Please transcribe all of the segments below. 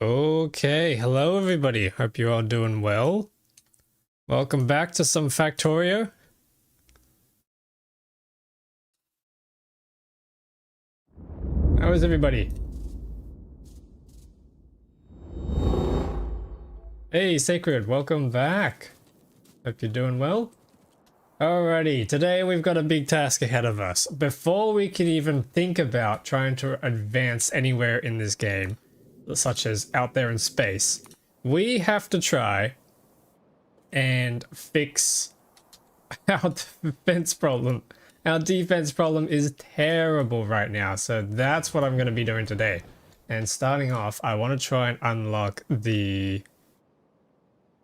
Okay, hello everybody. Hope you're all doing well. Welcome back to some Factorio. How is everybody? Hey, Sacred, welcome back. Hope you're doing well. Alrighty, today we've got a big task ahead of us. Before we can even think about trying to advance anywhere in this game, such as out there in space, we have to try and fix our defense problem. Our defense problem is terrible right now, so that's what I'm going to be doing today. And starting off, I want to try and unlock the...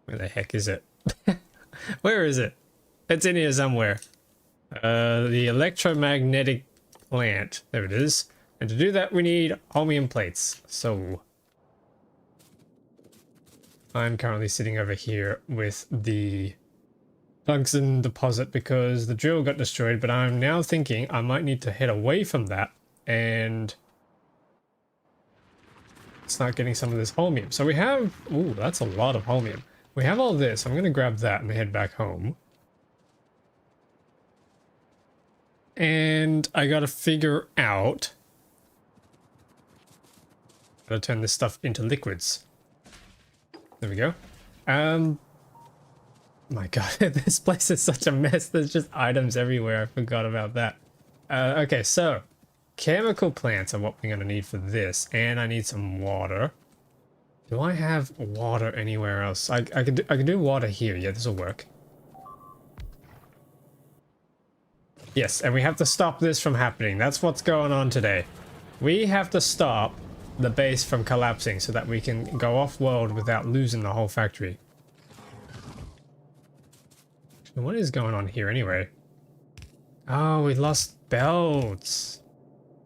Where the heck is it? Where is it? It's in here somewhere. The electromagnetic plant. There it is. And to do that, we need holmium plates. So I'm currently sitting over here with the tungsten deposit because the drill got destroyed, but I'm now thinking I might need to head away from that and start getting some of this holmium. So we have... Ooh, that's a lot of holmium. We have all this. I'm going to grab that and head back home. And I got to figure out how to turn this stuff into liquids. There we go. My god, this place is such a mess. There's just items everywhere. I forgot about that. Okay, so chemical plants are what we're going to need for this. And I need some water. Do I have water anywhere else? I can do water here. Yeah, this will work. Yes, and we have to stop this from happening. That's what's going on today. We have to stop the base from collapsing so that we can go off-world without losing the whole factory. What is going on here anyway? Oh, we lost belts.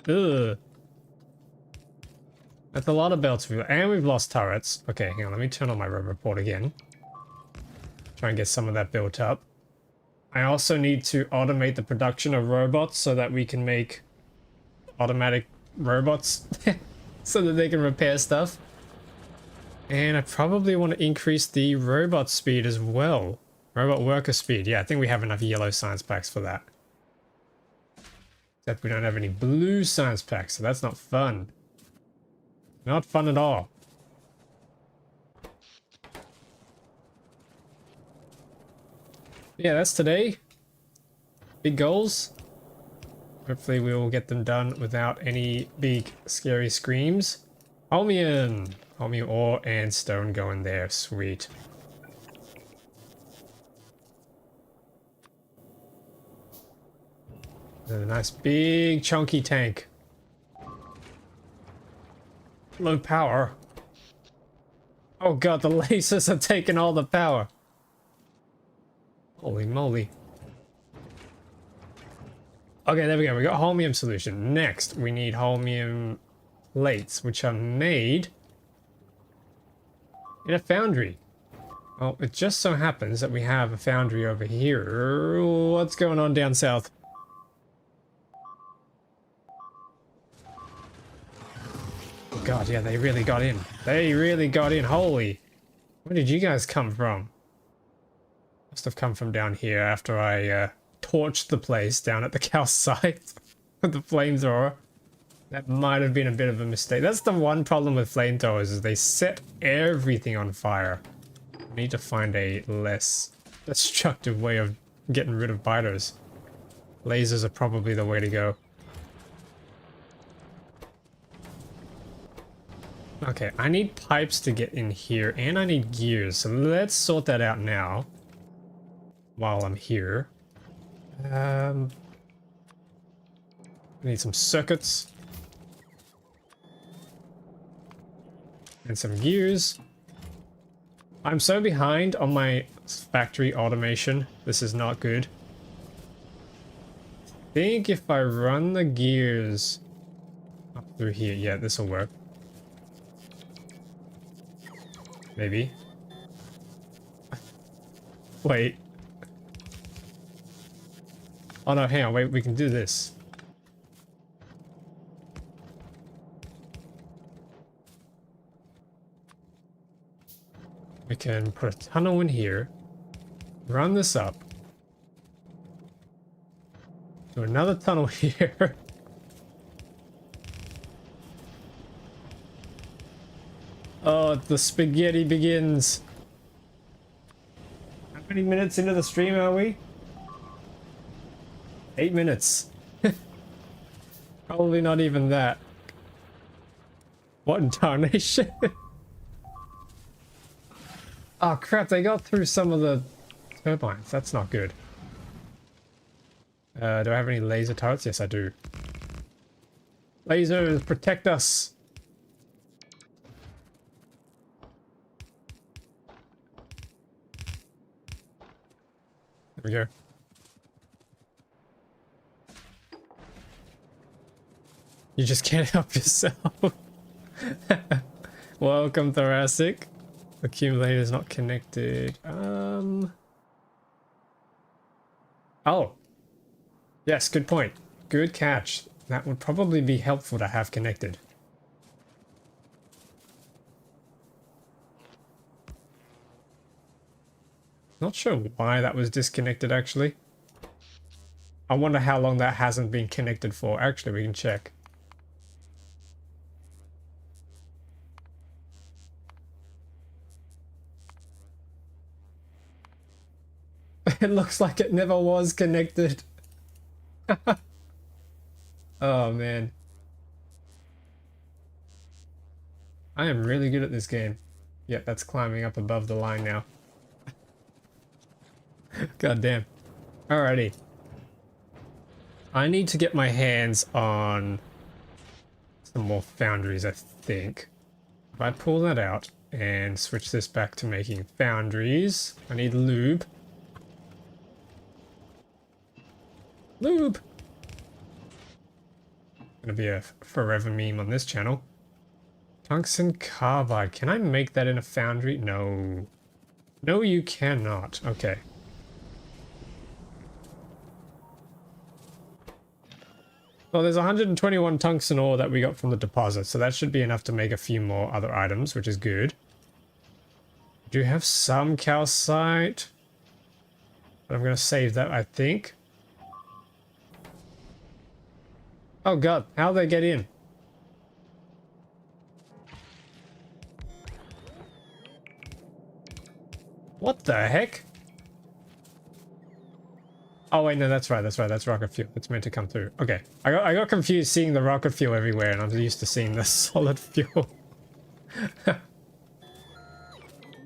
Ugh. That's a lot of belts. And we've lost turrets. Okay, hang on. Let me turn on my red report again. Try and get some of that built up. I also need to automate the production of robots so that we can make automatic robots so that they can repair stuff. And I probably want to increase the robot speed as well. Robot worker speed. Yeah, I think we have enough yellow science packs for that. Except we don't have any blue science packs, so that's not fun. Not fun at all. Yeah, that's today. Big goals. Hopefully we will get them done without any big scary screams. Holmium! Holmium ore and stone going there. Sweet. A nice big chunky tank. Low power. Oh god, the lasers are taking all the power. Holy moly. Okay, there we go. We got holmium solution. Next, we need holmium plates, which are made in a foundry. Well, it just so happens that we have a foundry over here. What's going on down south? Oh god, yeah, they really got in. They really got in. Holy. Where did you guys come from? Must have come from down here after I torched the place down at the cow site with the flamethrower. That might have been a bit of a mistake. That's the one problem with flamethrowers, is they set everything on fire. We need to find a less destructive way of getting rid of biters. Lasers are probably the way to go. Okay, I need pipes to get in here, and I need gears, so let's sort that out now. While I'm here. I need some circuits. And some gears. I'm so behind on my factory automation. This is not good. I think if I run the gears up through here, yeah, this will work. Maybe. Wait. Oh no, hang on, wait, we can do this. We can put a tunnel in here, run this up to another tunnel here. Oh, the spaghetti begins. How many minutes into the stream are we? 8 minutes. Probably not even that. What in tarnation? Oh crap, they got through some of the turbines. That's not good. Do I have any laser turrets? Yes, I do. Lasers, protect us! There we go. You just can't help yourself. Welcome, Thoracic. Accumulator is not connected. Oh. Yes, good point. Good catch. That would probably be helpful to have connected. Not sure why that was disconnected, actually. I wonder how long that hasn't been connected for. Actually, we can check. It looks like it never was connected. Oh man. I am really good at this game. Yep, that's climbing up above the line now. God damn. Alrighty. I need to get my hands on some more foundries, I think. If I pull that out and switch this back to making foundries, I need lube. Lube! Gonna be a forever meme on this channel. Tungsten carbide. Can I make that in a foundry? No. No, you cannot. Okay. Well, there's 121 tungsten ore that we got from the deposit, so that should be enough to make a few more other items, which is good. I do have some calcite, but I'm going to save that, I think. Oh god, how'd they get in? What the heck? Oh wait, no, that's right, that's rocket fuel. It's meant to come through. Okay, I got confused seeing the rocket fuel everywhere, and I'm used to seeing the solid fuel. Then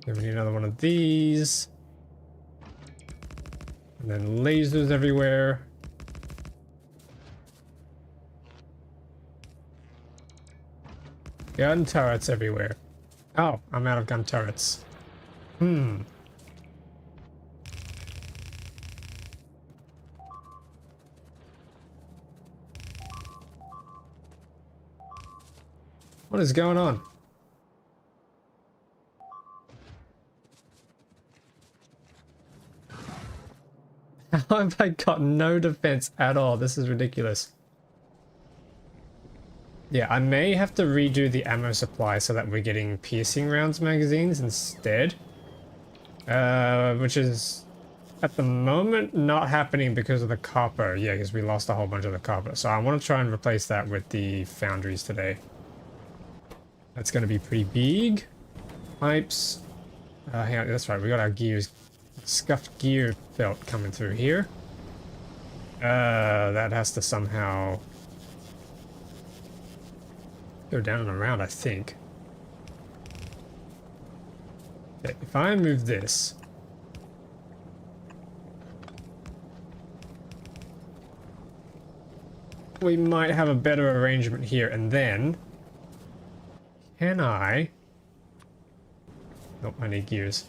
we need another one of these. And then lasers everywhere. Gun turrets everywhere. Oh, I'm out of gun turrets. What is going on? How have I got no defense at all? This is ridiculous. Yeah, I may have to redo the ammo supply so that we're getting piercing rounds magazines instead. Which is at the moment not happening because of the copper. Yeah, because we lost a whole bunch of the copper. So I want to try and replace that with the foundries today. That's going to be pretty big. Pipes. Hang on, that's right, we got our gears. Scuffed gear belt coming through here. That has to somehow go down and around, I think. Okay, if I move this. We might have a better arrangement here, and then... Can I... Nope, I need gears.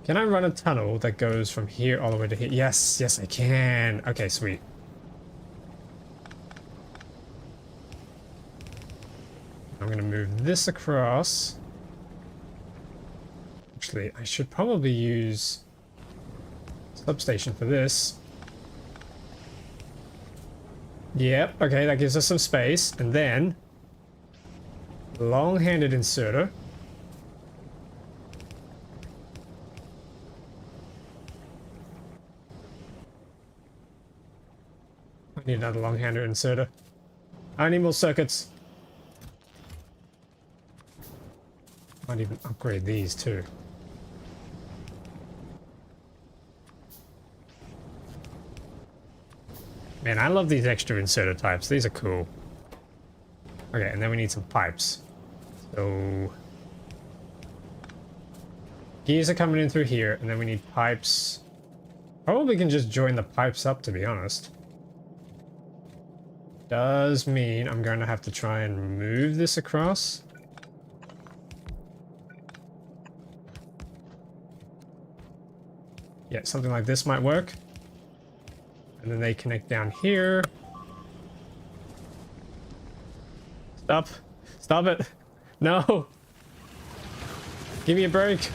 Can I run a tunnel that goes from here all the way to here? Yes, yes I can. Okay, sweet. I'm gonna move this across. Actually, I should probably use substation for this. Yep, okay, that gives us some space. And then long-handed inserter. I need another long-handed inserter. I need more circuits. Might even upgrade these too. Man, I love these extra inserter types. These are cool. Okay, and then we need some pipes. So gears are coming in through here, and then we need pipes. Probably can just join the pipes up, to be honest. Does mean I'm going to have to try and move this across. Yeah, something like this might work. And then they connect down here. Stop. Stop it. No. Give me a break.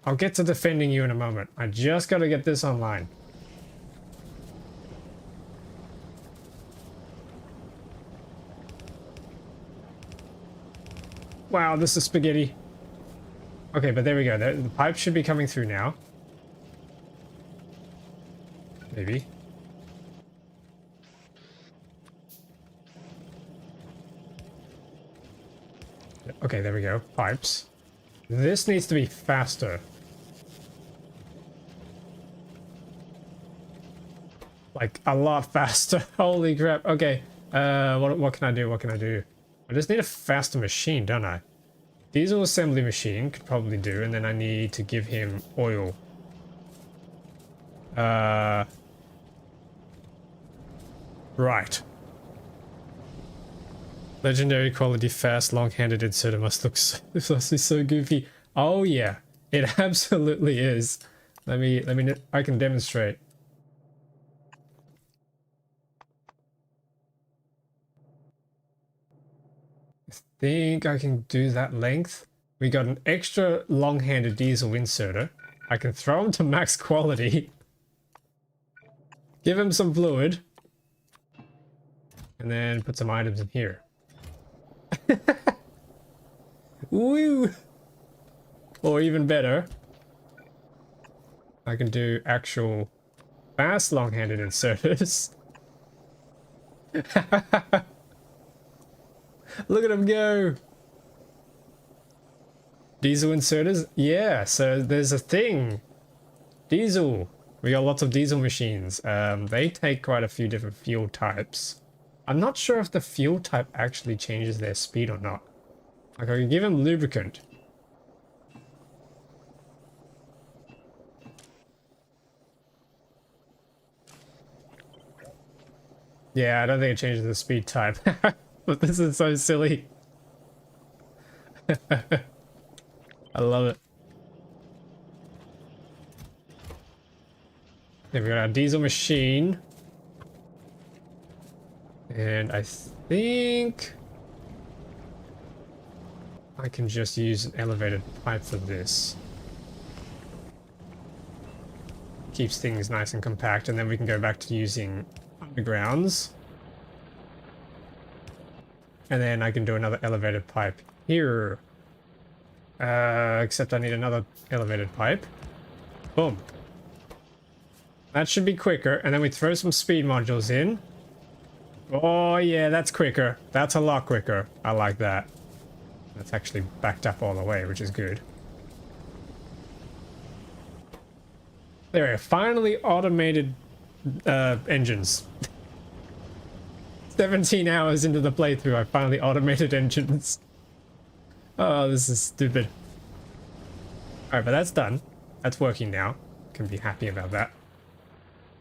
I'll get to defending you in a moment. I just gotta get this online. Wow, this is spaghetti. Okay, but there we go. The pipe should be coming through now. Maybe. Okay, there we go. Pipes. This needs to be faster. Like, a lot faster. Holy crap. Okay. What can I do? What can I do? I just need a faster machine, don't I? Diesel assembly machine could probably do, and then I need to give him oil. Right. Legendary quality fast long-handed inserter must look so, must be so goofy. Oh yeah, it absolutely is. Let me I can demonstrate. I think I can do that length. We got an extra long-handed diesel inserter. I can throw him to max quality. Give him some fluid. And then put some items in here. Woo! Or even better, I can do actual fast long-handed inserters. Look at him go! Diesel inserters? Yeah, so there's a thing. Diesel. We got lots of diesel machines. They take quite a few different fuel types. I'm not sure if the fuel type actually changes their speed or not. Like, I can give him lubricant. Yeah, I don't think it changes the speed type. But this is so silly. I love it. There we got our diesel machine. And I think I can just use an elevated pipe for this. Keeps things nice and compact, and then we can go back to using undergrounds. And then I can do another elevated pipe here. Except I need another elevated pipe. Boom. That should be quicker, and then we throw some speed modules in. Oh yeah, that's quicker. That's a lot quicker. I like that. That's actually backed up all the way, which is good. There we go. Finally automated engines. 17 hours into the playthrough, I finally automated engines. Oh, this is stupid. Alright, but that's done. That's working now. Can be happy about that.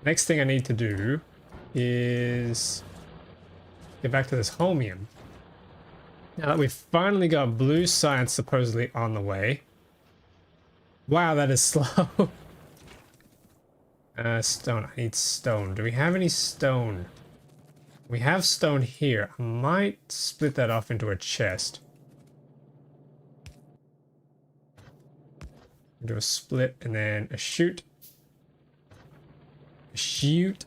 Next thing I need to do is get back to this holmium. Now that we've finally got blue science supposedly on the way. Wow, that is slow. Stone. I need stone. Do we have any stone? We have stone here. I might split that off into a chest. Do a split and then a chute. A chute.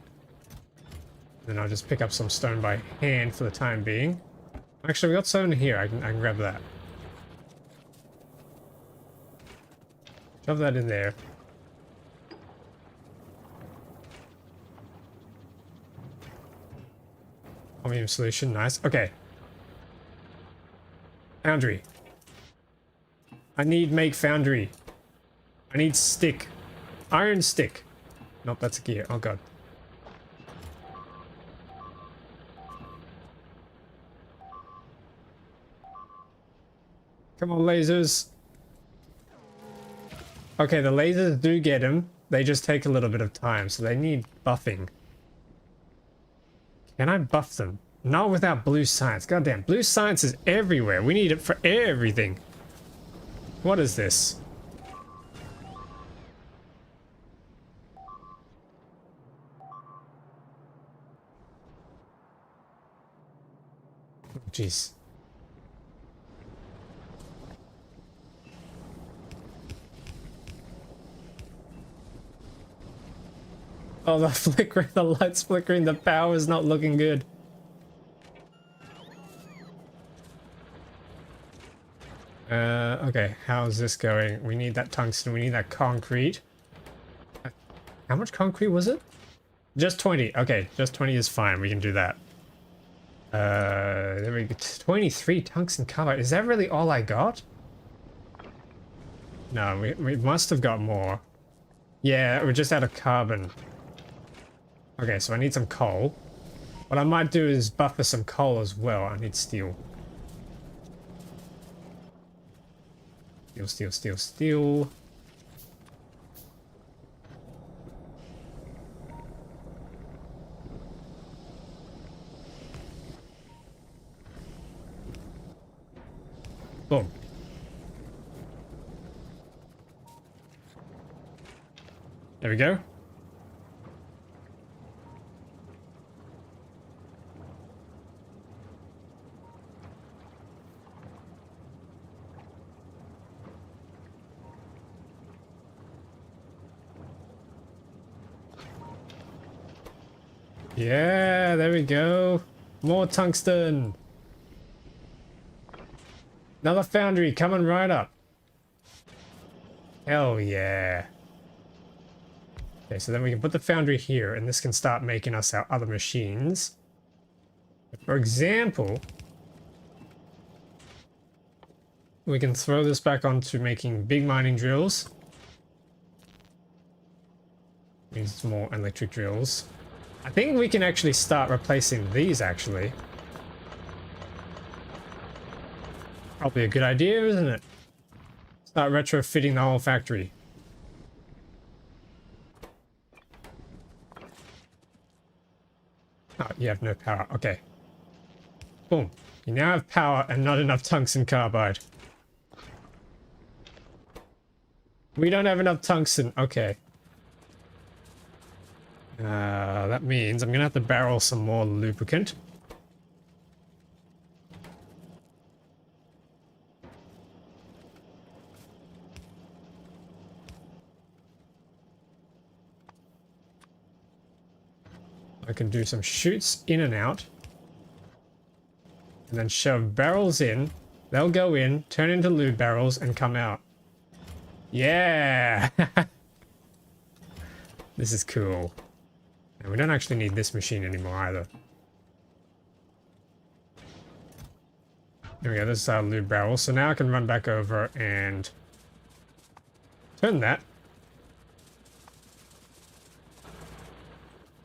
Then I'll just pick up some stone by hand for the time being. Actually, we got stone here. I can grab that. Shove that in there. Chromium solution, nice. Okay. Foundry. I need make foundry. I need stick. Iron stick. Nope, that's a gear. Oh god. Come on, lasers. Okay, the lasers do get him. They just take a little bit of time, so they need buffing. Can I buff them? Not without blue science. Goddamn, blue science is everywhere. We need it for everything. What is this? Jeez. Oh, the flickering, the light's flickering, the power is not looking good. Okay, how's this going? We need that tungsten, we need that concrete. How much concrete was it? Just 20. Okay, just 20 is fine, we can do that. There we go. 23 tungsten carbide. Is that really all I got? No, we must have got more. Yeah, we're just out of carbon. Okay, so I need some coal. What I might do is buffer some coal as well. I need steel. Steel, steel, steel, steel. Boom. There we go. Yeah, there we go. More tungsten. Another foundry coming right up. Hell yeah. Okay, so then we can put the foundry here, and this can start making us our other machines. For example, we can throw this back onto making big mining drills. Needs some more electric drills. I think we can actually start replacing these, actually. Probably a good idea, isn't it? Start retrofitting the whole factory. Oh, you have no power. Okay. Boom. You now have power and not enough tungsten carbide. We don't have enough tungsten. Okay. That means I'm gonna have to barrel some more lubricant. I can do some chutes in and out. And then shove barrels in. They'll go in, turn into lube barrels, and come out. Yeah! This is cool. And we don't actually need this machine anymore either. There we go, this is our lube barrel. So now I can run back over and turn that.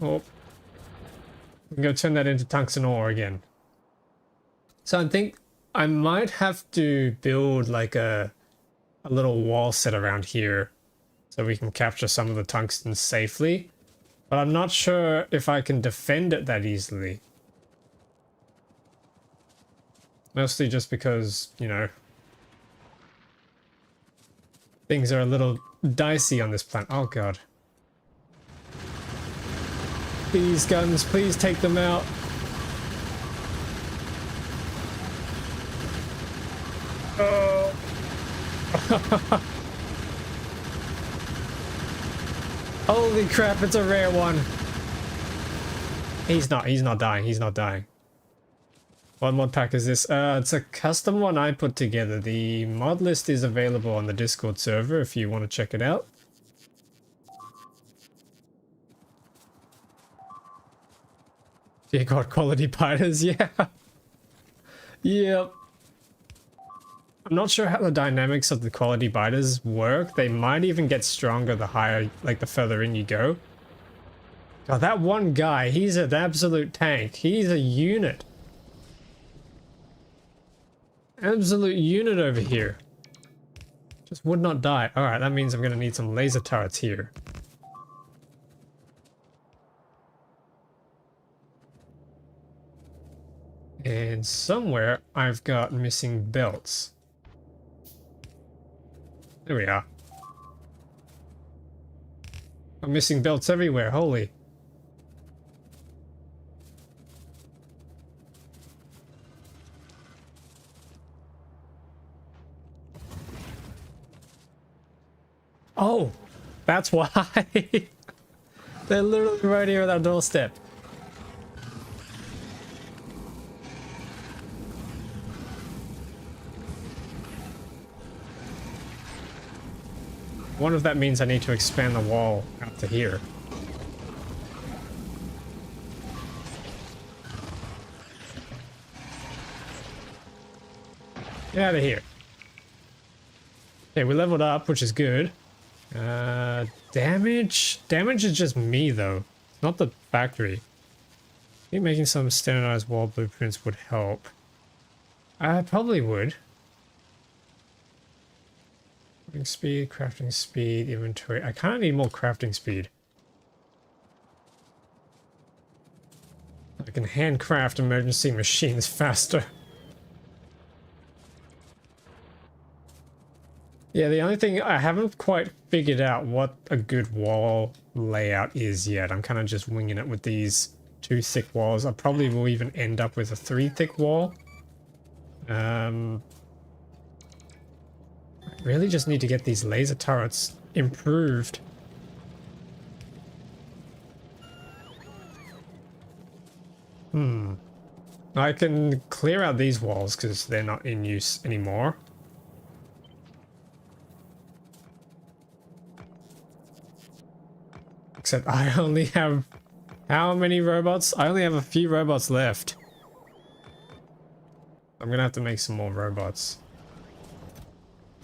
Oh. We can go turn that into tungsten ore again. So I think I might have to build like a little wall set around here so we can capture some of the tungsten safely. But I'm not sure if I can defend it that easily. Mostly just because, you know, things are a little dicey on this planet. Oh god. These guns, please take them out. Oh. Holy crap, it's a rare one. He's not dying, he's not dying. What mod pack is this? It's a custom one I put together. The mod list is available on the Discord server if you want to check it out. You got quality biters, yeah. Yep. I'm not sure how the dynamics of the quality biters work. They might even get stronger the higher, like the further in you go. God, that one guy, he's an absolute tank. He's a unit. Absolute unit over here. Just would not die. Alright, that means I'm gonna need some laser turrets here. And somewhere I've got missing belts. There we are. I'm missing belts everywhere, holy. Oh, that's why. They're literally right here at our doorstep. I wonder if that means I need to expand the wall out to here. Get out of here. Okay, we leveled up, which is good. Damage? Damage is just me, though. It's not the factory. I think making some standardized wall blueprints would help. I probably would. Crafting speed, inventory. I kind of need more crafting speed. I can handcraft emergency machines faster. Yeah, the only thing I haven't quite figured out what a good wall layout is yet. I'm kind of just winging it with these 2 thick walls. I probably will even end up with a 3 thick wall. I really just need to get these laser turrets improved. I can clear out these walls because they're not in use anymore. Except I only have... How many robots? I only have a few robots left. I'm gonna have to make some more robots.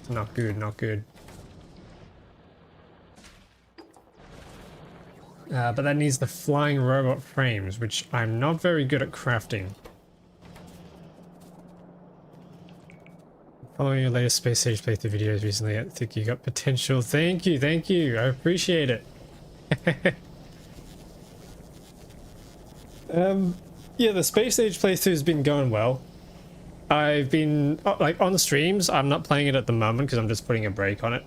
Not good, not good. But that needs the flying robot frames, which I'm not very good at crafting. Following your latest Space Age playthrough videos recently, I think you got potential. Thank you, I appreciate it. Yeah, the Space Age playthrough has been going well. I've been, like, on the streams, I'm not playing it at the moment because I'm just putting a break on it.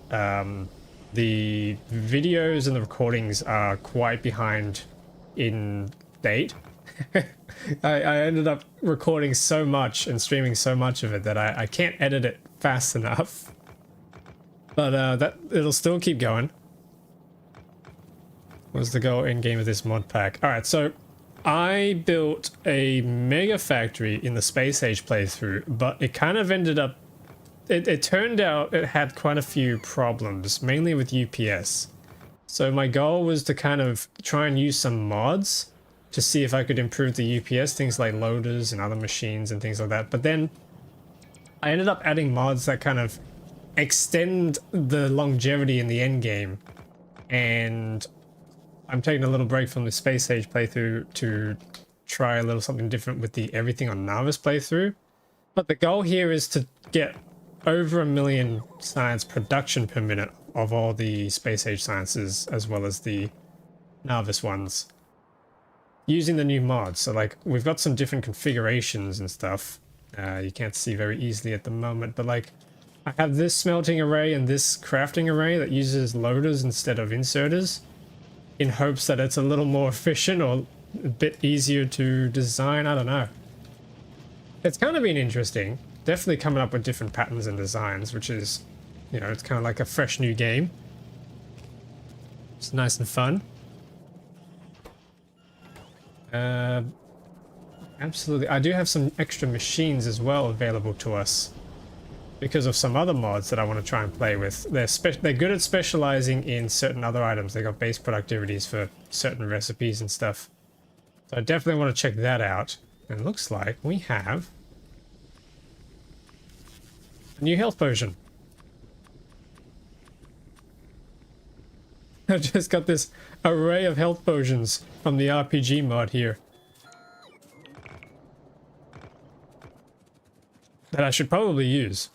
The videos and the recordings are quite behind in date. I ended up recording so much and streaming so much of it that I can't edit it fast enough. But it'll still keep going. What's the goal in game of this mod pack? Alright, so I built a mega factory in the Space Age playthrough, but it kind of ended up... It turned out it had quite a few problems, mainly with UPS. So my goal was to kind of try and use some mods to see if I could improve the UPS, things like loaders and other machines and things like that. But then I ended up adding mods that kind of extend the longevity in the end game. And I'm taking a little break from the Space Age playthrough to try a little something different with the Everything on Nauvis playthrough. But the goal here is to get over 1 million science production per minute of all the Space Age sciences as well as the Nauvis ones using the new mods. So like we've got some different configurations and stuff you can't see very easily at the moment, but like I have this smelting array and this crafting array that uses loaders instead of inserters in hopes that it's a little more efficient or a bit easier to design. I don't know. It's kind of been interesting. Definitely coming up with different patterns and designs, which is, you know, it's kind of like a fresh new game. It's nice and fun. Uh, absolutely. I do have some extra machines as well available to us because of some other mods that I want to try and play with. They're good at specializing in certain other items. They got base productivities for certain recipes and stuff. So I definitely want to check that out. And it looks like we have a new health potion. I just got this array of health potions from the RPG mod here that I should probably use.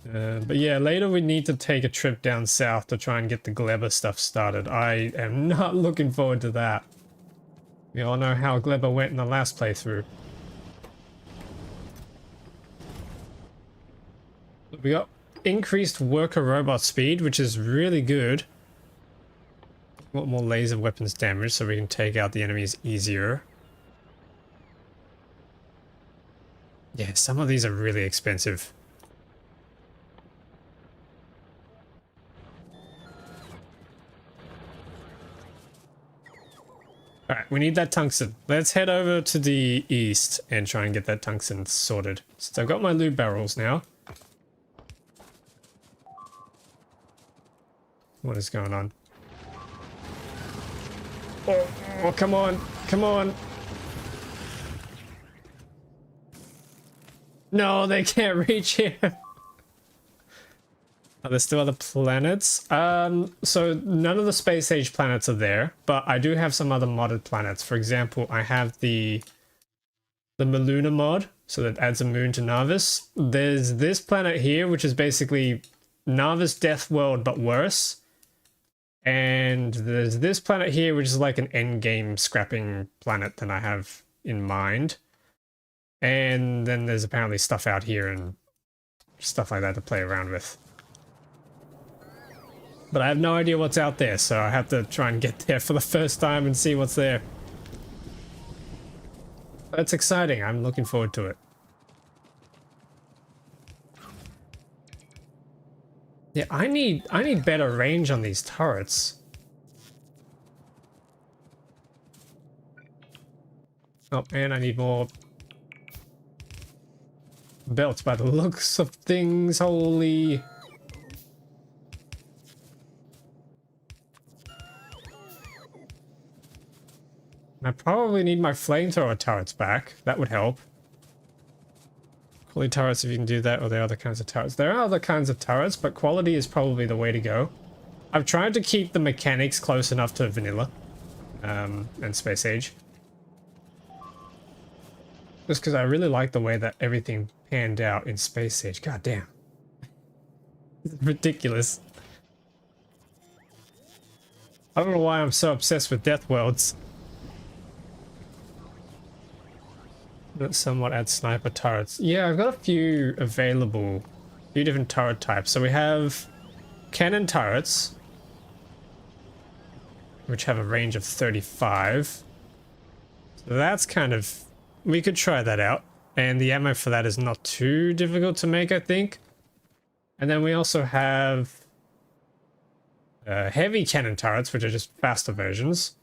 But yeah, later we need to take a trip down south to try and get the Gleba stuff started. I am not looking forward to that. We all know how Gleba went in the last playthrough. We got increased worker robot speed, which is really good. A lot more laser weapons damage, so we can take out the enemies easier. Yeah, some of these are really expensive. Alright, we need that tungsten. Let's head over to the east and try and get that tungsten sorted. So I've got my loot barrels now. What is going on? Oh, come on. Come on. No, they can't reach here. Are there still other planets? So none of the space age planets are there, but I do have some other modded planets. For example, I have the Meluna mod, so that adds a moon to Nauvis. There's this planet here, which is basically Nauvis Death World, but worse. And there's this planet here, which is like an endgame scrapping planet that I have in mind. And then there's apparently stuff out here and stuff like that to play around with. But I have no idea what's out there, so I have to try and get there for the first time and see what's there. That's exciting. I'm looking forward to it. Yeah, I need better range on these turrets. Oh, and I need more belts by the looks of things. Holy. I probably need my flamethrower turrets back. That would help. Quality turrets, if you can do that, or there are other kinds of turrets. There are other kinds of turrets, but quality is probably the way to go. I've tried to keep the mechanics close enough to vanilla and Space Age. Just because I really like the way that everything panned out in Space Age. God damn. It's ridiculous. I don't know why I'm so obsessed with Death Worlds. That somewhat add sniper turrets. Yeah, I've got a few available. A few different turret types. So we have cannon turrets, which have a range of 35. So that's kind of... we could try that out. And the ammo for that is not too difficult to make, I think. And then we also have heavy cannon turrets, which are just faster versions.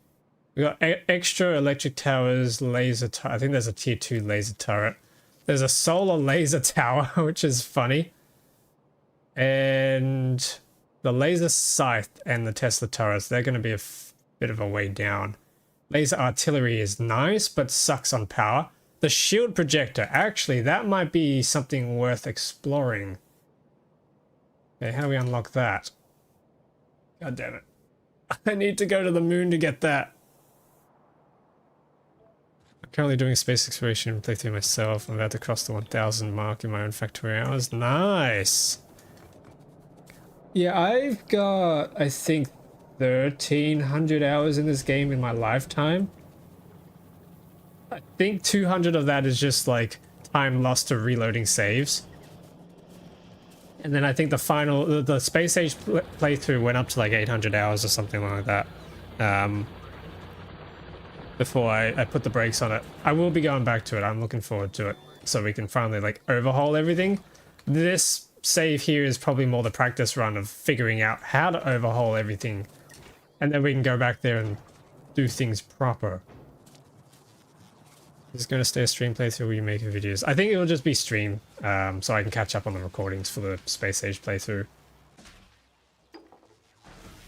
We got extra electric towers, laser I think there's a tier 2 laser turret. There's a solar laser tower, which is funny. And the laser scythe and the Tesla turrets, they're going to be a bit of a way down. Laser artillery is nice, but sucks on power. The shield projector, actually, that might be something worth exploring. Okay, how do we unlock that? God damn it. I need to go to the moon to get that. Currently doing space exploration playthrough myself. I'm about to cross the 1000 mark in my own factory hours. Nice! Yeah, I've got, I think, 1300 hours in this game in my lifetime. I think 200 of that is just like time lost to reloading saves. And then I think the final, the Space Age playthrough went up to like 800 hours or something like that. Before I put the brakes on it. I will be going back to it. I'm looking forward to it. So we can finally like overhaul everything. This save here is probably more the practice run of figuring out how to overhaul everything. And then we can go back there and do things proper. Is this going to stay a stream playthrough or you make videos? I think it'll just be stream, so I can catch up on the recordings for the Space Age playthrough.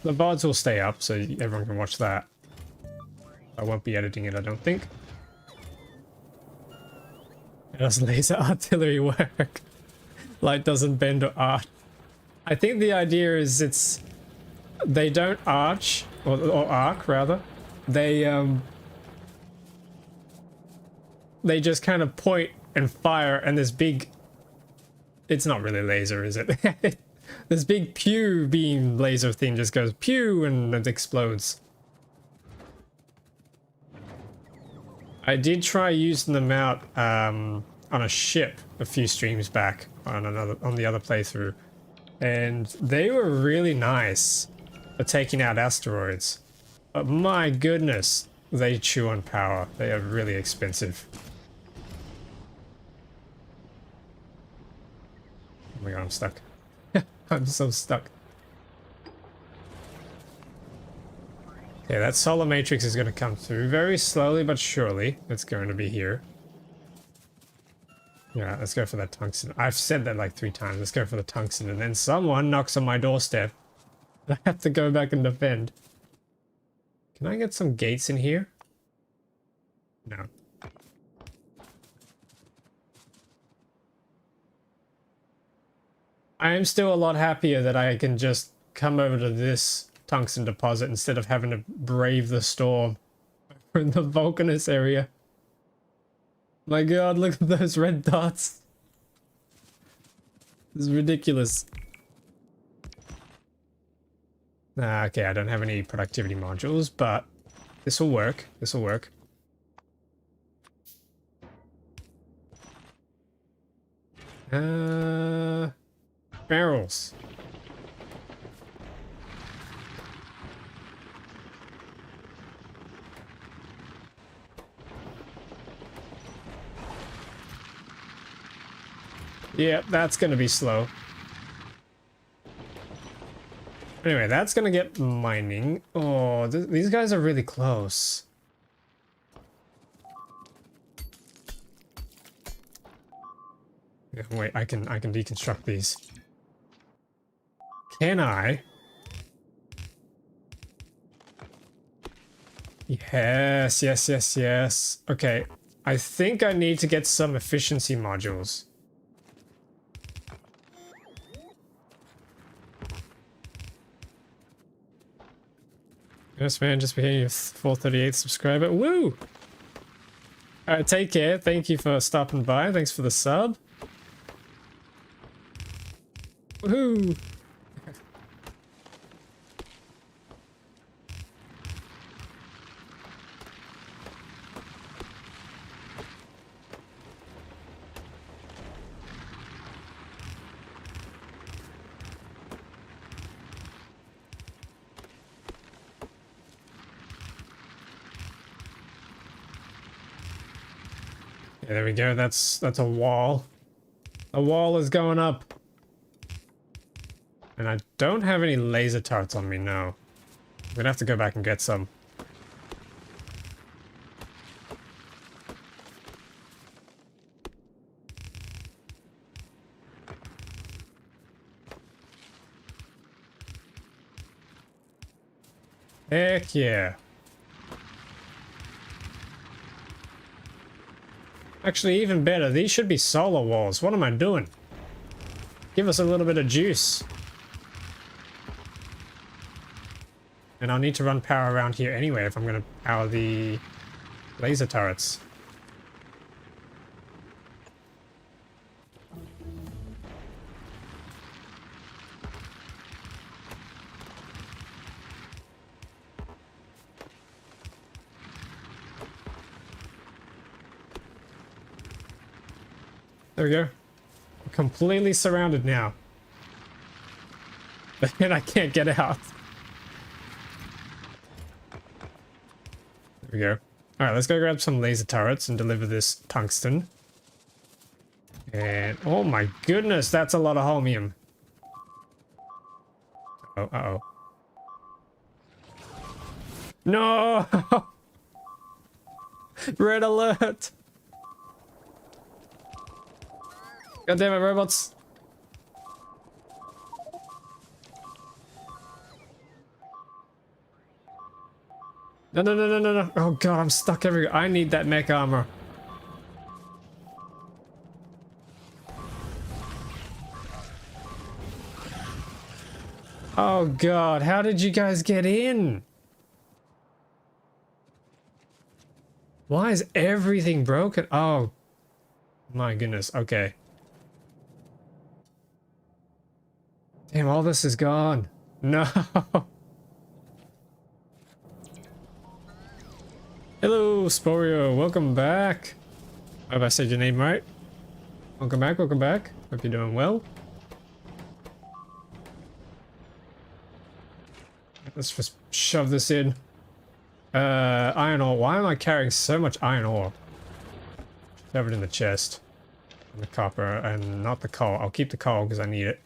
The VODs will stay up, so everyone can watch that. I won't be editing it, I don't think. How does laser artillery work? Light doesn't bend or arc. I think the idea is they don't arch, or arc rather. They just kind of point and fire, and this big... It's not really laser, is it? This big pew beam laser thing just goes pew and it explodes. I did try using them out on a ship a few streams back on the other playthrough, and they were really nice for taking out asteroids. But my goodness, they chew on power. They are really expensive. Oh my god, I'm stuck. I'm so stuck. Okay, that solar matrix is going to come through very slowly but surely. It's going to be here. Yeah, let's go for that tungsten. I've said that like 3 times. Let's go for the tungsten, and then someone knocks on my doorstep. I have to go back and defend. Can I get some gates in here? No. I am still a lot happier that I can just come over to this tungsten deposit instead of having to brave the storm in the volcanous area. My god, look at those red dots. This is ridiculous. Okay, I don't have any productivity modules, but this will work. This will work. Barrels. Yeah, that's gonna be slow. Anyway, that's gonna get mining. Oh, these guys are really close. Yeah, wait, I can deconstruct these. Can I? Yes, yes, yes, yes. Okay, I think I need to get some efficiency modules. Yes, man, just became your 438th subscriber. Woo! Alright, take care. Thank you for stopping by. Thanks for the sub. Woohoo! Yeah, there we go. That's a wall. A wall is going up. And I don't have any laser turrets on me, no. I'm gonna have to go back and get some. Heck yeah. Actually, even better, these should be solar walls. What am I doing? Give us a little bit of juice. And I'll need to run power around here anyway if I'm going to power the laser turrets. There we go. I'm completely surrounded now. And I can't get out. There we go. Alright, let's go grab some laser turrets and deliver this tungsten. And oh my goodness, that's a lot of holmium. Oh, uh-oh. No! Red alert! God damn it, robots! No, no, no, no, no, no. Oh god, I'm stuck everywhere. I need that mech armor. Oh god, how did you guys get in? Why is everything broken? Oh my goodness, okay. Damn, all this is gone. No. Hello, Sporio. Welcome back. Have I said your name right? Welcome back, welcome back. Hope you're doing well. Let's just shove this in. Iron ore. Why am I carrying so much iron ore? Shove it in the chest. And the copper, and not the coal. I'll keep the coal because I need it.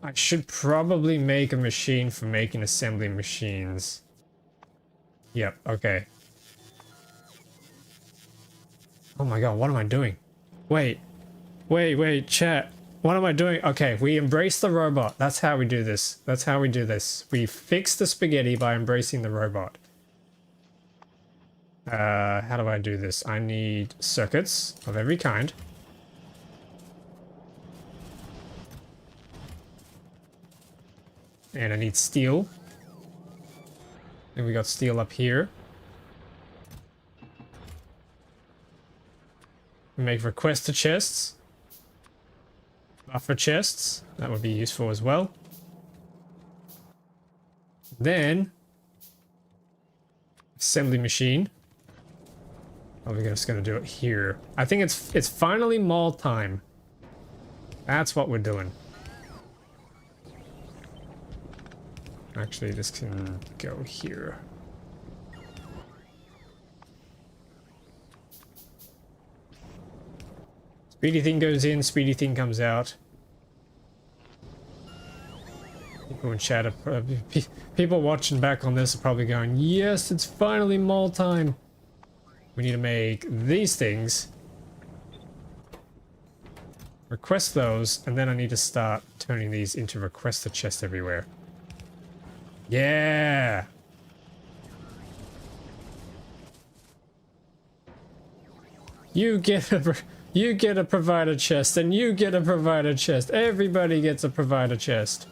I should probably make a machine for making assembly machines. Yep, okay. Oh my god, what am I doing? Wait, chat. What am I doing? Okay, we embrace the robot. That's how we do this. That's how we do this. We fix the spaghetti by embracing the robot. How do I do this? I need circuits of every kind. And I need steel. And we got steel up here. We make requester chests. Buffer chests. That would be useful as well. Then assembly machine. Oh, we're just gonna do it here. I think it's finally mall time. That's what we're doing. Actually, this can go here. Speedy thing goes in, speedy thing comes out. People in chat are people watching back on this are probably going, yes, it's finally mall time. We need to make these things. Request those, and then I need to start turning these into requester chests everywhere. Yeah! You get a provider chest, and you get a provider chest. Everybody gets a provider chest.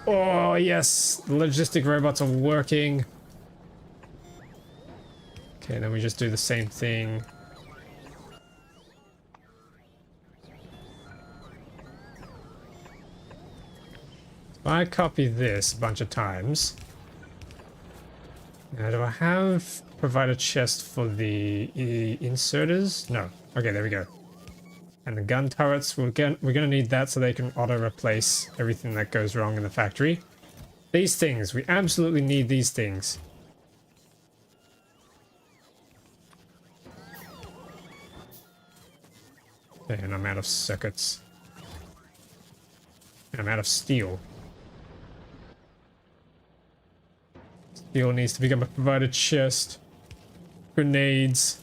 Oh, yes! The logistic robots are working. Okay, then we just do the same thing. If I copy this a bunch of times... Now, do I have provided chest for the inserters? No. Okay, there we go. And the gun turrets, we're gonna need that so they can auto-replace everything that goes wrong in the factory. These things, we absolutely need these things. Okay, and I'm out of circuits. And I'm out of steel. Steel needs to become a provided chest. Grenades.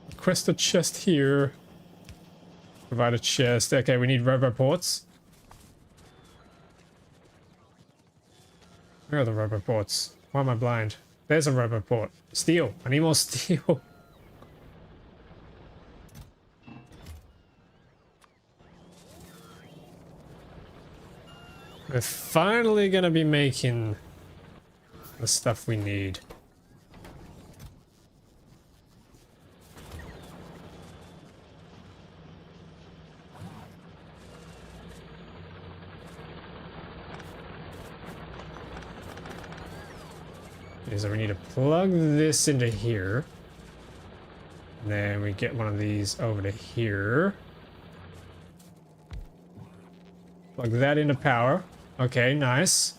Request a chest here. Provide a chest. Okay, we need roboports. Where are the roboports? Why am I blind? There's a roboport. Steel. I need more steel. We're finally gonna be making the stuff we need. So we need to plug this into here. And then we get one of these over to here. Plug that into power. Okay, nice.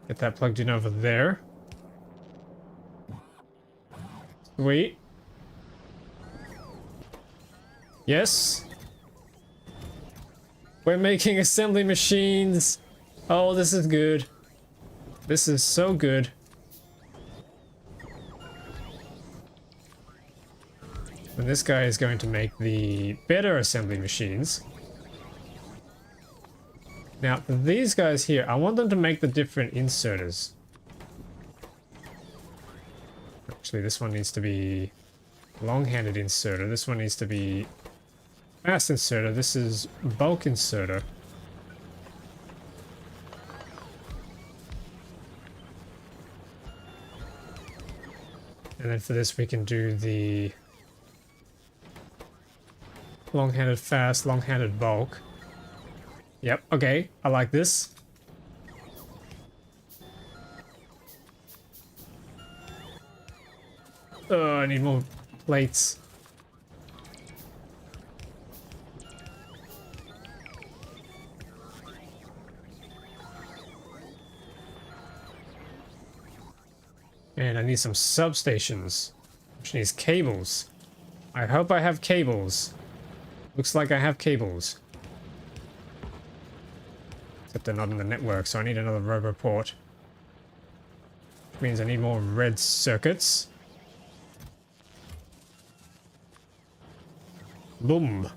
Get that plugged in over there. Sweet. Yes. We're making assembly machines. Oh, this is good. This is so good. And this guy is going to make the better assembly machines. Now, for these guys here, I want them to make the different inserters. Actually, this one needs to be long-handed inserter. This one needs to be fast inserter. This is bulk inserter. And then for this, we can do the long-handed fast, long-handed bulk. Yep, okay, I like this. I need more plates. And I need some substations, which needs cables. I hope I have cables. Looks like I have cables. Except they're not in the network, so I need another roboport. Which means I need more red circuits. Boom.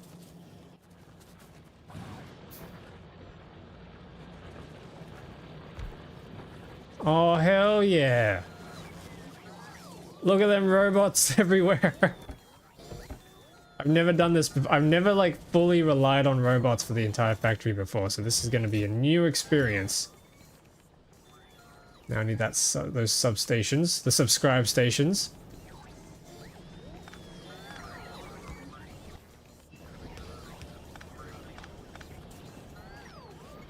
Oh, hell yeah. Look at them robots everywhere. I've never done this before. I've never like fully relied on robots for the entire factory before, so this is going to be a new experience. Now I need those substations, the subscribe stations.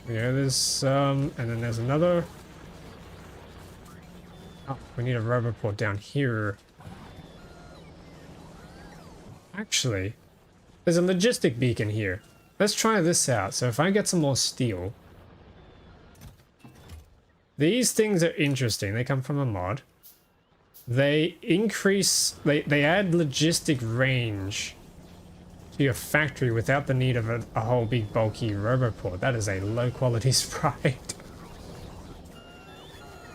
Yeah, there's some, and then there's another. Oh, we need a roboport down here. Actually, there's a logistic beacon here. Let's try this out. So if I get some more steel. These things are interesting. They come from a mod. They increase, they add logistic range to your factory without the need of a whole big bulky roboport. That is a low quality sprite.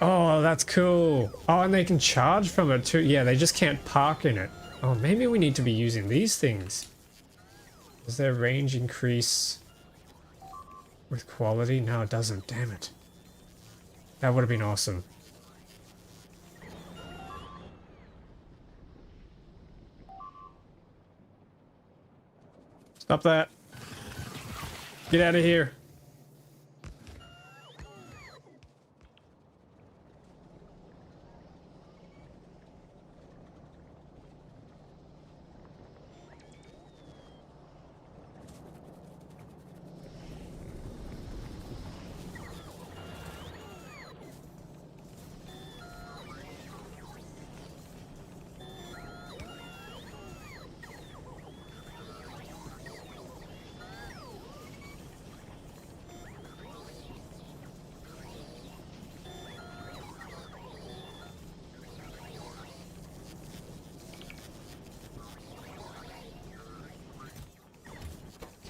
Oh, that's cool. Oh, and they can charge from it too. Yeah, they just can't park in it. Oh, maybe we need to be using these things. Does their range increase with quality? No, it doesn't. Damn it. That would have been awesome. Stop that. Get out of here.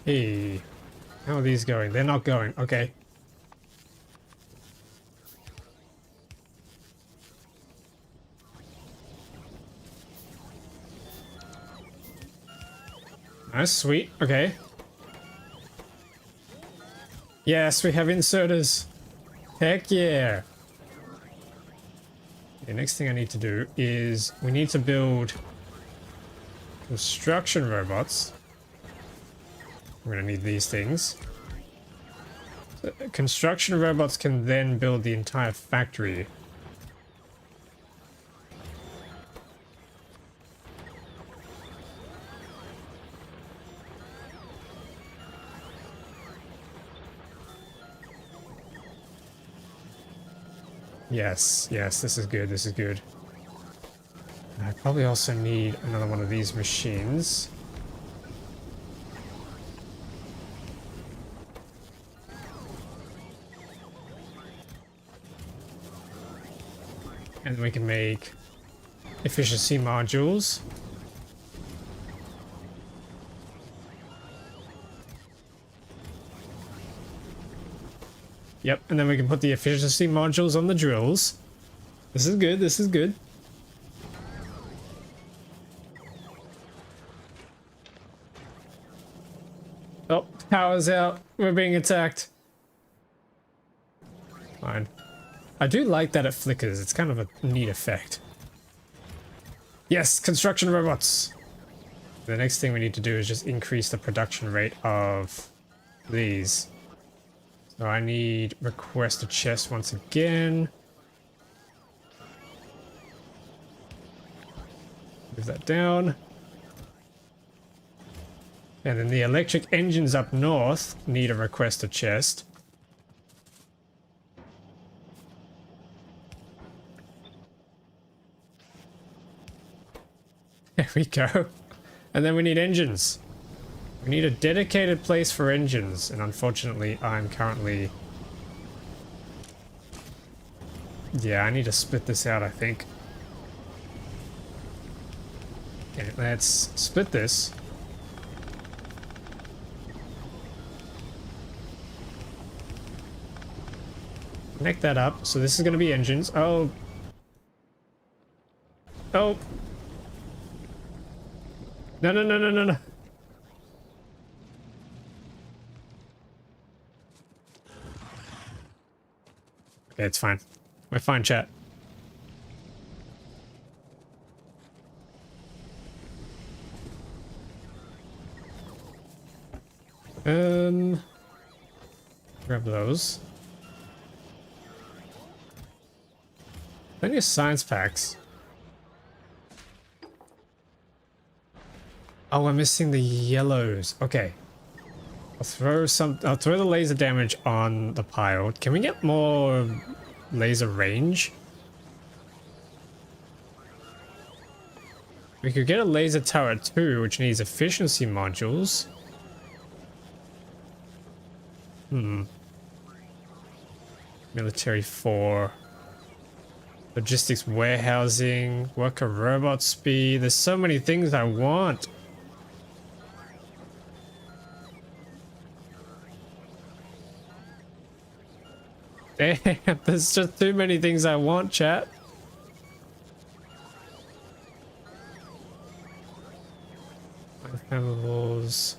Hey, how are these going? They're not going. Okay. That's sweet. Okay. Yes, we have inserters. Heck yeah. The next thing I need to do is we need to build construction robots. We're gonna need these things. Construction robots can then build the entire factory. Yes, yes, this is good, this is good. I probably also need another one of these machines. And we can make efficiency modules. Yep, and then we can put the efficiency modules on the drills. This is good, this is good. Oh, power's out. We're being attacked. Fine. I do like that it flickers. It's kind of a neat effect. Yes, construction robots. The next thing we need to do is just increase the production rate of these. So I need request a chest once again. Move that down. And then the electric engines up north need a request a chest. There we go. And then we need engines. We need a dedicated place for engines, and unfortunately I'm currently... Yeah, I need to split this out, I think. Okay, let's split this. Connect that up. So this is going to be engines. Oh. Oh. No, no, no, no, no, no. Okay, it's fine. We're fine, chat. Grab those. Plenty of science packs. Oh, we're missing the yellows. Okay. I'll throw the laser damage on the pile. Can we get more laser range? We could get a laser turret too, which needs efficiency modules. Military 4. Logistics warehousing. Worker robot speed. There's so many things I want. Damn, there's just too many things I want, chat. Chemicals.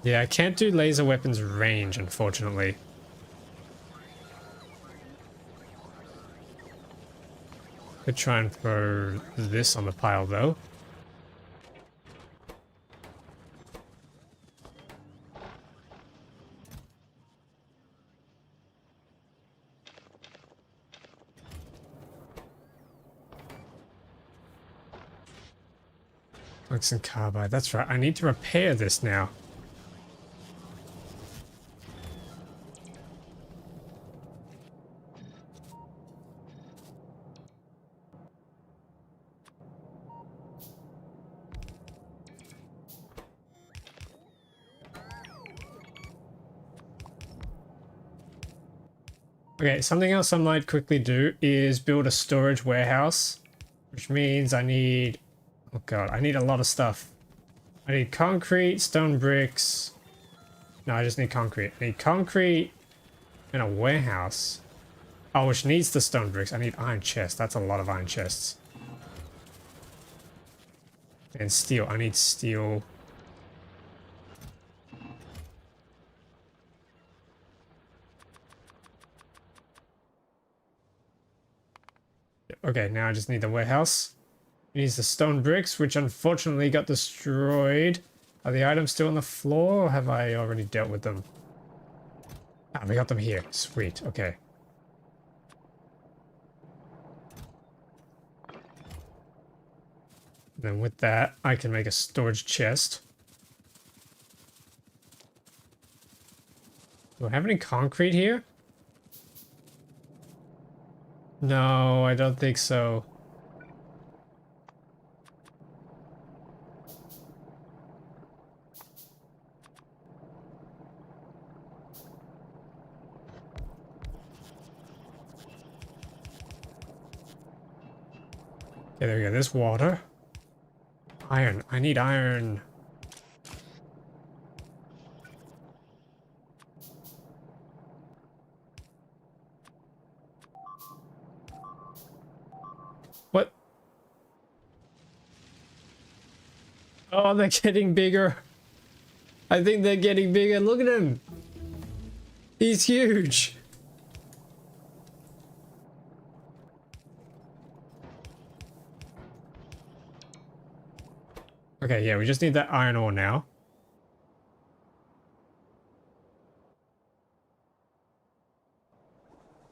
Yeah, I can't do laser weapons range, unfortunately. Could try and throw this on the pile, though. Tungsten carbide, that's right. I need to repair this now. Okay, something else I might quickly do is build a storage warehouse, which means I need... Oh god, I need a lot of stuff. I need concrete, stone bricks. No, I just need concrete. I need concrete and a warehouse. Oh, which needs the stone bricks. I need iron chests. That's a lot of iron chests. And steel. I need steel. Okay, now I just need the warehouse. It needs the stone bricks, which unfortunately got destroyed. Are the items still on the floor, or have I already dealt with them? Ah, we got them here. Sweet, okay. Then with that, I can make a storage chest. Do I have any concrete here? No, I don't think so. Okay, there we go. There's water. Iron. I need iron. Oh, they're getting bigger. I think they're getting bigger. Look at him. He's huge. Okay, yeah, we just need that iron ore now.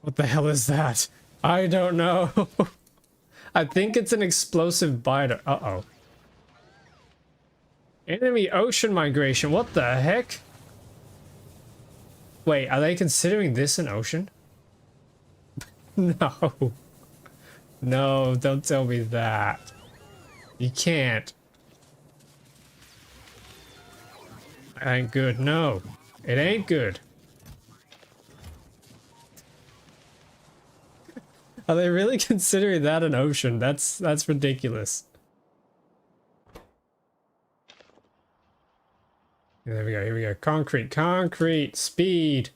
What the hell is that? I don't know. I think it's an explosive biter. Uh-oh. Enemy ocean migration. What the heck? Wait, are they considering this an ocean? No. No, don't tell me that. You can't. It ain't good. No, it ain't good. Are they really considering that an ocean? That's ridiculous. Yeah, there we go. Here we go. Concrete, concrete, speed.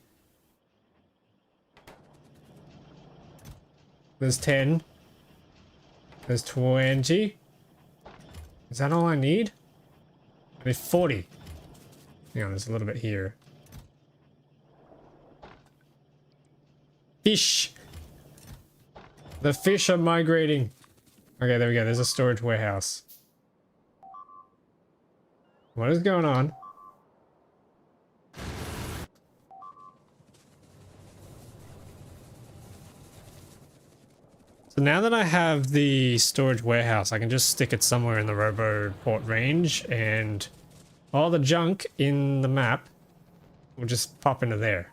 There's 10. There's 20. Is that all I need? I need 40. Hang on, there's a little bit here. Fish! The fish are migrating. Okay, there we go. There's a storage warehouse. What is going on? So now that I have the storage warehouse, I can just stick it somewhere in the Roboport range, and all the junk in the map will just pop into there.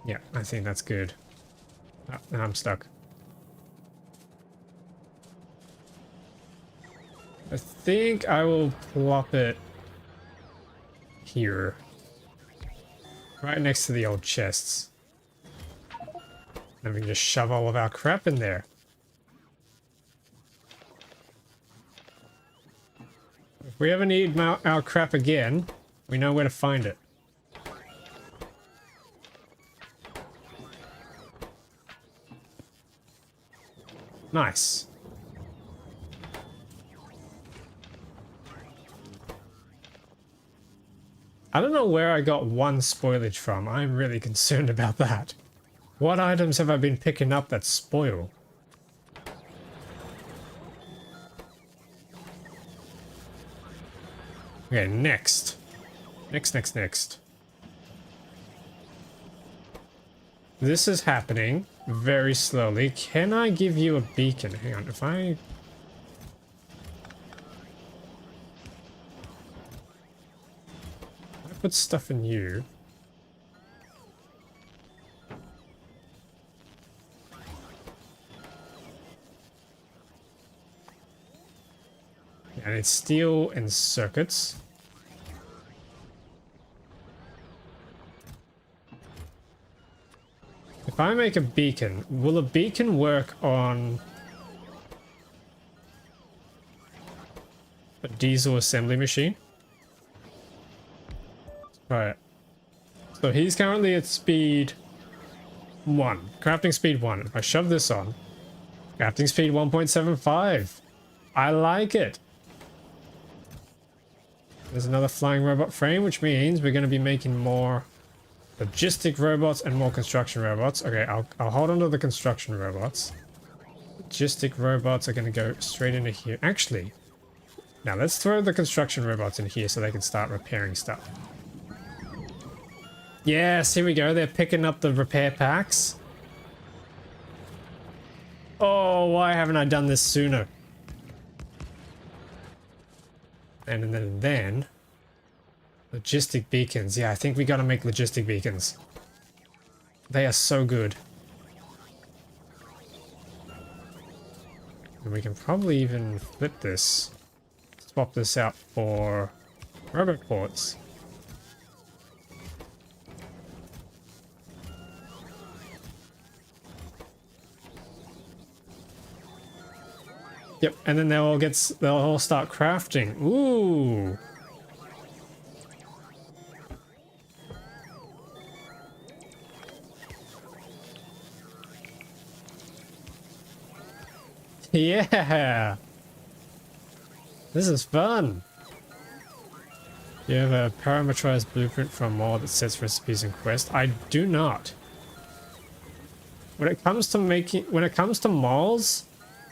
Yeah, I think that's good. Oh, and I'm stuck. I think I will plop it here. Right next to the old chests. Then we can just shove all of our crap in there. If we ever need our crap again, we know where to find it. Nice. I don't know where I got one spoilage from. I'm really concerned about that. What items have I been picking up that spoil? Okay, next. Next. This is happening very slowly. Can I give you a beacon? Hang on, if I put stuff in you. And it's steel and circuits. If I make a beacon, will a beacon work on a diesel assembly machine? Right. So he's currently at speed 1. Crafting speed 1. If I shove this on, crafting speed 1.75. I like it. There's another flying robot frame, which means we're going to be making more logistic robots and more construction robots. Okay, I'll hold on to the construction robots. Logistic robots are going to go straight into here. Actually, now let's throw the construction robots in here so they can start repairing stuff. Yes, here we go. They're picking up the repair packs. Oh, why haven't I done this sooner? And then logistic beacons. Yeah, I think we gotta make logistic beacons. They are so good. And we can probably even flip this. Swap this out for roboports. Yep, and then they'll all start crafting. Ooh. Yeah! This is fun! You have a parameterized blueprint for a mall that sets recipes and quests. I do not. When it comes to malls,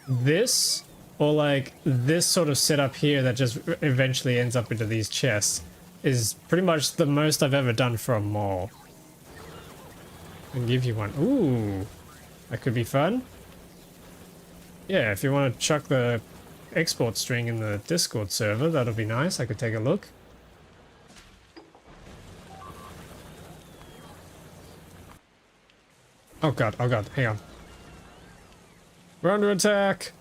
this, or like this sort of setup here that just eventually ends up into these chests, is pretty much the most I've ever done for a mall. I can give you one. Ooh, that could be fun. Yeah, if you want to chuck the export string in the Discord server, that'll be nice. I could take a look. Oh god, hang on. We're under attack!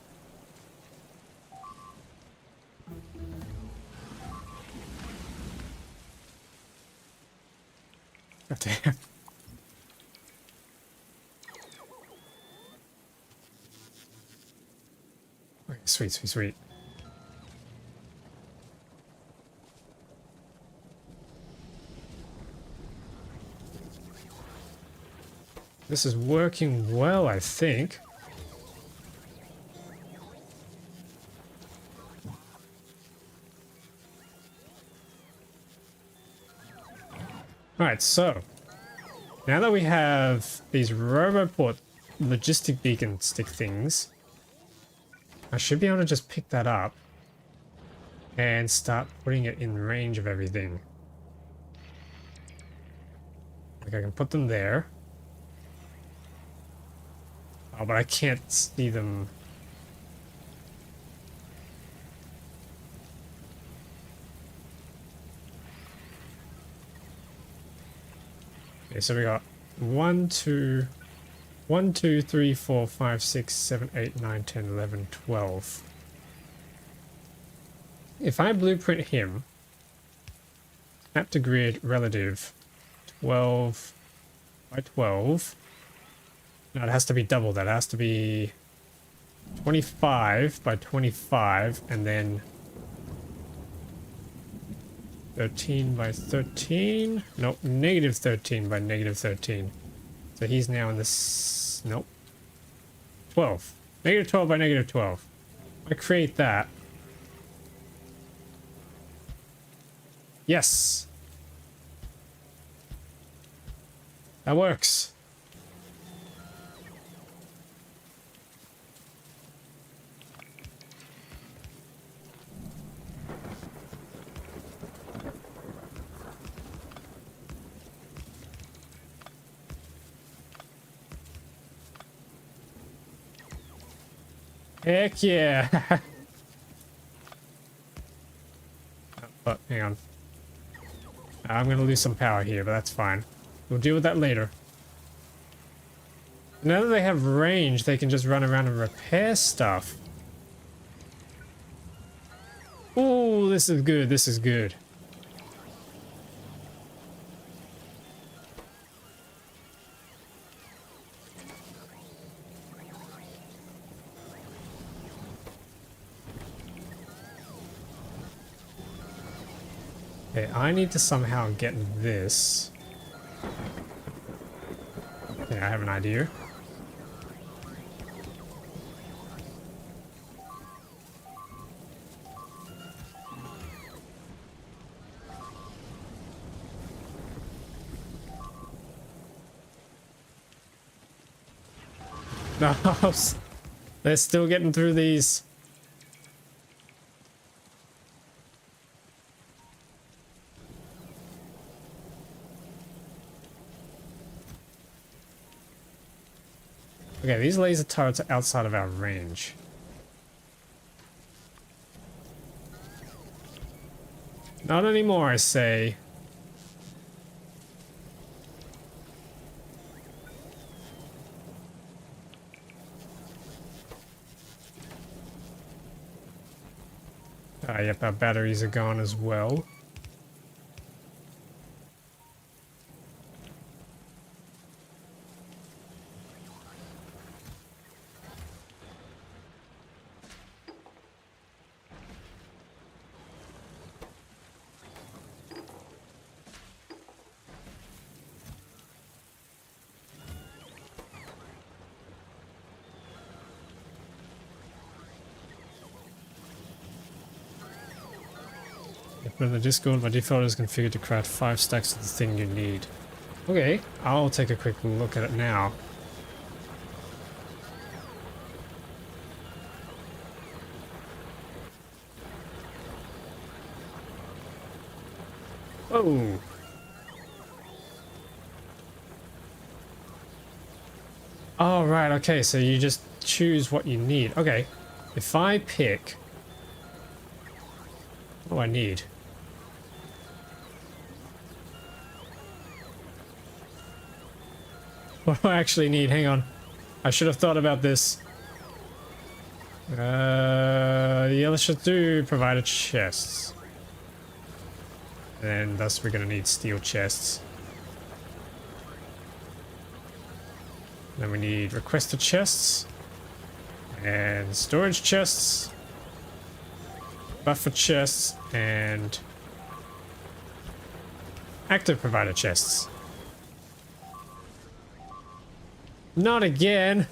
God damn. Okay, sweet, sweet, sweet. This is working well, I think. Alright, so now that we have these Roboport logistic beacon stick things, I should be able to just pick that up and start putting it in range of everything. Like I can put them there. Oh, but I can't see them. Okay, so we got 1, 2, 3, 4, 5, 6, 7, 8, 9, 10, 11, 12. If I blueprint him, snap to grid relative 12 by 12. No, it has to be double that. It has to be 25 by 25 and then 13 by 13. Nope, negative 13 by negative 13. So he's now in this. Nope. 12. Negative 12 by negative 12. I create that. Yes. That works. Heck yeah. But hang on. I'm going to lose some power here, but that's fine. We'll deal with that later. Now that they have range, they can just run around and repair stuff. Ooh, this is good. This is good. Okay, I need to somehow get this. Okay, I have an idea. No, they're still getting through these. Okay, these laser turrets are outside of our range. Not anymore, I say. Yep, our batteries are gone as well. Put in the Discord, by default is configured to craft 5 stacks of the thing you need. Okay, I'll take a quick look at it now. Oh. Oh, right, okay, so you just choose what you need. Okay, if I pick... What do I need? What do I actually need? Hang on. I should have thought about this. Yeah, let's just do provider chests. And thus we're gonna need steel chests. Then we need requested chests. And storage chests. Buffer chests. And active provider chests. Not again!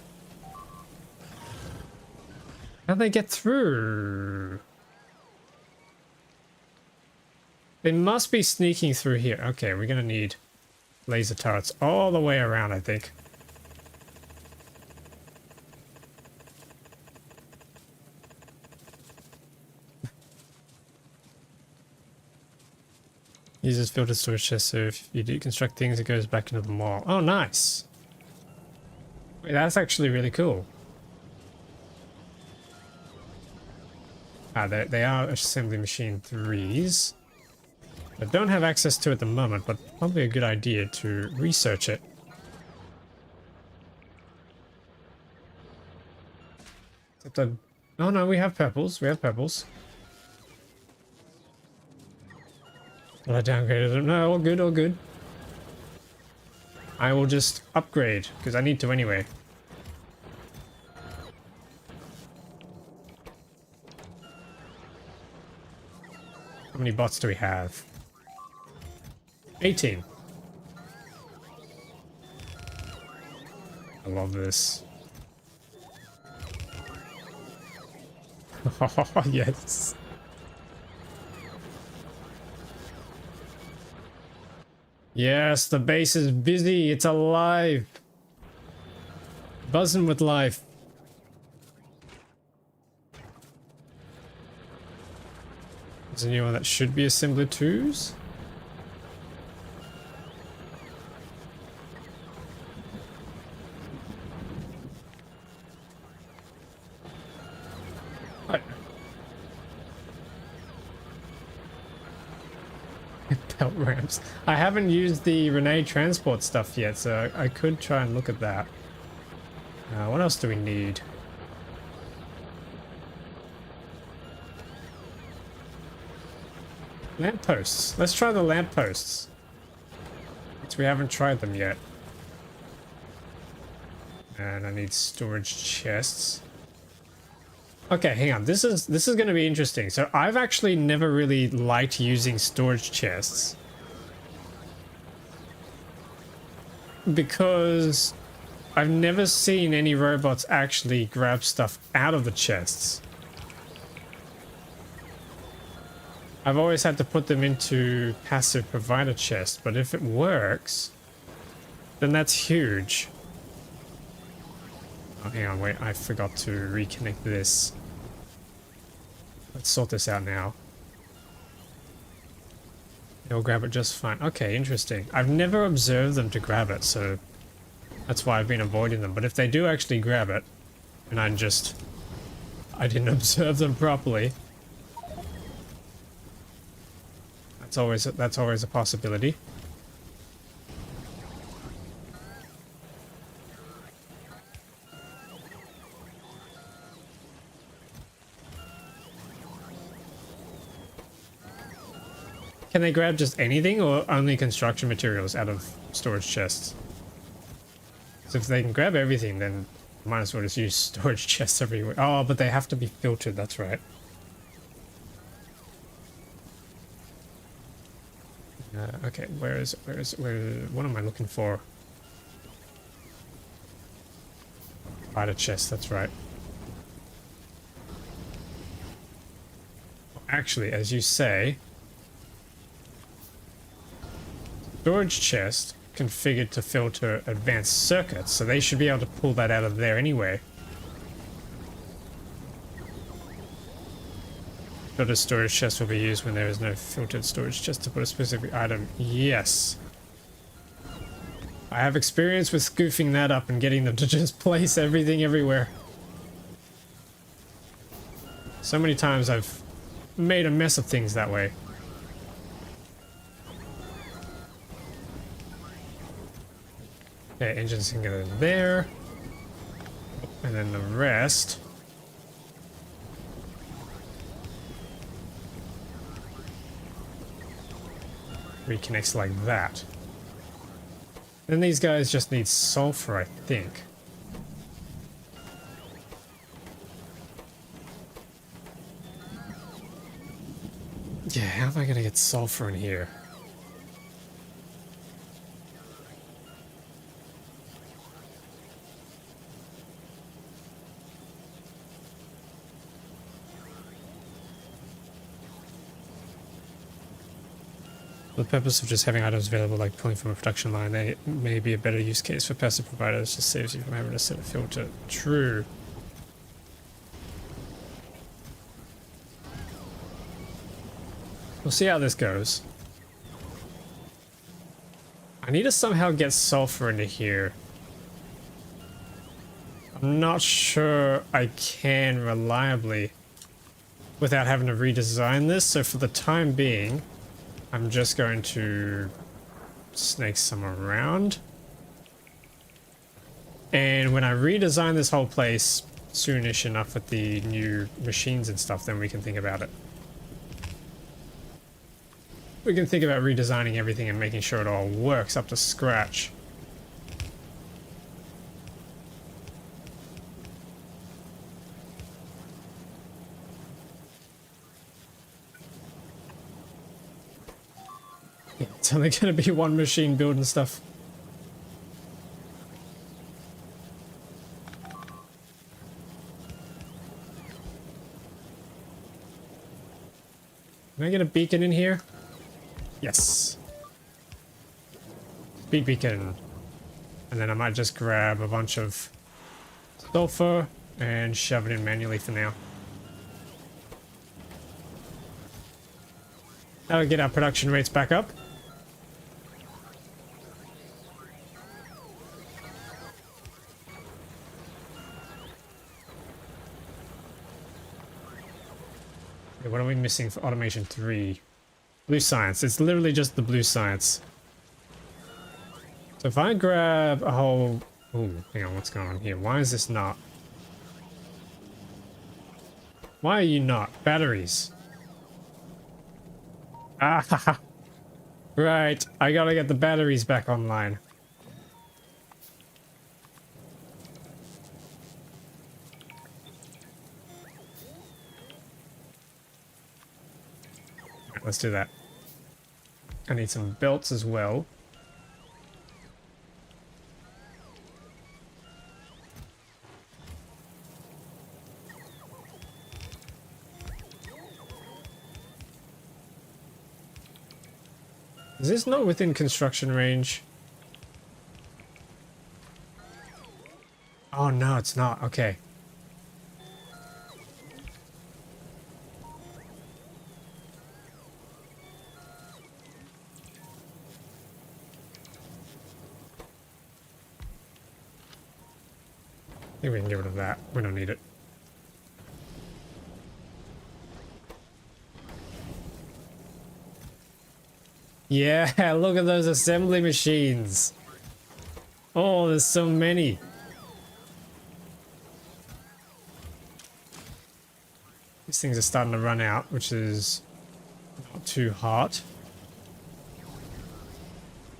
How'd they get through? They must be sneaking through here. Okay, we're gonna need laser turrets all the way around, I think. Uses filtered storage chests, so if you deconstruct things, it goes back into the mall. Oh, nice! Wait, that's actually really cool. Ah, they are assembly machine 3s. I don't have access to it at the moment, but probably a good idea to research it. Except oh no, we have purples. We have purples. But I downgraded them. No, all good, all good. I will just upgrade, because I need to anyway. How many bots do we have? 18. I love this. Oh, yes. Yes, the base is busy. It's alive. Buzzing with life. There's a new one that should be assembler 2s. Belt ramps. I haven't used the Renee transport stuff yet, so I could try and look at that. What else do we need? Lampposts. Let's try the lampposts. Because we haven't tried them yet. And I need storage chests. Okay, hang on. This is going to be interesting. So I've actually never really liked using storage chests. Because I've never seen any robots actually grab stuff out of the chests. I've always had to put them into passive provider chests, but if it works, then that's huge. Oh, hang on, wait, I forgot to reconnect this. Let's sort this out now. They'll grab it just fine. Okay, interesting. I've never observed them to grab it, so that's why I've been avoiding them. But if they do actually grab it, and I didn't observe them properly, that's always a possibility. Can they grab just anything or only construction materials out of storage chests? So if they can grab everything, then might as well just use storage chests everywhere. Oh, but they have to be filtered, that's right. Okay, where is it? What am I looking for? Provider chest, that's right. Actually, as you say, storage chest configured to filter advanced circuits, so they should be able to pull that out of there anyway. Filtered storage chest will be used when there is no filtered storage chest to put a specific item. Yes. I have experience with goofing that up and getting them to just place everything everywhere. So many times I've made a mess of things that way. Okay, engines can get in there. And then the rest. Reconnects like that. Then these guys just need sulfur, I think. Yeah, how am I gonna get sulfur in here? For the purpose of just having items available like pulling from a production line, they may be a better use case for passive providers. Just saves you from having to set a filter. True. We'll see how this goes. I need to somehow get sulfur into here. I'm not sure I can reliably without having to redesign this, so for the time being, I'm just going to snake some around. And when I redesign this whole place soonish enough with the new machines and stuff, then we can think about it. We can think about redesigning everything and making sure it all works up to scratch. Yeah, it's only going to be one machine building stuff. Can I get a beacon in here? Yes. Speed beacon. And then I might just grab a bunch of sulfur and shove it in manually for now. That'll get our production rates back up. Okay, what are we missing for automation 3? Blue science. It's literally just the blue science. So if I grab a whole... Ooh, hang on, what's going on here? Why is this not? Why are you not? Batteries. Ah, right. I gotta get the batteries back online. Right, let's do that. I need some belts as well. Is this not within construction range? Oh no, it's not. Okay. I think we can get rid of that. We don't need it. Yeah, look at those assembly machines. Oh, there's so many. These things are starting to run out, which is not too hot.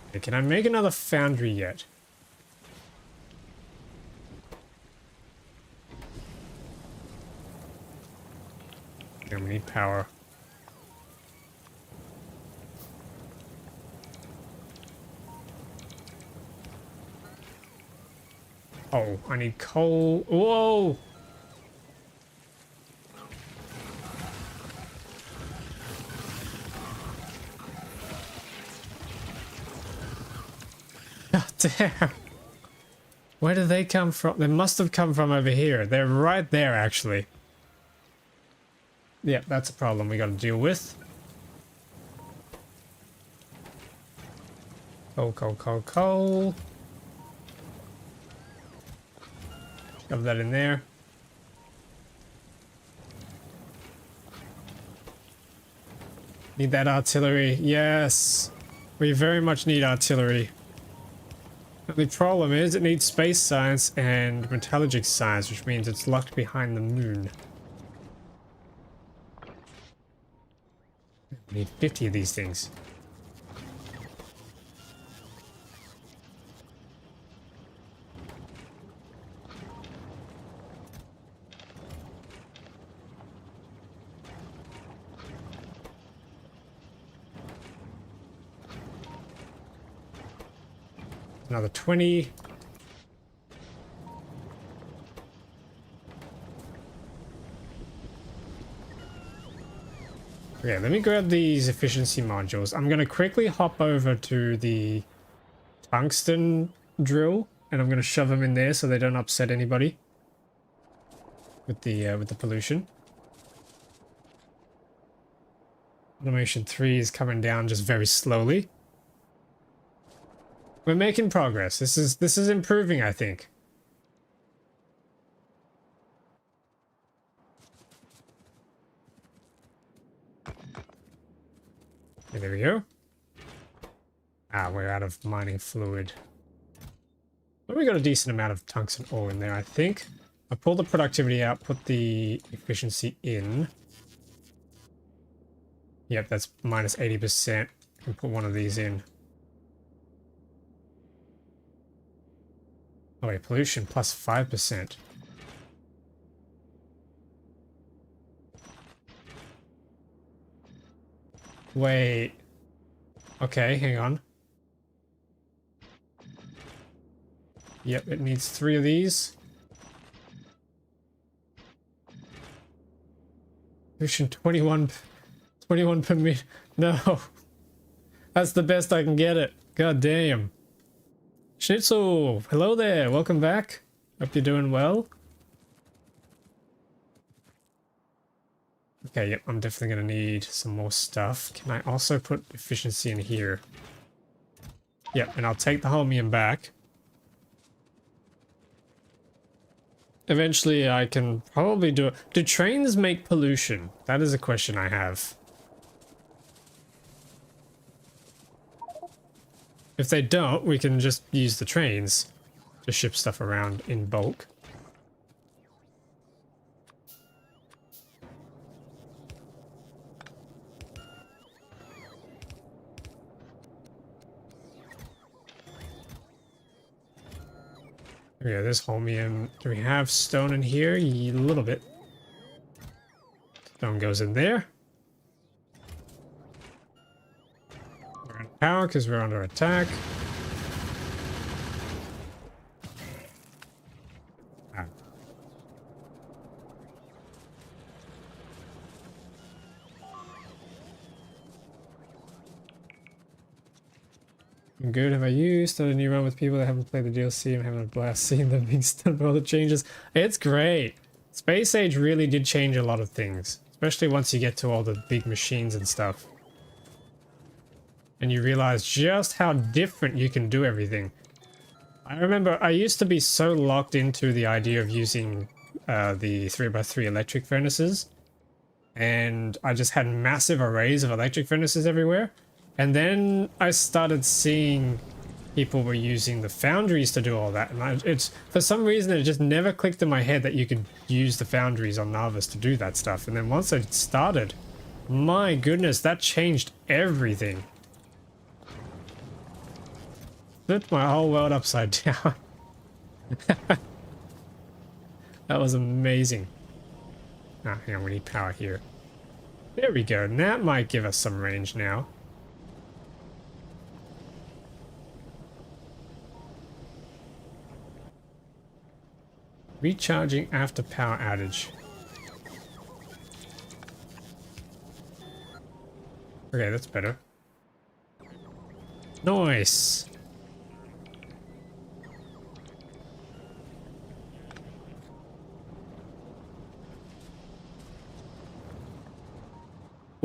Okay, can I make another foundry yet? Okay, we need power. Oh, I need coal. Whoa! there. Where did they come from? They must have come from over here. They're right there, actually. Yeah, that's a problem we got to deal with. Coal, coal, coal, coal. Shove that in there. Need that artillery. Yes. We very much need artillery. The problem is it needs space science and metallurgic science, which means it's locked behind the moon. We need 50 of these things. Another 20. Okay, let me grab these efficiency modules. I'm going to quickly hop over to the tungsten drill, and I'm going to shove them in there so they don't upset anybody with the pollution. Automation 3 is coming down just very slowly. We're making progress. This is improving, I think. Okay, there we go. Ah, we're out of mining fluid. But we got a decent amount of tungsten ore in there, I think. I pulled the productivity out, put the efficiency in. Yep, that's minus 80%. Can put one of these in. Oh wait, pollution plus 5%. Wait. Okay, hang on. Yep, it needs 3 of these. Pollution 21 per minute. No. That's the best I can get it. God damn. Schnitzel, hello there, welcome back. Hope you're doing well. Okay, yep, I'm definitely going to need some more stuff. Can I also put efficiency in here? Yep, and I'll take the holmium back. Eventually I can probably do it. Do trains make pollution? That is a question I have. If they don't, we can just use the trains to ship stuff around in bulk. Yeah, this holmium. Do we have stone in here? A little bit. Stone goes in there. We're on power because we're under attack. Ah. I'm good. Have you started a new run with people that haven't played the DLC? I'm having a blast seeing them being stunned by all the changes. It's great. Space Age really did change a lot of things, especially once you get to all the big machines and stuff. And you realize just how different you can do everything. I remember I used to be so locked into the idea of using the 3x3 electric furnaces. And I just had massive arrays of electric furnaces everywhere. And then I started seeing people were using the foundries to do all that. And it's for some reason it just never clicked in my head that you could use the foundries on Nauvis to do that stuff. And then once I started, my goodness, that changed everything. Flipped my whole world upside down. That was amazing. Ah, hang on, we need power here. There we go. And that might give us some range now. Recharging after power outage. Okay, that's better. Nice.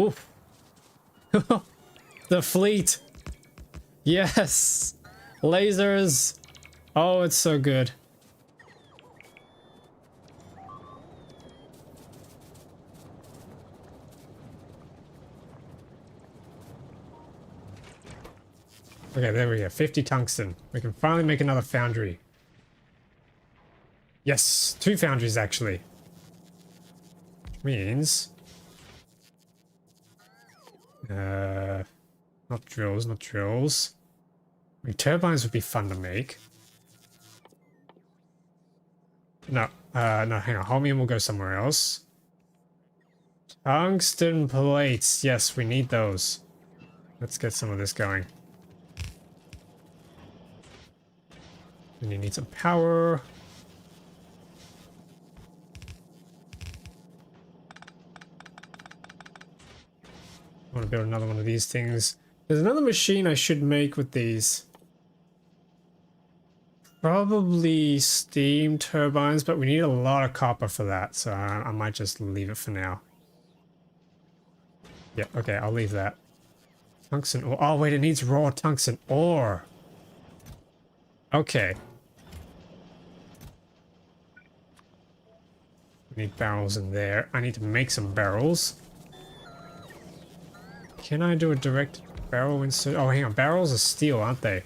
Oof. The fleet. Yes. Lasers. Oh, it's so good. Okay, there we go. 50 tungsten. We can finally make another foundry. Yes, 2 foundries actually. Which means... not drills, not drills. I mean, turbines would be fun to make. No, no, hang on. Holmium will go somewhere else. Tungsten plates. Yes, we need those. Let's get some of this going. And you need some power. I want to build another one of these things. There's another machine I should make with these. Probably steam turbines, but we need a lot of copper for that, so I might just leave it for now. Yeah, okay, I'll leave that. Tungsten ore. Oh, wait, it needs raw tungsten ore. Okay. We need barrels in there. I need to make some barrels. Can I do a direct barrel insert? Oh, hang on. Barrels are steel, aren't they?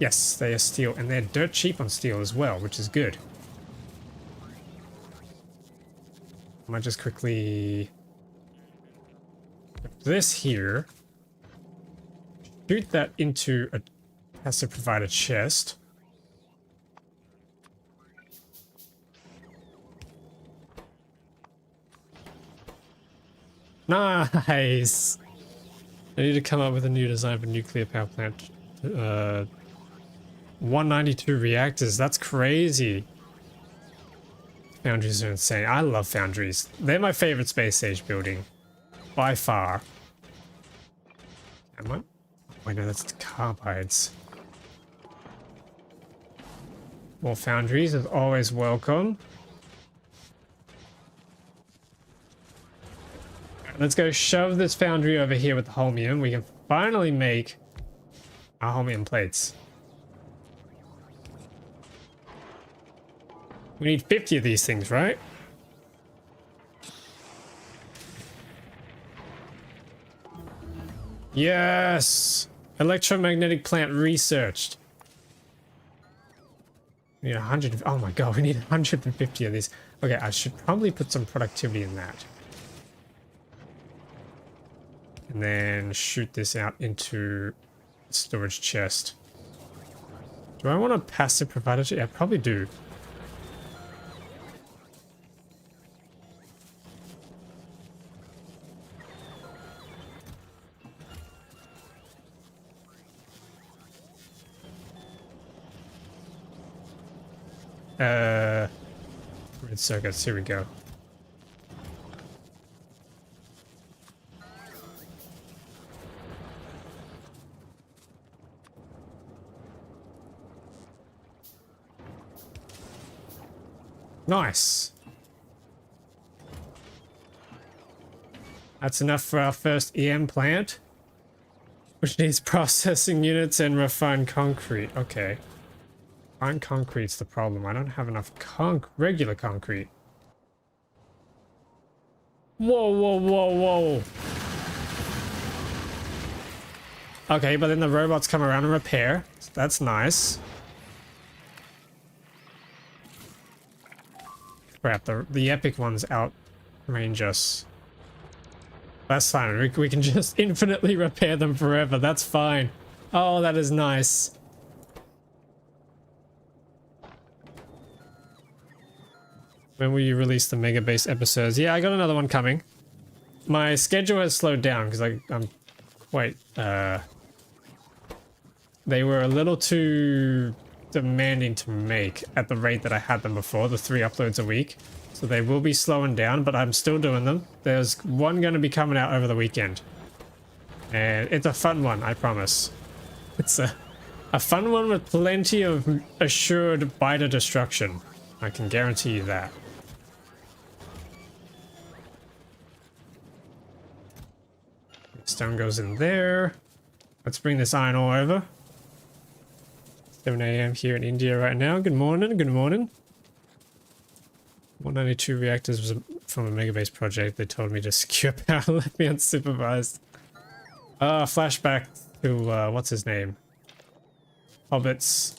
Yes, they are steel. And they're dirt cheap on steel as well, which is good. I might just quickly... put this here. Shoot that into a... has to provide a chest. Nice! I need to come up with a new design for nuclear power plant. 192 reactors, that's crazy. Foundries are insane. I love foundries. They're my favorite space age building. By far. Am I? Oh, wait, no, that's carbides. More foundries is always welcome. Let's go shove this foundry over here with the holmium. We can finally make our holmium plates. We need 50 of these things, right? Yes! Electromagnetic plant researched. We need 100. Oh my god, we need 150 of these. Okay, I should probably put some productivity in that. And then shoot this out into the storage chest. Do I want a passive provider? Yeah, I probably do. Red circuits, here we go. Nice. That's enough for our first EM plant, which needs processing units and refined concrete. Okay. Refined concrete's the problem. I don't have enough regular concrete. Whoa, whoa, whoa, whoa. Okay, but then the robots come around and repair. That's nice. Crap, the epic ones outrange us. That's fine. We can just infinitely repair them forever. That's fine. Oh, that is nice. When will you release the Megabase episodes? Yeah, I got another one coming. My schedule has slowed down because I'm quite... they were a little too demanding to make at the rate that I had them before, the 3 uploads a week. So they will be slowing down, but I'm still doing them. There's one going to be coming out over the weekend. And it's a fun one, I promise. It's a fun one with plenty of assured biter destruction. I can guarantee you that. Stone goes in there. Let's bring this iron ore over. 7 a.m. here in India right now. Good morning, good morning. 192 reactors was from a Megabase project. They told me to secure power, left me unsupervised. Flashback to, what's his name? Hobbit's,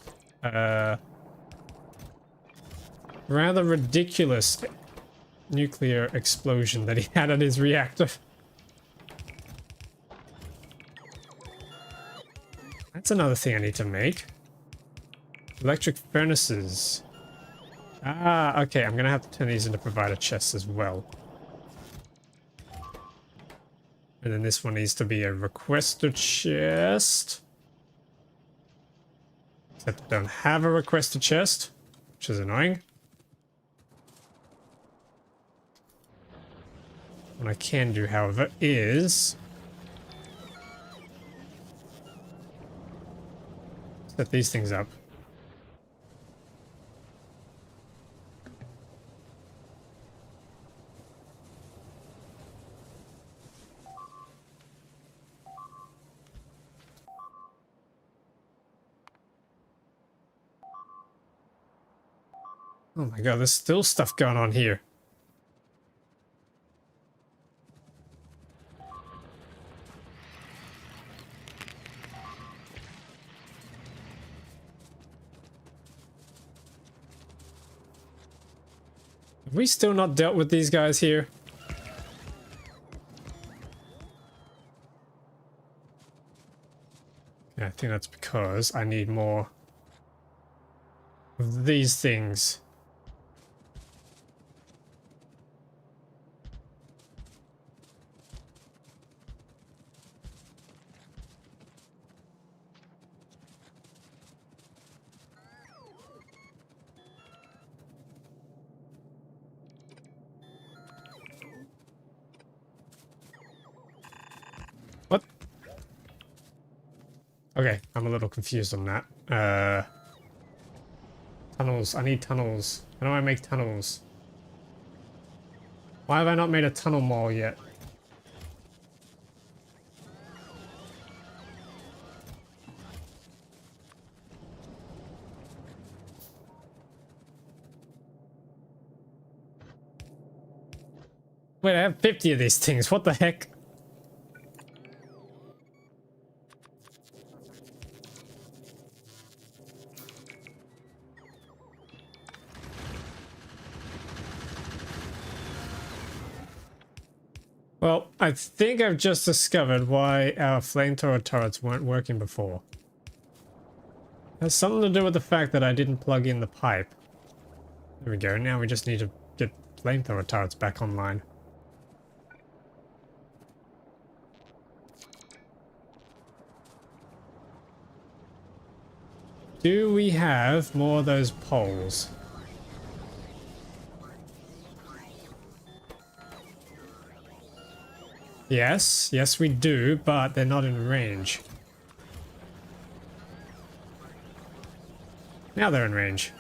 rather ridiculous nuclear explosion that he had at his reactor. That's another thing I need to make. Electric furnaces. Ah, okay, I'm gonna have to turn these into provider chests as well. And then this one needs to be a requester chest. Except I don't have a requester chest, which is annoying. What I can do, however, is set these things up. Oh my god, there's still stuff going on here. Have we still not dealt with these guys here? Yeah, I think that's because I need more of these things. What? Okay, I'm a little confused on that. Tunnels. I need tunnels. How do I make tunnels? Why have I not made a tunnel mall yet? Wait, I have 50 of these things. What the heck? Well, I think I've just discovered why our flamethrower turrets weren't working before. It has something to do with the fact that I didn't plug in the pipe. There we go. Now we just need to get flamethrower turrets back online. Do we have more of those poles? Yes, yes we do, but they're not in range. Now they're in range.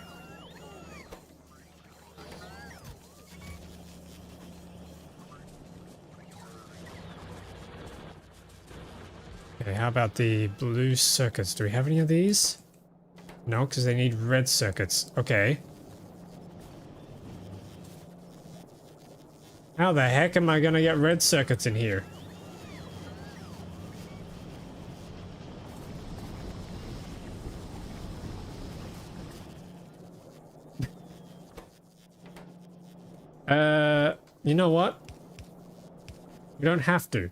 Okay, how about the blue circuits? Do we have any of these? No, because they need red circuits. Okay. How the heck am I gonna get red circuits in here? You know what? We don't have to.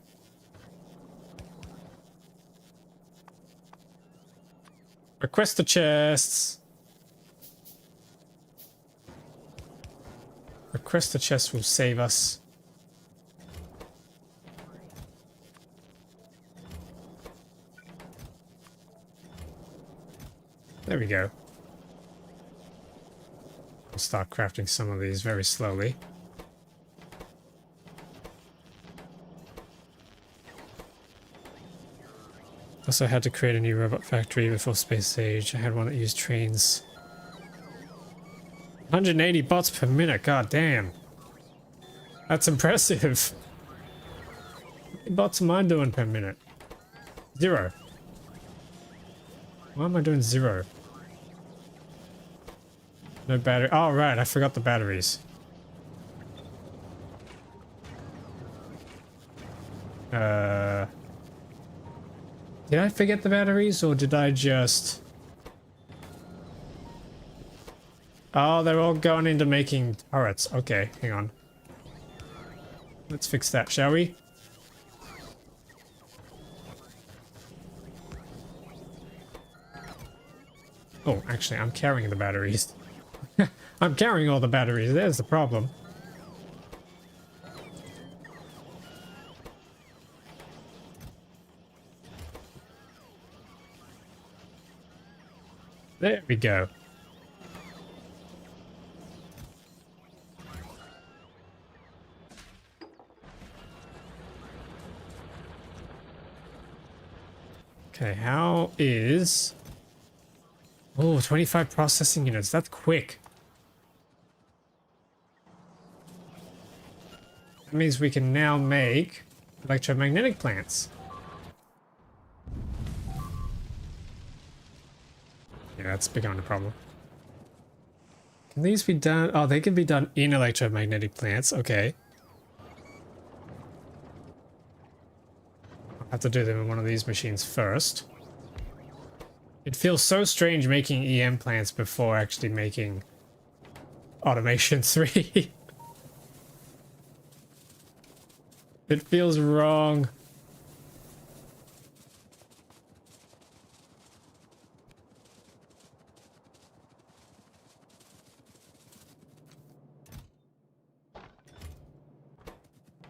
Request the chests. Request the chest will save us. There we go. I'll start crafting some of these very slowly. Also had to create a new robot factory before Space Age. I had one that used trains. 180 bots per minute, god damn. That's impressive. bots am I doing per minute? 0. Why am I doing 0? No battery. Oh, right. I forgot the batteries. Did I forget the batteries or did I just... Oh, they're all going into making turrets. Okay, hang on. Let's fix that, shall we? Oh, actually, I'm carrying the batteries. I'm carrying all the batteries. There's the problem. There we go. Okay, how is... Oh, 25 processing units. That's quick. That means we can now make electromagnetic plants. Yeah, that's becoming a problem. Can these be done? Oh, they can be done in electromagnetic plants. Okay. I'll have to do them in one of these machines first. It feels so strange making EM plants before actually making Automation 3. It feels wrong.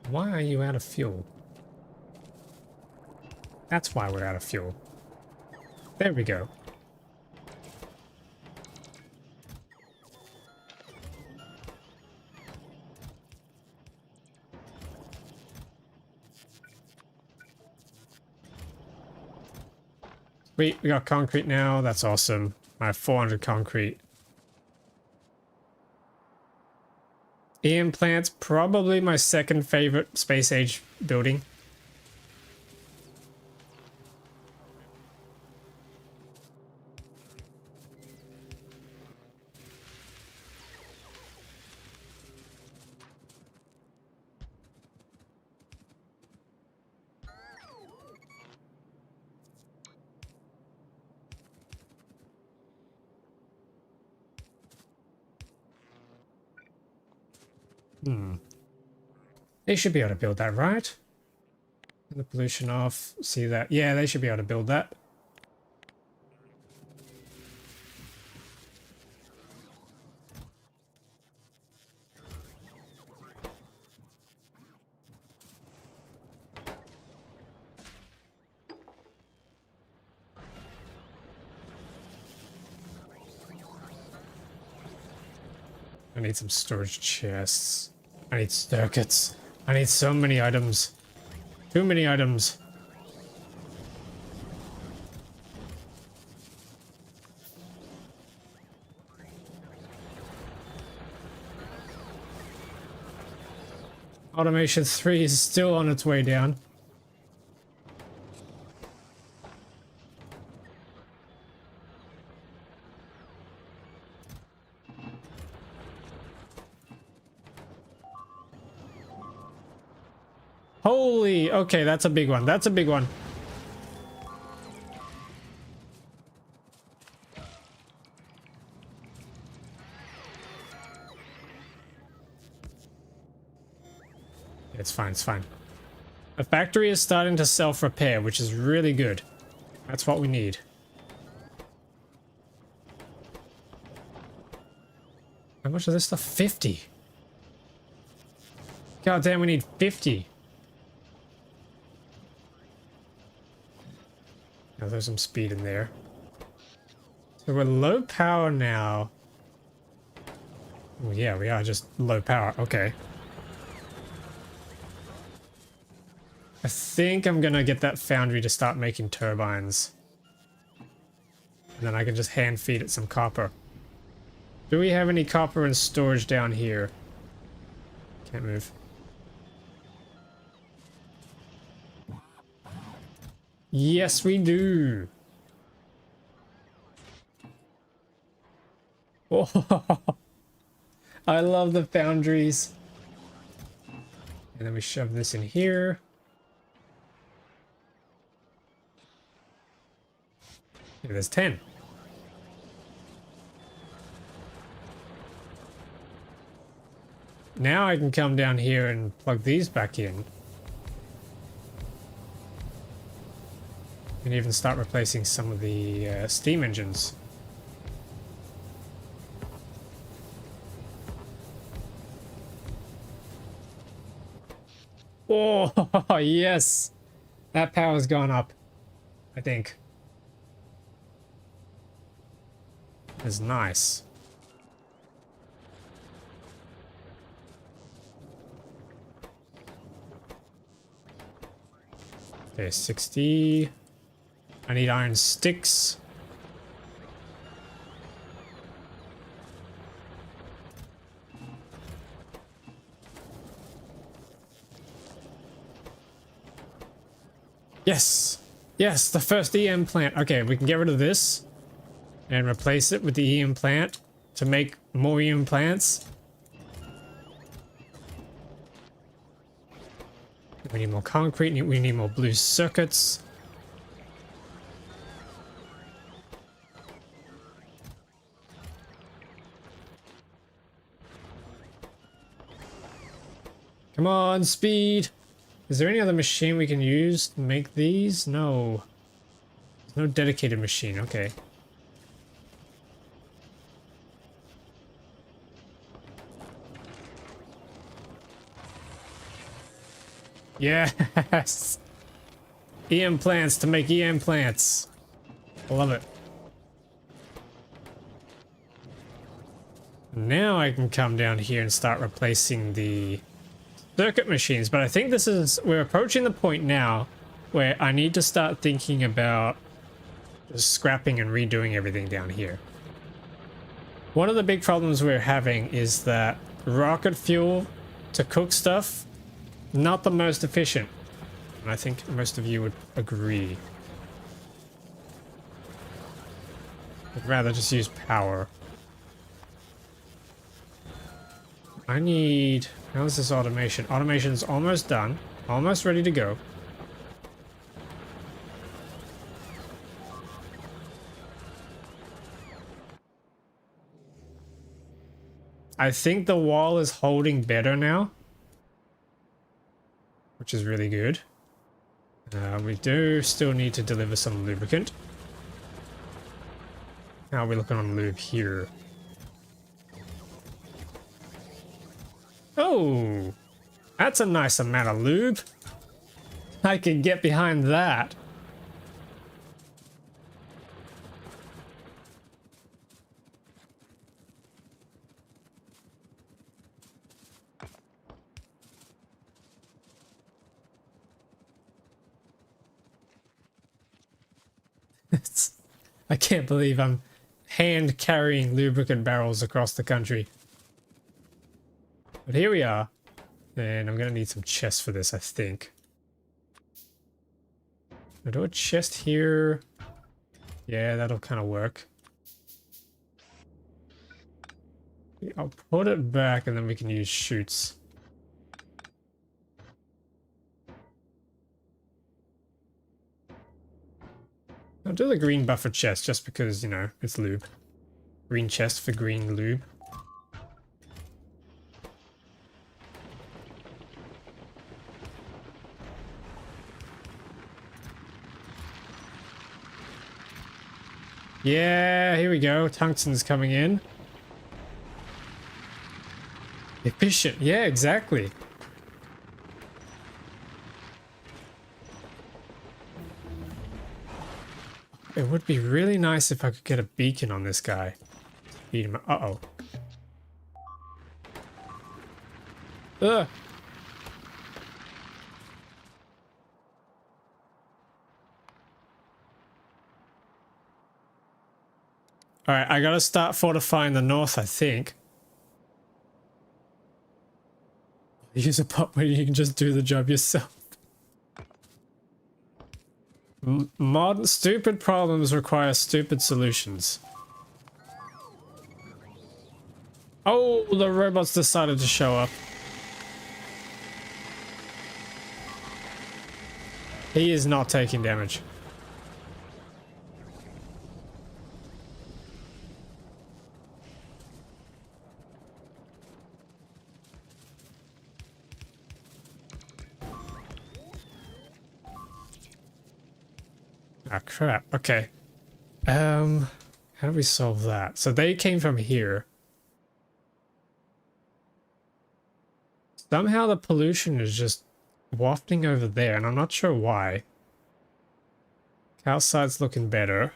Why are you out of fuel? That's why we're out of fuel. There we go. Sweet, we got concrete now. That's awesome. I have 400 concrete. EM plants, probably my second favorite space age building. They should be able to build that, right? Turn the pollution off. See that? Yeah, they should be able to build that. I need some storage chests. I need circuits. I need so many items. Too many items. Automation 3 is still on its way down. Holy, okay, that's a big one. That's a big one. It's fine, it's fine. The factory is starting to self-repair, which is really good. That's what we need. How much is this stuff? 50. God damn, we need 50. Now there's some speed in there. So we're low power now. Oh, yeah, we are just low power. Okay. I think I'm gonna get that foundry to start making turbines. And then I can just hand feed it some copper. Do we have any copper in storage down here? Can't move. Yes, we do. Oh, I love the foundries. And then we shove this in here. Yeah, there's 10. Now I can come down here and plug these back in. And even start replacing some of the steam engines. Oh, yes. That power's gone up, I think. It's nice. Okay, 60. I need iron sticks. Yes! Yes, the first EM plant. Okay, we can get rid of this and replace it with the EM plant to make more EM plants. We need more concrete, we need more blue circuits. Come on, speed! Is there any other machine we can use to make these? No. There's no dedicated machine, okay. Yes! EM plants to make EM plants. I love it. Now I can come down here and start replacing the circuit machines, but I think we're approaching the point now where I need to start thinking about just scrapping and redoing everything down here. One of the big problems we're having is that rocket fuel to cook stuff, not the most efficient. And I think most of you would agree. I'd rather just use power. I need... How's this automation? Automation's almost done. Almost ready to go. I think the wall is holding better now, which is really good. We do still need to deliver some lubricant. How are we looking on lube here? Oh, that's a nice amount of lube. I can get behind that. I can't believe I'm hand carrying lubricant barrels across the country. But here we are. And I'm gonna need some chests for this, I think. I'll do a chest here. Yeah, that'll kind of work. I'll put it back and then we can use chutes. I'll do the green buffer chest just because, you know, it's lube. Green chest for green lube. Yeah, here we go. Tungsten's coming in. Efficient. Yeah, exactly. It would be really nice if I could get a beacon on this guy. Beat him up. Uh-oh. Ugh. Alright, I gotta start fortifying the north, I think. Use a pot where you can just do the job yourself. Modern stupid problems require stupid solutions. Oh, the robots decided to show up. He is not taking damage. Ah, crap. Okay. How do we solve that? So they came from here. Somehow the pollution is just wafting over there, and I'm not sure why. Outside's looking better.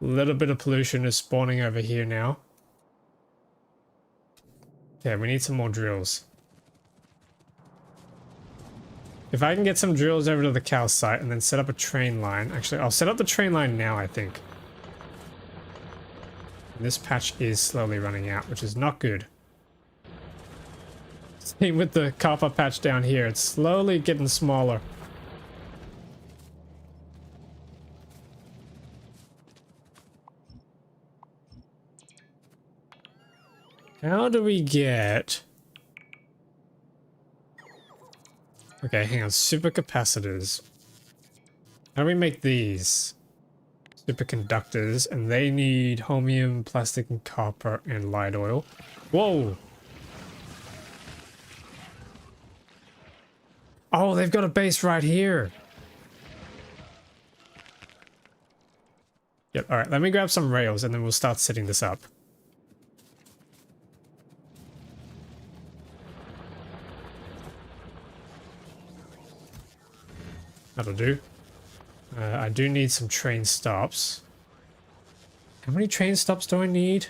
A little bit of pollution is spawning over here now. Okay, we need some more drills. If I can get some drills over to the cow site and then set up a train line. Actually, I'll set up the train line now, I think. And this patch is slowly running out, which is not good. Same with the copper patch down here. It's slowly getting smaller. How do we get... Okay, hang on. Supercapacitors. How do we make these? Superconductors, and they need holmium, plastic, and copper, and light oil. Whoa! Oh, they've got a base right here. Yep, alright, let me grab some rails and then we'll start setting this up. That'll do. I do need some train stops. How many train stops do I need?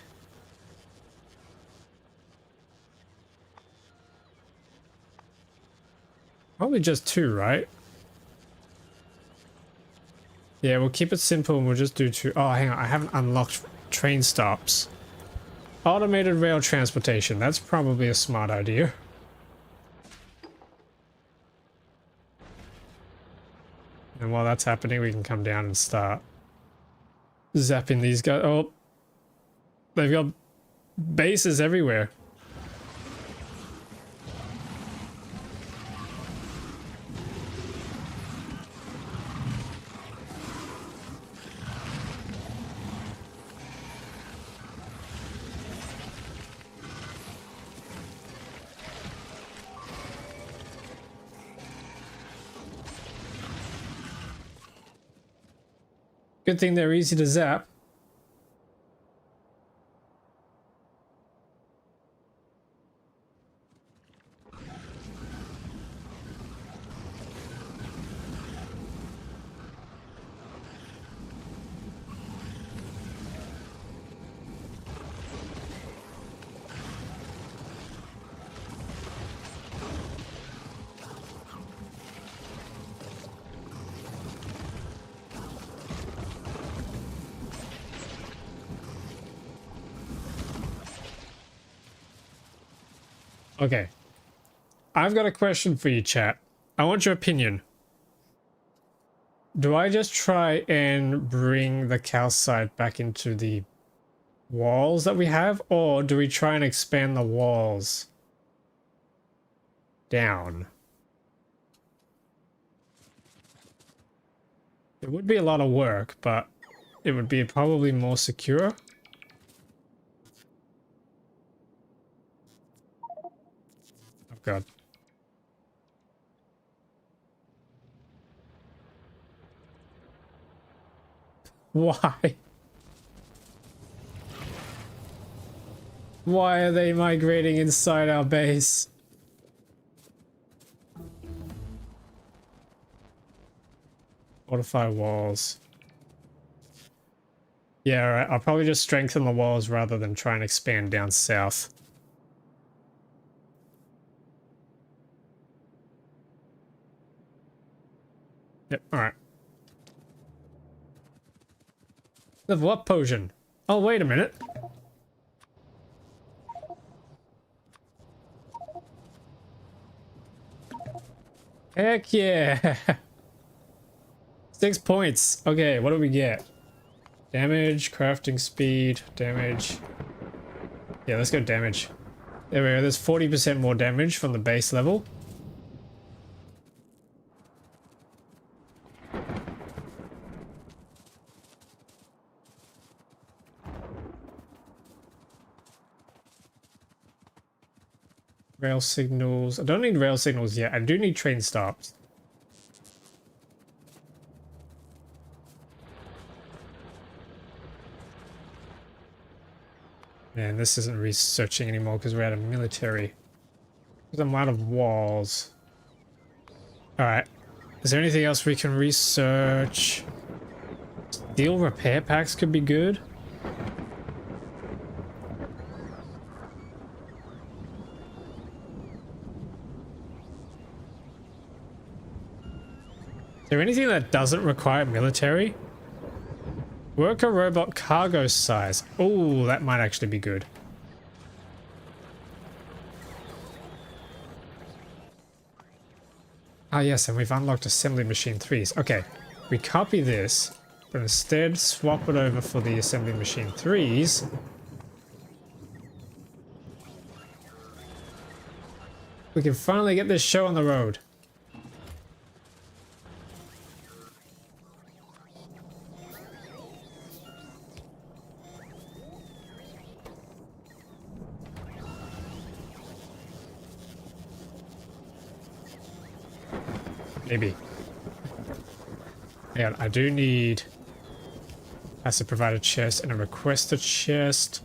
Probably just 2, right? Yeah, we'll keep it simple and we'll just do 2. Oh, hang on, I haven't unlocked train stops. Automated rail transportation, that's probably a smart idea. And while that's happening, we can come down and start zapping these guys. Oh, they've got bases everywhere. Good thing they're easy to zap. Okay. I've got a question for you, chat. I want your opinion. Do I just try and bring the calcite back into the walls that we have, or do we try and expand the walls down? It would be a lot of work, but it would be probably more secure. Oh god. Why? Why are they migrating inside our base? Fortify walls. Yeah, alright. I'll probably just strengthen the walls rather than try and expand down south. Yep, alright. Level up potion. Oh, wait a minute. Heck yeah. 6 points. Okay, what do we get? Damage, crafting speed, damage. Yeah, let's go damage. There we go. There's 40% more damage from the base level. Rail signals. I don't need rail signals yet. I do need train stops. Man, this isn't researching anymore because we're out of military. Because I'm out of walls. Alright. Is there anything else we can research? Steel repair packs could be good. Is there anything that doesn't require military? Worker robot cargo size. Oh, that might actually be good. Ah yes, and we've unlocked assembly machine 3s. Okay, we copy this, but instead swap it over for the assembly machine 3s. We can finally get this show on the road. Maybe. Yeah, I do need... Has to provide a chest and a request a chest.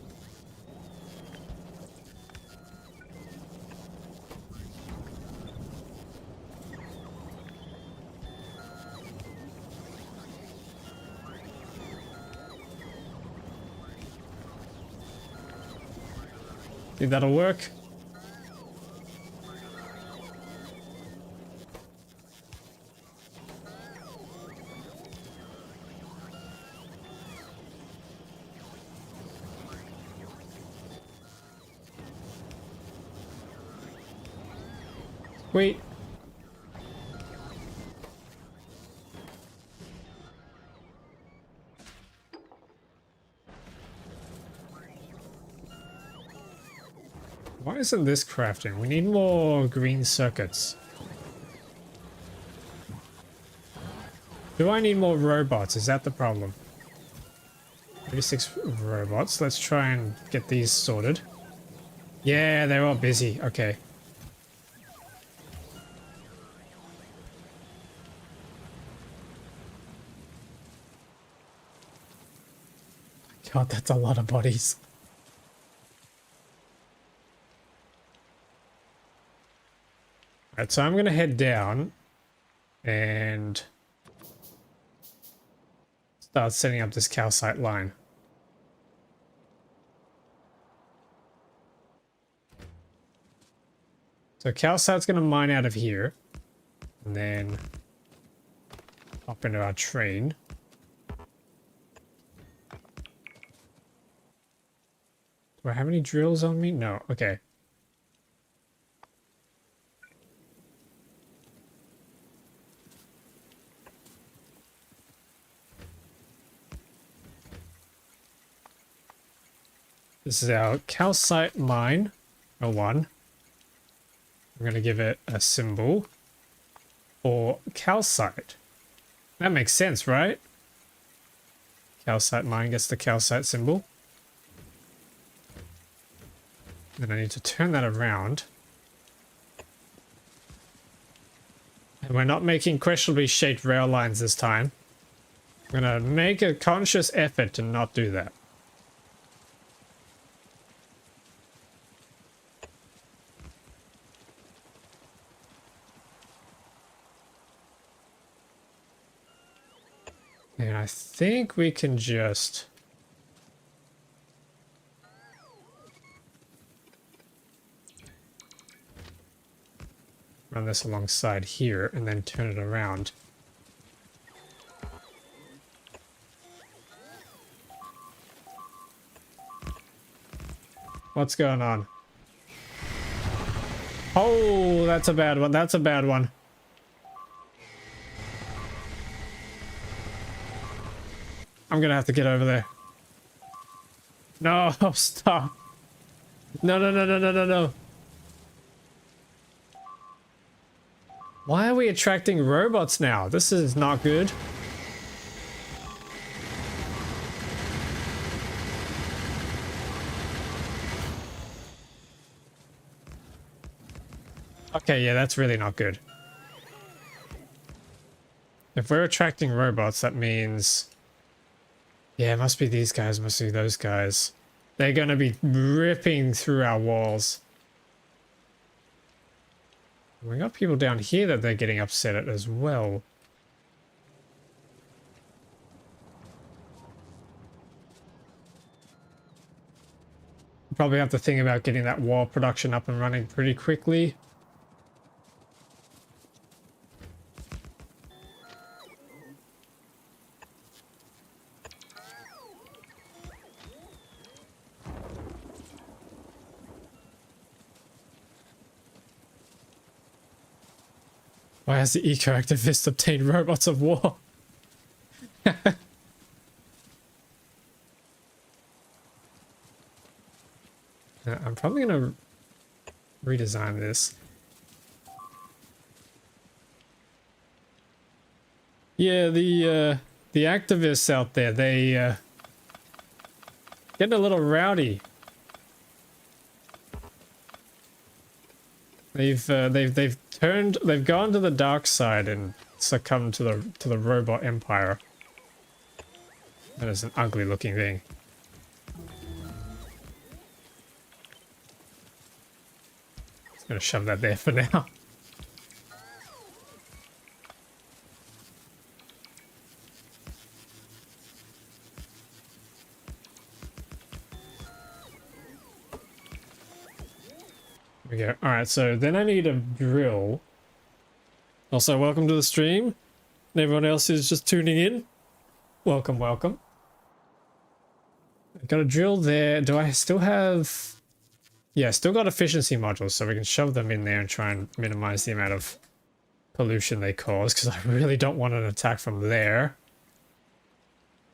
Think that'll work? Wait. Why isn't this crafting? We need more green circuits. Do I need more robots? Is that the problem? 36 robots. Let's try and get these sorted. Yeah, they're all busy. Okay. God, that's a lot of bodies. Alright, so I'm gonna head down and start setting up this calcite line. So calcite's gonna mine out of here and then hop into our train. Do I have any drills on me? No. Okay. This is our calcite mine, or one. I'm going to give it a symbol for calcite. That makes sense, right? Calcite mine gets the calcite symbol. Then I need to turn that around. And we're not making questionably shaped rail lines this time. I'm gonna make a conscious effort to not do that. And I think we can just... run this alongside here and then turn it around. What's going on? Oh, that's a bad one. That's a bad one. I'm gonna have to get over there. No, stop. No, no, no, no, no, no, no. Why are we attracting robots now? This is not good. Okay, yeah, that's really not good. If we're attracting robots, that means... Yeah, it must be these guys, must be those guys. They're gonna be ripping through our walls. We got people down here that they're getting upset at as well. Probably have to think about getting that wall production up and running pretty quickly. Why has the eco-activist obtained robots of war? I'm probably going to redesign this. Yeah, the activists out there, they getting a little rowdy. They've gone to the dark side and succumbed to the robot empire. That is an ugly looking thing. Just gonna shove that there for now. There we go. Alright, so then I need a drill. Also, welcome to the stream. And everyone else who's just tuning in. Welcome, welcome. I've got a drill there. Do I still have... Yeah, still got efficiency modules, so we can shove them in there and try and minimize the amount of pollution they cause, because I really don't want an attack from there.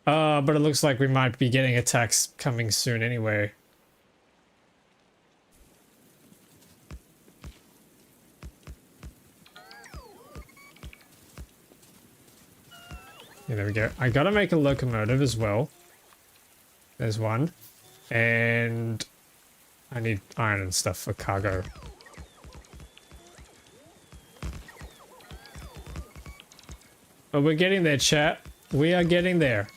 But it looks like we might be getting attacks coming soon anyway. Yeah, there we go. I gotta make a locomotive as well. There's one. And I need iron and stuff for cargo. But we're getting there, chat. We are getting there.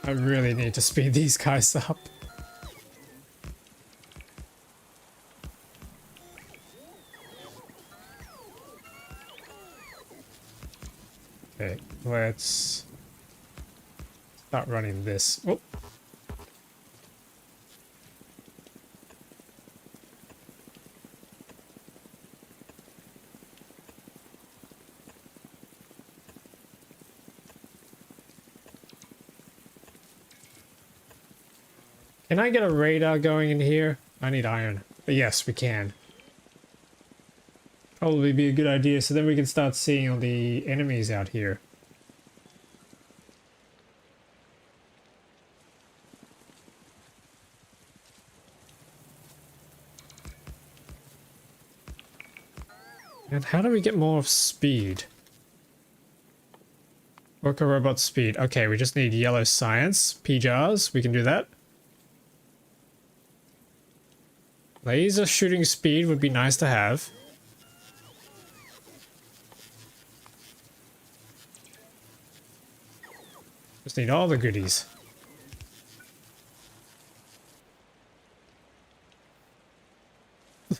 I really need to speed these guys up. Okay, let's start running this. Oh. Can I get a radar going in here? I need iron. But yes, we can. Probably be a good idea, so then we can start seeing all the enemies out here. And how do we get more speed? Worker robot speed. Okay, we just need yellow science. PJARs, we can do that. Laser shooting speed would be nice to have. Just need all the goodies.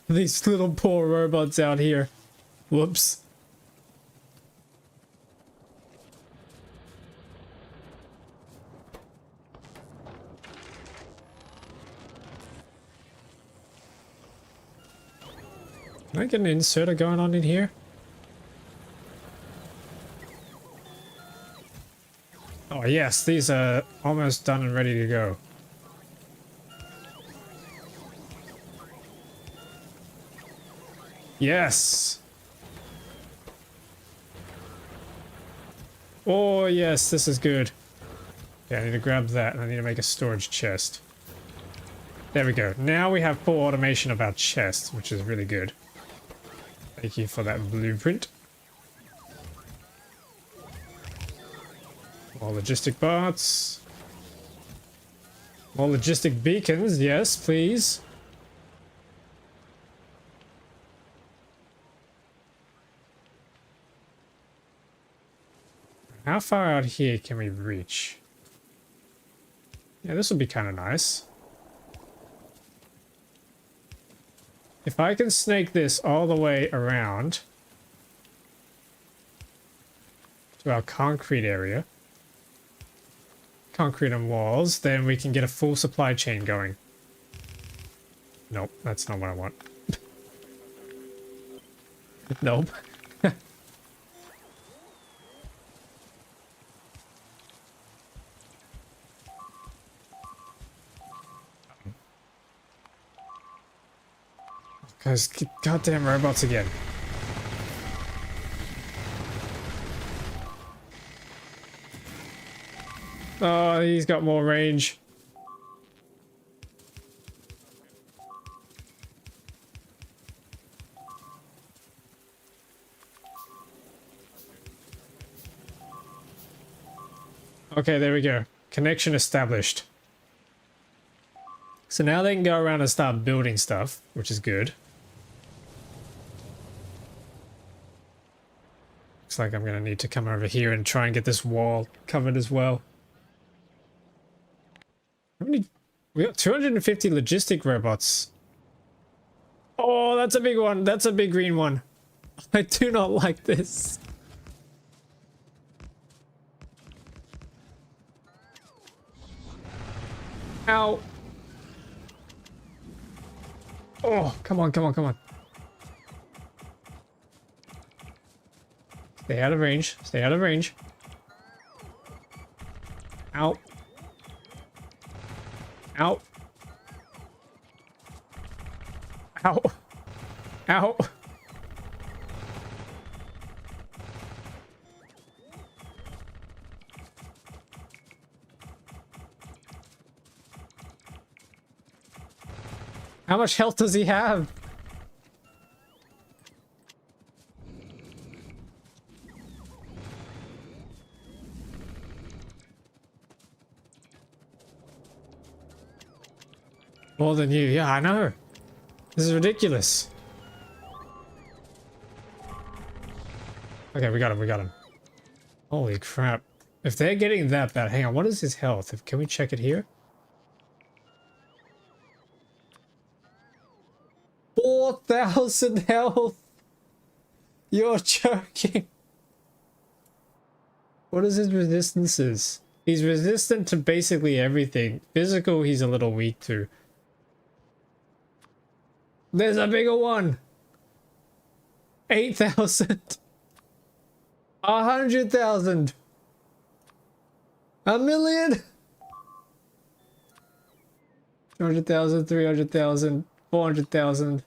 These little poor robots out here. Whoops. Can I get an inserter going on in here? Oh yes, these are almost done and ready to go. Yes! Oh yes, this is good. Yeah, I need to grab that and I need to make a storage chest. There we go. Now we have full automation of our chest, which is really good. Thank you for that blueprint. More logistic bots. More logistic beacons, yes, please. How far out here can we reach? Yeah, this would be kind of nice. If I can snake this all the way around to our concrete area, concrete and walls, then we can get a full supply chain going. Nope, that's not what I want. Nope. Guys, goddamn robots again. Oh, he's got more range. Okay, there we go. Connection established. So now they can go around and start building stuff, which is good. Looks like I'm going to need to come over here and try and get this wall covered as well. How many? We got 250 logistic robots. Oh, that's a big one. That's a big green one. I do not like this. Ow. Oh, come on, come on, come on. Stay out of range. Stay out of range. Ow. Ow. Ow. Ow. How much health does he have? More than you. Yeah, I know. This is ridiculous. Okay, we got him. We got him. Holy crap. If they're getting that bad, hang on. What is his health? Can we check it here? 4,000 health. You're joking. What is his resistances? He's resistant to basically everything. Physical, he's a little weak to. There's a bigger one. 8,000. 100,000. 1,000,000. 200,000, 300,000, 400,000.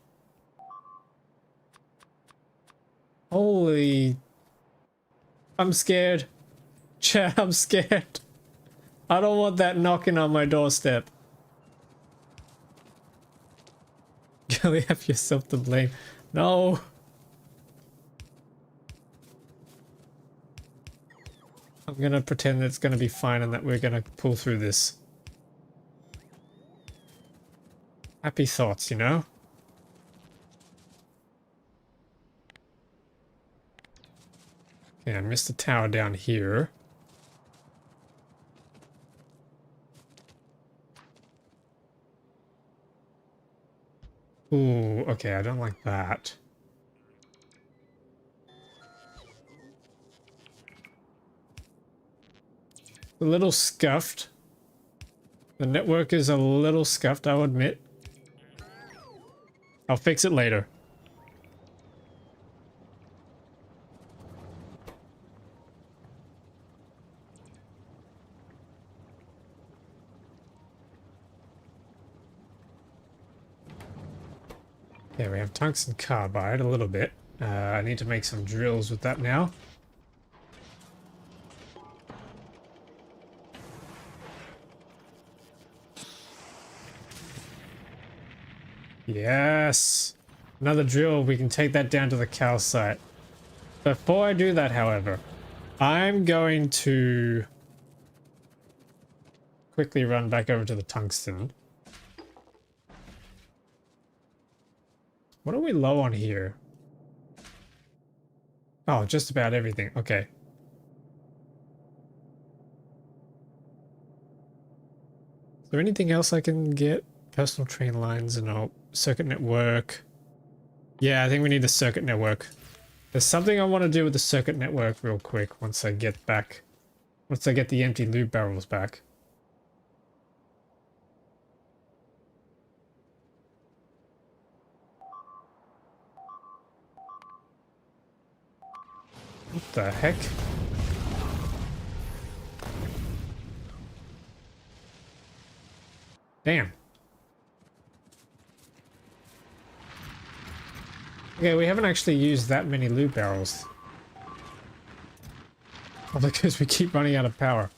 Holy. I'm scared. Chat, I'm scared. I don't want that knocking on my doorstep. You have yourself to blame. No. I'm gonna pretend that it's gonna be fine and that we're gonna pull through this. Happy thoughts, you know? Okay, I missed the tower down here. Ooh, okay, I don't like that. A little scuffed. The network is a little scuffed, I'll admit. I'll fix it later. Yeah, we have tungsten carbide a little bit. I need to make some drills with that now. Yes! Another drill, we can take that down to the calcite. Before I do that, however, I'm going to quickly run back over to the tungsten. What are we low on here? Oh, just about everything. Okay. Is there anything else I can get? Personal train lines and a circuit network. Yeah, I think we need the circuit network. There's something I want to do with the circuit network real quick once I get back. Once I get the empty lube barrels back. What the heck? Damn. Okay, we haven't actually used that many lube barrels. Probably because we keep running out of power.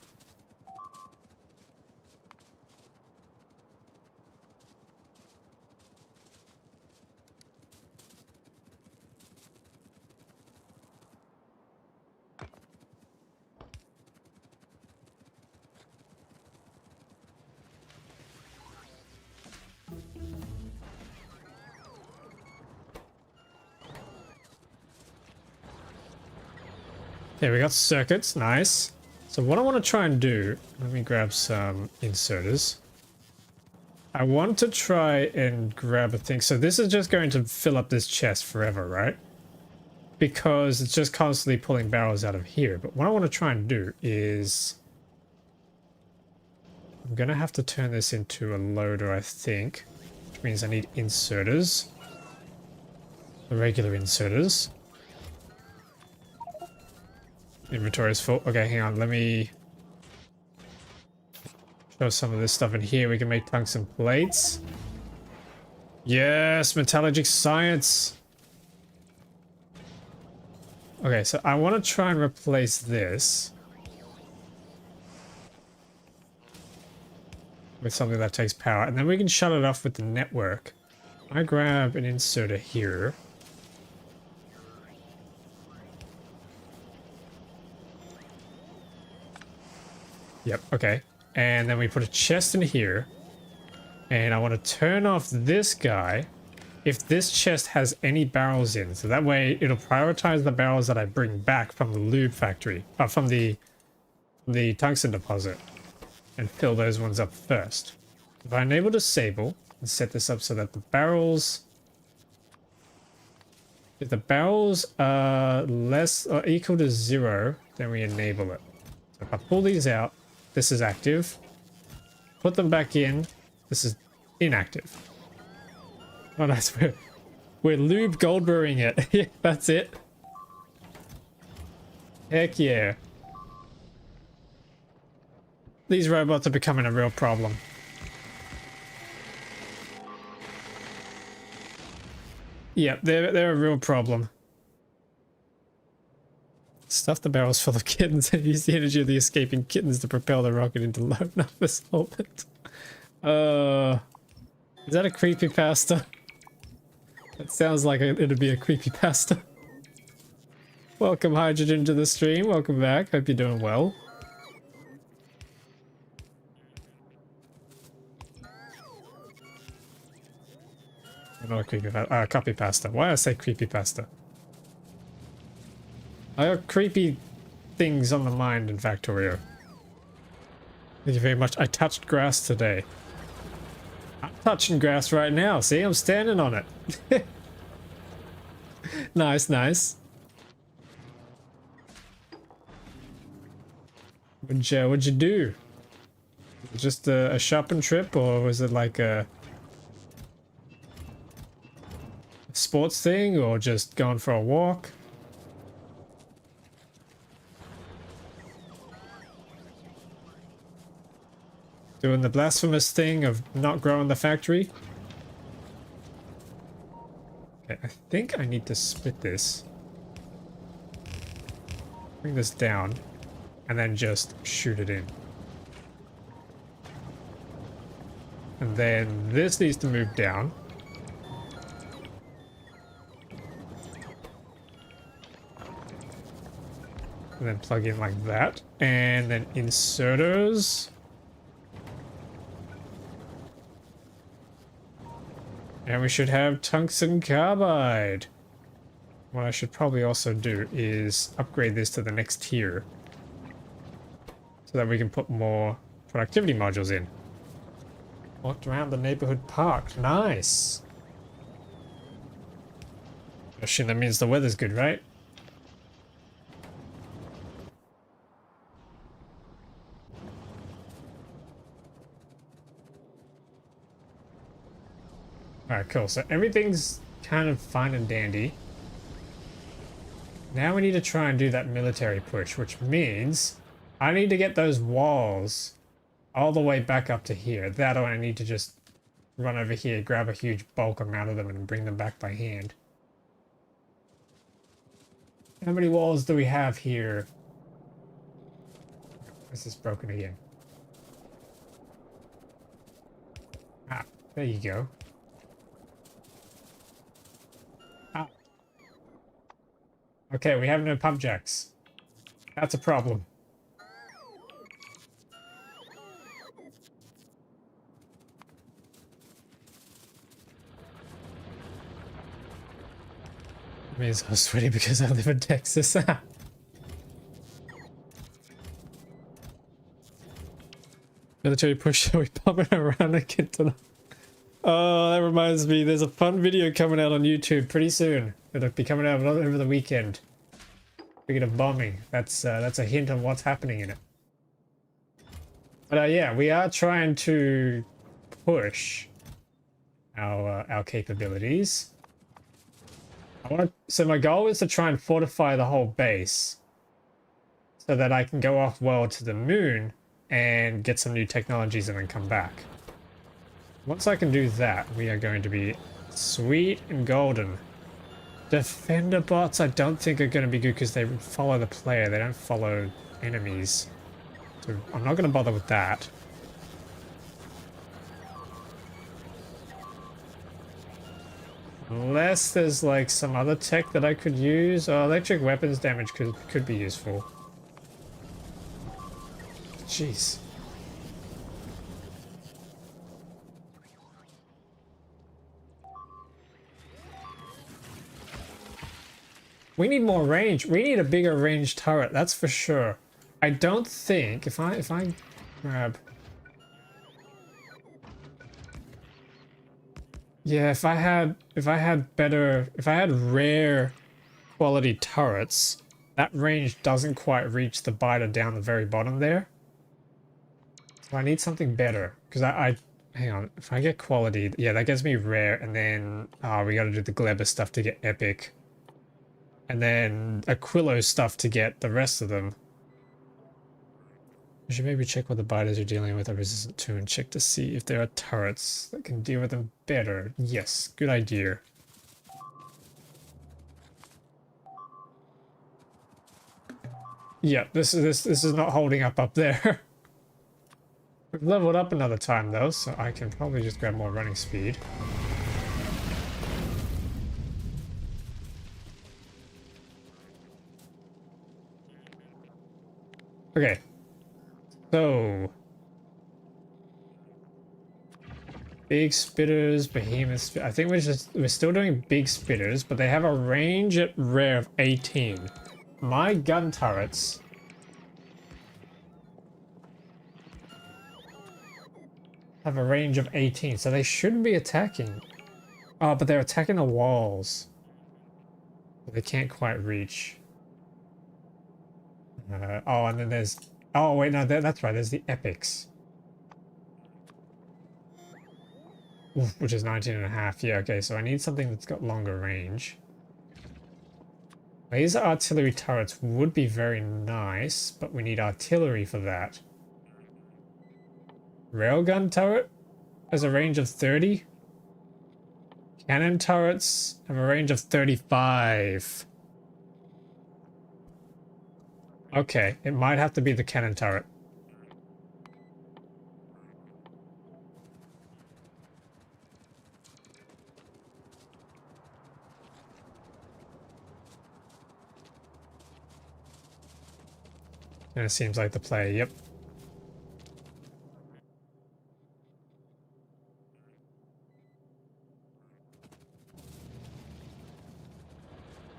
Okay, we got circuits, nice. So what I want to try and do, let me grab some inserters. I want to try and grab a thing. So this is just going to fill up this chest forever, right? Because it's just constantly pulling barrels out of here. But what I want to try and do is... I'm going to have to turn this into a loader, I think. Which means I need inserters. The regular inserters. Inventory is full. Okay, hang on. Let me show some of this stuff in here. We can make tungsten plates. Yes, metallurgic science. Okay, so I want to try and replace this with something that takes power, and then we can shut it off with the network. I grab an inserter here. Yep, okay. And then we put a chest in here. And I want to turn off this guy if this chest has any barrels in. So that way it'll prioritize the barrels that I bring back from the lube factory. From the tungsten deposit. And fill those ones up first. If I enable disable and set this up so that the barrels... If the barrels are less or equal to 0, then we enable it. So if I pull these out, this is active. Put them back in. This is inactive. Oh, nice. We're lube gold brewing it. Yeah, that's it. Heck yeah. These robots are becoming a real problem. Yep, they're a real problem. Stuff the barrels full of kittens and use the energy of the escaping kittens to propel the rocket into low Nauvis orbit. Is that a creepypasta? That sounds like it'd be a creepypasta. Welcome Hydrogen to the stream. Welcome back. Hope you're doing well. Not a creepypasta. Copypasta. Why did I say creepypasta? I got creepy things on the mind in Factorio. Thank you very much. I touched grass today. I'm touching grass right now. See, I'm standing on it. Nice, nice. What'd you do? Just a shopping trip, or was it like a sports thing, or just going for a walk? Doing the blasphemous thing of not growing the factory? Okay, I think I need to split this. Bring this down. And then just shoot it in. And then this needs to move down. And then plug in like that. And then inserters. And we should have tungsten carbide. What I should probably also do is upgrade this to the next tier. So that we can put more productivity modules in. Walked around the neighborhood park. Nice. I assume that means the weather's good, right? Alright, cool. So everything's kind of fine and dandy. Now we need to try and do that military push, which means I need to get those walls all the way back up to here. That or I need to just run over here, grab a huge bulk amount of them and bring them back by hand. How many walls do we have here? This is broken again. Ah, there you go. Ah. Okay, we have no pump jacks. That's a problem. I mean, I'm sweaty because I live in Texas. Military push, so we pump it around again tonight. Oh, that reminds me, there's a fun video coming out on YouTube pretty soon. It'll be coming out over the weekend. Speaking of bombing, that's a hint on what's happening in it. But yeah, we are trying to push our capabilities. So my goal is to try and fortify the whole base so that I can go off world to the moon and get some new technologies and then come back. Once I can do that, we are going to be sweet and golden. Defender bots I don't think are going to be good because they follow the player, they don't follow enemies. So I'm not going to bother with that. Unless there's like some other tech that I could use. Oh, electric weapons damage could be useful. Jeez. We need more range. We need a bigger range turret, that's for sure. I don't think if I grab, yeah, if I had rare quality turrets, that range doesn't quite reach the biter down the very bottom there. So I need something better because hang on, if I get quality, yeah, that gets me rare, and then we got to do the Glebber stuff to get epic, and then Aquilo stuff to get the rest of them. We should maybe check what the biters are dealing with are resistant to and check to see if there are turrets that can deal with them better. Yes, good idea. Yeah, this is not holding up there. We've leveled up another time though, so I can probably just grab more running speed. Okay. So big spitters, behemoths. I think we're still doing big spitters, but they have a range at rare of 18. My gun turrets have a range of 18, so they shouldn't be attacking. Oh, but they're attacking the walls. They can't quite reach. Oh, and then there's... Oh, wait, no, that's right. There's the epics. Oof, which is 19.5. Yeah, okay, so I need something that's got longer range. Laser artillery turrets would be very nice, but we need artillery for that. Railgun turret has a range of 30. Cannon turrets have a range of 35. Okay, it might have to be the cannon turret. And it seems like the play, yep.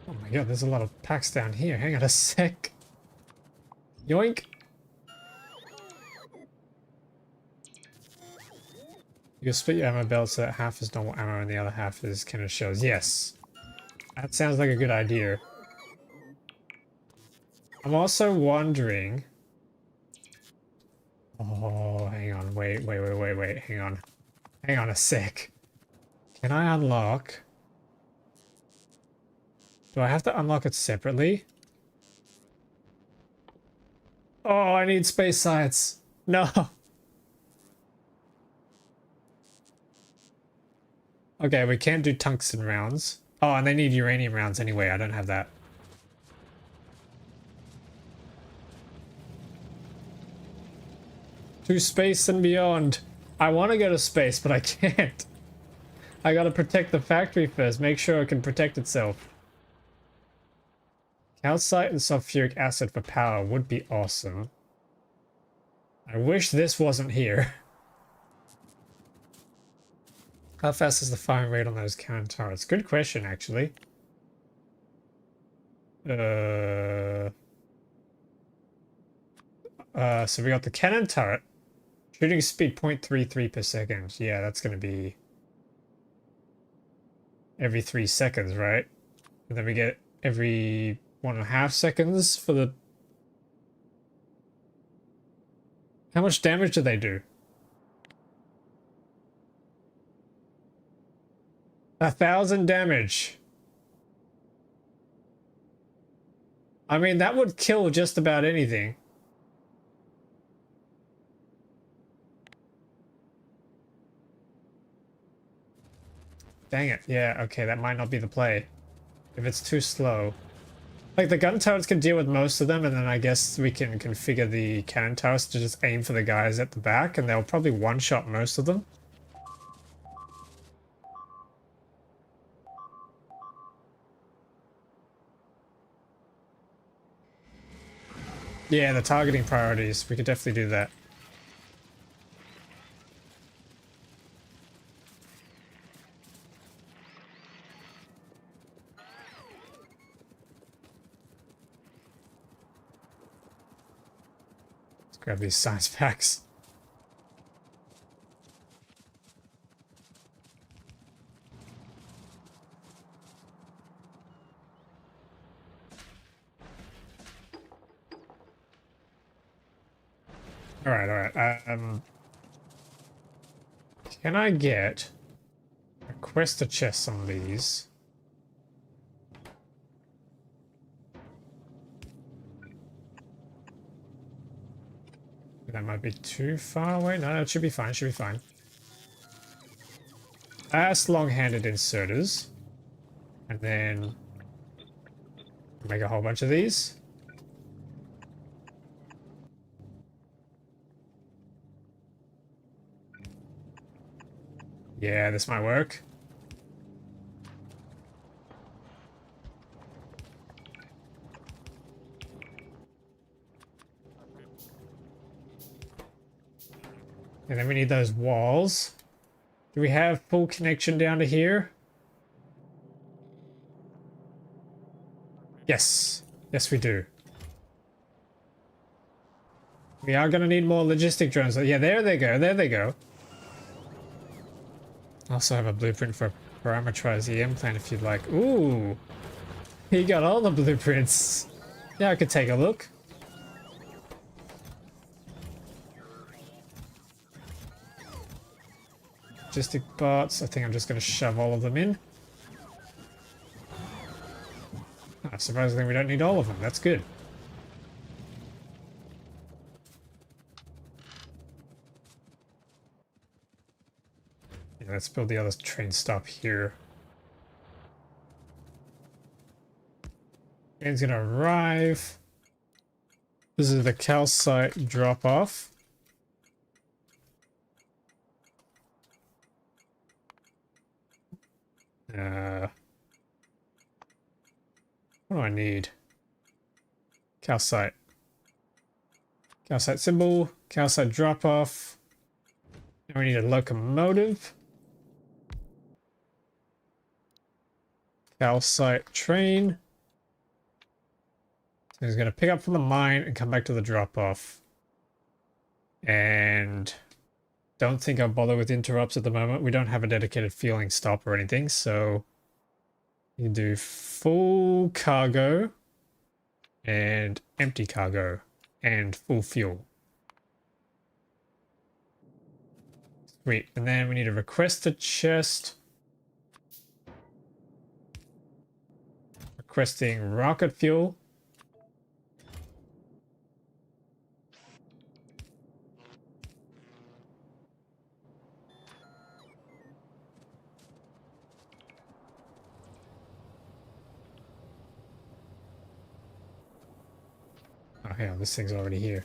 Oh my god, there's a lot of packs down here. Hang on a sec. Yoink. You can split your ammo belt so that half is normal ammo and the other half is cannon shells. Yes. That sounds like a good idea. I'm also wondering... Oh, hang on. Wait. Hang on. Hang on a sec. Can I unlock... Do I have to unlock it separately? Oh, I need space sights. No. Okay, we can't do tungsten rounds. Oh, and they need uranium rounds anyway. I don't have that. To space and beyond. I want to go to space, but I can't. I gotta protect the factory first. Make sure it can protect itself. Calcite and sulfuric acid for power would be awesome. I wish this wasn't here. How fast is the firing rate on those cannon turrets? Good question, actually. So we got the cannon turret. Shooting speed 0.33 per second. Yeah, that's going to be every 3 seconds, right? And then we get every 1.5 seconds for the... How much damage do they do? 1,000 damage. I mean, that would kill just about anything. Dang it. Yeah, okay, that might not be the play. If it's too slow. Like, the gun turrets can deal with most of them, and then I guess we can configure the cannon turrets to just aim for the guys at the back, and they'll probably one-shot most of them. Yeah, the targeting priorities. We could definitely do that. Let's grab these science packs. Alright. Can I get a quest chest on these? That might be too far away. No, it should be fine. Should be fine. That's long-handed inserters. And then make a whole bunch of these. Yeah, this might work. And then we need those walls. Do we have full connection down to here? Yes. Yes, we do. We are going to need more logistic drones. Yeah, there they go. There they go. I also have a blueprint for a parameterized EM plan if you'd like. Ooh. He got all the blueprints. Yeah, I could take a look. Logistic bots. I think I'm just going to shove all of them in. Oh, surprisingly, we don't need all of them. That's good. Yeah, let's build the other train stop here. Train's gonna arrive. This is the calcite drop off. What do I need? Calcite. Calcite symbol, calcite drop off. Now we need a locomotive. Calcite train. So he's going to pick up from the mine and come back to the drop off. And don't think I'll bother with interrupts at the moment. We don't have a dedicated fueling stop or anything, so you can do full cargo and empty cargo and full fuel. Sweet. And then we need to request a chest. Requesting rocket fuel. Oh, hang on, this thing's already here.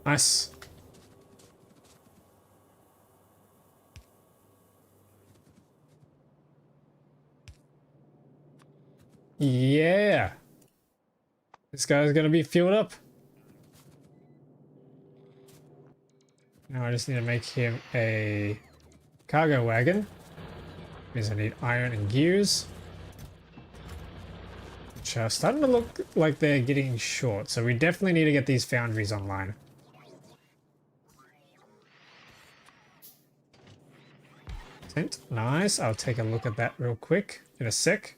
Nice. Yeah. This guy's gonna be fueled up. Now I just need to make him a cargo wagon. Means I need iron and gears. Which are starting to look like they're getting short, so we definitely need to get these foundries online. Nice, I'll take a look at that real quick in a sec.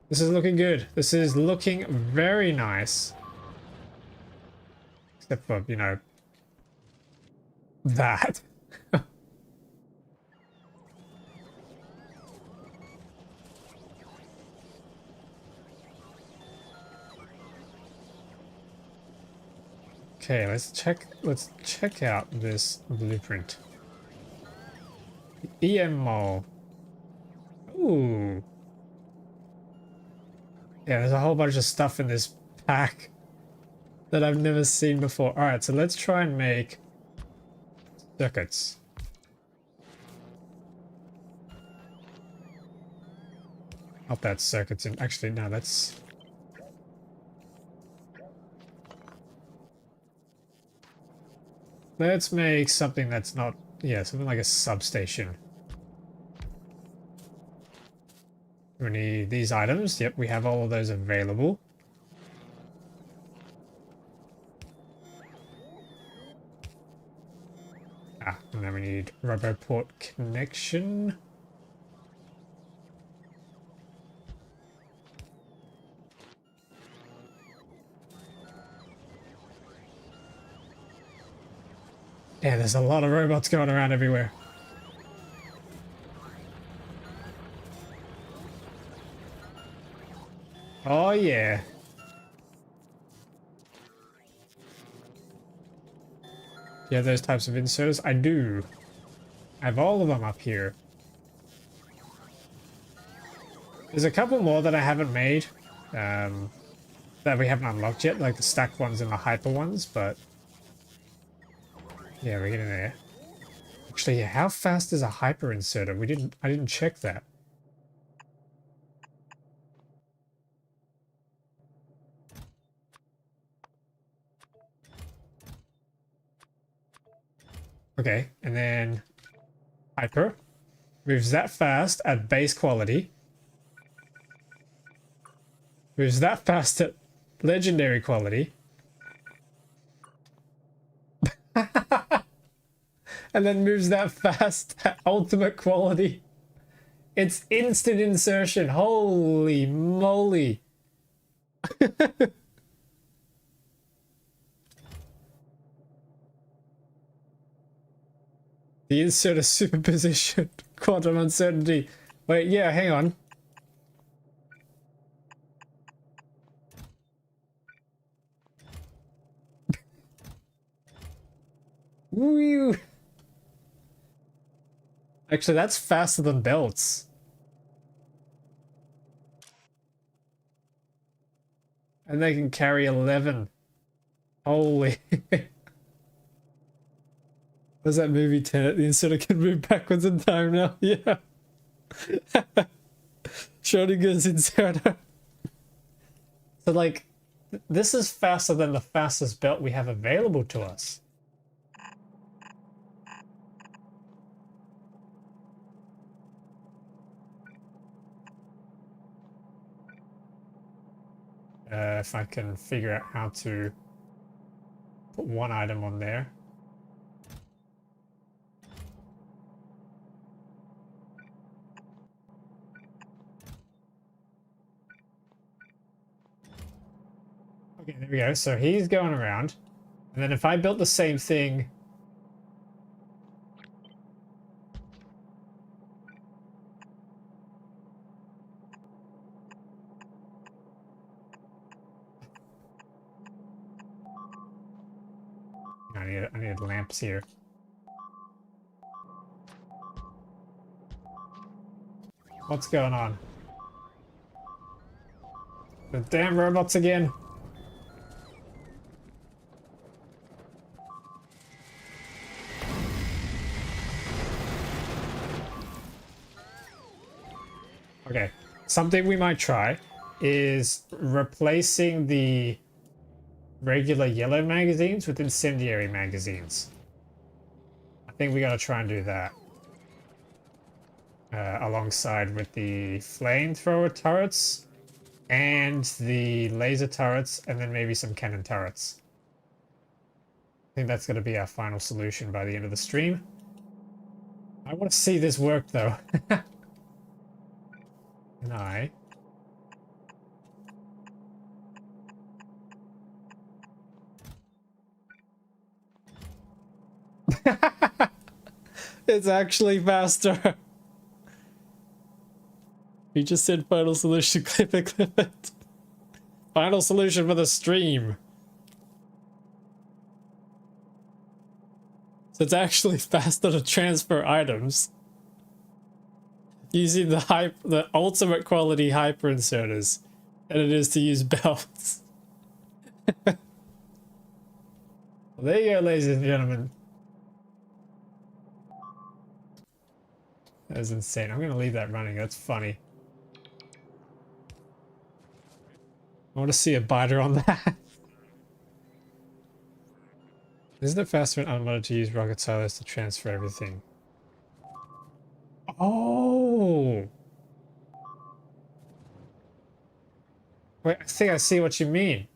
This is looking good. This is looking very nice. Except for, you know, that. Okay, let's check out this blueprint. EM mall. Ooh. Yeah, there's a whole bunch of stuff in this pack that I've never seen before. Alright, so let's try and make circuits. Not that circuits in actually no, that's let's make something that's not, yeah, something like a substation. We need these items. Yep, we have all of those available. Ah, and then we need RoboPort connection. Yeah, there's a lot of robots going around everywhere. Oh yeah. Yeah, those types of inserters? I do. I have all of them up here. There's a couple more that I haven't made. That we haven't unlocked yet, like the stacked ones and the hyper ones, but yeah, we're getting there. Actually, yeah, how fast is a hyper inserter? I didn't check that. Okay, and then hyper moves that fast at base quality. Moves that fast at legendary quality. And then moves that fast at ultimate quality. It's instant insertion. Holy moly. The insert is superposition. Quantum uncertainty. Wait, yeah, hang on. Woo! Actually, that's faster than belts. And they can carry 11. Holy. Was that movie Tenet? The inserter can move backwards in time now. Yeah. Schrodinger's inserter. So, like, this is faster than the fastest belt we have available to us. If I can figure out how to put one item on there. Okay, there we go. So he's going around. And then if I built the same thing... I need lamps here. What's going on? The damn robots again. Okay, something we might try is replacing the regular yellow magazines with incendiary magazines. I think we gotta try and do that. Alongside with the flamethrower turrets and the laser turrets, and then maybe some cannon turrets. I think that's gonna be our final solution by the end of the stream. I want to see this work though. And I... It's actually faster. You just said final solution, clip it. Final solution for the stream. So it's actually faster to transfer items using the ultimate quality hyper inserters than it is to use belts. Well, there you go, ladies and gentlemen. That was insane. I'm gonna leave that running. That's funny. I want to see a biter on that. Isn't it faster and unloaded to use rocket silos to transfer everything? Oh! Wait, I think I see what you mean.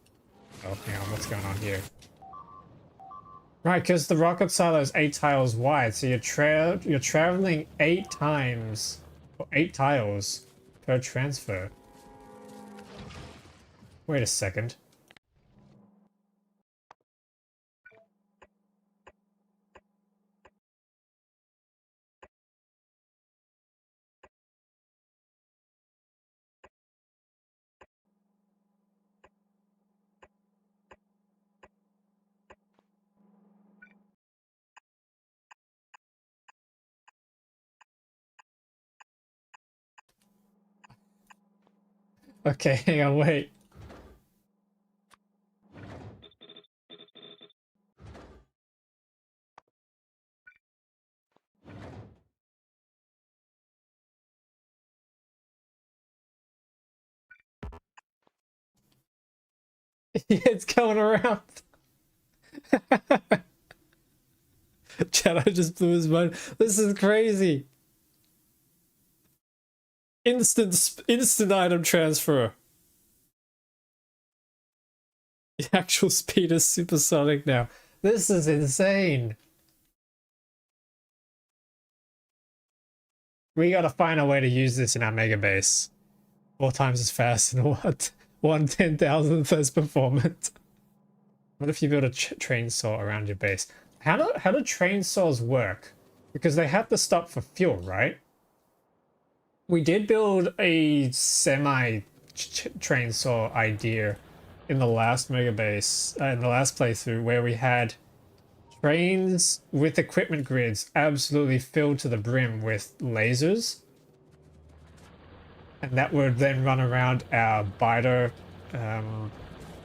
Oh, hang on, what's going on here? Right, because the rocket silo is 8 tiles wide, so you're traveling 8 times, or 8 tiles per transfer. Wait a second. Okay, hang on, wait. It's going around. Chad, I just blew his mind. This is crazy. Instant item transfer. The actual speed is supersonic now. This is insane. We gotta find a way to use this in our Megabase. 4 times as fast and what? 1/10,000th as performance. What if you build a train saw around your base? How do train saws work? Because they have to stop for fuel, right? We did build a semi train saw idea in the last Megabase, in the last playthrough, where we had trains with equipment grids absolutely filled to the brim with lasers. And that would then run around our biter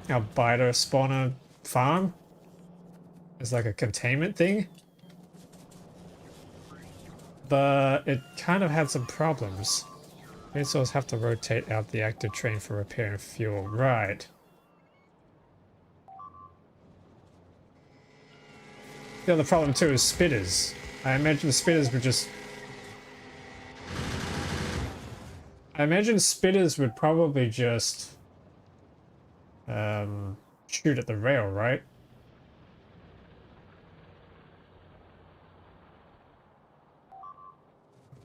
spawner farm as like a containment thing. But it kind of had some problems. Trainsaws have to rotate out the active train for repair and fuel. Right. The other problem too is spitters. I imagine spitters would just... I imagine spitters would probably just shoot at the rail, right?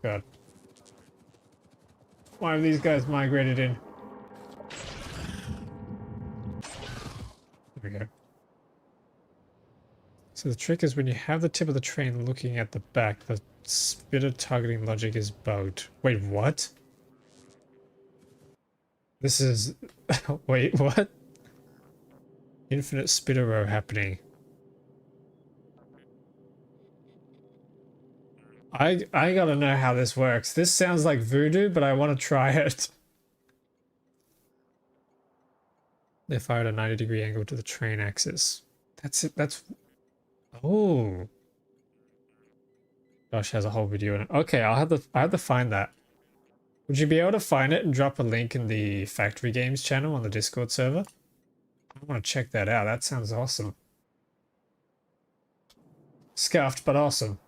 God. Why have these guys migrated in? There we go. So the trick is when you have the tip of the train looking at the back, the spitter targeting logic is bugged. Wait, what? This is... Wait, what? Infinite spitter row happening. I gotta know how this works. This sounds like voodoo, but I want to try it. They fired a 90-degree angle to the train axis. That's it. That's... Oh. Josh has a whole video in it. Okay, I have to find that. Would you be able to find it and drop a link in the Factory Games channel on the Discord server? I want to check that out. That sounds awesome. Scuffed, but awesome.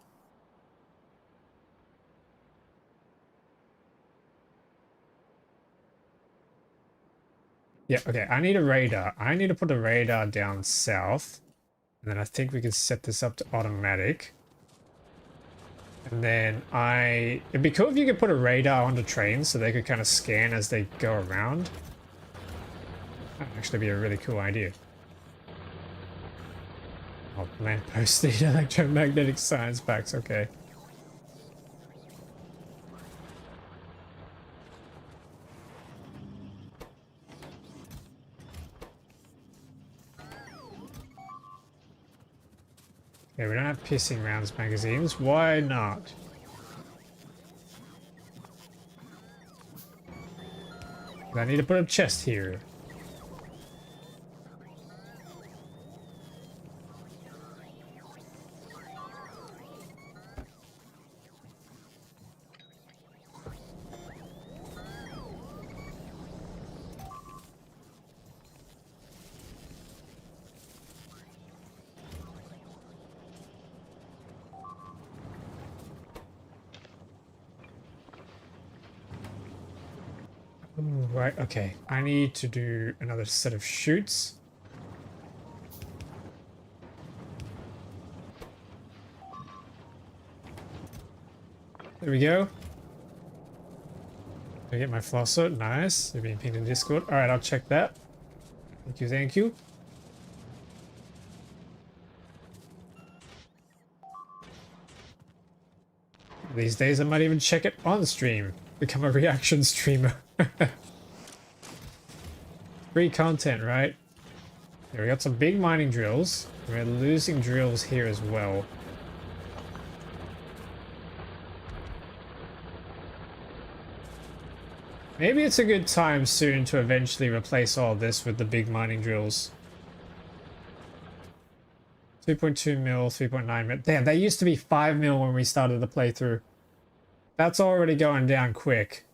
Yeah, okay, I need a radar. I need to put a radar down south. And then I think we can set this up to automatic. And then it'd be cool if you could put a radar on the trains so they could kind of scan as they go around. That'd actually be a really cool idea. Oh, lamppost need electromagnetic science packs, okay. Okay, we don't have pissing rounds magazines. Why not? I need to put a chest here. Ooh, right, okay. I need to do another set of chutes. There we go. I get my flosser. Nice. You're being pinged in Discord. Alright, I'll check that. Thank you, thank you. These days I might even check it on stream. Become a reaction streamer. Free content, right? Yeah, we got some big mining drills. We're losing drills here as well. Maybe it's a good time soon to eventually replace all this with the big mining drills. 2.2 mil, 3.9 mil. Damn, that used to be 5 mil when we started the playthrough. That's already going down quick.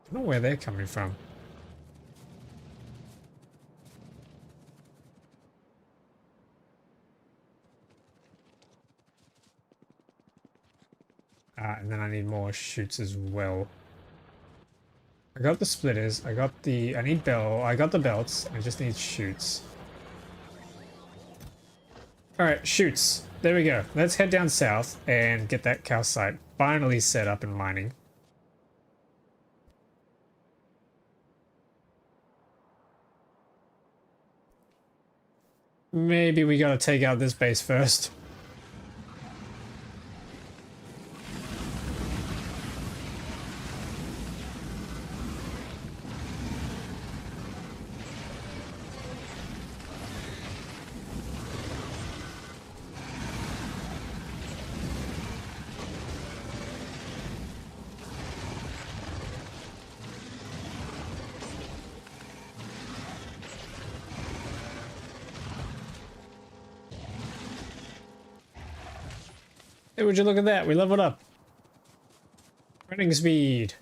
I don't know where they're coming from. And then I need more chutes as well. I got the splitters, I need bell, I got the belts, I just need chutes. Alright, shoots. There we go. Let's head down south and get that cow site finally set up and mining. Maybe we gotta take out this base first. Hey, would you look at that? We leveled up. Running speed.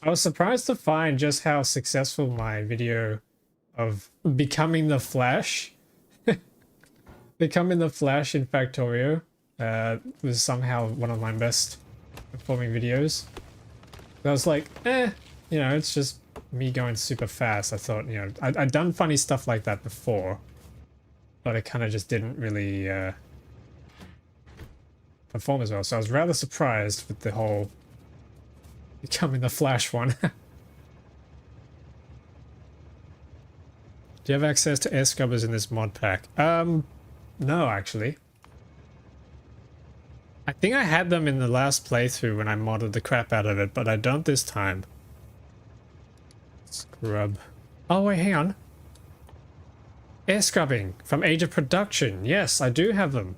I was surprised to find just how successful my video of becoming the Flash, becoming the Flash in Factorio, was somehow one of my best performing videos. I was like, you know, it's just me going super fast. I thought, you know, I'd done funny stuff like that before, but it kind of just didn't really perform as well. So I was rather surprised with the whole becoming the Flash one. Do you have access to air scrubbers in this mod pack? No, actually. I think I had them in the last playthrough when I modded the crap out of it, but I don't this time. Scrub. Oh, wait, hang on. Air scrubbing from Age of Production. Yes, I do have them.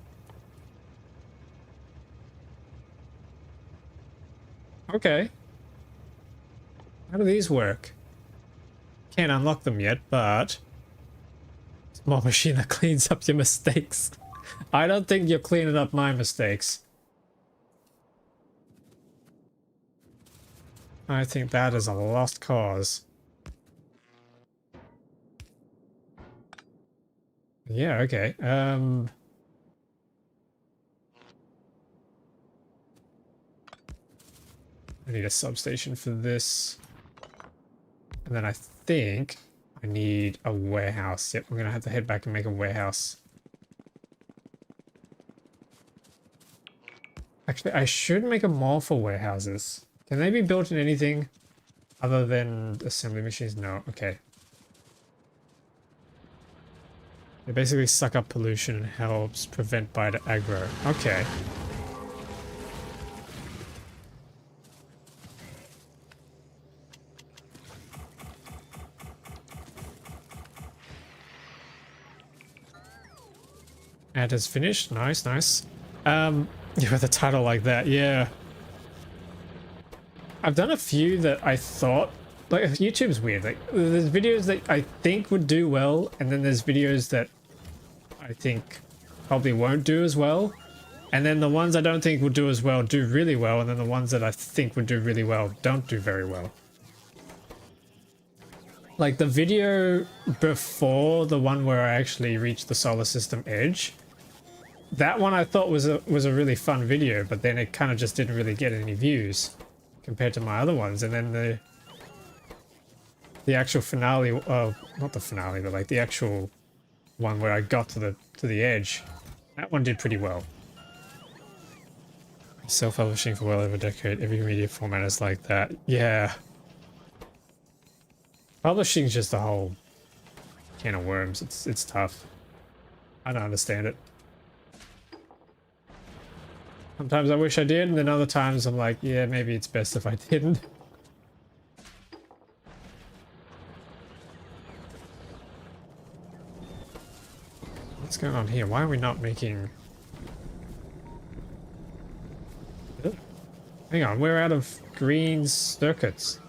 Okay. How do these work? Can't unlock them yet, but... Small machine that cleans up your mistakes. I don't think you're cleaning up my mistakes. I think that is a lost cause. Yeah, okay. I need a substation for this. And then I think I need a warehouse. Yep, I'm gonna have to head back and make a warehouse. Actually, I should make a mall for warehouses. Can they be built in anything other than assembly machines? No, okay. They basically suck up pollution and helps prevent bite aggro. Okay. Ad is finished. Nice, nice. Yeah, with a title like that, yeah. I've done a few that I thought, like, YouTube's weird. Like, there's videos that I think would do well, and then there's videos that I think probably won't do as well. And then the ones I don't think will do as well do really well, and then the ones that I think would do really well don't do very well. Like the video before the one where I actually reached the solar system edge, that one I thought was a really fun video, but then it kind of just didn't really get any views compared to my other ones. And then the actual finale, not the finale, but like the actual one where I got to the edge, that one did pretty well. Self-publishing for well over a decade, every media format is like that. Yeah. Publishing's just a whole can of worms. It's tough. I don't understand it. Sometimes I wish I did, and then other times I'm like, yeah, maybe it's best if I didn't. What's going on here? Why are we not making... Hang on, we're out of green circuits.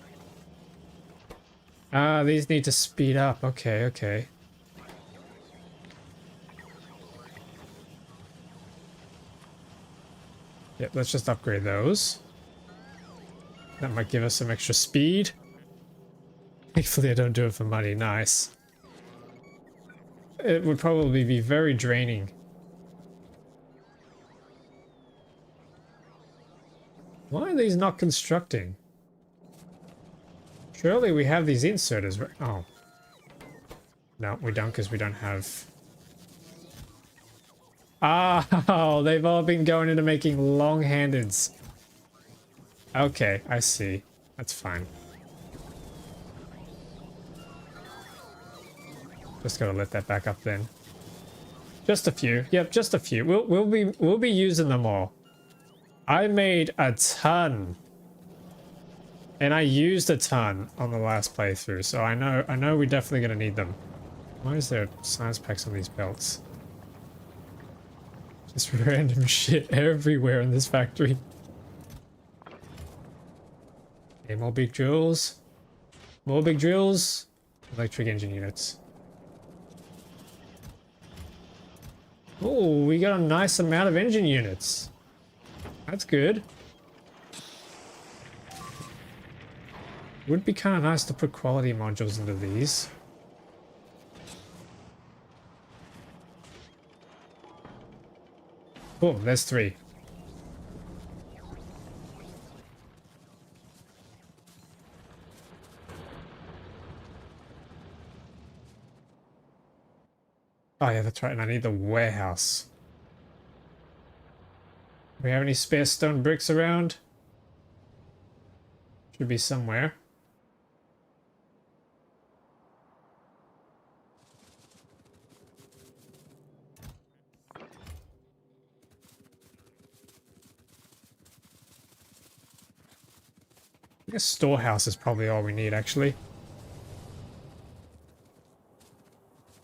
Ah, these need to speed up. Okay, okay. Yep, let's just upgrade those. That might give us some extra speed. Thankfully I don't do it for money. Nice. It would probably be very draining. Why are these not constructing? Surely we have these inserters. Oh. No, we don't because we don't have... Oh, they've all been going into making long-handeds. Okay, I see. That's fine. Just gotta let that back up then. Just a few. Yep, just a few. We'll be using them all. I made a ton. And I used a ton on the last playthrough, so I know we're definitely gonna need them. Why is there science packs on these belts? Just random shit everywhere in this factory. Okay, more big drills. More big drills. Electric engine units. Oh, we got a nice amount of engine units. That's good. Would be kind of nice to put quality modules into these. Oh, there's 3. Oh yeah, that's right, and I need the warehouse. Do we have any spare stone bricks around? Should be somewhere. I guess storehouse is probably all we need, actually.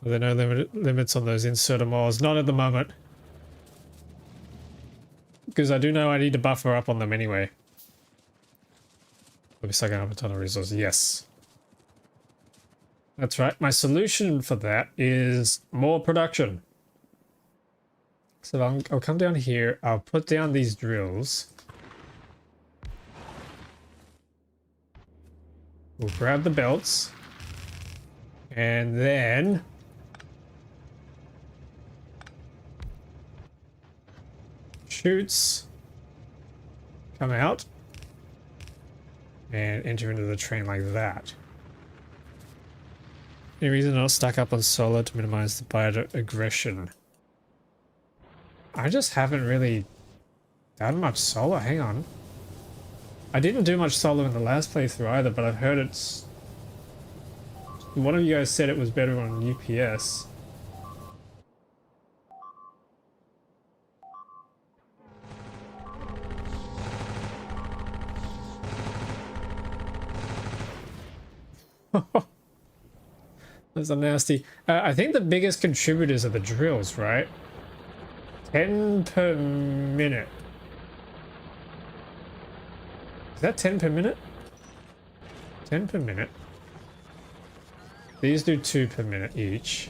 Are there no limits on those inserter mores? Not at the moment. Because I do know I need to buffer up on them anyway. We'll be sucking up a ton of resources. Yes. That's right. My solution for that is more production. So I'll come down here. I'll put down these drills. We'll grab the belts. And then... chutes. Come out. And enter into the train like that. Any reason not stack up on solar to minimize the bioaggression? I just haven't really done much solar. Hang on. I didn't do much solar in the last playthrough either, but I've heard it's... One of you guys said it was better on UPS. That's a nasty. I think the biggest contributors are the drills, right? 10 per minute. Is that 10 per minute? 10 per minute. These do 2 per minute each.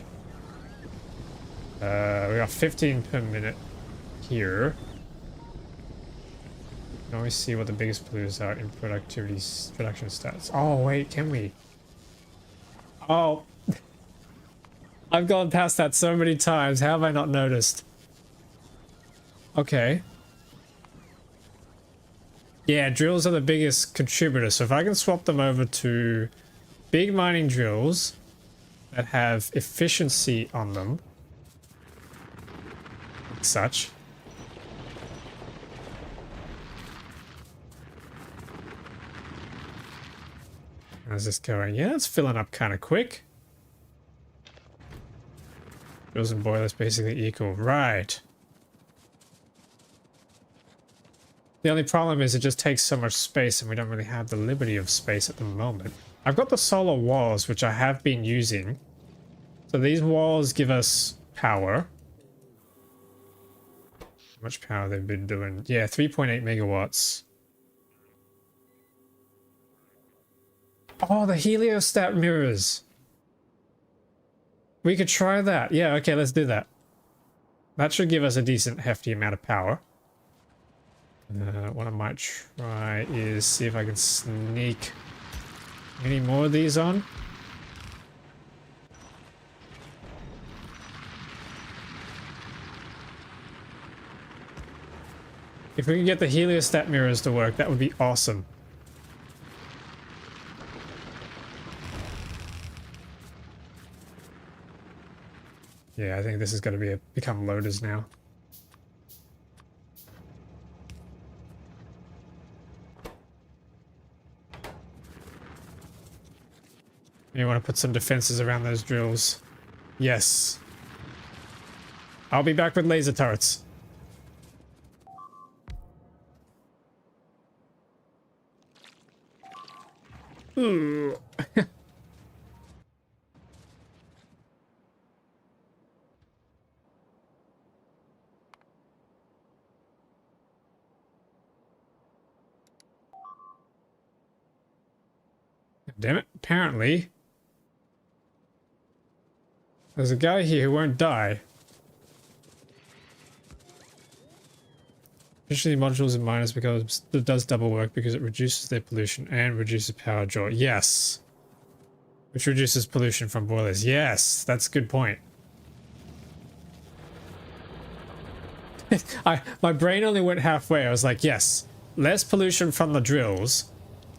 We got 15 per minute here. Now we see what the biggest polluters are in production stats. Oh wait, can we? Oh, I've gone past that so many times. How have I not noticed? Okay. Yeah, drills are the biggest contributor. So if I can swap them over to big mining drills that have efficiency on them, like such. How's this going? Yeah, it's filling up kind of quick. Drills and boilers basically equal. Right. The only problem is it just takes so much space and we don't really have the liberty of space at the moment. I've got the solar walls, which I have been using. So these walls give us power. How much power they've been doing? Yeah, 3.8 megawatts. Oh, the heliostat mirrors. We could try that. Yeah, okay, let's do that. That should give us a decent, hefty amount of power. What I might try is see if I can sneak any more of these on. If we can get the heliostat mirrors to work, that would be awesome. Yeah, I think this is going to become loaders now. You want to put some defenses around those drills. Yes. I'll be back with laser turrets. Ooh. Damn it. Apparently, there's a guy here who won't die. Usually modules in miners because it does double work because it reduces their pollution and reduces power draw. Yes. Which reduces pollution from boilers. Yes, that's a good point. My brain only went halfway. I was like, yes, less pollution from the drills,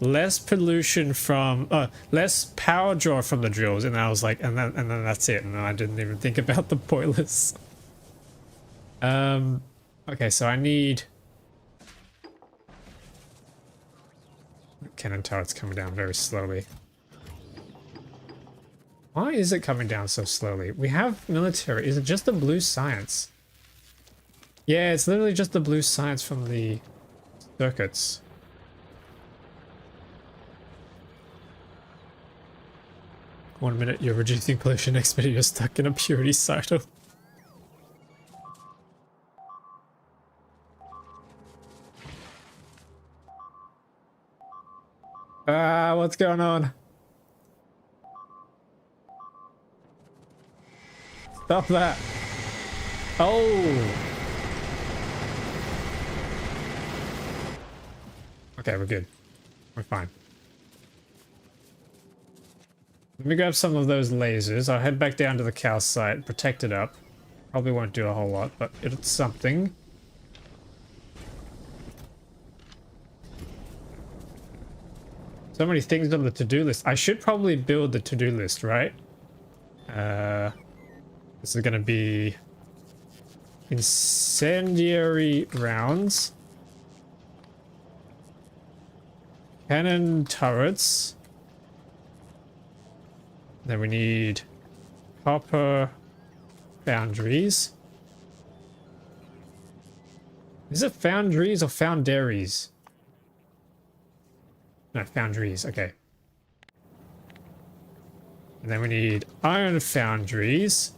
less pollution from less power draw from the drills, and I was like, and then that's it. And I didn't even think about the boilers. Okay, so I need cannon turrets coming down very slowly. Why is it coming down so slowly? We have military. Is it just the blue science? Yeah, it's literally just the blue science from the circuits. One minute you're reducing pollution, next minute you're stuck in a purity cycle. Ah, what's going on? Stop that. Oh. Okay, we're good. We're fine. Let me grab some of those lasers. I'll head back down to the cow site, protect it up. Probably won't do a whole lot, but it's something. So many things on the to-do list. I should probably build the to-do list, right? This is going to be incendiary rounds, cannon turrets, then we need copper foundries. Is it foundries or founderies? No, foundries, okay. And then we need iron foundries.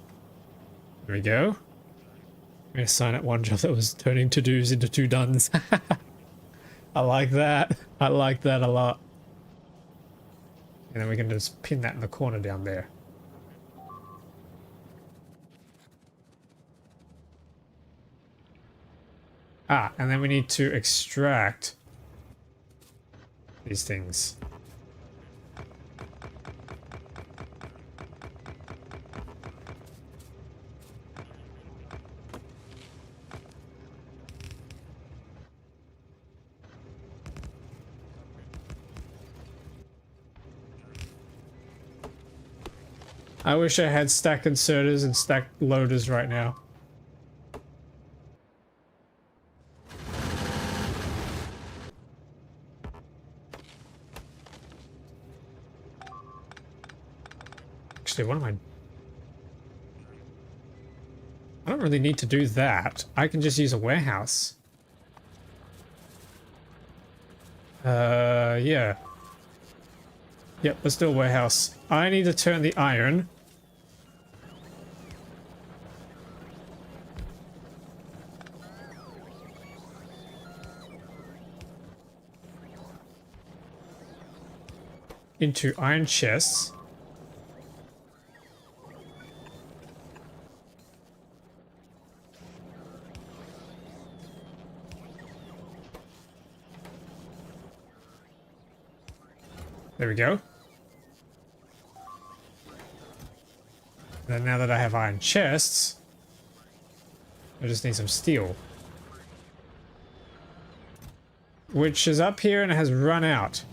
There we go. I'm gonna sign up one job that was turning to-dos into to-dones. I like that. I like that a lot. And then we can just pin that in the corner down there. Ah, and then we need to extract these things. I wish I had stack inserters and stack loaders right now. Actually, what am I don't really need to do that. I can just use a warehouse. Yeah. Yep, let's do a warehouse. I need to turn the iron into iron chests. There we go. And now that I have iron chests, I just need some steel. Which is up here and it has run out.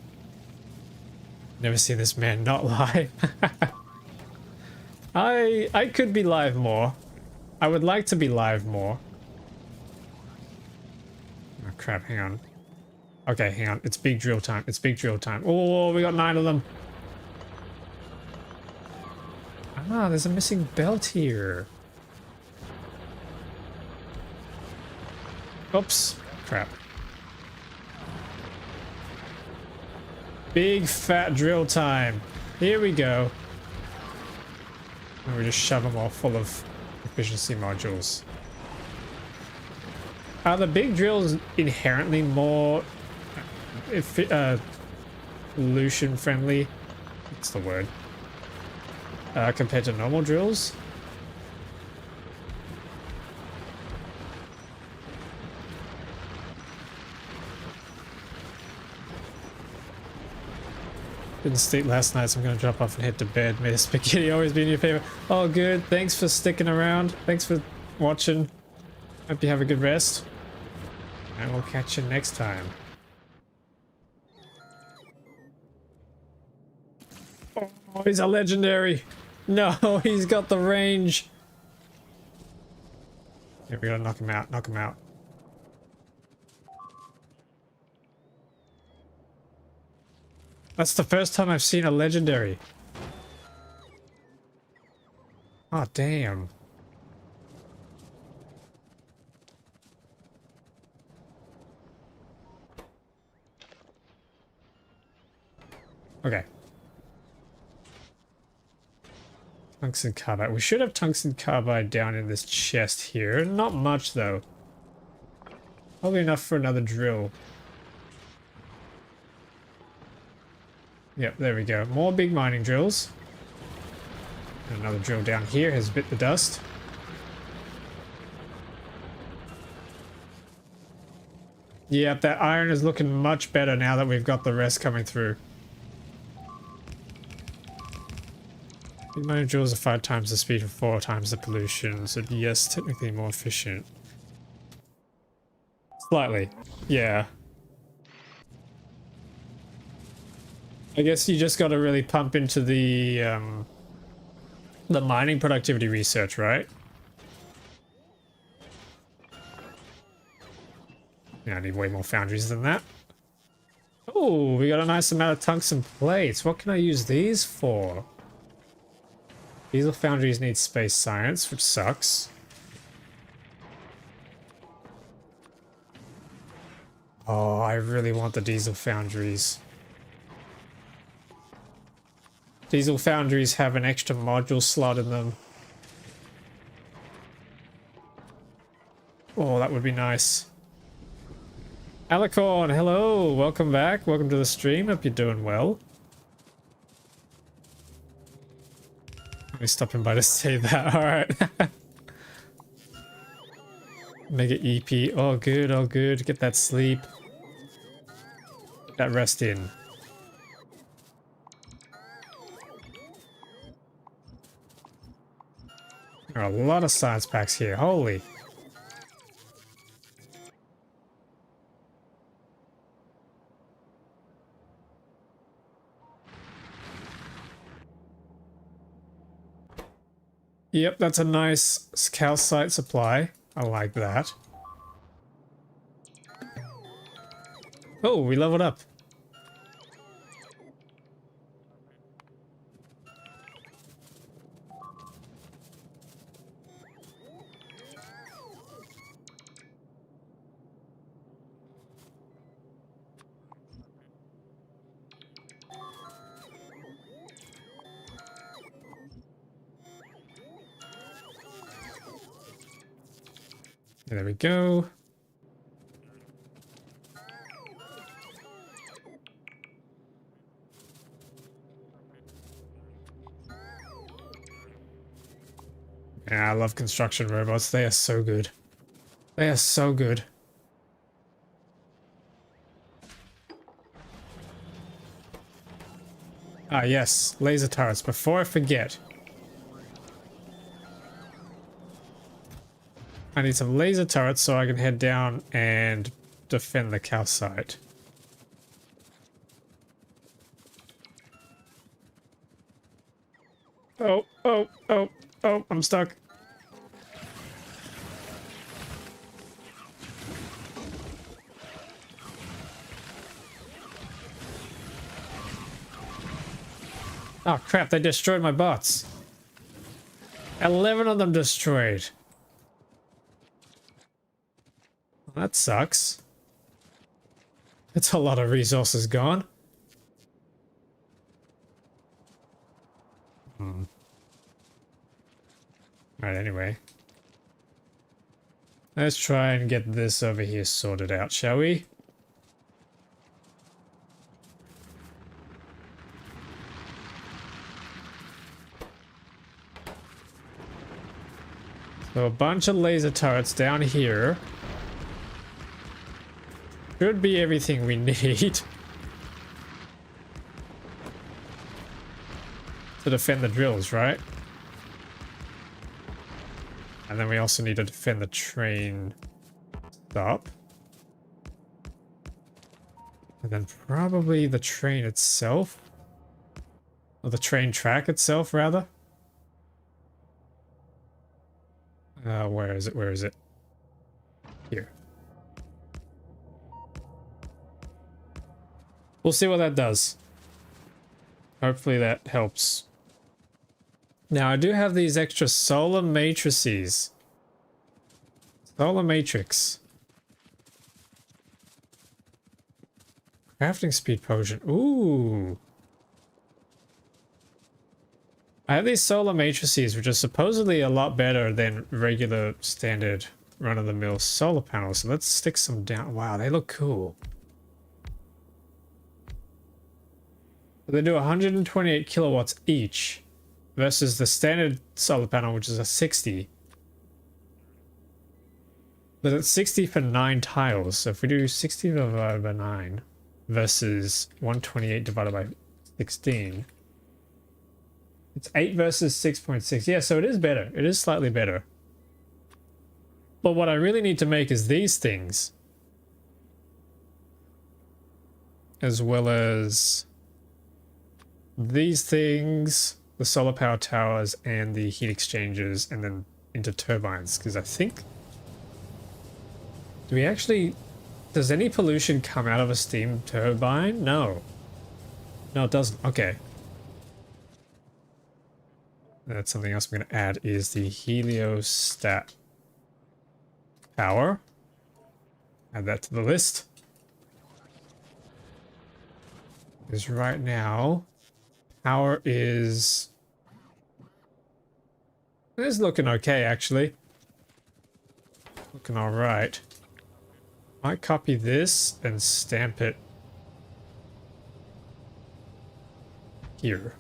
Never seen this man not lie. I could be live more. I would like to be live more. Oh crap, hang on. Okay, hang on. It's big drill time. It's big drill time. Oh, we got 9 of them. Ah, there's a missing belt here. Oops. Crap. Big fat drill time. Here we go. And we just shove them all full of efficiency modules. Are the big drills inherently more pollution friendly? What's the word? Compared to normal drills? Didn't sleep last night, so I'm gonna drop off and head to bed. May the spaghetti always be in your favor. Oh, good. Thanks for sticking around. Thanks for watching. Hope you have a good rest. And we'll catch you next time. Oh, he's a legendary. No, he's got the range. Yeah, we gotta knock him out. Knock him out. That's the first time I've seen a legendary. Oh, damn. Okay. Tungsten carbide. We should have tungsten carbide down in this chest here. Not much, though. Probably enough for another drill. Yep, there we go. More big mining drills. And another drill down here has bit the dust. Yep, that iron is looking much better now that we've got the rest coming through. Big mining drills are 5 times the speed of 4 times the pollution, so yes, technically more efficient. Slightly, yeah. I guess you just got to really pump into the mining productivity research, right? Yeah, I need way more foundries than that. Oh, we got a nice amount of tungsten plates. What can I use these for? Diesel foundries need space science, which sucks. Oh, I really want the diesel foundries. Diesel foundries have an extra module slot in them. Oh, that would be nice. Alicorn, hello! Welcome back. Welcome to the stream. Hope you're doing well. Let me stop him by to say that. Alright. Mega EP. Oh, good. Oh, good. Get that sleep. Get that rest in. There are a lot of science packs here. Holy. Yep, that's a nice calcite supply. I like that. Oh, we leveled up. There we go. Yeah, I love construction robots. They are so good. They are so good. Ah, yes. Laser turrets. Before I forget. I need some laser turrets so I can head down and defend the calcite. Oh, oh, oh, oh, I'm stuck. Oh crap, they destroyed my bots. 11 of them destroyed. That sucks. It's a lot of resources gone. Right, anyway. Let's try and get this over here sorted out, shall we? So a bunch of laser turrets down here. Should be everything we need to defend the drills, right? And then we also need to defend the train stop. And then probably the train itself. Or the train track itself, rather. Where is it? Where is it? Here. We'll see what that does. Hopefully that helps. Now, I do have these extra solar matrices. Solar matrix. Crafting speed potion. Ooh. I have these solar matrices, which are supposedly a lot better than regular standard run-of-the-mill solar panels. So let's stick some down. Wow, they look cool. They do 128 kilowatts each versus the standard solar panel, which is a 60. But it's 60 for 9 tiles. So if we do 60 divided by 9 versus 128 divided by 16, it's 8 versus 6.6. Yeah, so it is better. It is slightly better. But what I really need to make is these things. As well as these things, the solar power towers, and the heat exchangers, and then into turbines. Because I think... Do we actually... Does any pollution come out of a steam turbine? No. No, it doesn't. Okay. That's something else I'm going to add is the heliostat power. Add that to the list. Because right now, power is looking okay, actually. Looking all right. Might copy this and stamp it here.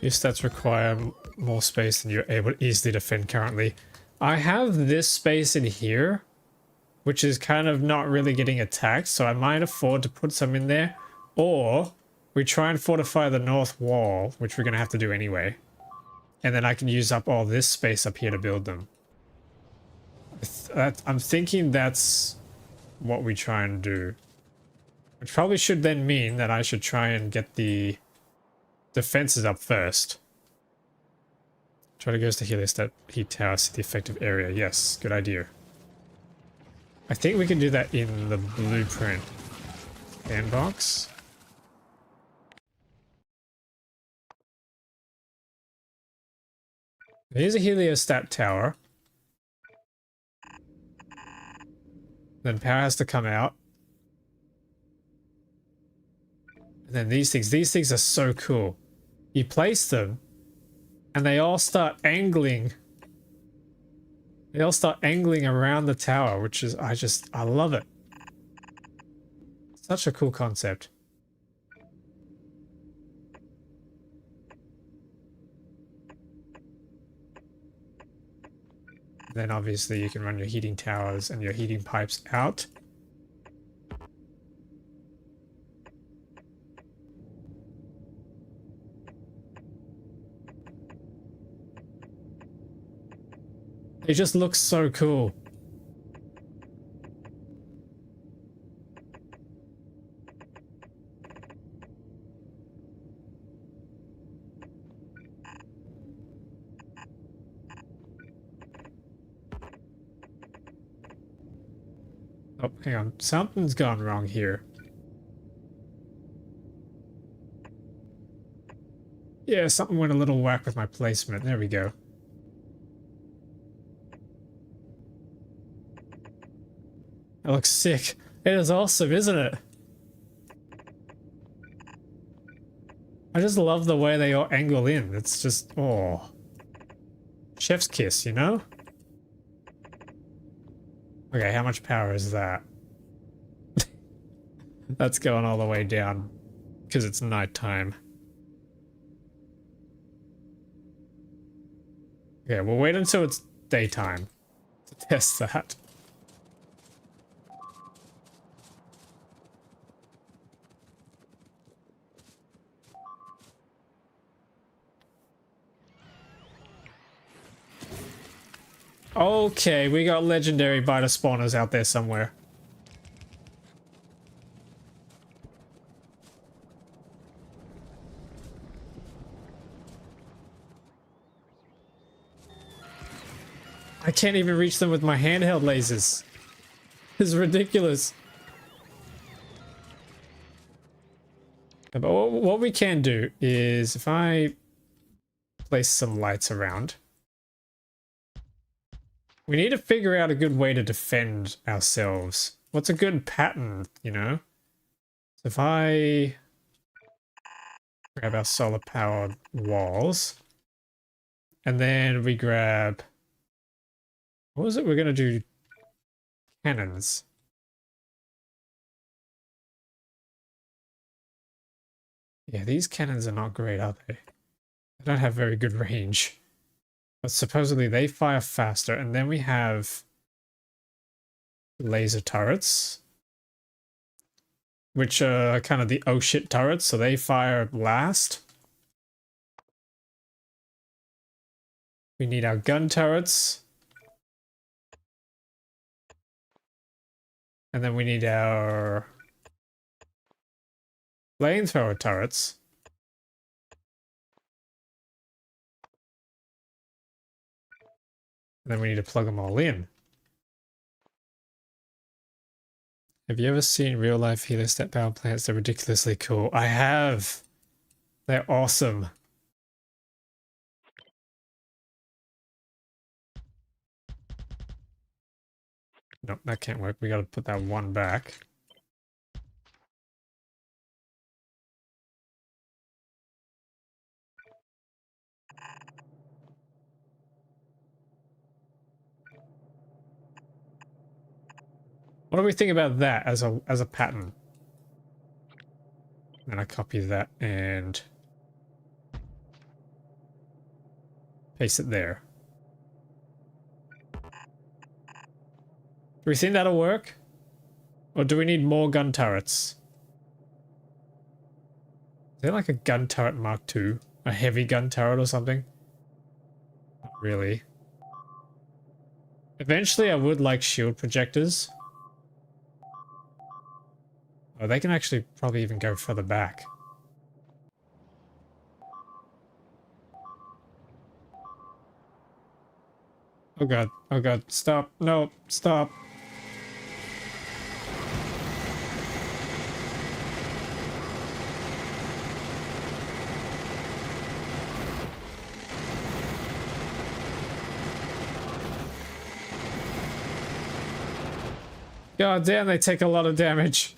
Your stats require more space than you're able to easily defend currently. I have this space in here, which is kind of not really getting attacked, so I might afford to put some in there. Or we try and fortify the north wall, which we're going to have to do anyway. And then I can use up all this space up here to build them. I'm thinking that's what we try and do. Which probably should then mean that I should try and get the defenses up first. Try to go to heliostat heat tower, see the effective area. Yes, good idea. I think we can do that in the blueprint sandbox. Here's a heliostat tower. Then power has to come out. And then these things are so cool. You place them, and they all start angling. They all start angling around the tower, which is, I love it. Such a cool concept. Then obviously you can run your heating towers and your heating pipes out. It just looks so cool. Oh, hang on. Something's gone wrong here. Yeah, something went a little whack with my placement. There we go. That looks sick. It is awesome, isn't it? I just love the way they all angle in. It's just, oh. Chef's kiss, you know? Okay, how much power is that? That's going all the way down because it's nighttime. Okay, we'll wait until it's daytime to test that. Okay, we got legendary biter spawners out there somewhere. I can't even reach them with my handheld lasers. This is ridiculous. But what we can do is if I place some lights around, we need to figure out a good way to defend ourselves. What's a good pattern, you know? So if I grab our solar powered walls and then we grab, what was it we're going to do? Cannons. Yeah, these cannons are not great, are they? They don't have very good range. But supposedly they fire faster, and then we have laser turrets, which are kind of the oh shit turrets, so they fire last. We need our gun turrets. And then we need our flamethrower turrets. And then we need to plug them all in. Have you ever seen real life heliostat power plants? They're ridiculously cool. I have. They're awesome. Nope, that can't work. We gotta put that one back. What do we think about that as a pattern? And I copy that and paste it there. Do we think that'll work? Or do we need more gun turrets? Is there like a gun turret Mark II? A heavy gun turret or something? Not really. Eventually I would like shield projectors. Oh, they can actually probably even go further back. Oh god, stop, no, stop. God damn, they take a lot of damage.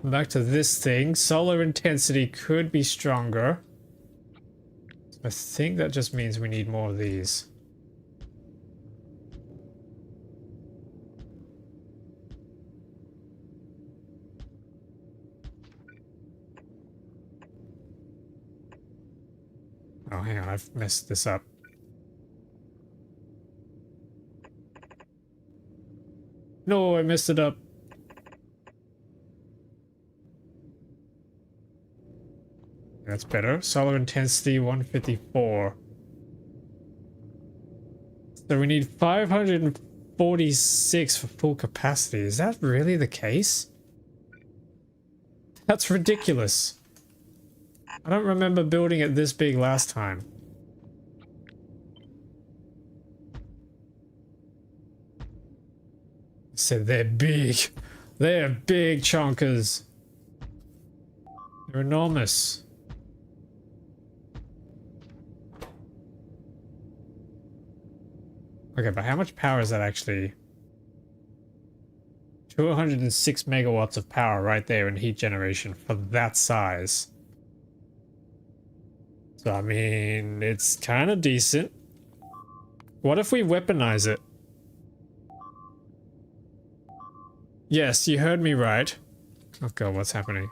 Back to this thing. Solar intensity could be stronger. I think that just means we need more of these. Oh, hang on, I've messed this up. No, I messed it up. That's better. Solar intensity 154. So we need 546 for full capacity. Is that really the case? That's ridiculous. I don't remember building it this big last time. So they're big. They're big chonkers. They're enormous. Okay, but how much power is that actually? 206 megawatts of power right there in heat generation for that size. So, I mean, it's kind of decent. What if we weaponize it? Yes, you heard me right. Oh god, what's happening?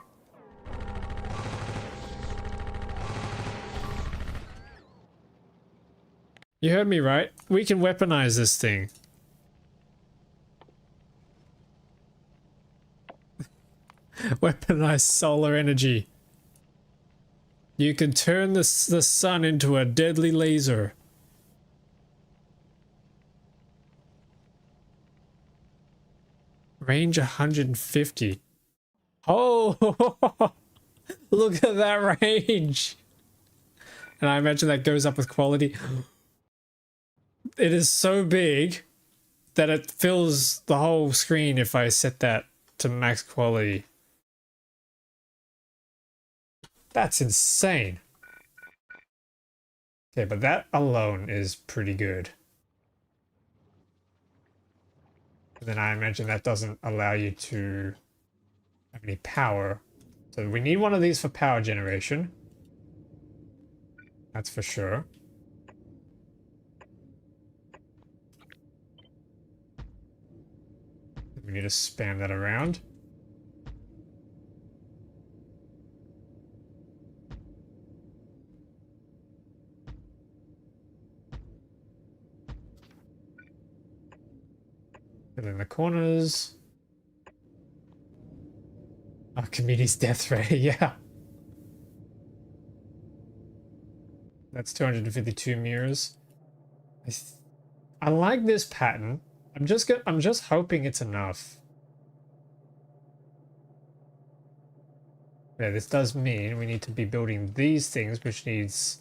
You heard me right. We can weaponize this thing. Weaponize solar energy. You can turn the sun into a deadly laser. Range 150. Oh, look at that range. And I imagine that goes up with quality. It is so big that it fills the whole screen if I set that to max quality. That's insane. Okay, but that alone is pretty good. And then I imagine that doesn't allow you to have any power. So we need one of these for power generation. That's for sure. We need to spam that around. And then the corners. Archimedes' death ray, yeah. That's 252 mirrors. I like this pattern. I'm just hoping it's enough. Yeah, this does mean we need to be building these things, which needs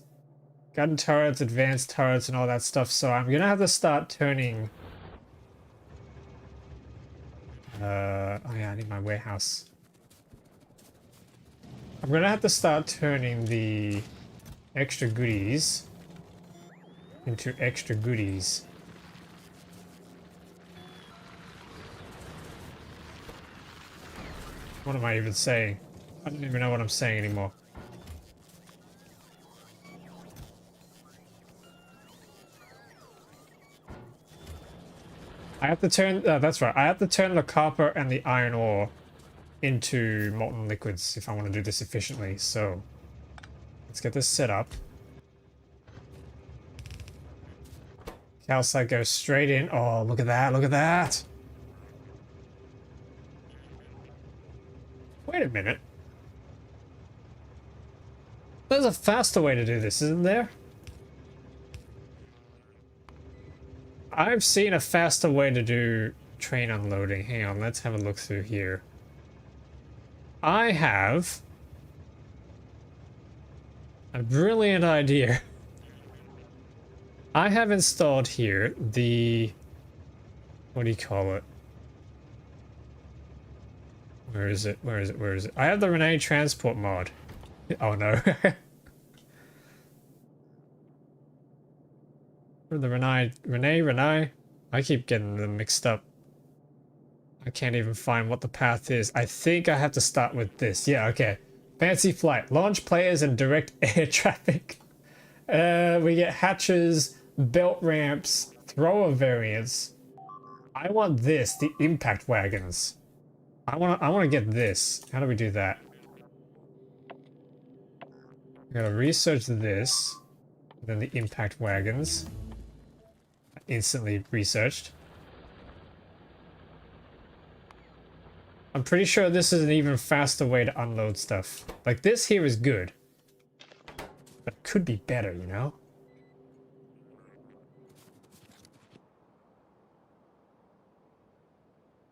gun turrets, advanced turrets, and all that stuff. So I'm gonna have to start turning. Oh yeah, I need my warehouse. I'm gonna have to start turning the extra goodies into extra goodies. What am I even saying? I don't even know what I'm saying anymore. I have to turn, that's right, I have to turn the copper and the iron ore into molten liquids if I want to do this efficiently, so let's get this set up. Calcite goes straight in. Oh, look at that, look at that! Wait a minute. There's a faster way to do this, isn't there? I've seen a faster way to do train unloading. Hang on, let's have a look through here. I have a brilliant idea. I have installed here the... what do you call it? Where is it? Where is it? Where is it? I have the Renee transport mod. Oh no. The Renee. I keep getting them mixed up. I can't even find what the path is. I think I have to start with this. Yeah, okay. Fancy flight. Launch players and direct air traffic. We get hatches, belt ramps, thrower variants. I want this, the impact wagons. I want to get this. How do we do that? I gotta research this. Then the impact wagons. Instantly researched. I'm pretty sure this is an even faster way to unload stuff. Like this here is good. But it could be better, you know?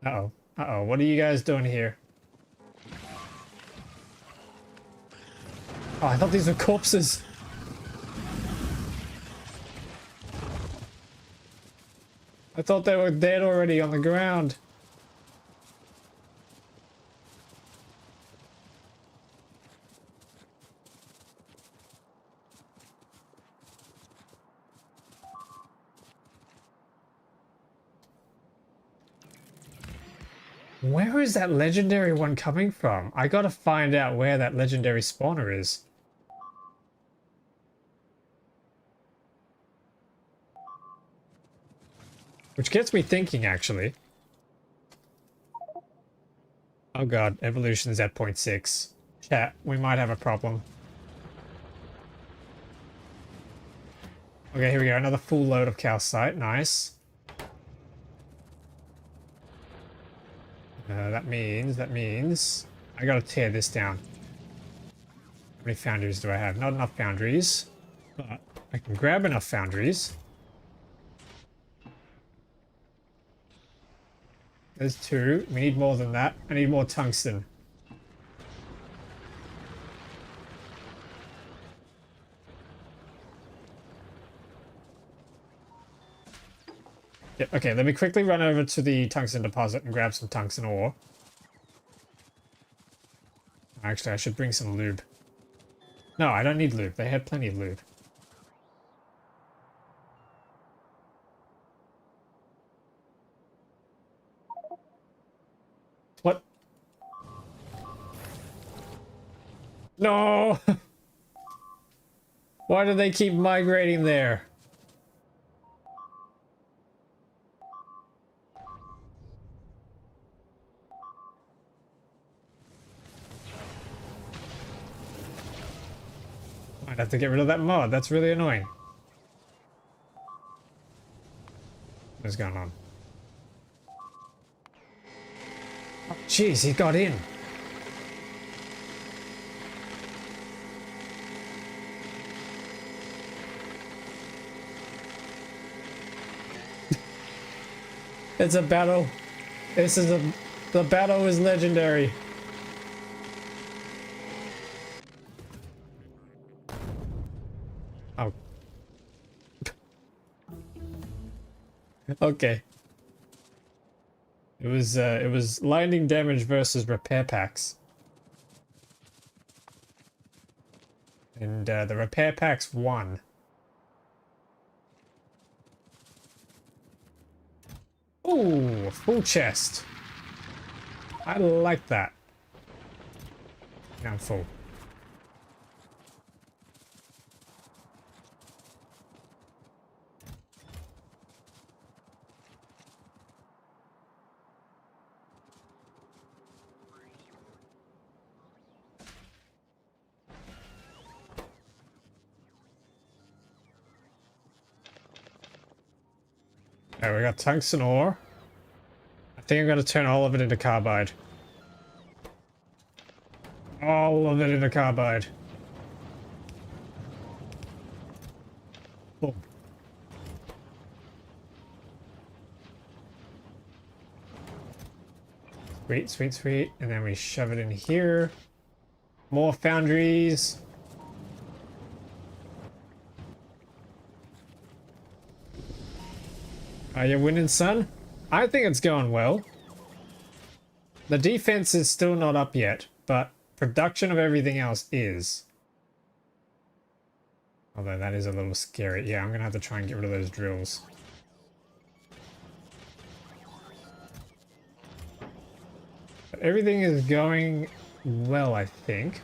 Uh-oh. Uh-oh. What are you guys doing here? Oh, I thought these were corpses. I thought they were dead already on the ground. Where is that legendary one coming from? I gotta find out where that legendary spawner is. Which gets me thinking, actually. Oh god, evolution's at 0.6. Chat, we might have a problem. Okay, here we go. Another full load of calcite. Nice. That means I gotta tear this down. How many foundries do I have? Not enough foundries, but I can grab enough foundries. There's 2. We need more than that. I need more tungsten. Yep, okay, let me quickly run over to the tungsten deposit and grab some tungsten ore. Actually, I should bring some lube. No, I don't need lube. They had plenty of lube. What? No! Why do they keep migrating there? I'd have to get rid of that mod. That's really annoying. What's going on? Oh, jeez, he got in. It's a battle. The battle is legendary. Oh. Okay. It was lightning damage versus repair packs. And the repair packs won. Ooh, full chest. I like that. Now I'm full. Alright, we got tungsten ore. I think I'm gonna turn all of it into carbide. All of it into carbide. Boom. Sweet, sweet, sweet. And then we shove it in here. More foundries. Are you winning, son? I think it's going well. The defense is still not up yet, but production of everything else is. Although that is a little scary. Yeah, I'm gonna have to try and get rid of those drills. But everything is going well, I think.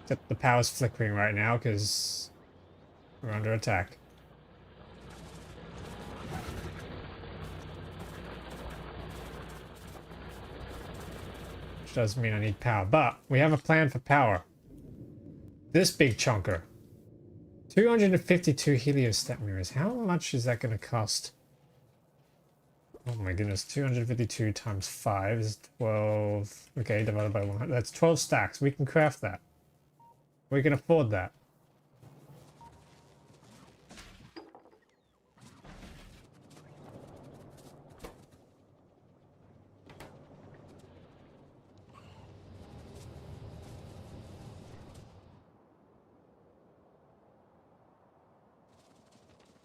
Except the power's flickering right now because we're under attack. Which does mean I need power, but we have a plan for power. This big chunker. 252 heliostat mirrors. How much is that going to cost? Oh my goodness, 252 times 5 is 12. Okay, divided by 100. That's 12 stacks. We can craft that. We can afford that.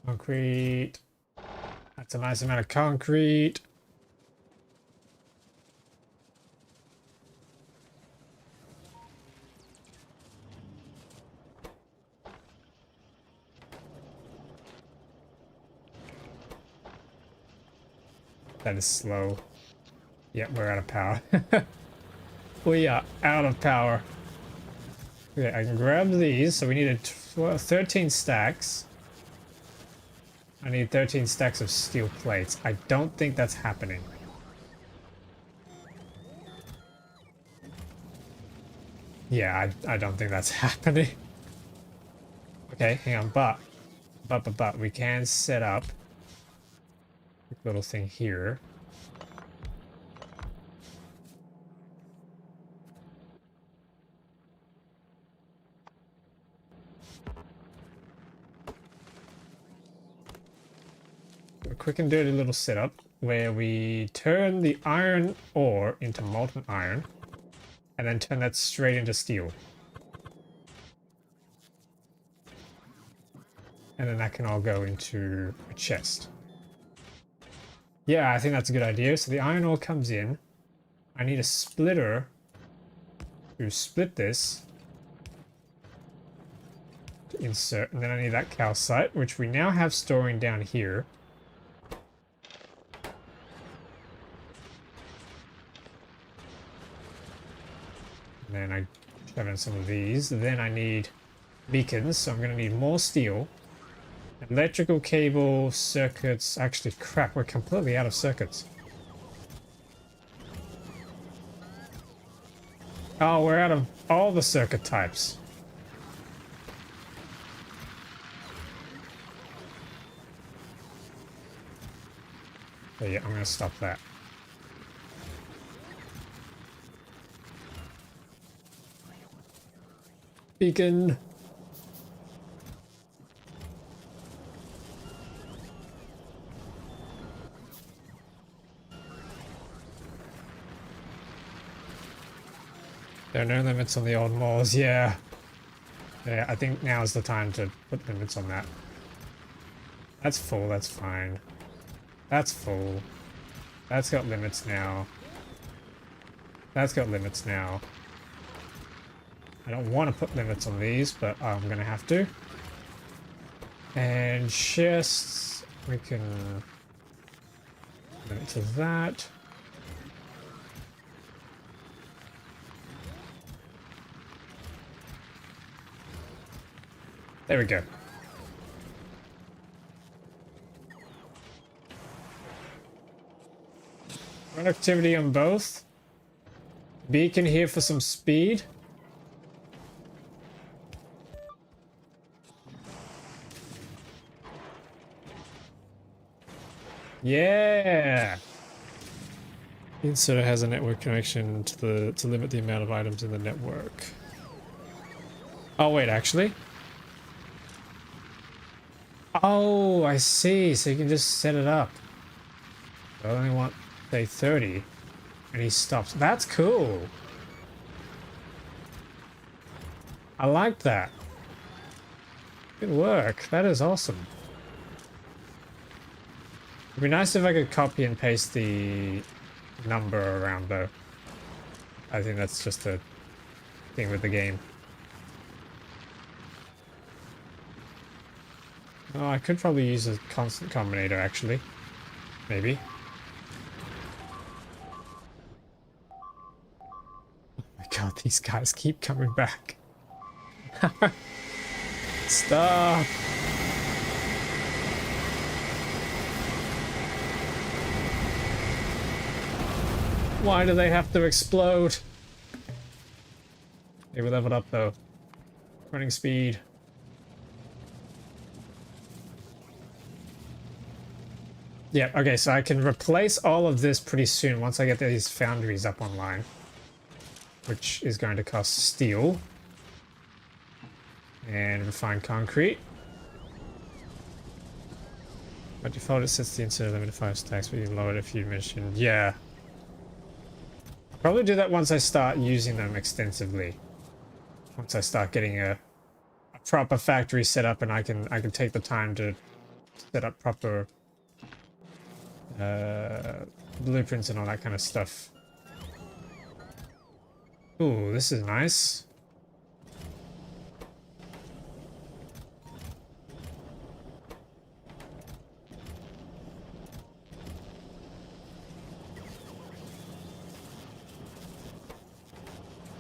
Concrete. That's a nice amount of concrete. That is slow. Yep, we're out of power. We are out of power. Okay, I can grab these. So we need 13 stacks. I need 13 stacks of steel plates. I don't think that's happening. Yeah, I don't think that's happening. Okay, hang on, but we can set up a little thing here. A quick and dirty little setup where we turn the iron ore into molten iron and then turn that straight into steel. And then that can all go into a chest. Yeah, I think that's a good idea. So the iron ore comes in. I need a splitter to split this. To insert. And then I need that calcite, which we now have storing down here. And then I shove in some of these. Then I need beacons, so I'm going to need more steel. Electrical cable, circuits. Actually, crap, we're completely out of circuits. Oh, we're out of all the circuit types. So yeah, I'm going to stop that. Beacon. There are no limits on the old malls, yeah. Yeah, I think now is the time to put limits on that. That's full, that's fine. That's full. That's got limits now. That's got limits now. I don't want to put limits on these, but I'm gonna have to. And chests, we can limit to that. There we go. Productivity on both. Beacon here for some speed. Yeah. Inserter has a network connection to limit the amount of items in the network. Oh wait, actually. Oh, I see. So you can just set it up. I only want, say, 30. And he stops. That's cool. I like that. Good work. That is awesome. It'd be nice if I could copy and paste the number around, though. I think that's just a thing with the game. Oh, I could probably use a constant combinator, actually. Maybe. Oh my god, these guys keep coming back. Stop! Why do they have to explode? They were leveled up, though. Running speed. Yeah, okay, so I can replace all of this pretty soon once I get these foundries up online. Which is going to cost steel. And refined concrete. By default it sets the insert limit to 5 stacks, but you can lower it if you mentioned. Yeah. I'll probably do that once I start using them extensively. Once I start getting a proper factory set up and I can take the time to set up proper blueprints and all that kind of stuff. Ooh, this is nice.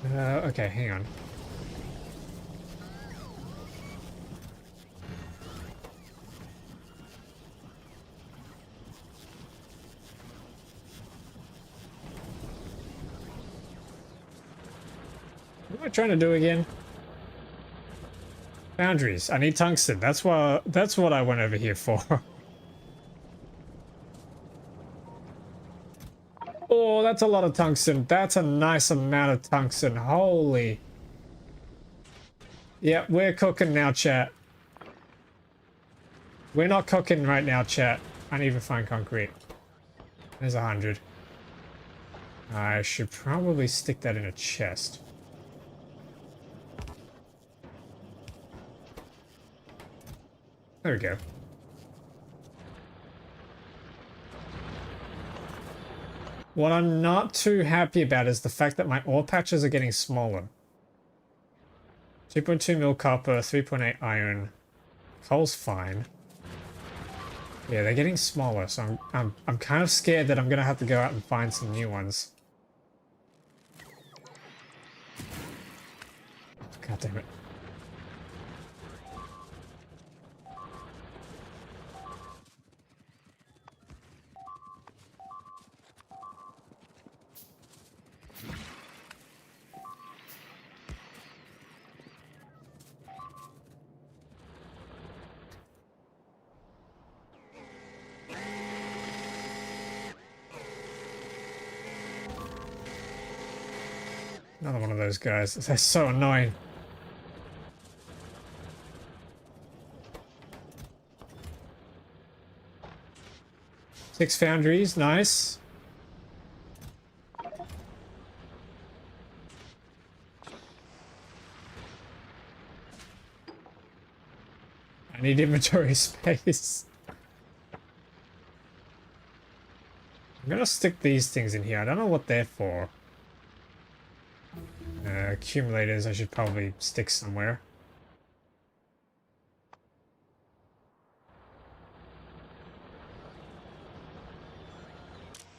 Okay, hang on. What am I trying to do again? Boundaries. I need tungsten. That's what I went over here for. Oh, that's a lot of tungsten. That's a nice amount of tungsten. Holy. Yeah, we're cooking now, chat. We're not cooking right now, chat. I need to find concrete. There's 100. I should probably stick that in a chest. There we go. What I'm not too happy about is the fact that my ore patches are getting smaller. 2.2 mil copper, 3.8 iron. Coal's fine. Yeah, they're getting smaller, so I'm kind of scared that I'm gonna have to go out and find some new ones. God damn it. Another one of those guys. They're so annoying. Six foundries, nice. I need inventory space. I'm gonna stick these things in here. I don't know what they're for. Accumulators I should probably stick somewhere.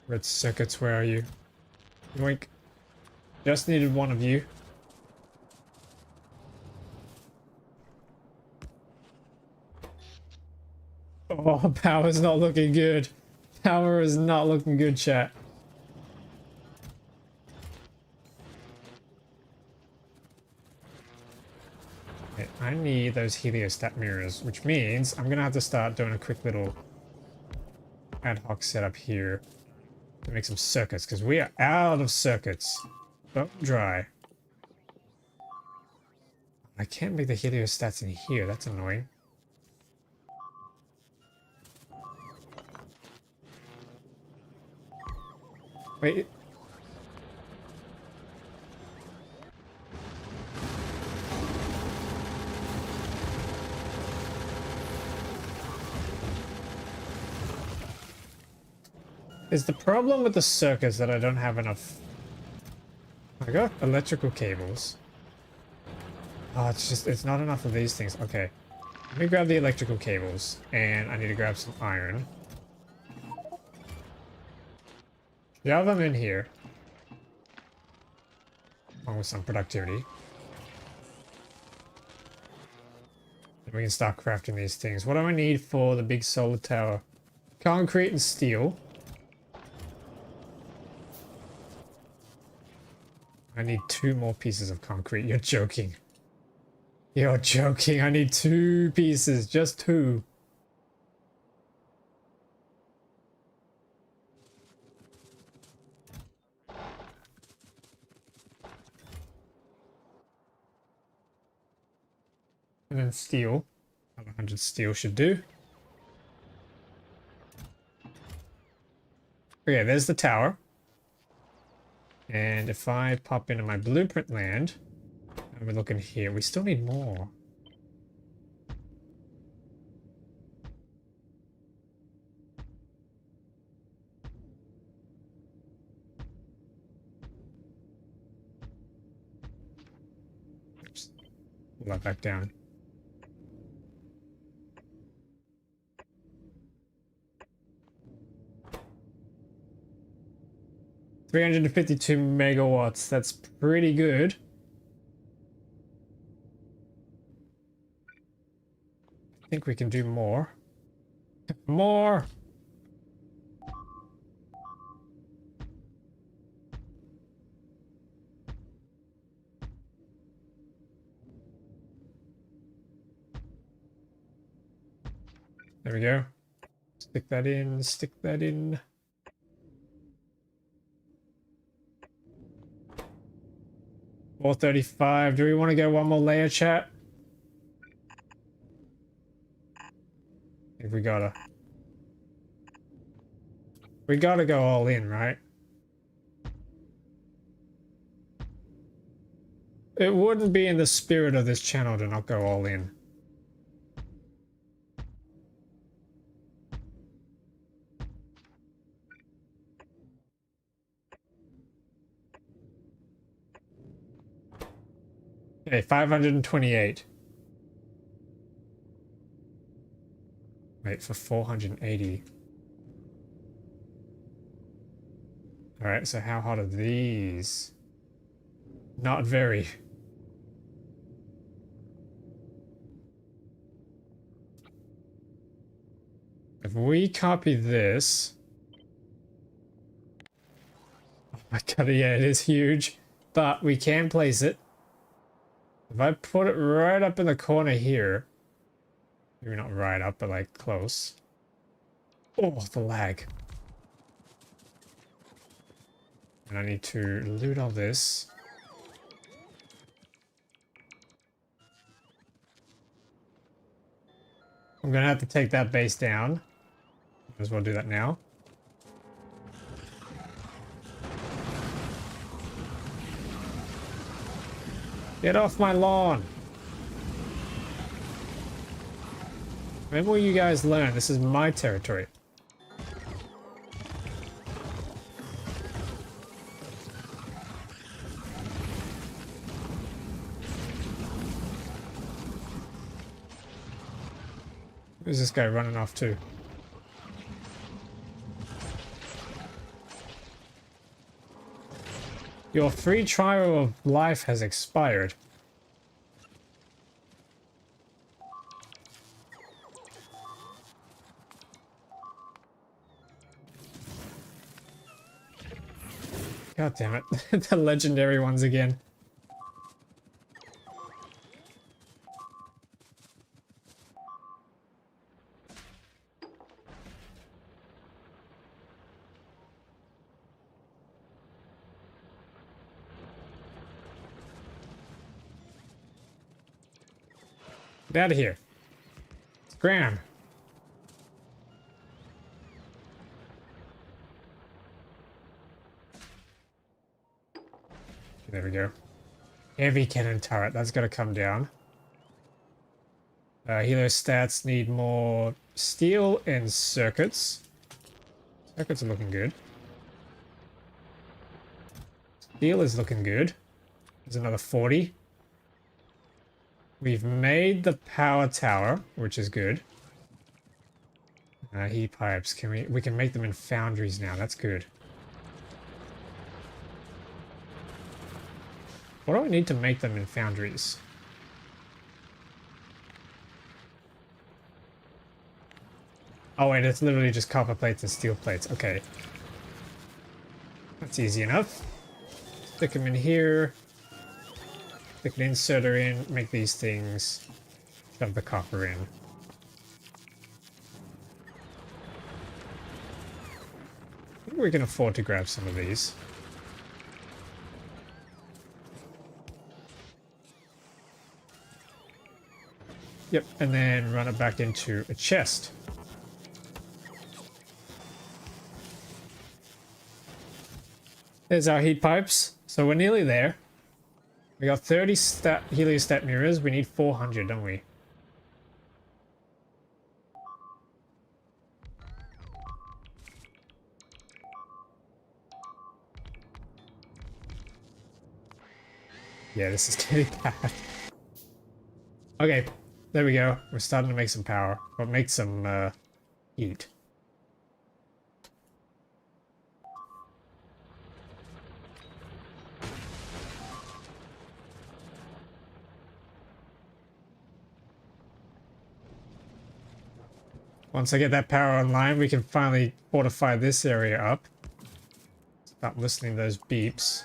Red circuits, where are you? Yoink. Just needed one of you. Oh, power's not looking good. Power is not looking good, chat. Okay, I need those heliostat mirrors, which means I'm gonna have to start doing a quick little ad hoc setup here to make some circuits, because we are out of circuits. Bone dry. I can't make the heliostats in here, that's annoying. Wait. Is the problem with the circuits that I don't have enough? I got electrical cables. Oh, it's not enough of these things. Okay. Let me grab the electrical cables, and I need to grab some iron. Shove them in here. Along with some productivity. And we can start crafting these things. What do I need for the big solar tower? Concrete and steel. I need 2 more pieces of concrete. You're joking. You're joking. I need 2 pieces. Just 2. And then steel. 100 steel should do. Okay, there's the tower. And if I pop into my blueprint land, and we're looking here, we still need more. Oops. Pull that back down. 352 megawatts. That's pretty good. I think we can do more. More! There we go. Stick that in, stick that in. $435. Do we want to go one more layer, chat? I think we gotta. We gotta go all in, right? It wouldn't be in the spirit of this channel to not go all in. Okay, 528. Wait, for 480. Alright, so how hot are these? Not very. If we copy this... Oh my god, yeah, it is huge. But we can place it. If I put it right up in the corner here... Maybe not right up, but like close. Oh, the lag. And I need to loot all this. I'm gonna have to take that base down. Might as well do that now. Get off my lawn! When will you guys learn? This is my territory. Who's this guy running off to? Your free trial of life has expired. God damn it. The legendary ones again. Get out of here. Scram. There we go. Heavy cannon turret. That's got to come down. Helo stats need more steel and circuits. Circuits are looking good. Steel is looking good. There's another 40. We've made the power tower, which is good. Heat pipes. We can make them in foundries now. That's good. What do I need to make them in foundries? Oh wait, it's literally just copper plates and steel plates. Okay. That's easy enough. Stick them in here. Stick an inserter in, make these things. Shove the copper in. I think we can afford to grab some of these. Yep, and then run it back into a chest. There's our heat pipes. So we're nearly there. We got 30 heliostat mirrors. We need 400, don't we? Yeah, this is getting bad. Okay, there we go. We're starting to make some power. Or make some heat. Once I get that power online, we can finally fortify this area up. Start listening to those beeps.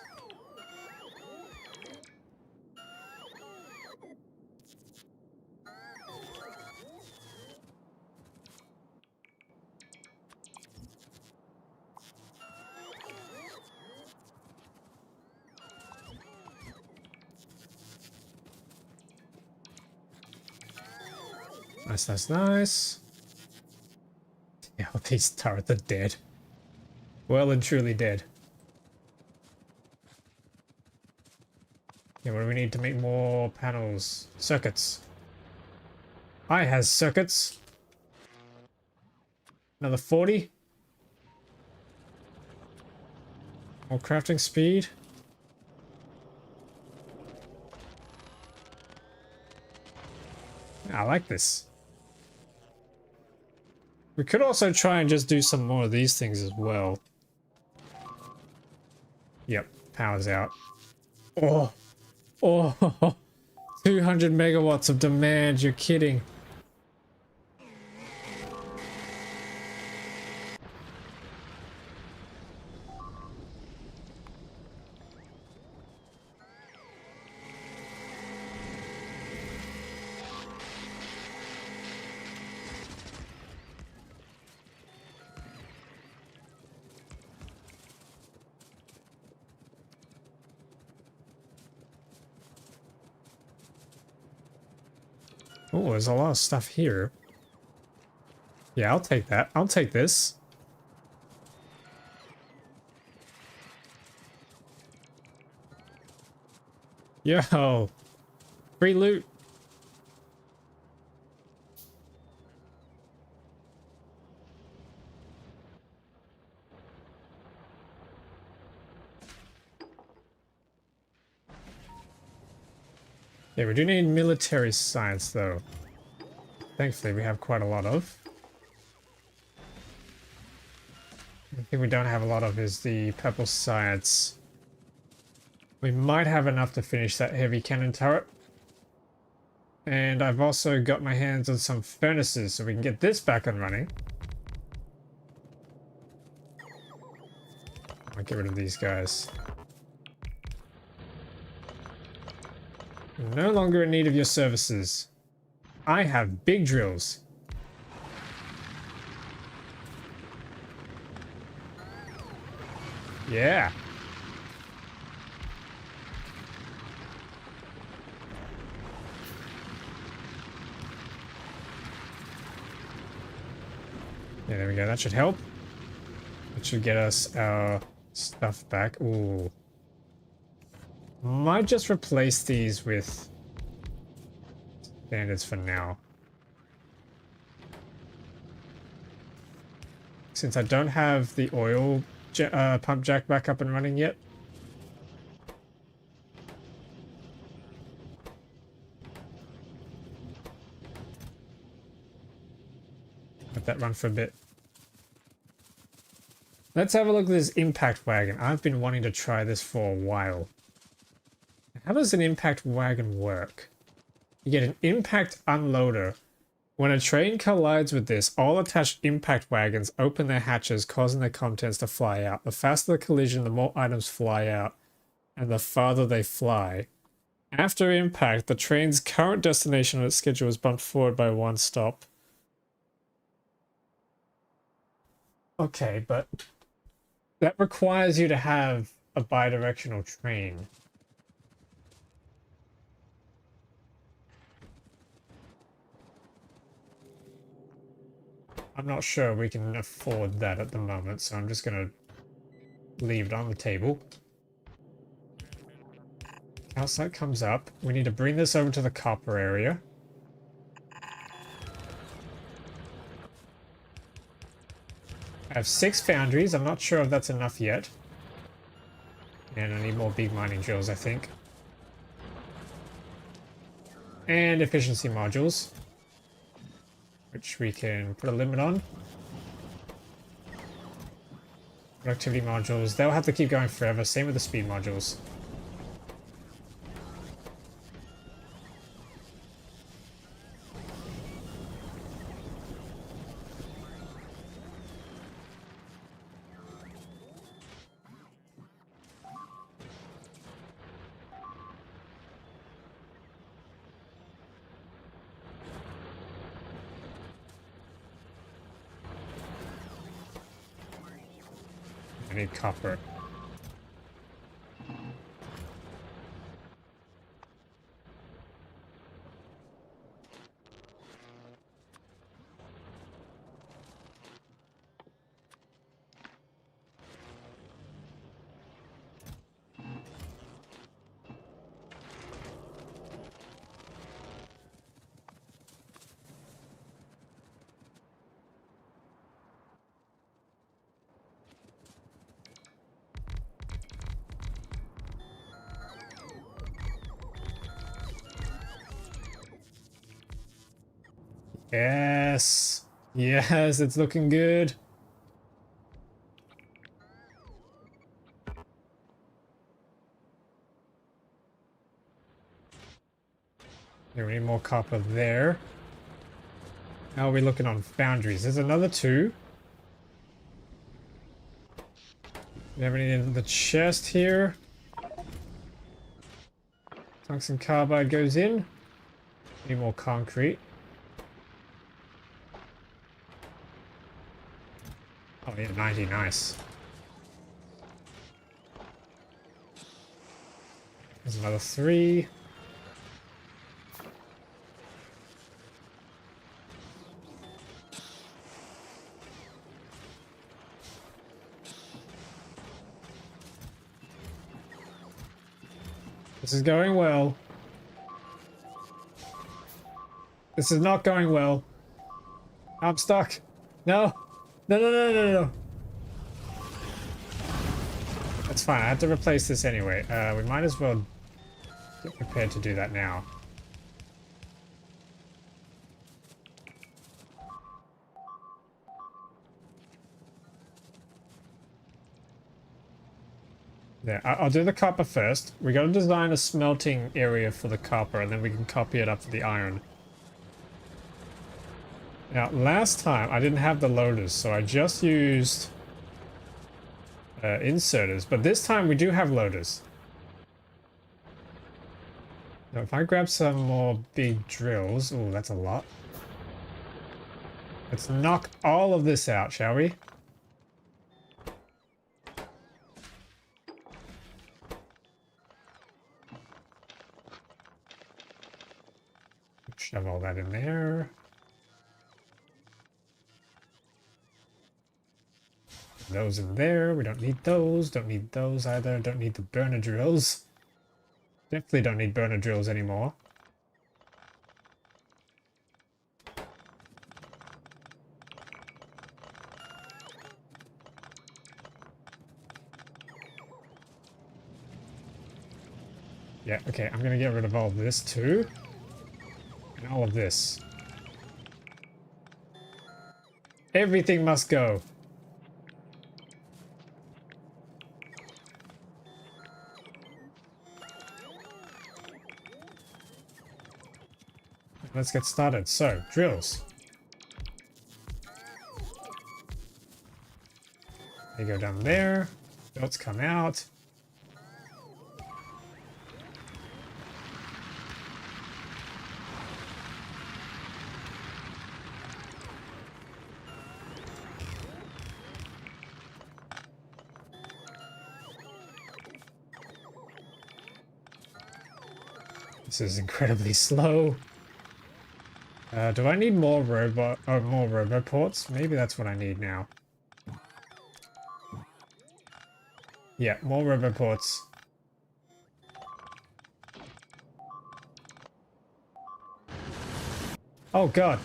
Nice, nice, nice. Yeah, well, these turrets are dead. Well and truly dead. Yeah, what do we need to make more panels? Circuits. I has circuits. Another 40. More crafting speed. I like this. We could also try and just do some more of these things as well. Yep, power's out. Oh, oh, 200 megawatts of demand, you're kidding. Oh, there's a lot of stuff here. Yeah, I'll take that. I'll take this. Yo, free loot. Yeah, we do need military science though. Thankfully, we have quite a lot of. The thing we don't have a lot of is the purple science. We might have enough to finish that heavy cannon turret. And I've also got my hands on some furnaces so we can get this back and running. I'll get rid of these guys. I'm no longer in need of your services. I have big drills. Yeah. Yeah, there we go. That should help. That should get us our stuff back. Ooh. Might just replace these with standards for now. Since I don't have the oil pump jack back up and running yet. Let that run for a bit. Let's have a look at this impact wagon. I've been wanting to try this for a while. How does an impact wagon work? You get an impact unloader. When a train collides with this, all attached impact wagons open their hatches, causing their contents to fly out. The faster the collision, the more items fly out, and the farther they fly. After impact, the train's current destination on its schedule is bumped forward by one stop. Okay, but that requires you to have a bidirectional train. I'm not sure we can afford that at the moment, so I'm just gonna leave it on the table. Calcite comes up. We need to bring this over to the copper area. I have 6 foundries. I'm not sure if that's enough yet. And I need more big mining drills, I think. And efficiency modules, which we can put a limit on. Productivity modules, they'll have to keep going forever. Same with the speed modules. need copper. Yes. Yes, it's looking good. Yeah, we need more copper there. How are we looking on foundries? There's another 2. We have any in the chest here? Tungsten carbide goes in. Need more concrete. Oh yeah, 90, nice. There's another 3. This is going well. This is not going well. I'm stuck. No. No, no, no, no, no. That's fine. I have to replace this anyway. We might as well get prepared to do that now. There. I'll do the copper first. We got to design a smelting area for the copper, and then we can copy it up for the iron. Now, last time I didn't have the loaders, so I just used inserters, but this time we do have loaders. Now, if I grab some more big drills... Oh, that's a lot. Let's knock all of this out, shall we? Shove all that in there. Those in there. We don't need those. Don't need those either. Don't need the burner drills. Definitely don't need burner drills anymore. Yeah, okay, I'm gonna get rid of all of this too. And all of this. Everything must go. Let's get started. So, drills. They go down there. Belts come out. This is incredibly slow. Do I need more more roboports? Maybe that's what I need now. Yeah, more roboports. Oh god.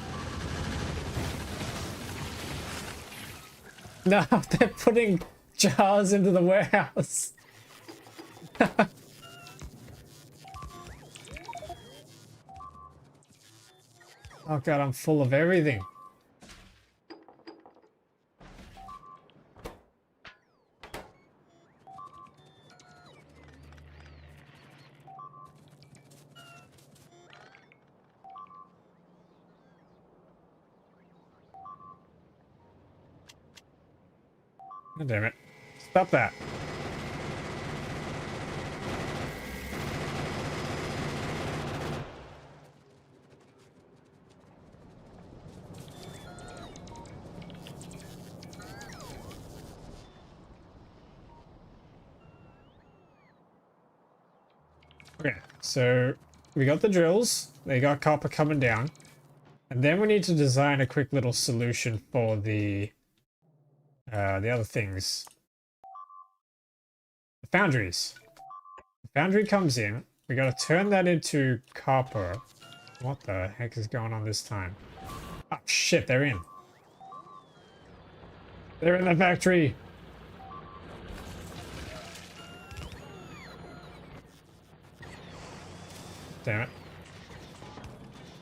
No, they're putting jars into the warehouse. Oh god, I'm full of everything. God damn it. Stop that. Okay, so we got the drills. They got copper coming down. And then we need to design a quick little solution for the other things. The foundries. The foundry comes in. We gotta turn that into copper. What the heck is going on this time? Oh shit, they're in. They're in the factory. Damn it.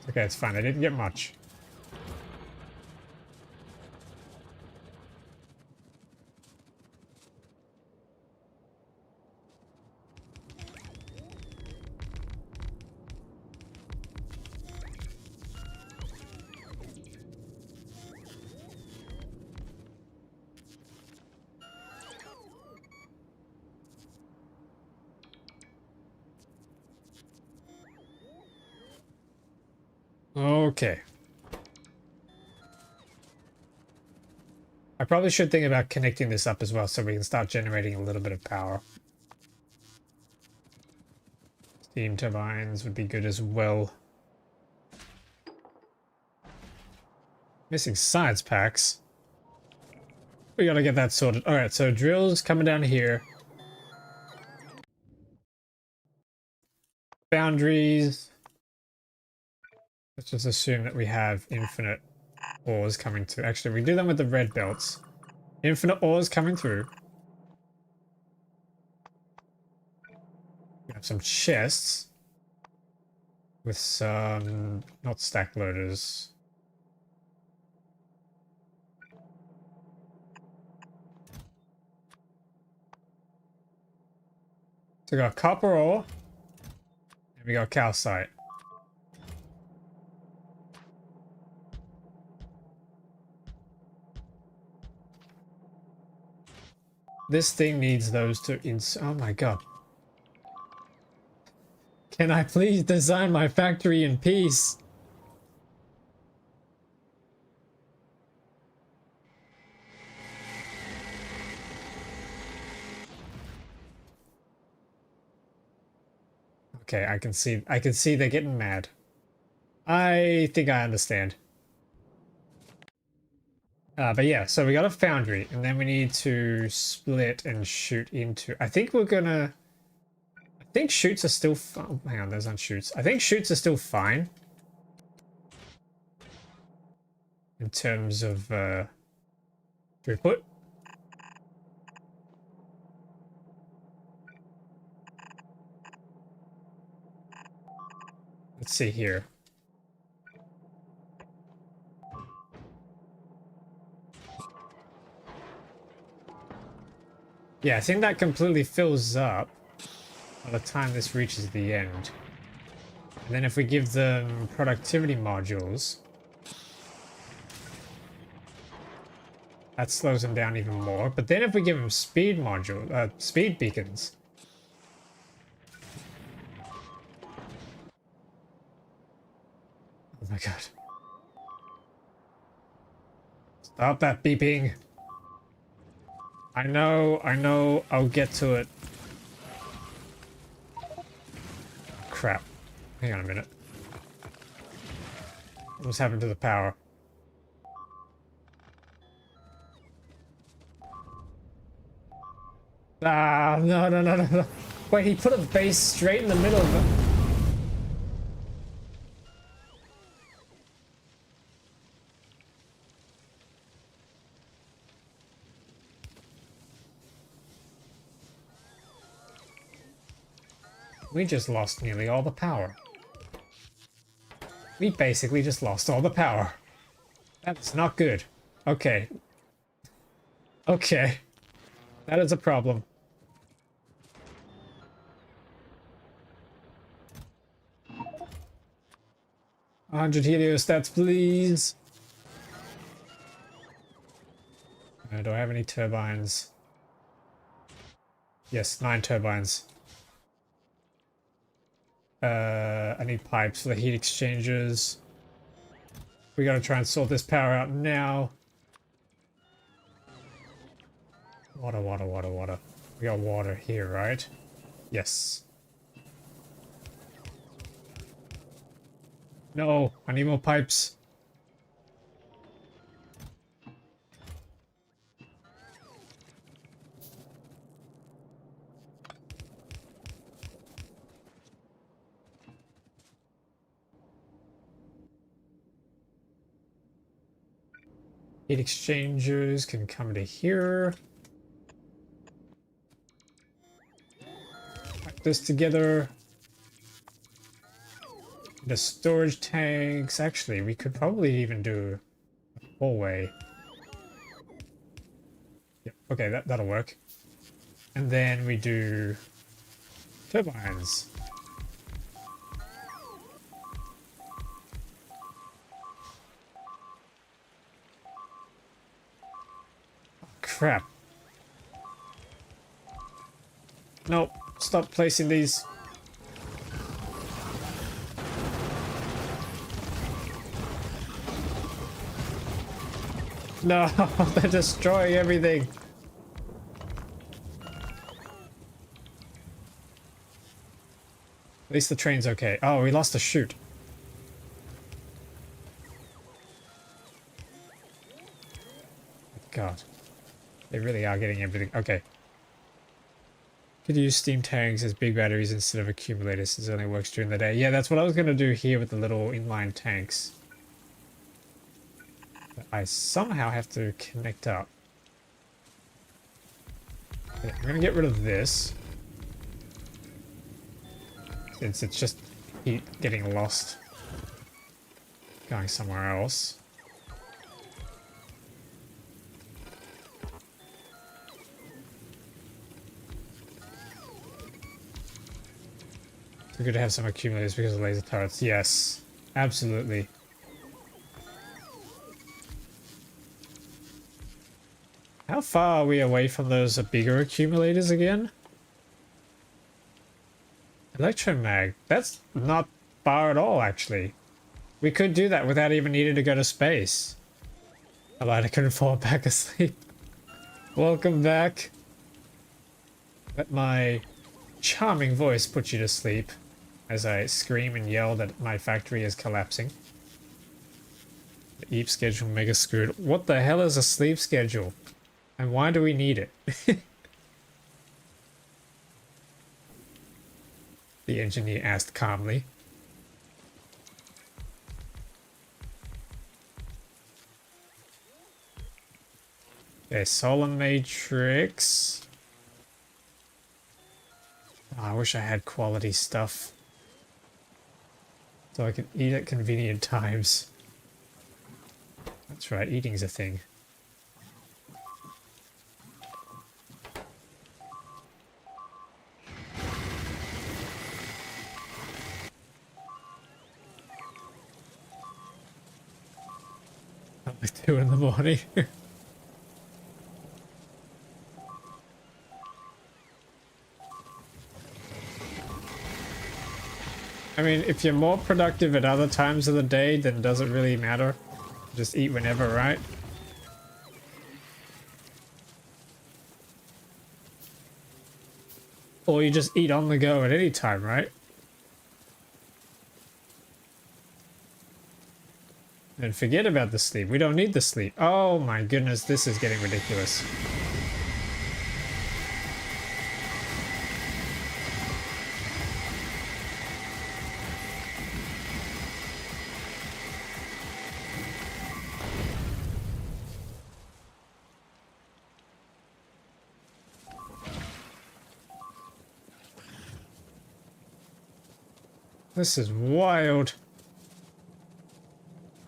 Okay, it's fine. They didn't get much. Okay. I probably should think about connecting this up as well so we can start generating a little bit of power. Steam turbines would be good as well. Missing science packs. We gotta get that sorted. Alright, so drills coming down here. Boundaries. Let's just assume that we have infinite ores coming through. Actually, we do them with the red belts. Infinite ores coming through. We have some chests. With some... not stack loaders. So we got copper ore. And we got calcite. This thing needs those to oh my god. Can I please design my factory in peace? Okay, I can see they're getting mad. I think I understand. But yeah, so we got a foundry, and then we need to split and shoot into... I think we're gonna... I think shoots are still... Oh, hang on, those aren't shoots. I think shoots are still fine. In terms of throughput. Let's see here. Yeah, I think that completely fills up by the time this reaches the end. And then if we give them productivity modules, that slows them down even more. But then if we give them speed speed beacons. Oh my god. Stop that beeping. I know, I'll get to it. Crap. Hang on a minute. What's happened to the power? Ah, no. Wait, he put a base straight in the middle of it. We just lost nearly all the power. We basically just lost all the power. That's not good. Okay. Okay. That is a problem. 100 heliostats, please. Do I have any turbines? Yes, 9 turbines. I need pipes for the heat exchangers. We gotta try and sort this power out now. Water. We got water here, right? Yes. No, I need more pipes. Heat exchangers can come to here. Put this together. The storage tanks. Actually, we could probably even do a hallway. Yep. Okay, that'll work. And then we do turbines. Oh, crap. Nope. Stop placing these. No, they're destroying everything. At least the train's okay. Oh, we lost a chute. God. They really are getting everything. Okay. Could use steam tanks as big batteries instead of accumulators since it only works during the day. Yeah, that's what I was going to do here with the little inline tanks. But I somehow have to connect up. Okay, I'm going to get rid of this. Since it's just heat getting lost. Going somewhere else. We're good to have some accumulators because of laser turrets. Yes, absolutely. How far are we away from those bigger accumulators again? Electromag. That's not far at all, actually. We could do that without even needing to go to space. I lied, I couldn't fall back asleep. Welcome back. Let my charming voice put you to sleep as I scream and yell that my factory is collapsing. The EEP schedule mega screwed. What the hell is a sleep schedule? And why do we need it? The engineer asked calmly. Okay, solar matrix. Oh, I wish I had quality stuff. So I can eat at convenient times. That's right, eating's a thing. Like 2 in the morning. I mean, if you're more productive at other times of the day, then does it really matter? Just eat whenever, right? Or you just eat on the go at any time, right? And forget about the sleep. We don't need the sleep. Oh my goodness, this is getting ridiculous. This is wild.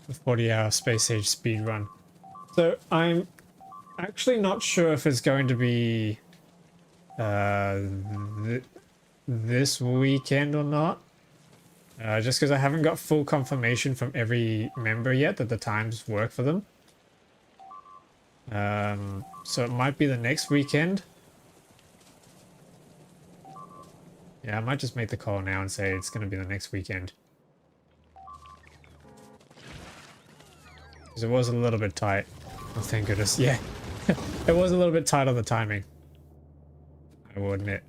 The 40-hour space age speed run. So I'm actually not sure if it's going to be this weekend or not. Just because I haven't got full confirmation from every member yet that the times work for them. So it might be the next weekend. Yeah, I might just make the call now and say it's going to be the next weekend. Because it was a little bit tight. Oh, thank goodness. Yeah. It was a little bit tight on the timing. I will admit.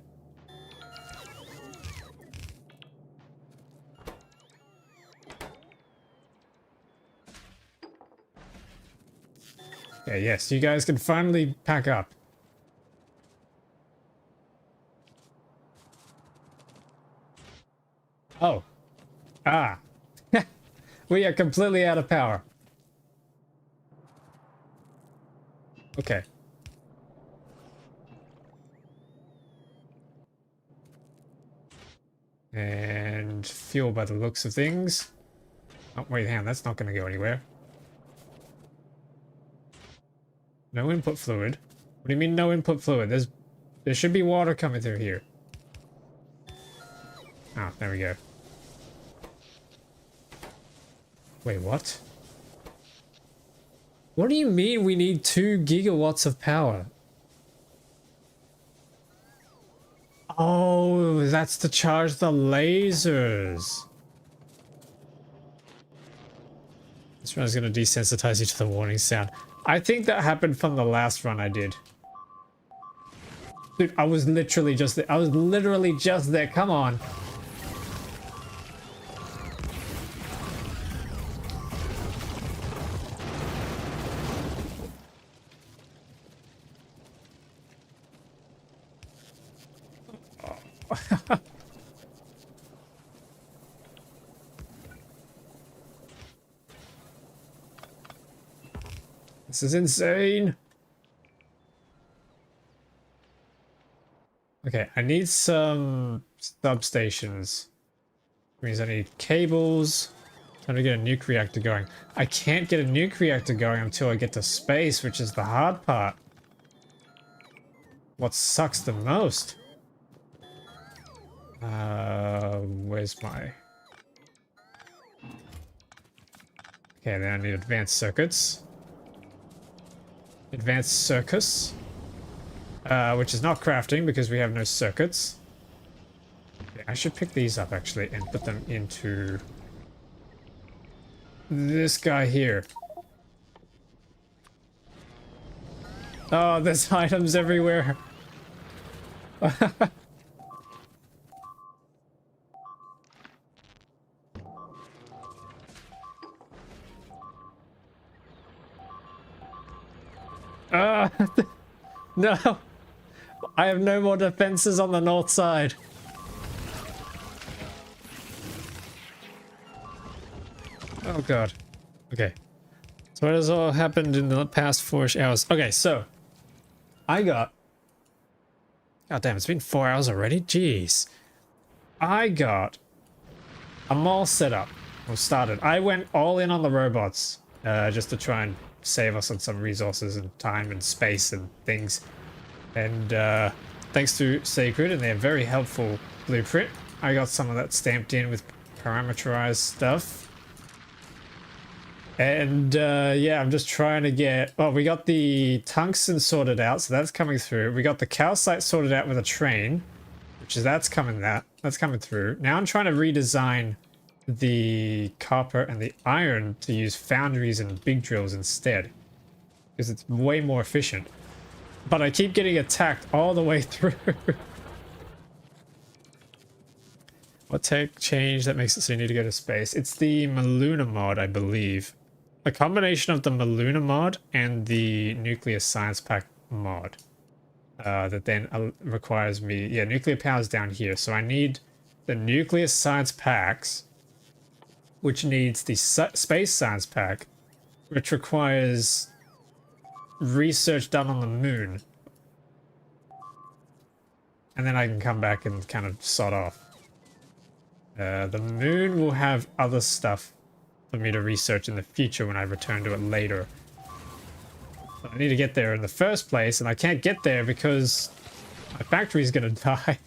Okay, yes, you guys can finally pack up. Oh. Ah. We are completely out of power. Okay. And fuel by the looks of things. Oh, wait, hang on, that's not going to go anywhere. No input fluid. What do you mean no input fluid? There should be water coming through here. Ah, there we go. Wait, what? What do you mean we need 2 gigawatts of power? Oh, that's to charge the lasers. This run's going to desensitize you to the warning sound. I think that happened from the last run I did. Dude, I was literally just there. I was literally just there. Come on. This is insane. Okay, I need some substations. Means I need cables. Time to get a nuke reactor going. I can't get a nuke reactor going until I get to space, which is the hard part. What sucks the most? Where's my... Okay, then I need advanced circuits. Advanced circus. Which is not crafting because we have no circuits. Okay, I should pick these up actually and put them into this guy here. Oh, there's items everywhere. No. I have no more defenses on the north side. Oh god. Okay. So what has all happened in the past 4-ish hours? Okay, so I got... God damn, it's been 4 hours already? Jeez. I got a mall set up. Or started. I went all in on the robots. Just to try and save us on some resources and time and space and things. And thanks to Sacred and their very helpful blueprint, I got some of that stamped in with parameterized stuff. And yeah, I'm just trying to get... Oh, we got the tungsten sorted out, so that's coming through. We got the calcite sorted out with a train, which is that's coming through. Now I'm trying to redesign the copper and the iron to use foundries and big drills instead, because it's way more efficient. But I keep getting attacked all the way through. What tech change that makes it so you need to go to space? It's the Maluna mod, I believe. A combination of the Maluna mod and the Nuclear Science Pack mod. That then requires me... Yeah, nuclear power is down here. So I need the Nuclear Science Packs, which needs the Space Science Pack, which requires research done on the moon. And then I can come back and kind of sod off. The moon will have other stuff for me to research in the future when I return to it later. So I need to get there in the first place, and I can't get there because my factory's gonna die.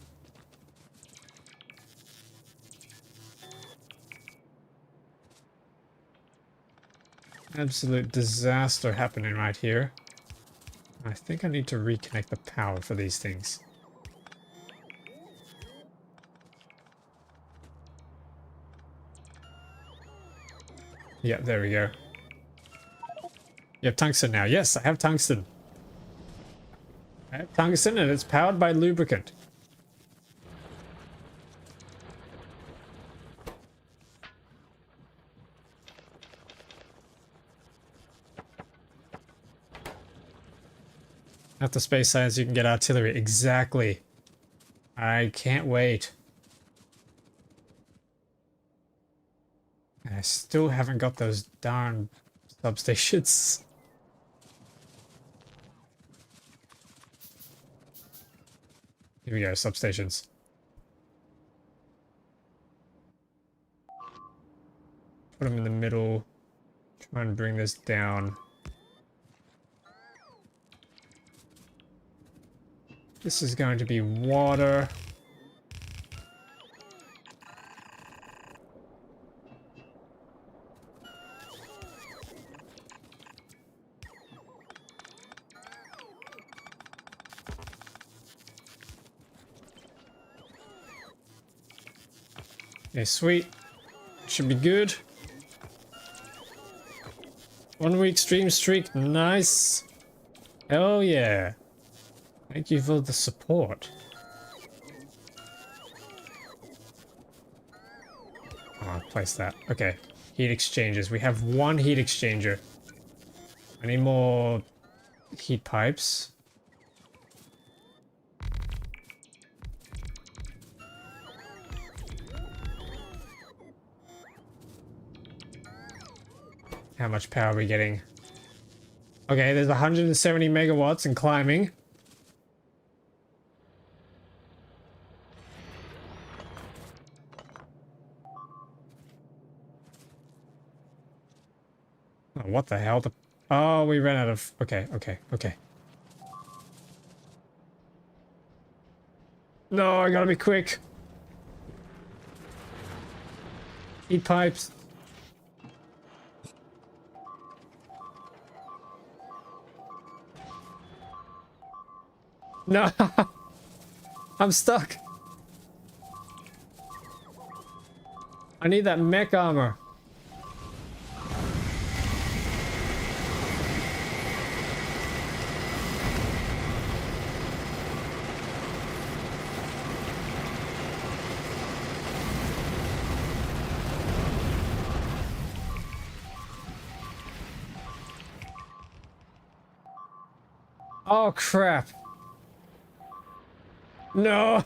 Absolute disaster happening right here. I think I need to reconnect the power for these things. Yeah, there we go. You have tungsten now. Yes, I have tungsten. I have tungsten and it's powered by lubricant. After space science, you can get artillery. Exactly. I can't wait. And I still haven't got those darn substations. Here we go, substations. Put them in the middle. Try and bring this down. This is going to be water. Okay, sweet. Should be good. 1 week stream streak. Nice. Hell yeah. Thank you for the support. Oh, I'll place that. Okay. Heat exchangers. We have 1 heat exchanger. I need more heat pipes. How much power are we getting? Okay, there's 170 megawatts and climbing. Oh, what the hell? Oh, we ran out of... Okay. No, I gotta be quick. Heat pipes. No! I'm stuck! I need that mech armor. Oh crap. No!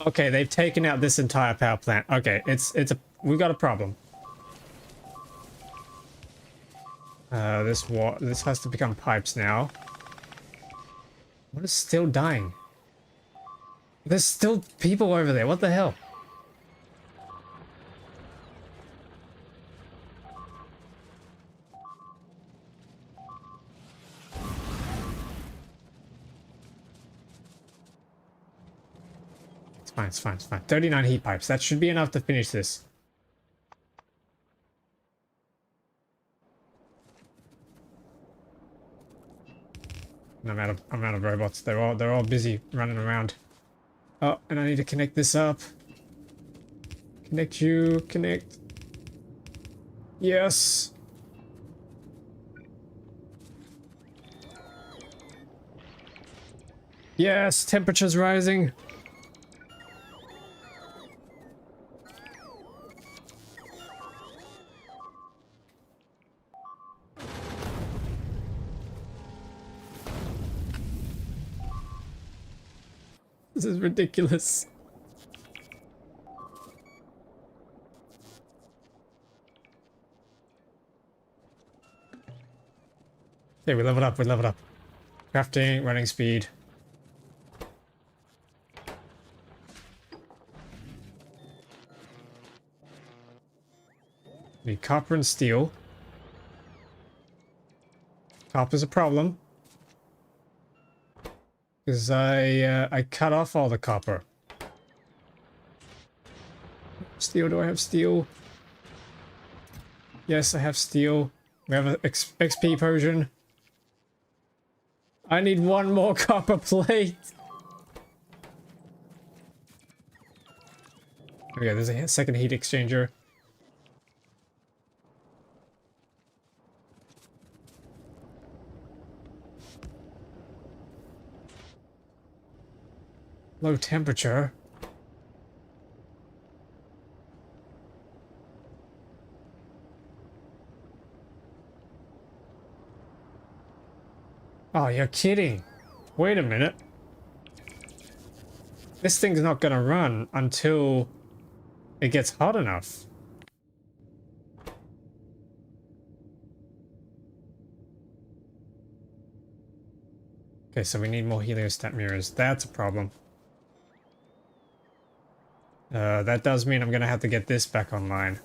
Okay, they've taken out this entire power plant. Okay, we got a problem. This has to become pipes now. What is still dying? There's still people over there. What the hell? It's fine. 39 heat pipes. That should be enough to finish this. I'm out of robots. They're all busy running around. Oh, and I need to connect this up. Connect. Yes. Yes, temperature's rising. This is ridiculous. Okay, we leveled up. Crafting, running speed. Need copper and steel. Copper's a problem. Because I cut off all the copper. Steel, do I have steel? Yes, I have steel. We have an XP potion. I need 1 more copper plate. Okay, there's a second heat exchanger. Low temperature. Oh, you're kidding. Wait a minute. This thing's not gonna run until it gets hot enough. Okay, so we need more heliostat mirrors. That's a problem. That does mean I'm gonna have to get this back online.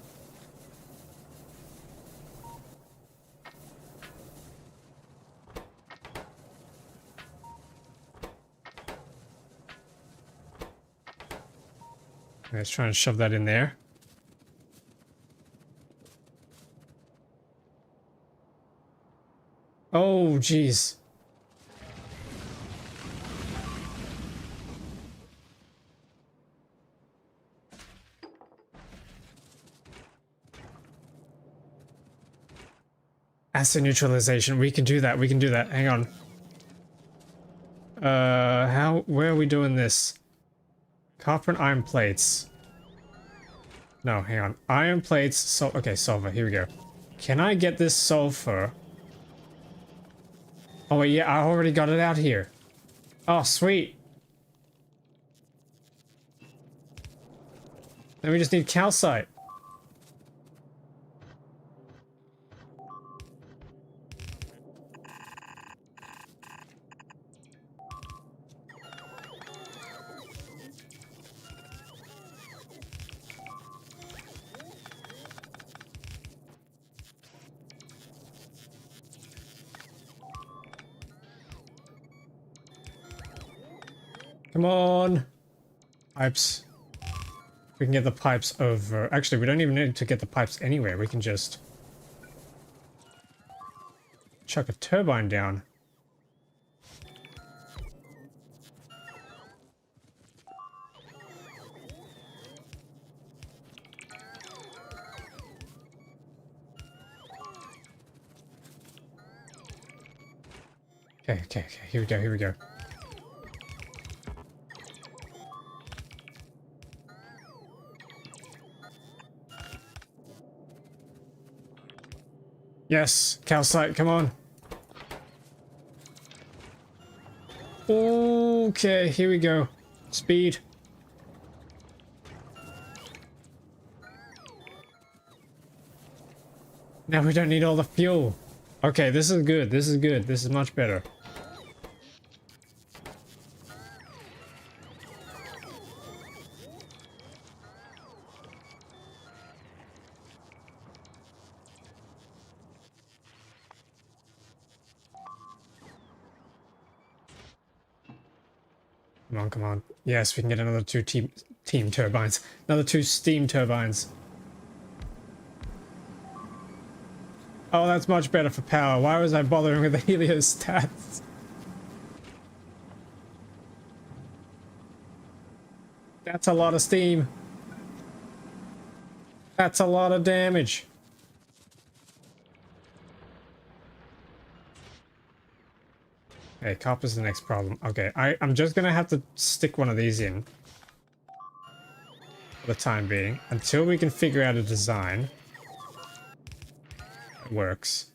Let's try and shove that in there. Oh, jeez. Acid neutralization. We can do that. We can do that. Hang on. Where are we doing this? Copper and iron plates. No, hang on. Iron plates. So, okay, sulfur. Here we go. Can I get this sulfur? Oh, wait, yeah, I already got it out here. Oh, sweet. Then we just need calcite. Come on. Pipes. We can get the pipes over. Actually, we don't even need to get the pipes anywhere. We can just chuck a turbine down. Okay. Here we go. Yes, calcite, come on. Okay, here we go. Speed. Now we don't need all the fuel. Okay, this is good. This is good. This is much better. Come on. Yes, we can get another two team turbines. Another two steam turbines. Oh, that's much better for power. Why was I bothering with the heliostats? That's a lot of steam. That's a lot of damage. Okay, copper's the next problem. Okay, I'm just gonna have to stick one of these in for the time being until we can figure out a design that works.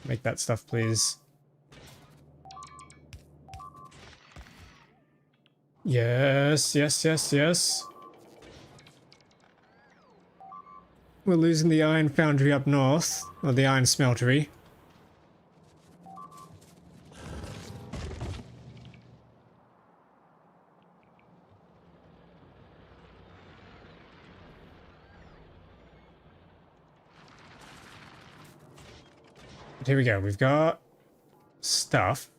Make that stuff, please. Yes. We're losing the iron foundry up north, or the iron smeltery. But here we go, we've got stuff.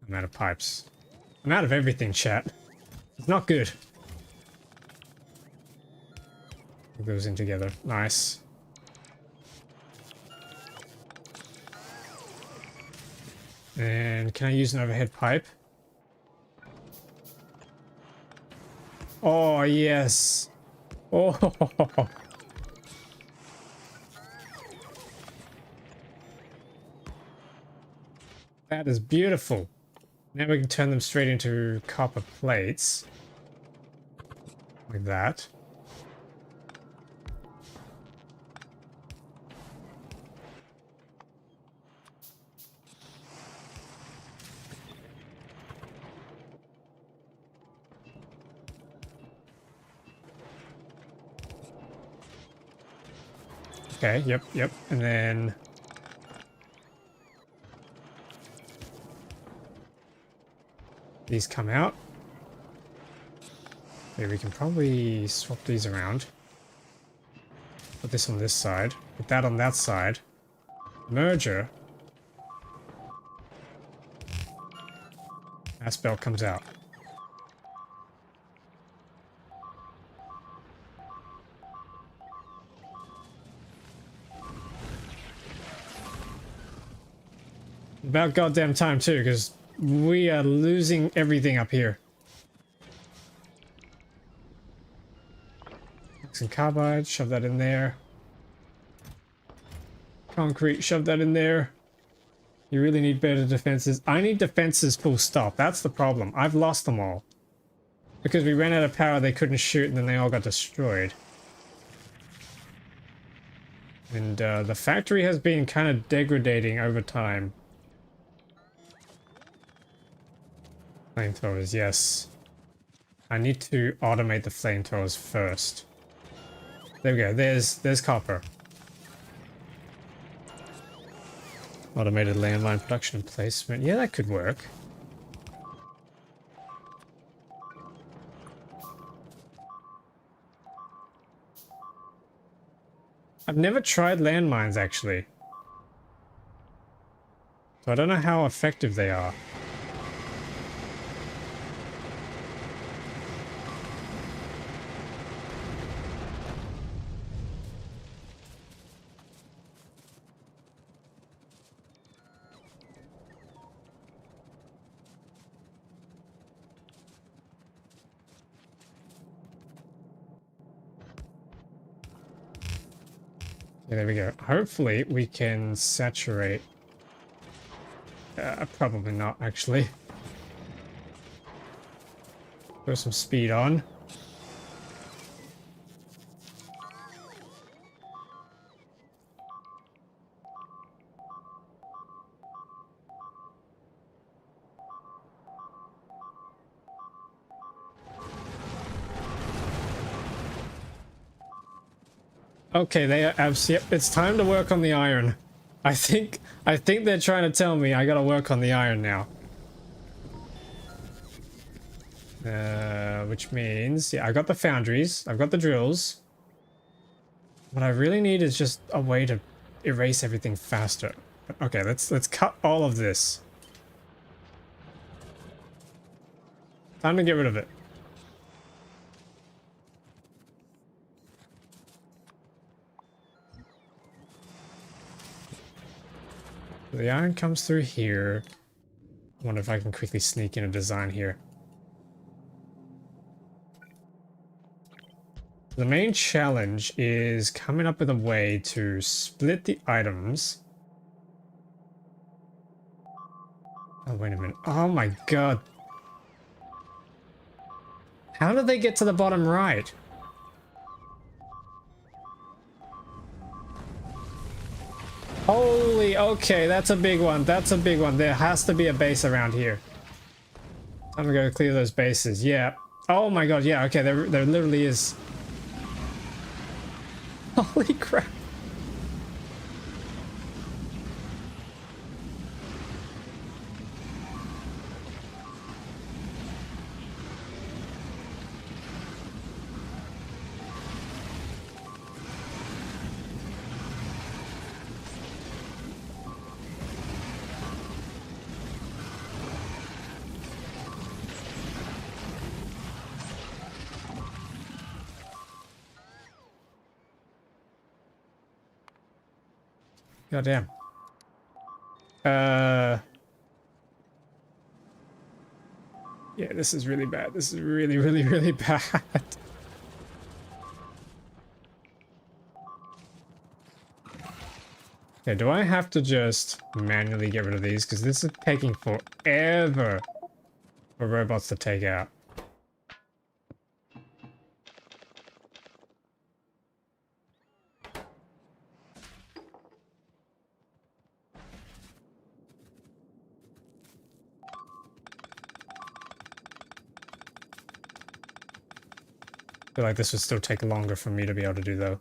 I'm out of pipes. I'm out of everything, chat. It's not good. It goes in together. Nice. And can I use an overhead pipe? Oh, yes. Oh, That is beautiful. Now we can turn them straight into copper plates. Like that. Okay, yep. And then these come out. Okay, we can probably swap these around. Put this on this side. Put that on that side. Merger. Mass belt comes out. About goddamn time too, because we are losing everything up here. Some carbide, shove that in there. Concrete, shove that in there. You really need better defenses. I need defenses full stop. That's the problem. I've lost them all. Because we ran out of power, they couldn't shoot, and then they all got destroyed. And the factory has been kind of degrading over time. Flamethrowers, yes. I need to automate the flamethrowers first. There we go. There's copper. Automated landmine production and placement. Yeah, that could work. I've never tried landmines actually. So I don't know how effective they are. Yeah, there we go. Hopefully we can saturate. Probably not, actually. Throw some speed on. Okay, they are yep, it's time to work on the iron. I think they're trying to tell me I gotta work on the iron now. Which means, yeah, I got the foundries, I've got the drills. What I really need is just a way to erase everything faster. Okay, let's cut all of this. Time to get rid of it. The iron comes through here. I wonder if I can quickly sneak in a design here. The main challenge is coming up with a way to split the items. Oh, wait a minute. Oh my god. How did they get to the bottom right? Holy, okay, that's a big one. That's a big one. There has to be a base around here. Time to go clear those bases. Yeah. Oh my god, yeah, okay, there literally is. Holy crap. Goddamn. Yeah, this is really bad. This is really, really, really bad. Okay, do I have to just manually get rid of these? Because this is taking forever for robots to take out. I feel like this would still take longer for me to be able to do, though.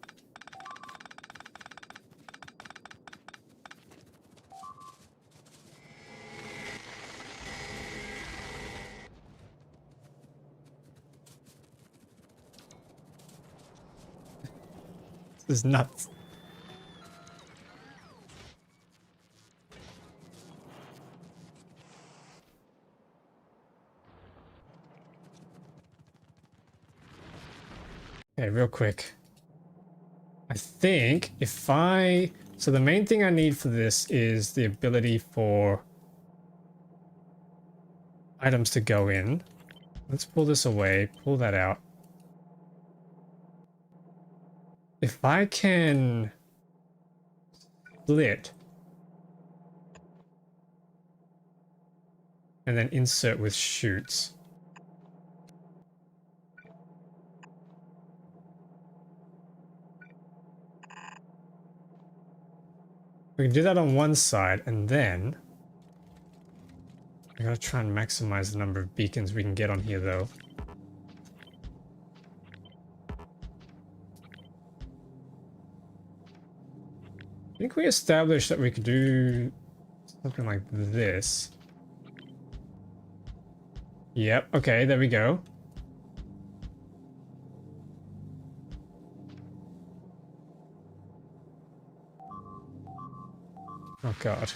This is nuts. Okay, real quick. I think if I... So the main thing I need for this is the ability for items to go in. Let's pull this away, pull that out. If I can split and then insert with chutes. We can do that on one side, and then I gotta try and maximize the number of beacons we can get on here, though. I think we established that we could do something like this. Yep, okay, there we go. Oh god.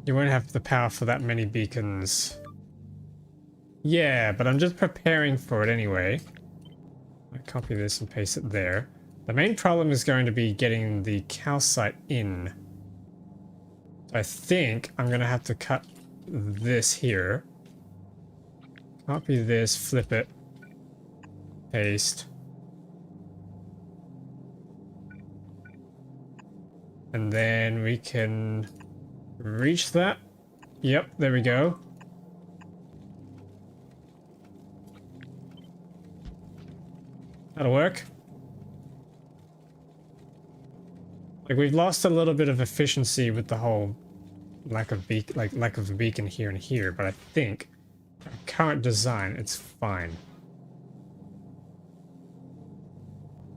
You won't have the power for that many beacons. Yeah, but I'm just preparing for it anyway. I copy this and paste it there. The main problem is going to be getting the calcite in. So I think I'm going to have to cut this here. Copy this, flip it, paste. And then we can reach that. Yep, there we go. That'll work. Like, we've lost a little bit of efficiency with the whole lack of a beacon here and here, but I think our current design, it's fine.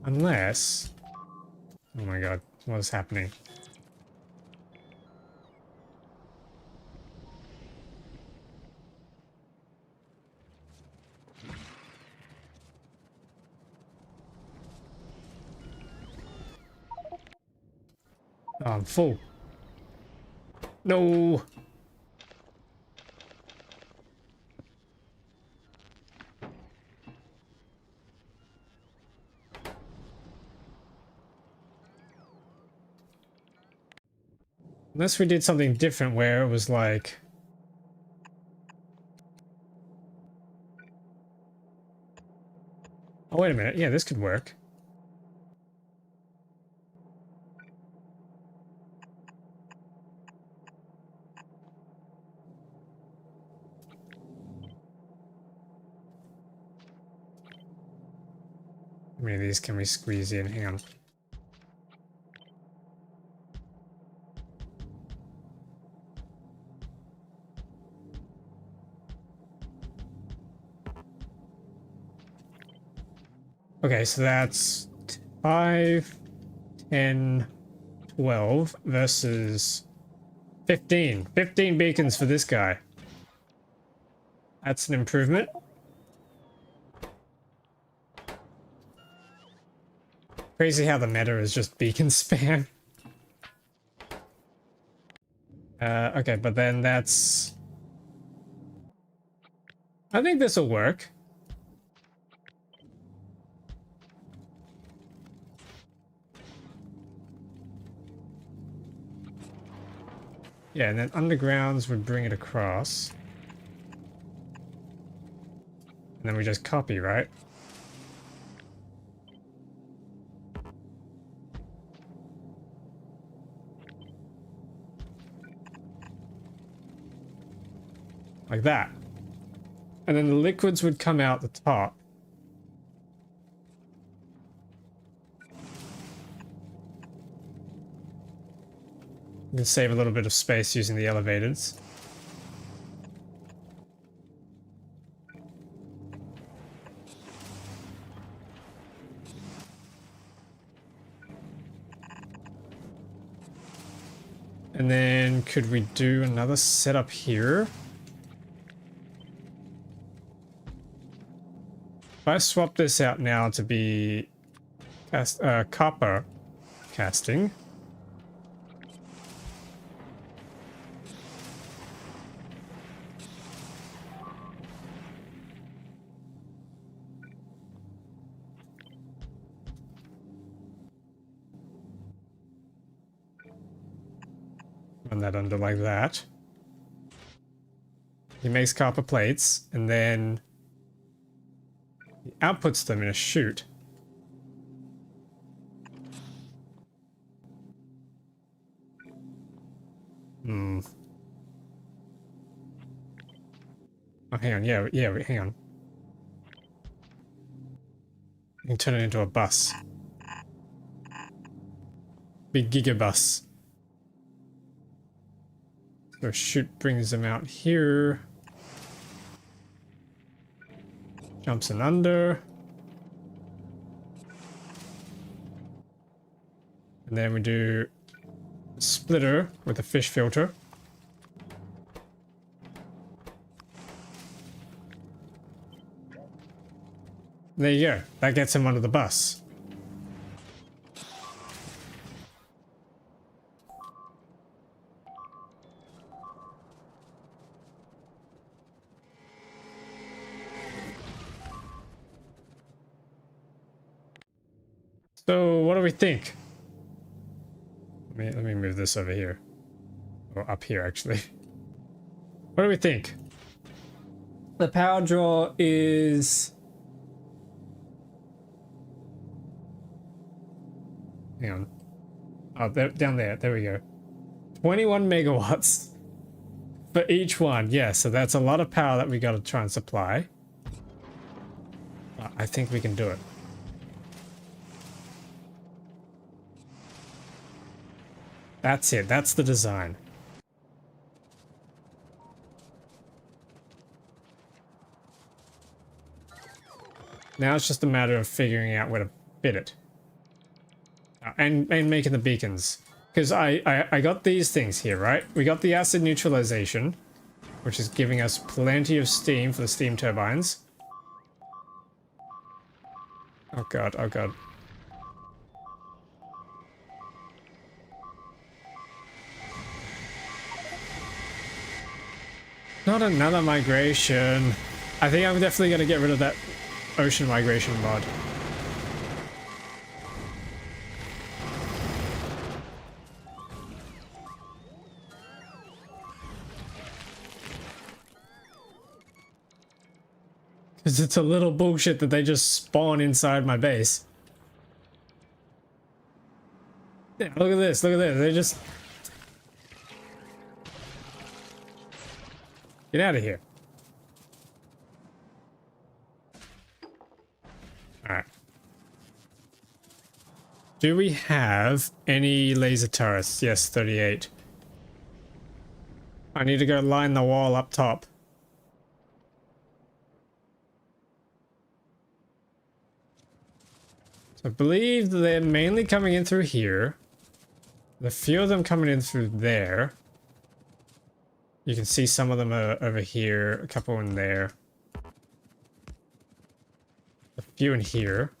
Unless... Oh my god, what is happening? Oh, I'm full. No! Unless we did something different where it was like... Oh, wait a minute. Yeah, this could work. How many of these can we squeeze in? Hang on. Okay, so that's 5, 10, 12 versus 15. 15 beacons for this guy. That's an improvement. Crazy how the meta is just beacon spam. Okay, but then that's... I think this will work. Yeah, and then undergrounds would bring it across. And then we just copy, right? Like that. And then the liquids would come out the top. You can save a little bit of space using the elevators. And then could we do another setup here? If I swap this out now to be copper casting. Run that under like that. He makes copper plates and then he outputs them in a chute. Hmm. Oh, hang on. Yeah, hang on. You can turn it into a bus. Big gigabus. So chute brings them out here. Jumps in under. And then we do a splitter with a fish filter. There you go. That gets him under the bus. So what do we think? Let me move this over here. Or up here, actually. What do we think? The power draw is... Hang on. Oh, down there. There we go. 21 megawatts for each one. Yeah, so that's a lot of power that we got to try and supply. I think we can do it. That's it. That's the design. Now it's just a matter of figuring out where to fit it. And making the beacons. Because I got these things here, right? We got the acid neutralization, which is giving us plenty of steam for the steam turbines. Oh god, oh god. Not another migration. I think I'm definitely going to get rid of that ocean migration mod. Because it's a little bullshit that they just spawn inside my base. Yeah, look at this, look at this. They just... Get out of here. Alright. Do we have any laser turrets? Yes, 38. I need to go line the wall up top. So I believe they're mainly coming in through here. A few of them coming in through there. You can see some of them are over here, a couple in there. A few in here.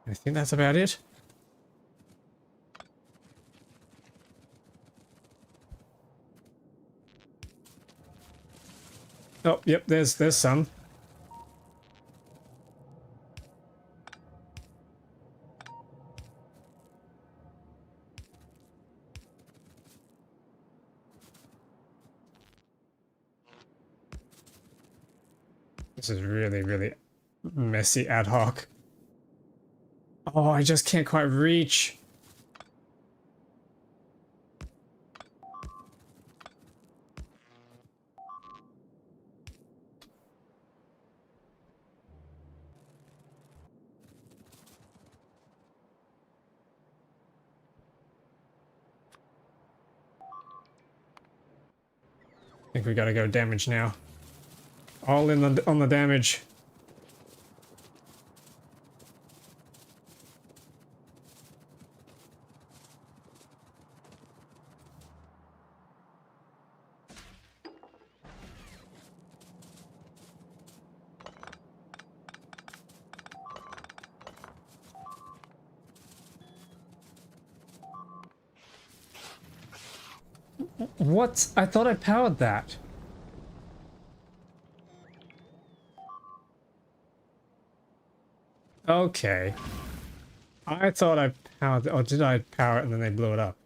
I think that's about it. Oh, yep, there's some. This is really, really messy ad hoc. Oh, I just can't quite reach. I think we gotta go damage now. All in on the damage. What? I thought I powered that. Okay. I thought I powered it, or did I power it and then they blew it up?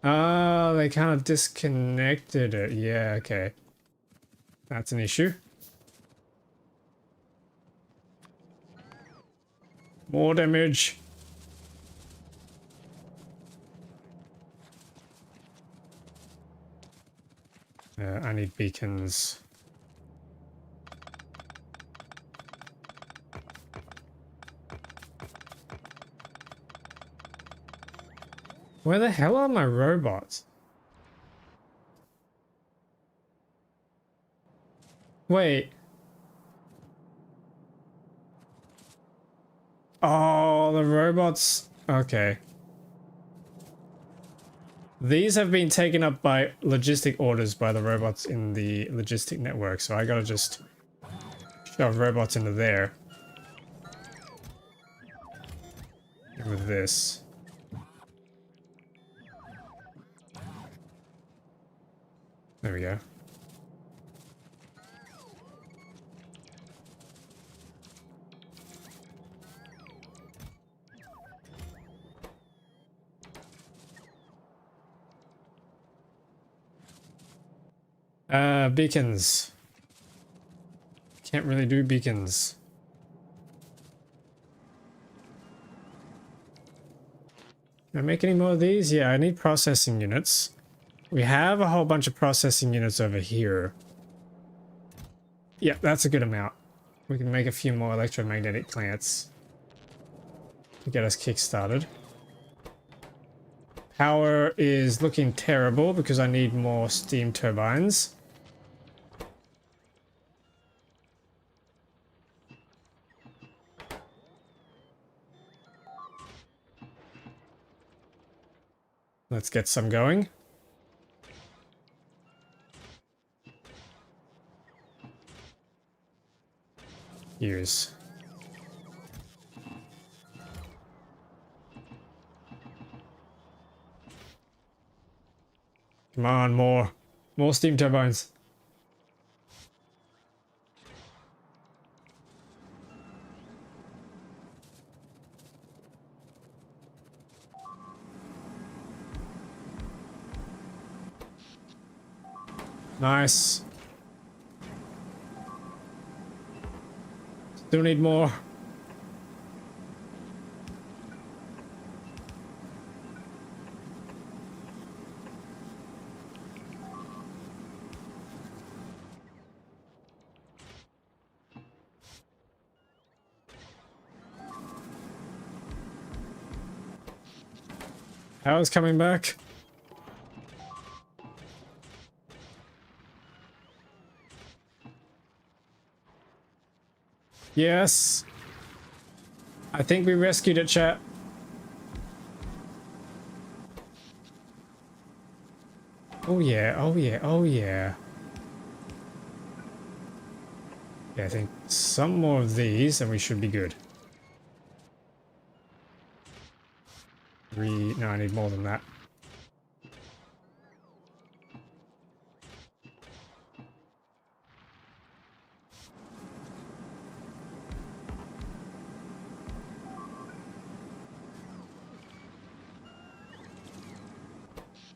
Oh, they kind of disconnected it. Yeah, okay. That's an issue. More damage. I need beacons. Where the hell are my robots? Wait. Oh, the robots. Okay. These have been taken up by logistic orders by the robots in the logistic network, so I gotta just shove robots into there. With this. There we go. Beacons. Can't really do beacons. Can I make any more of these? Yeah, I need processing units. We have a whole bunch of processing units over here. Yeah, that's a good amount. We can make a few more electromagnetic plants to get us kick-started. Power is looking terrible because I need more steam turbines. Let's get some going. Here's. Come on, more steam turbines. Nice. Still need more. Power's coming back. Yes. I think we rescued it, chat. Oh yeah, oh yeah, oh yeah. Yeah, I think some more of these and we should be good. No, I need more than that.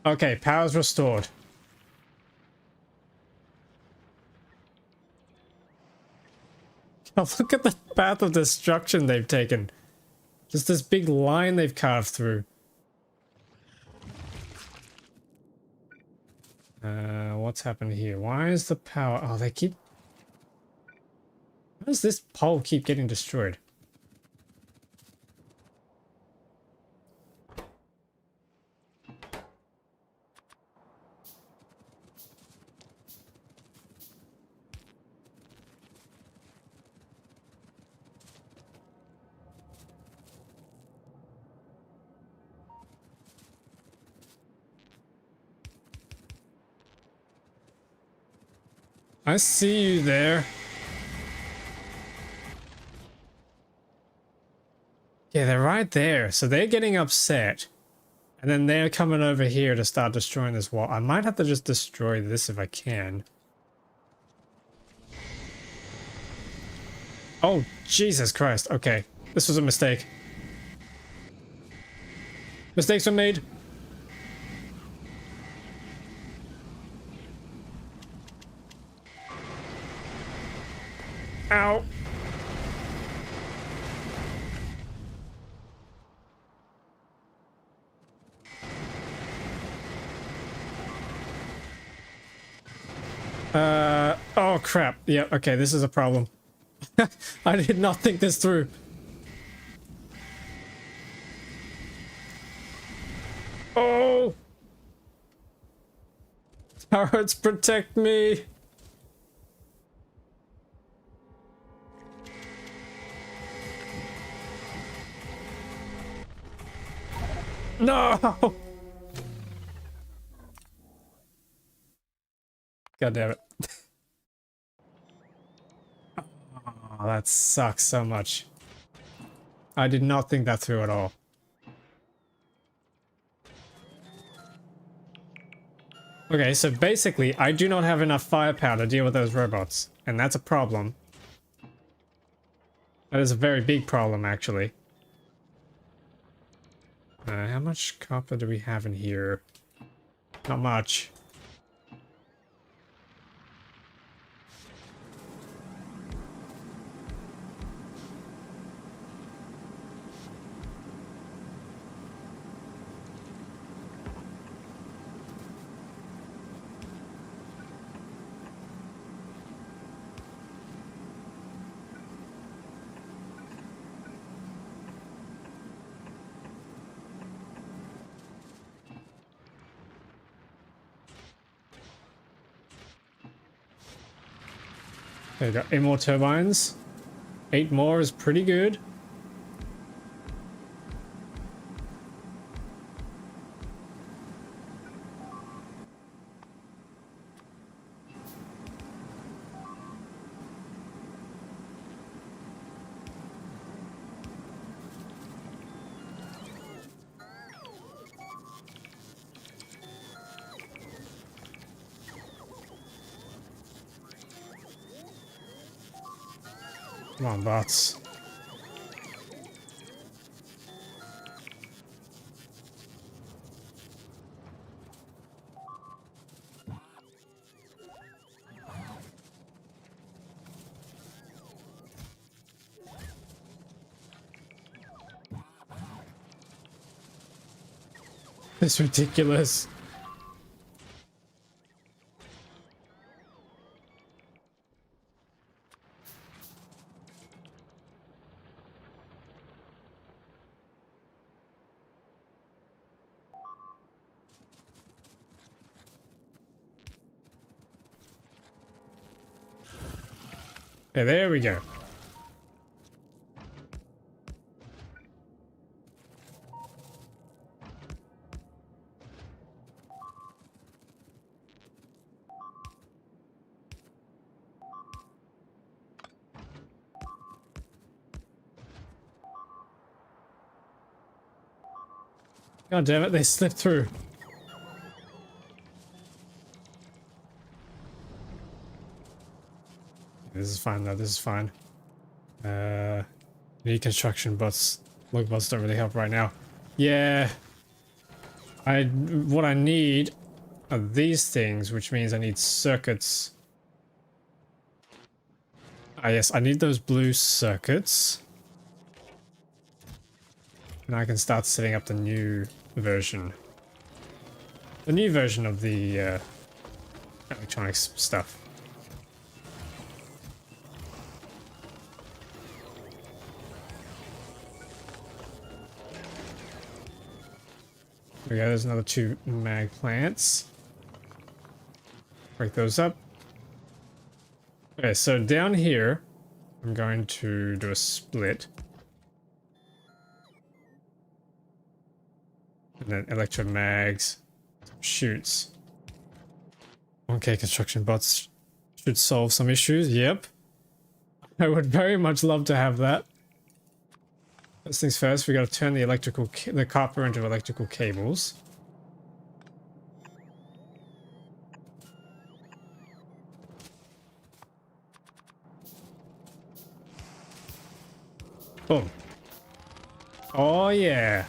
Okay, power's restored. Oh, look at the path of destruction they've taken. Just this big line they've carved through. What's happened here? Why is the power... Oh, they keep... Why does this pole keep getting destroyed? I see you there. Yeah, they're right there. So they're getting upset. And then they're coming over here to start destroying this wall. I might have to just destroy this if I can. Oh, Jesus Christ. Okay. This was a mistake. Mistakes were made. Ow. Oh crap. Yeah, okay, this is a problem. I did not think this through. Oh! Turrets, protect me! No! God damn it. Oh, that sucks so much. I did not think that through at all. Okay, so basically, I do not have enough firepower to deal with those robots, and that's a problem. That is a very big problem, actually. How much copper do we have in here? Not much. There you go. 8 more turbines. 8 more is pretty good. Come on, bots. It's ridiculous. Okay, there we go. God damn it, they slipped through. This is fine though, this is fine. Need construction bots. Log bots don't really help right now. Yeah. What I need are these things, which means I need circuits. Ah, yes, I need those blue circuits. And I can start setting up the new version. The new version of the electronics stuff. There we go, there's another 2 mag plants. Break those up. Okay, so down here, I'm going to do a split. And then electro mags, shoots. 1K construction bots should solve some issues. Yep. I would very much love to have that. First things first, we got to turn the copper into electrical cables. Boom. Oh yeah.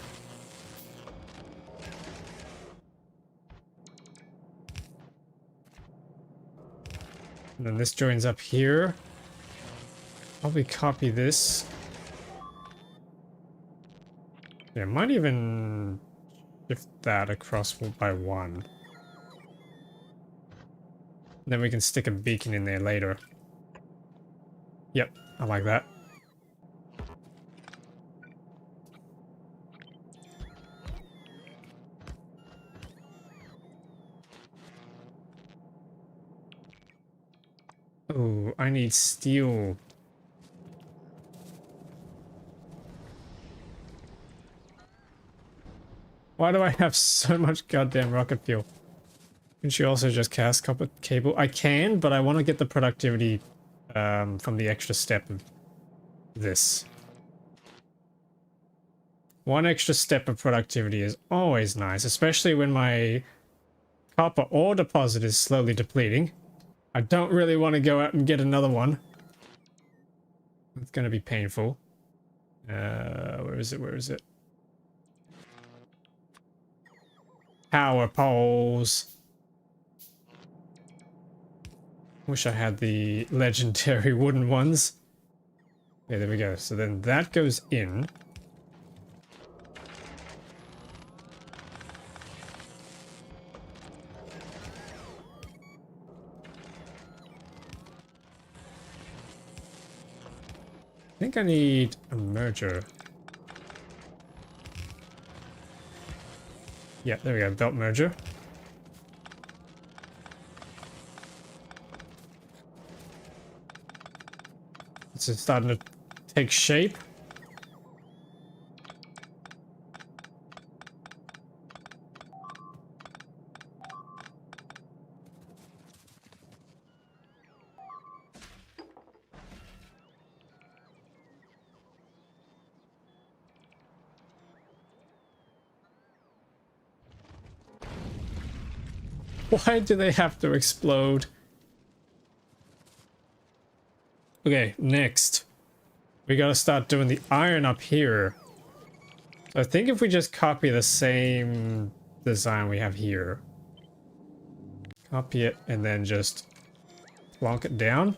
And then this joins up here. Probably copy this. Yeah, might even shift that across by 1. Then we can stick a beacon in there later. Yep, I like that. Oh, I need steel. Why do I have so much goddamn rocket fuel? Can she also just cast copper cable? I can, but I want to get the productivity from the extra step of this. 1 extra step of productivity is always nice, especially when my copper ore deposit is slowly depleting. I don't really want to go out and get another one. It's going to be painful. Where is it? Where is it? Power poles. Wish I had the legendary wooden ones. Okay, there we go. So then that goes in. I think I need a merger. Yeah, there we go, belt merger. It's starting to take shape. Why do they have to explode? Okay, next. We gotta start doing the iron up here. So I think if we just copy the same design we have here. Copy it and then just plonk it down.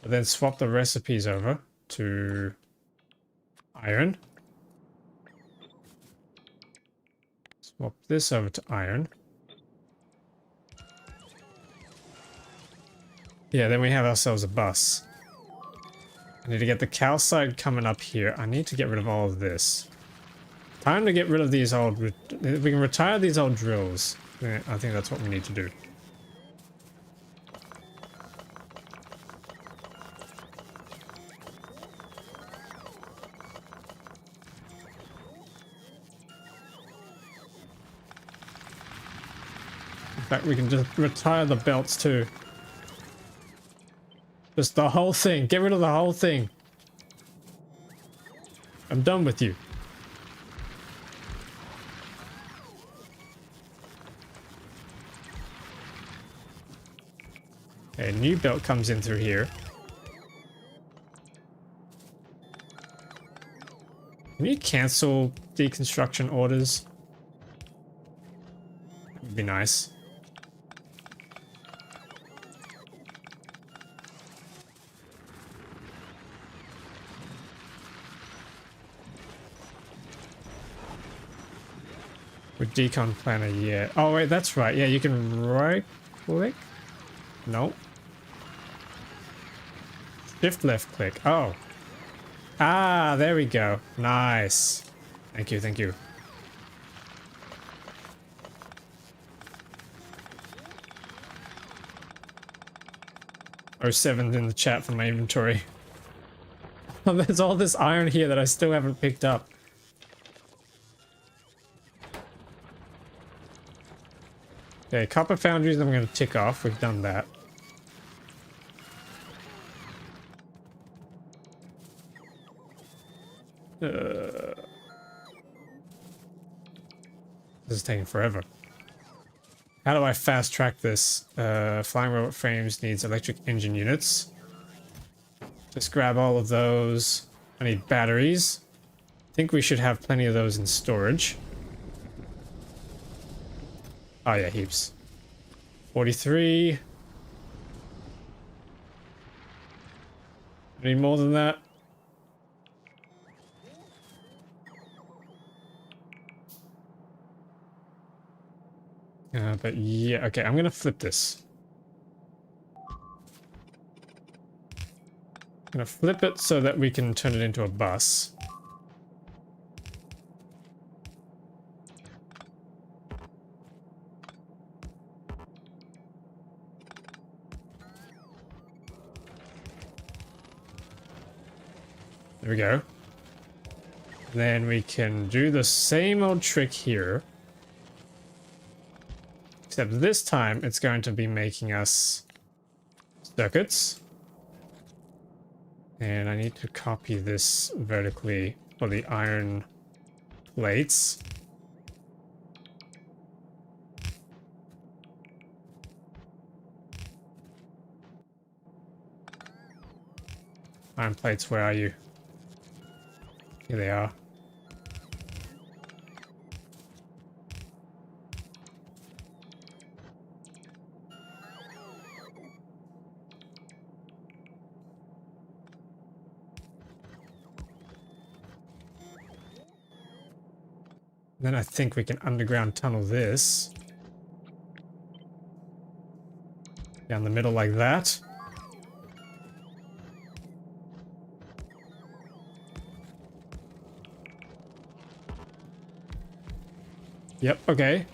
And then swap the recipes over to iron. Swap this over to iron. Yeah, then we have ourselves a bus. I need to get the calcite coming up here. I need to get rid of all of this. Time to get rid of these old... We can retire these old drills. Yeah, I think that's what we need to do. In fact, we can just retire the belts too. Just the whole thing. Get rid of the whole thing. I'm done with you. Okay, a new belt comes in through here. Can you cancel deconstruction orders? That would be nice. With decon planner, yeah. Oh wait, that's right. Yeah, you can right click. No. Shift left click. Oh. Ah, there we go. Nice. Thank you, thank you. Oh, 7 in the chat for my inventory. Oh, there's all this iron here that I still haven't picked up. Okay, copper foundries I'm going to tick off. We've done that. This is taking forever. How do I fast track this? Flying robot frames needs electric engine units. Just grab all of those. I need batteries. I think we should have plenty of those in storage. Oh yeah, heaps. 43. I need more than that. But yeah, okay, I'm gonna flip this. I'm gonna flip it so that we can turn it into a bus. There we go. Then we can do the same old trick here. Except this time it's going to be making us circuits. And I need to copy this vertically for the iron plates. Iron plates, where are you? Here they are. Then I think we can underground tunnel this. Down the middle like that. Yep, okay.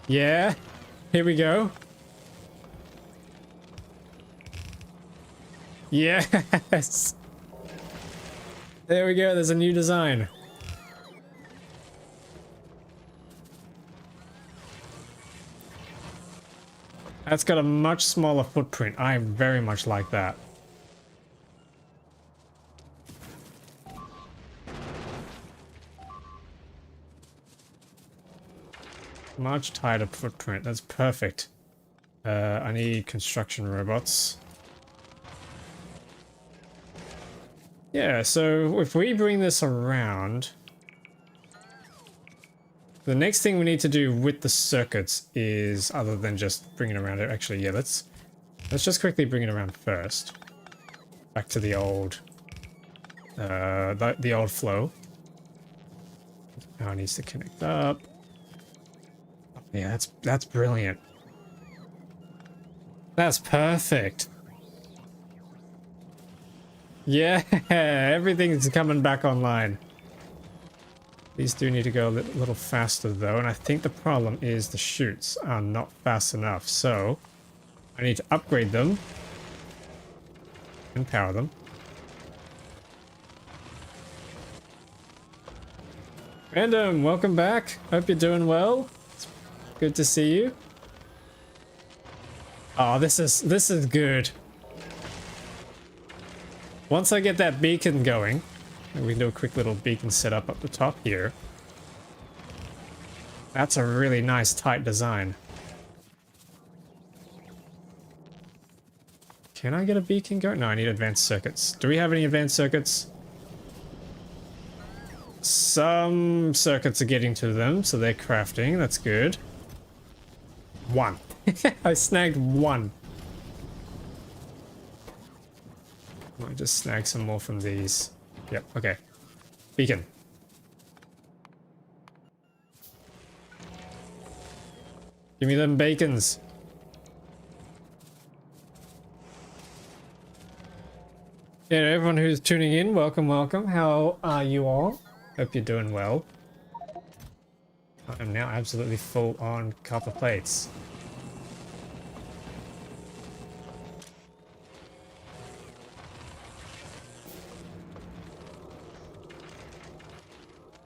Yeah, here we go. Yes! There we go, there's a new design. That's got a much smaller footprint. I very much like that. Much tighter footprint. That's perfect. I need construction robots. Yeah, so if we bring this around, the next thing we need to do with the circuits is, other than just bring it around it, actually, yeah, let's just quickly bring it around first. Back to the old, the old flow. Now it needs to connect up. Yeah, that's brilliant. That's perfect. Yeah, everything's coming back online. These do need to go a little faster though, and I think the problem is the chutes are not fast enough, so I need to upgrade them and power them. Random, welcome back. Hope you're doing well. It's good to see you. Oh, this is good. Once I get that beacon going, we can do a quick little beacon setup up the top here. That's a really nice tight design. Can I get a beacon going? No, I need advanced circuits. Do we have any advanced circuits? Some circuits are getting to them, so they're crafting. That's good. One. I snagged one. I'll just snag some more from these. Yep, okay. Beacon. Give me them bacons. Yeah, everyone who's tuning in, welcome, welcome. How are you all? Hope you're doing well. I'm now absolutely full on copper plates.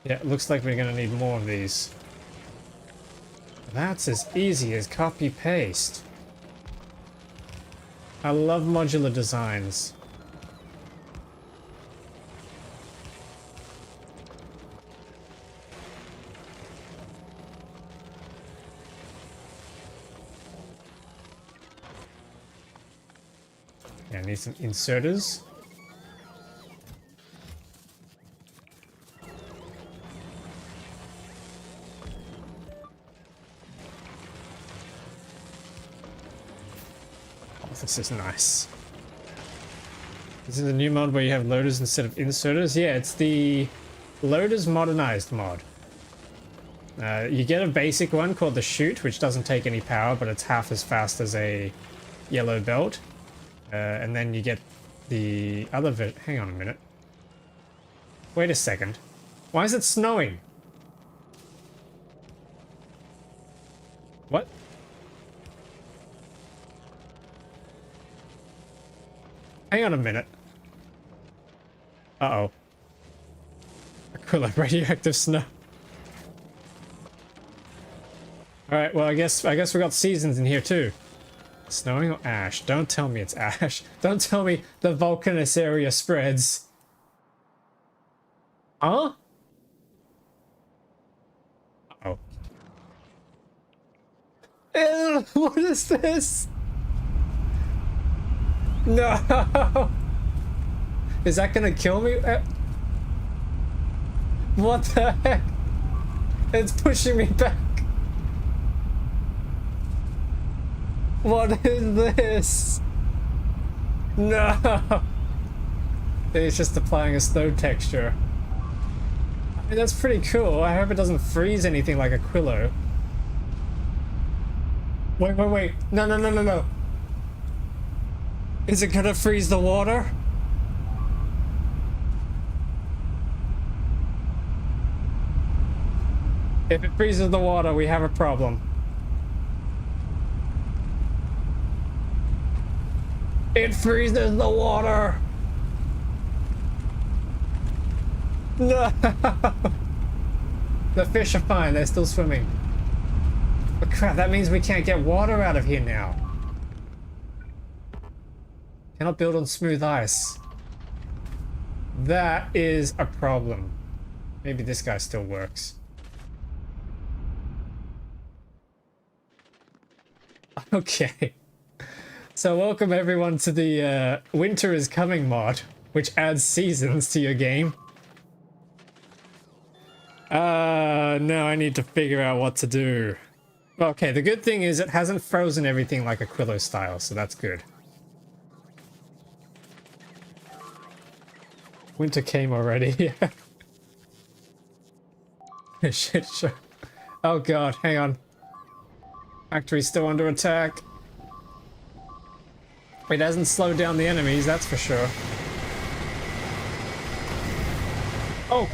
Yeah, it looks like we're gonna need more of these. That's as easy as copy paste. I love modular designs. Yeah, I need some inserters. Oh, this is nice. This is a new mod where you have loaders instead of inserters. Yeah, it's the loaders modernized mod. You get a basic one called the chute, which doesn't take any power, but it's half as fast as a yellow belt. And then you get the other hang on a minute. Wait a second. Why is it snowing? What? Hang on a minute. Uh-oh. Aquila, radioactive snow. Alright, well I guess we got seasons in here too. Snowing or ash? Don't tell me it's ash. Don't tell me the volcanous area spreads. Huh? Uh-oh. Ew, what is this? No! Is that gonna kill me? What the heck? It's pushing me back. What is this? No! It's just applying a snow texture. I mean, that's pretty cool. I hope it doesn't freeze anything like Aquilo. Wait, wait, wait. No, no, no, no, no. Is it gonna freeze the water? If it freezes the water, we have a problem. It freezes the water! No! The fish are fine, they're still swimming. But crap, that means we can't get water out of here now. Cannot build on smooth ice. That is a problem. Maybe this guy still works. Okay. So welcome everyone to the Winter is Coming mod, which adds seasons to your game. Now I need to figure out what to do. Okay, the good thing is it hasn't frozen everything like Aquilo style, so that's good. Winter came already. Shit, sure. Oh god, hang on. Factory's still under attack. It hasn't slowed down the enemies, that's for sure. Oh!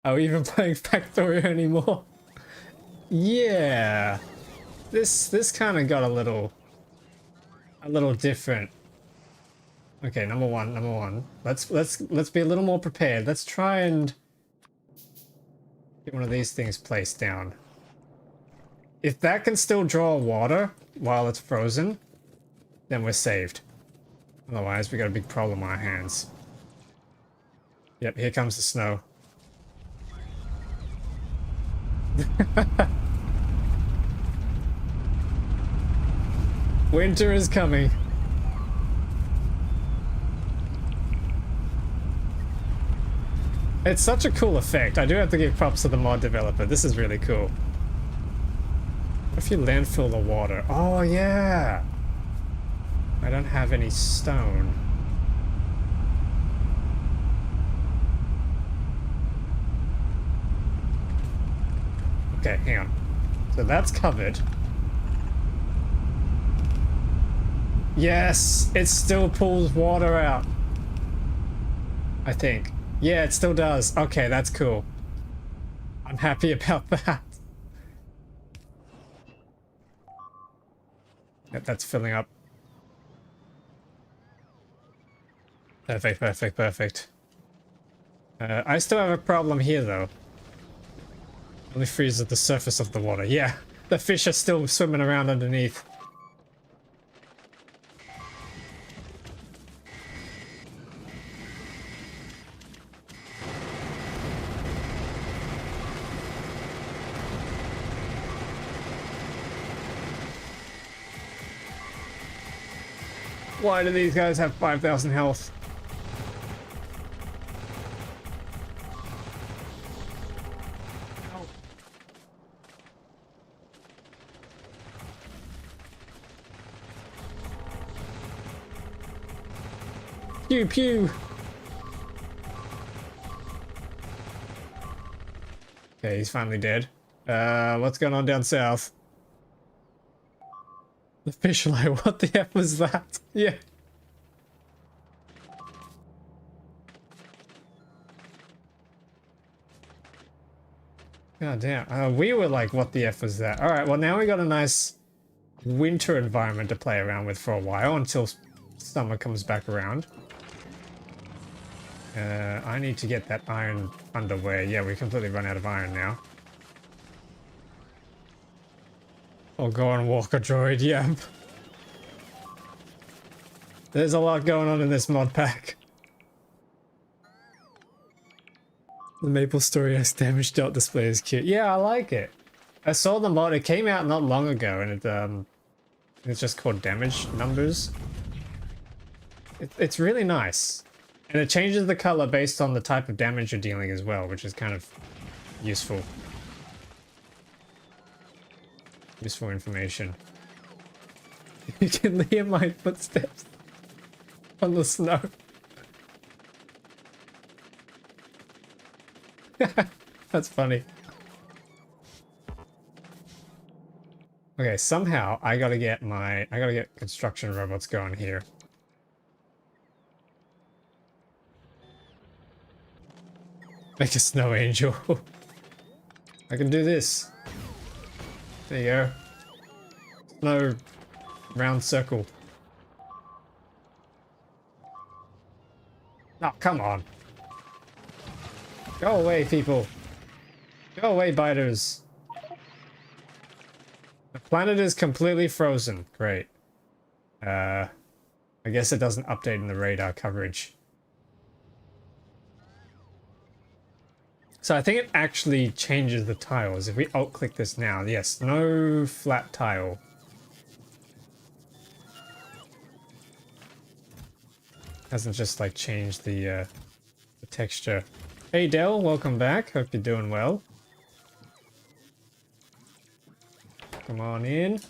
Are we even playing Factorio anymore? Yeah. This kind of got a little different. Okay, number one. Let's be a little more prepared. Let's try and get one of these things placed down. If that can still draw water while it's frozen, then we're saved. Otherwise, we got a big problem on our hands. Yep, here comes the snow. Winter is coming. It's such a cool effect. I do have to give props to the mod developer. This is really cool. If you landfill the water. Oh, yeah. I don't have any stone. Okay, hang on. So that's covered. Yes, it still pulls water out. I think. Yeah, it still does. Okay, that's cool. I'm happy about that. Yep, that's filling up. Perfect, perfect, perfect. I still have a problem here, though. Only freezes at the surface of the water. Yeah, the fish are still swimming around underneath. Why do these guys have 5,000 health? Pew pew! Okay, he's finally dead. What's going on down south? The fish are like, what the F was that? Yeah. God damn. We were like, what the F was that? Alright, well now we got a nice winter environment to play around with for a while until summer comes back around. I need to get that iron underway. Yeah, we completely run out of iron now. I'll go and walk a droid, yeah. There's a lot going on in this mod pack. The Maple Story S damage dealt display is cute. Yeah, I like it. I saw the mod, it came out not long ago, and it's just called damage numbers. It's really nice. And it changes the color based on the type of damage you're dealing as well, which is kind of useful. Useful information. You can hear my footsteps on the snow. That's funny. Okay, somehow I gotta get construction robots going here. Make a snow angel. I can do this. There you go. Snow round circle. Oh, come on. Go away, people. Go away, biters. The planet is completely frozen. Great. I guess it doesn't update in the radar coverage. So I think it actually changes the tiles. If we alt-click this now, yes, no flat tile. Hasn't just like changed the texture. Hey Del, welcome back. Hope you're doing well. Come on in.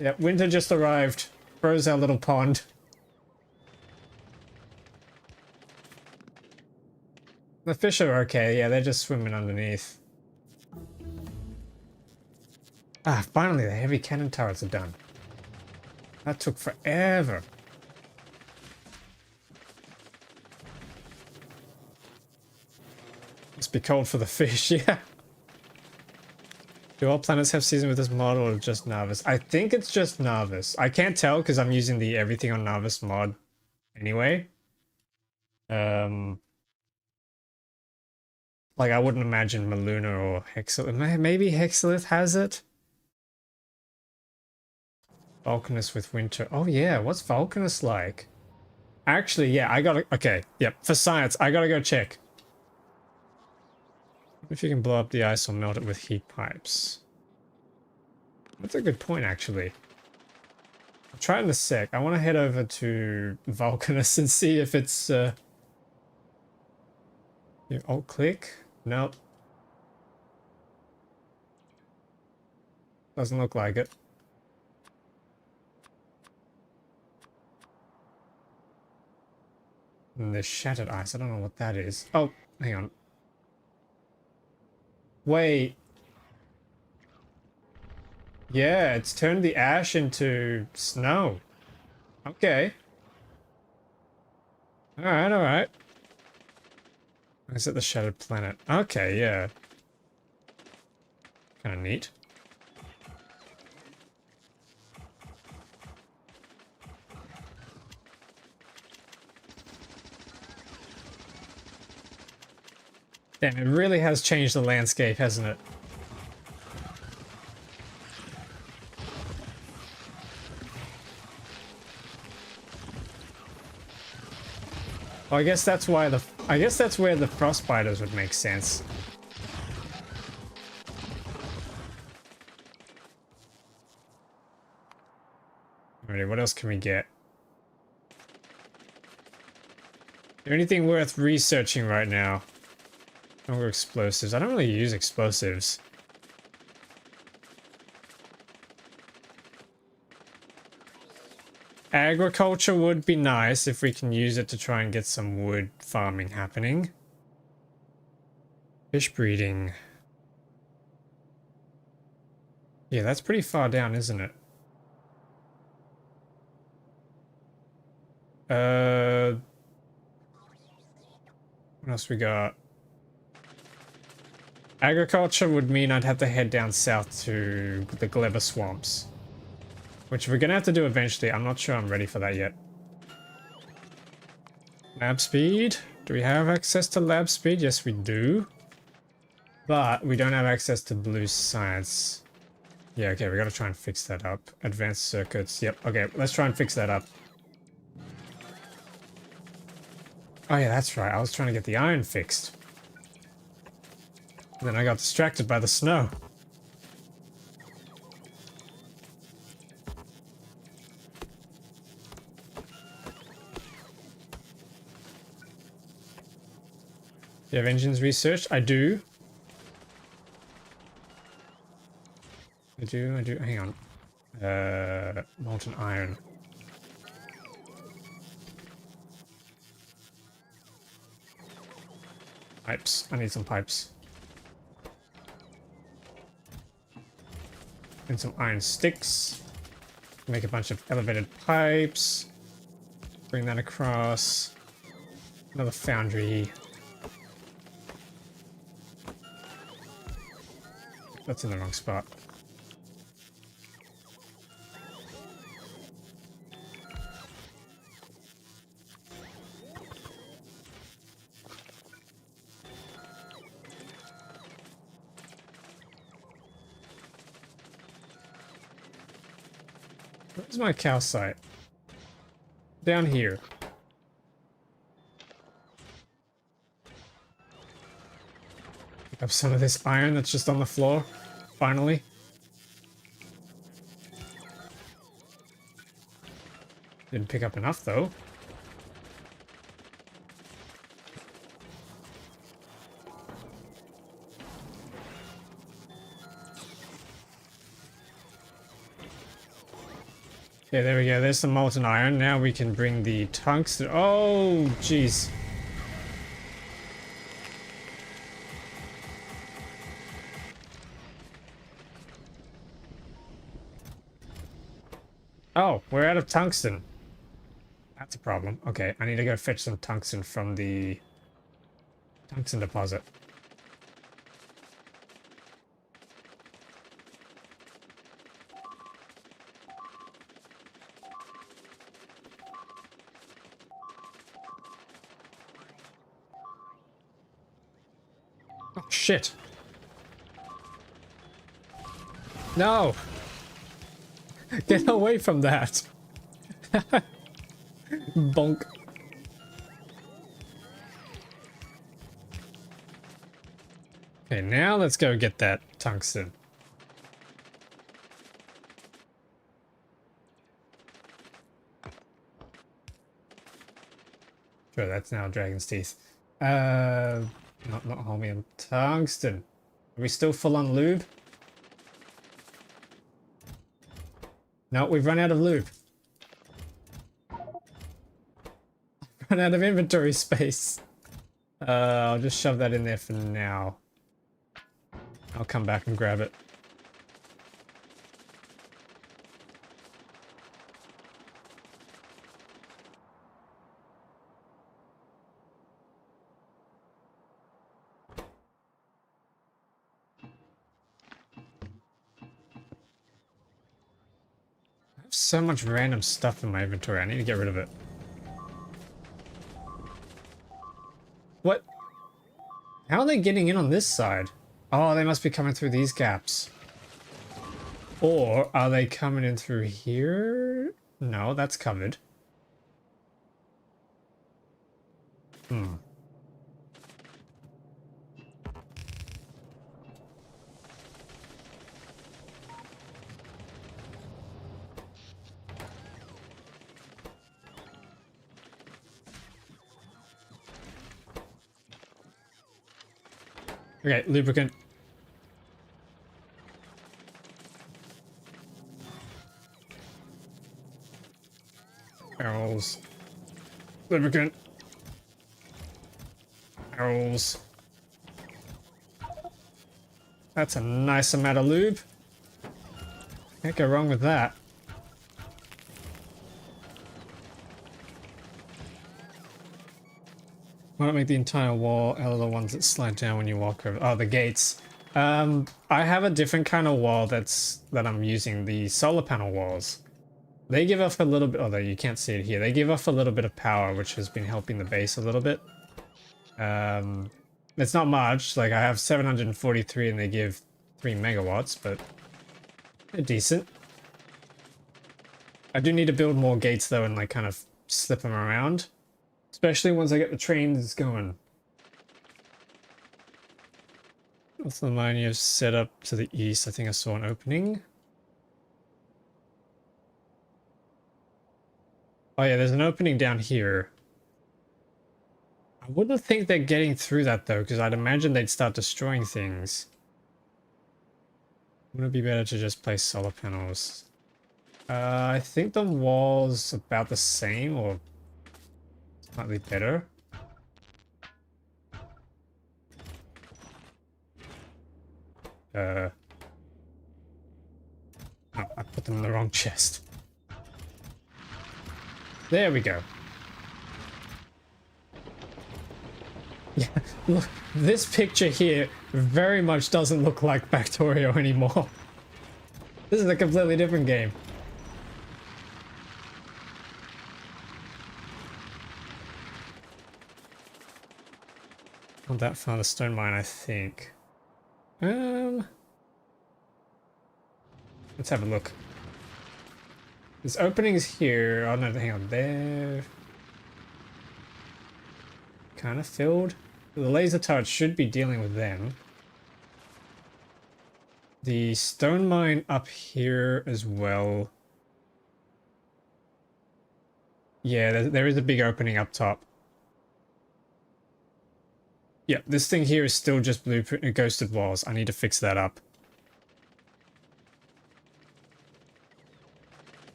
Yep, winter just arrived. Froze our little pond. The fish are okay, yeah, they're just swimming underneath. Ah, finally the heavy cannon turrets are done. That took forever. Must be cold for the fish, yeah. Do all planets have season with this mod or just Nauvis? I think it's just Nauvis. I can't tell because I'm using the everything on Nauvis mod anyway. Like I wouldn't imagine Maluna or Hexalith. Maybe Hexalith has it? Vulcanus with winter. Oh yeah, what's Vulcanus like? Actually, yeah, I gotta... Okay, yep, for science, I gotta go check. If you can blow up the ice or melt it with heat pipes. That's a good point, actually. I'll try it in a sec. I want to head over to Vulcanus and see if it's... You alt-click? Nope. Doesn't look like it. And there's shattered ice. I don't know what that is. Oh, hang on. Wait. Yeah, it's turned the ash into snow. Okay. Alright, alright. Is it the shattered planet? Okay, yeah. Kind of neat. Damn, it really has changed the landscape, hasn't it? Well, I guess that's why I guess that's where the frost spiders would make sense. Alrighty, what else can we get? Is there anything worth researching right now? Stronger explosives. I don't really use explosives. Agriculture would be nice if we can use it to try and get some wood farming happening. Fish breeding. Yeah, that's pretty far down, isn't it? What else we got? Agriculture would mean I'd have to head down south to the Gleba swamps. Which we're gonna have to do eventually. I'm not sure I'm ready for that yet. Lab speed? Do we have access to lab speed? Yes, we do. But we don't have access to blue science. Yeah, okay, we gotta try and fix that up. Advanced circuits. Yep, okay, let's try and fix that up. Oh yeah, that's right. I was trying to get the iron fixed. And then I got distracted by the snow. Do you have engines researched? I do. I do. Hang on. Molten iron. Pipes. I need some pipes. And some iron sticks. Make a bunch of elevated pipes. Bring that across. Another foundry. That's in the wrong spot. Where's my calcite? Down here. Pick up some of this iron that's just on the floor. Finally. Didn't pick up enough though. Okay, there we go. There's some molten iron. Now we can bring the tungsten. Oh, jeez. Oh, we're out of tungsten. That's a problem. Okay, I need to go fetch some tungsten from the tungsten deposit. Oh, shit. No! Get away from that! Bonk. Okay, now let's go get that tungsten. Sure, that's now dragon's teeth. Not holmium. Tungsten. Are we still full on lube? No, we've run out of lube. Run out of inventory space. I'll just shove that in there for now. I'll come back and grab it. I have so much random stuff in my inventory. I need to get rid of it. What? How are they getting in on this side? Oh, they must be coming through these gaps. Or are they coming in through here? No, that's covered. Hmm. Okay, lubricant. Barrels. Lubricant. Barrels. That's a nice amount of lube. Can't go wrong with that. Why not make the entire wall out of the ones that slide down when you walk over? Oh, the gates. I have a different kind of wall that I'm using, the solar panel walls. They give off a little bit, although you can't see it here, they give off a little bit of power, which has been helping the base a little bit. It's not much, like I have 743 and they give 3 megawatts, but they're decent. I do need to build more gates though and like kind of slip them around. Especially once I get the trains going. What's the mine you have set up to the east? I think I saw an opening. Oh yeah, there's an opening down here. I wouldn't think they're getting through that though, because I'd imagine they'd start destroying things. Wouldn't it be better to just place solar panels? I think the wall's about the same or slightly better. Oh, I put them in the wrong chest. There we go. Yeah, look, this picture here very much doesn't look like Factorio anymore. This is a completely different game. Not that far, the stone mine, I think. Let's have a look. There's openings here. Oh no, hang on, there. Kind of filled. The laser turret should be dealing with them. The stone mine up here as well. Yeah, there is a big opening up top. Yeah, this thing here is still just blueprint and ghosted walls. I need to fix that up.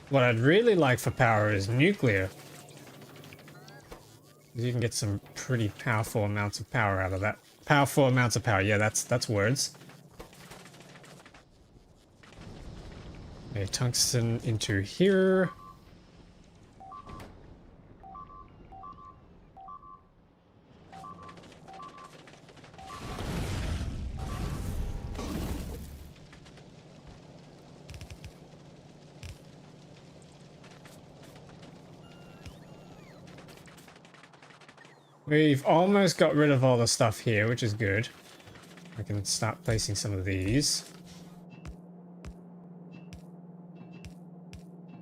What I'd really like for power is nuclear. You can get some pretty powerful amounts of power out of that. Powerful amounts of power, yeah, that's words. Okay, tungsten into here. We've almost got rid of all the stuff here, which is good. I can start placing some of these.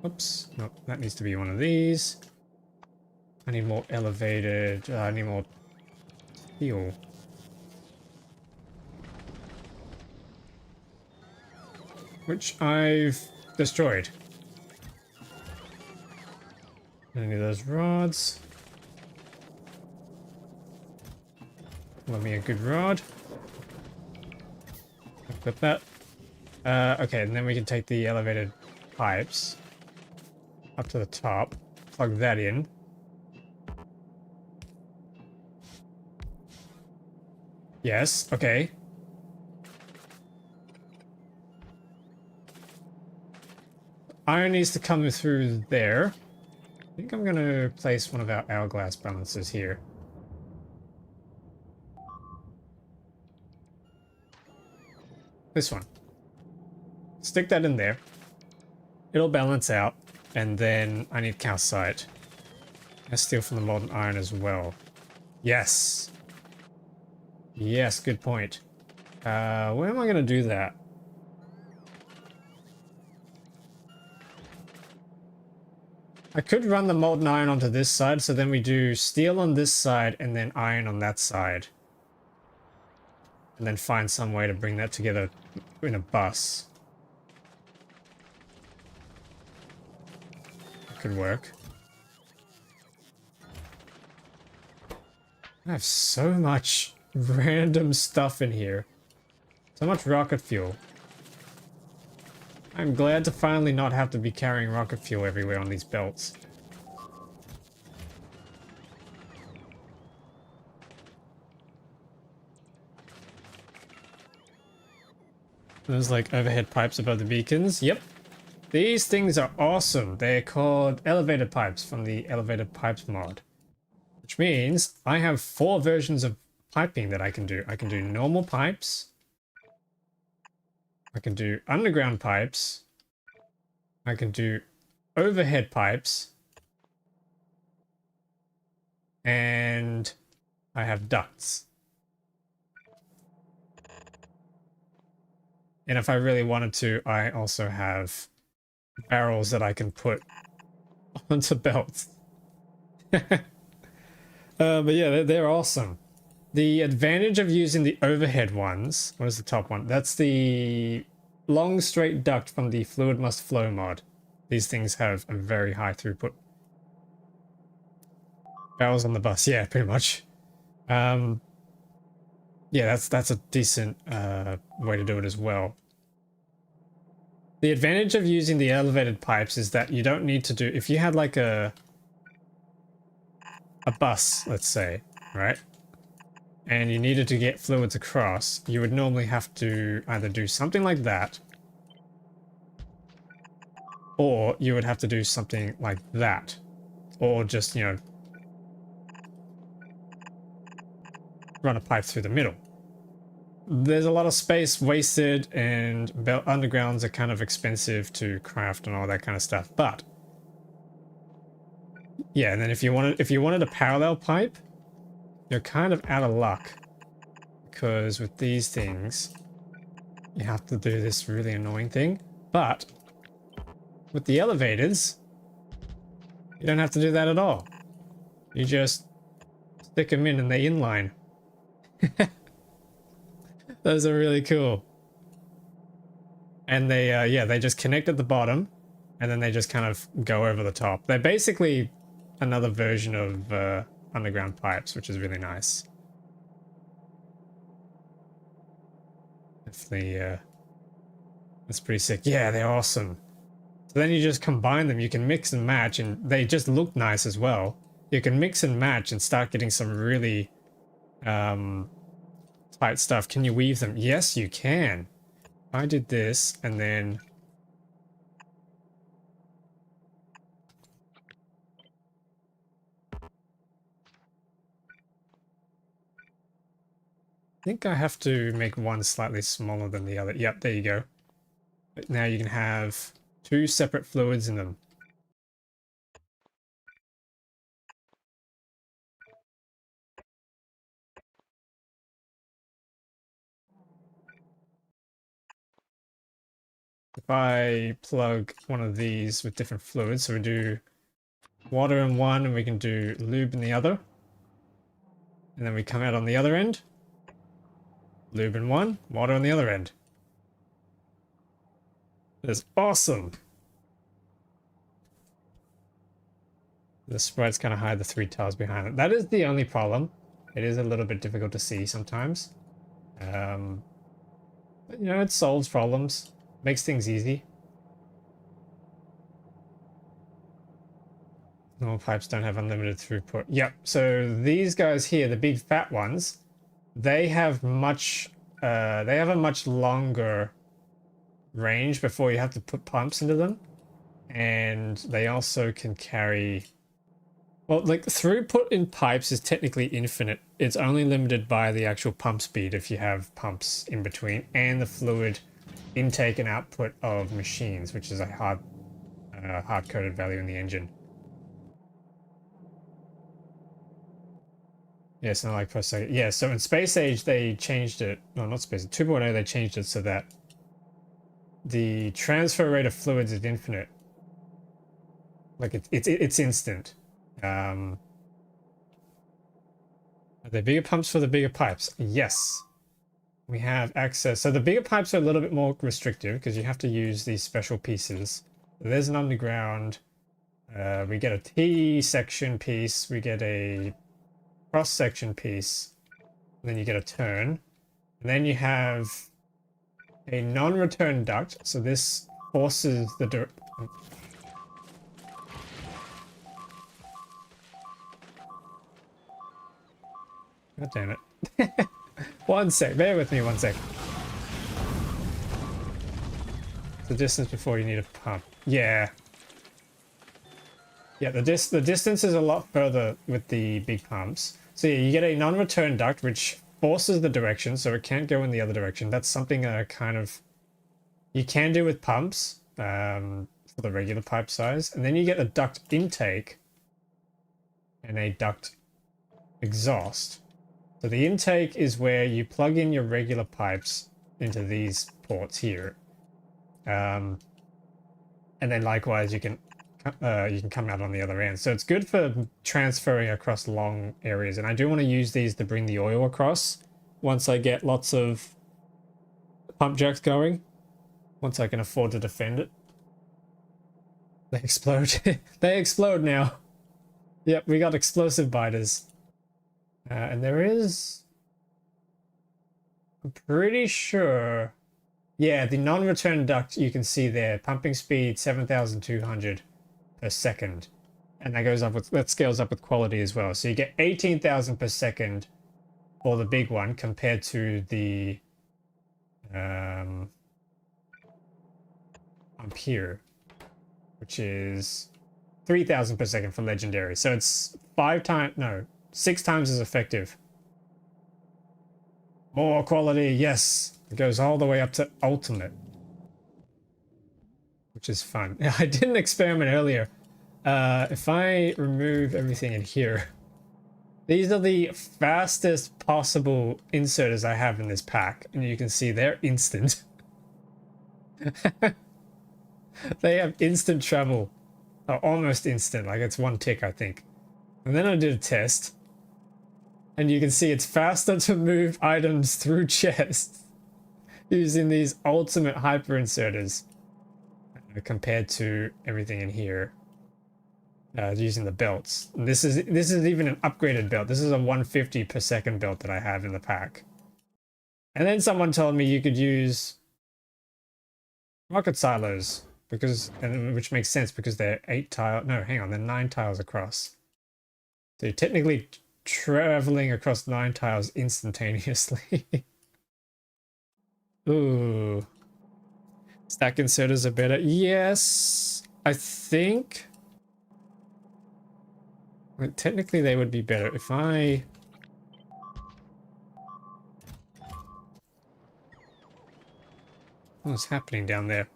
Oops, nope, that needs to be one of these. I need more elevated, I need more steel. Which I've destroyed. Any of those rods. Love me a good rod. Equip that. Okay, and then we can take the elevated pipes up to the top, plug that in. Yes, okay. Iron needs to come through there. I think I'm gonna place one of our hourglass balancers here. This one. Stick that in there. It'll balance out. And then I need calcite. I steal from the molten iron as well. Yes. Yes, good point. Where am I gonna do that? I could run the molten iron onto this side, so then we do steel on this side and then iron on that side. And then find some way to bring that together in a bus. That could work. I have so much random stuff in here. So much rocket fuel. I'm glad to finally not have to be carrying rocket fuel everywhere on these belts. There's like overhead pipes above the beacons. Yep. These things are awesome. They're called elevated pipes from the elevated pipes mod. Which means I have 4 versions of piping that I can do. I can do normal pipes. I can do underground pipes. I can do overhead pipes. And I have ducts. And if I really wanted to, I also have barrels that I can put onto belts. But yeah, they're awesome. The advantage of using the overhead ones, what is the top one? That's the long straight duct from the Fluid Must Flow mod. These things have a very high throughput. Barrels on the bus, yeah, pretty much. Yeah, that's a decent way to do it as well. The advantage of using the elevated pipes is that you don't need to do, if you had like a bus, let's say, right? And you needed to get fluids across, you would normally have to either do something like that, or you would have to do something like that, or just, you know, run a pipe through the middle. There's a lot of space wasted, and undergrounds are kind of expensive to craft and all that kind of stuff. But yeah, and then if you wanted a parallel pipe, you're kind of out of luck, because with these things, you have to do this really annoying thing. But with the elevators, you don't have to do that at all. You just stick them in and they inline. Those are really cool. And they, yeah, they just connect at the bottom, and then they just kind of go over the top. They're basically another version of underground pipes, which is really nice. Definitely, that's pretty sick. Yeah, they're awesome. So then you just combine them. You can mix and match, and they just look nice as well. You can mix and match and start getting some really tight stuff. Can you weave them? Yes, you can. I did this, and then I think I have to make one slightly smaller than the other. Yep, there you go. But now you can have 2 separate fluids in them. If I plug one of these with different fluids, so we do water in one and we can do lube in the other. And then we come out on the other end. Lube in one, water on the other end. That's awesome. The sprites kind of hide the 3 tiles behind it. That is the only problem. It is a little bit difficult to see sometimes. But, you know, it solves problems. Makes things easy. Normal pipes don't have unlimited throughput. Yep, so these guys here, the big fat ones, they have a much longer range before you have to put pumps into them. And they also can carry, well, like throughput in pipes is technically infinite. It's only limited by the actual pump speed if you have pumps in between, and the fluid intake and output of machines, which is a hard-coded value in the engine. Yeah, it's not like per second. Yeah, so in Space Age they changed it. No, not Space Age. 2.0 they changed it so that the transfer rate of fluids is infinite. Like it's instant. Are there bigger pumps for the bigger pipes? Yes. We have access. So the bigger pipes are a little bit more restrictive because you have to use these special pieces. There's an underground. We get a T section piece. We get a cross section piece. And then you get a turn. And then you have a non-return duct. So this forces the God damn it. One sec, bear with me 1 sec. The distance before you need a pump. Yeah. Yeah, the distance is a lot further with the big pumps. So yeah, you get a non-return duct which forces the direction, so it can't go in the other direction. That's something kind of you can do with pumps for the regular pipe size. And then you get a duct intake and a duct exhaust. So the intake is where you plug in your regular pipes into these ports here. And then likewise you can come out on the other end. So it's good for transferring across long areas. And I do want to use these to bring the oil across once I get lots of pump jacks going. Once I can afford to defend it. They explode. They explode now. Yep, we got explosive biters. And there is... I'm pretty sure... Yeah, the non-return duct you can see there. Pumping speed 7,200 per second. And that scales up with quality as well. So you get 18,000 per second for the big one compared to the up here, which is 3,000 per second for legendary. So it's 6 times as effective. More quality, yes. It goes all the way up to ultimate, which is fun. I did an experiment earlier. If I remove everything in here, these are the fastest possible inserters I have in this pack, and you can see they're instant. They have instant travel, or almost instant, like it's 1 tick, I think. And then I did a test, and you can see it's faster to move items through chests using these ultimate hyper inserters compared to everything in here using the belts. And this is even an upgraded belt. This is a 150 per second belt that I have in the pack. And then someone told me you could use rocket silos which makes sense because they're 8 tile. No, hang on, they're 9 tiles across. So you're technically traveling across 9 tiles instantaneously. Ooh. Stack inserters are better. Yes, I think. Well, technically they would be better if I... What's happening down there?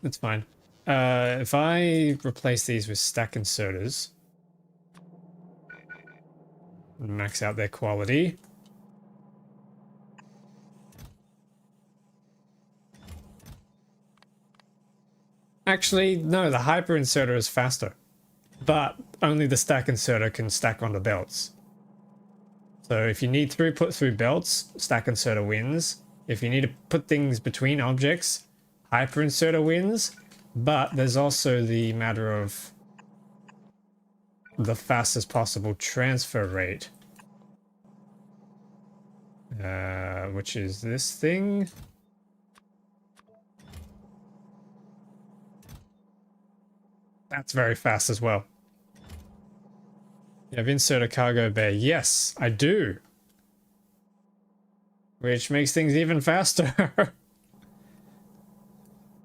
That's fine. If I replace these with stack inserters, max out their quality. Actually, no, the hyper inserter is faster, but only the stack inserter can stack on the belts. So if you need throughput through belts, stack inserter wins. If you need to put things between objects, hyper inserter wins. But there's also the matter of the fastest possible transfer rate. which is this thing. That's very fast as well. You have insert a cargo bay. Yes, I do. Which makes things even faster.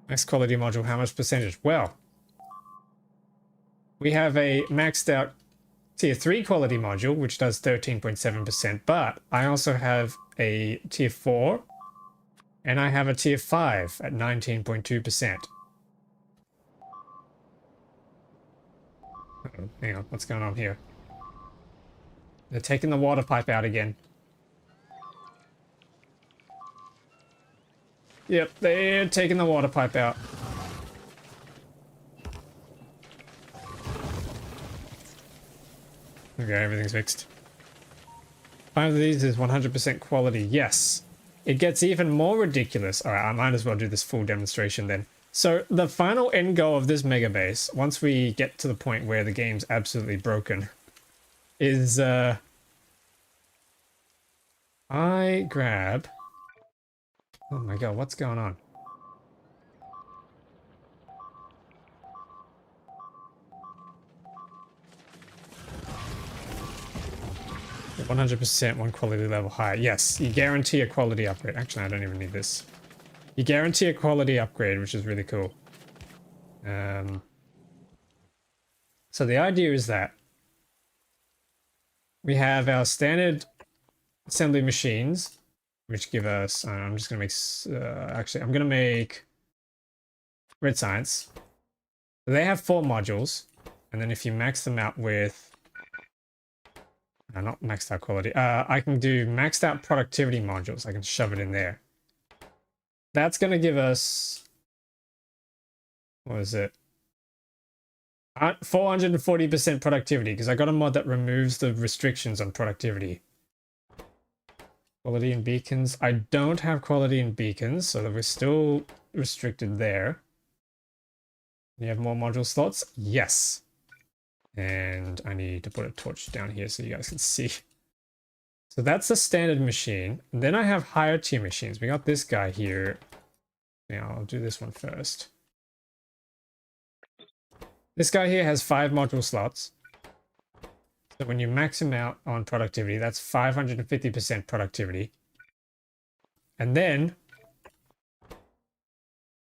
Max quality module, how much percentage? Well, we have a maxed out tier 3 quality module, which does 13.7%, but I also have a tier 4, and I have a tier 5 at 19.2%. Uh-oh, hang on, what's going on here? They're taking the water pipe out again. Yep, they're taking the water pipe out. Okay, everything's fixed. 5 of these is 100% quality. Yes. It gets even more ridiculous. Alright, I might as well do this full demonstration then. So, the final end goal of this Megabase, once we get to the point where the game's absolutely broken, is, I grab... Oh my god, what's going on? 100% one quality level higher. Yes, you guarantee a quality upgrade. Actually, I don't even need this. You guarantee a quality upgrade, which is really cool. So the idea is that we have our standard assembly machines, which give us... I'm just going to make... actually, I'm going to make Red Science. They have 4 modules, and then if you max them out with... not maxed out quality. I can do maxed out productivity modules. I can shove it in there. That's going to give us... What is it? 440% productivity, because I got a mod that removes the restrictions on productivity. Quality in beacons. I don't have quality in beacons, so that we're still restricted there. You have more module slots? Yes. And I need to put a torch down here so you guys can see. So that's the standard machine. And then I have higher tier machines. We got this guy here. Now I'll do this one first. This guy here has 5 module slots. So when you max him out on productivity, that's 550% productivity. And then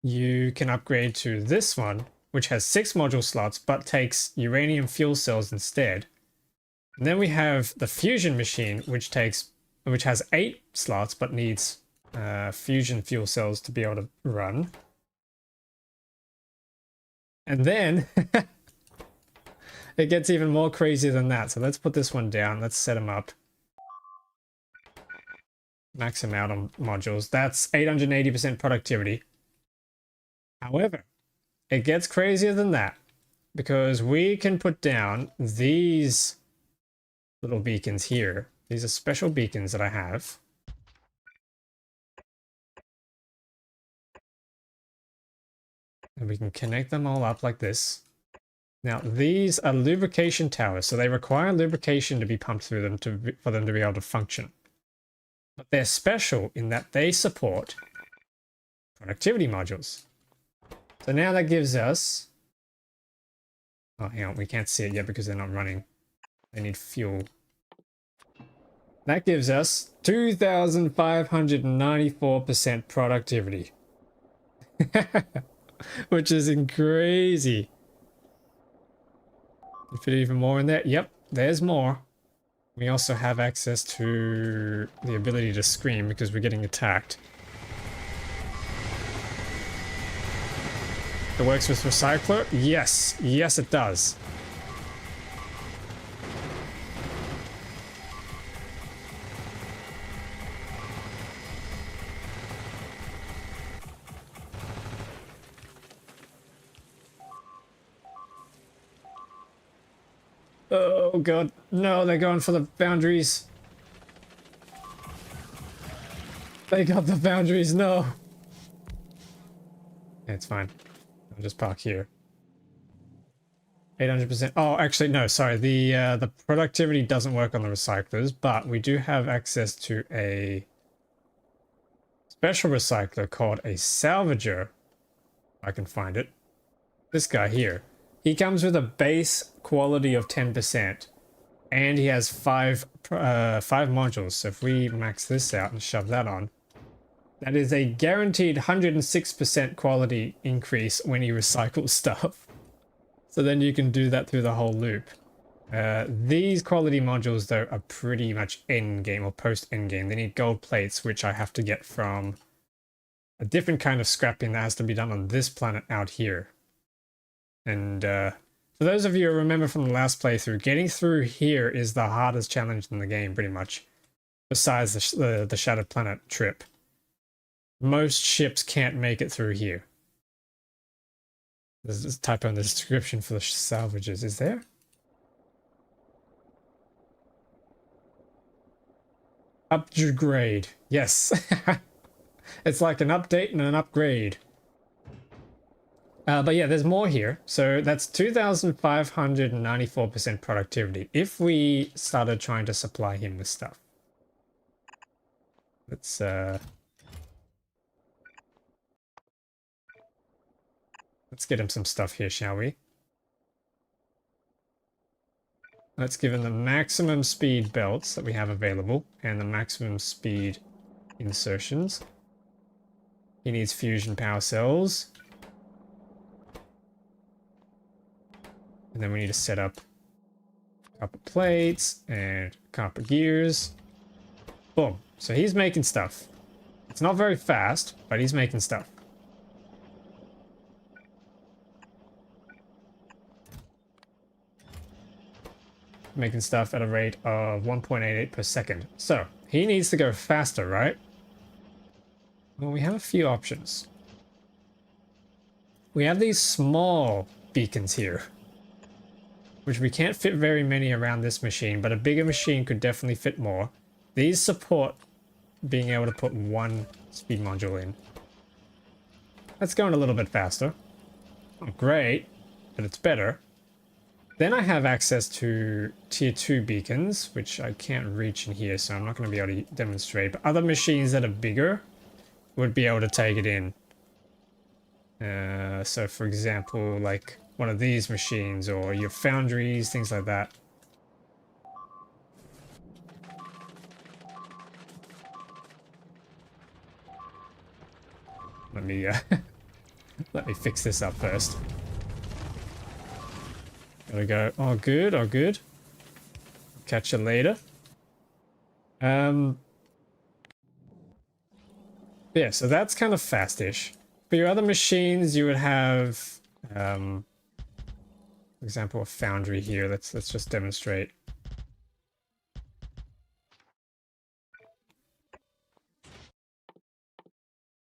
you can upgrade to this one, which has 6 module slots, but takes uranium fuel cells instead. And then we have the fusion machine, which has 8 slots, but needs fusion fuel cells to be able to run. And then it gets even more crazy than that. So let's put this one down. Let's set him up. Max him out on modules. That's 880% productivity. However, it gets crazier than that, because we can put down these little beacons here. These are special beacons that I have. And we can connect them all up like this. Now, these are lubrication towers, so they require lubrication to be pumped through them for them to be able to function. But they're special in that they support productivity modules. So now that gives us... Oh, hang on, we can't see it yet because they're not running. They need fuel. That gives us 2,594% productivity. Which is crazy. You fit even more in there? Yep, there's more. We also have access to the ability to scream because we're getting attacked. It works with Recycler? Yes. Yes, it does. Oh god, no, they're going for the boundaries. They got the boundaries, no. It's fine. I'll just park here. 800%. Oh, actually, no, sorry. The productivity doesn't work on the recyclers, but we do have access to a special recycler called a salvager. I can find it. This guy here. He comes with a base quality of 10%, and he has five modules. So if we max this out and shove that on, that is a guaranteed 106% quality increase when you recycle stuff. So then you can do that through the whole loop. These quality modules, though, are pretty much end-game or post-end-game. They need gold plates, which I have to get from a different kind of scrapping that has to be done on this planet out here. And for those of you who remember from the last playthrough, getting through here is the hardest challenge in the game, pretty much. Besides the Shattered Planet trip. Most ships can't make it through here. There's a typo in the description for the salvages. Is there? Upgrade. Yes. It's like an update and an upgrade. But yeah, there's more here. So that's 2,594% productivity if we started trying to supply him with stuff. Let's get him some stuff here, shall we? Let's give him the maximum speed belts that we have available and the maximum speed insertions. He needs fusion power cells. And then we need to set up copper plates and copper gears. Boom. So he's making stuff. It's not very fast, but he's making stuff. Making stuff at a rate of 1.88 per second. So he needs to go faster, right? Well, we have a few options. We have these small beacons here, which we can't fit very many around this machine, but a bigger machine could definitely fit more. These support being able to put one speed module in. That's going a little bit faster. Not great, but it's better. Then I have access to tier 2 beacons, which I can't reach in here, so I'm not going to be able to demonstrate. But other machines that are bigger would be able to take it in. So for example, like one of these machines or your foundries, things like that. Let me let me fix this up first. Gotta go. Oh, good. Oh, good. Catch you later. Yeah, so that's kind of fast-ish. For your other machines, you would have, for example, a foundry here. Let's just demonstrate.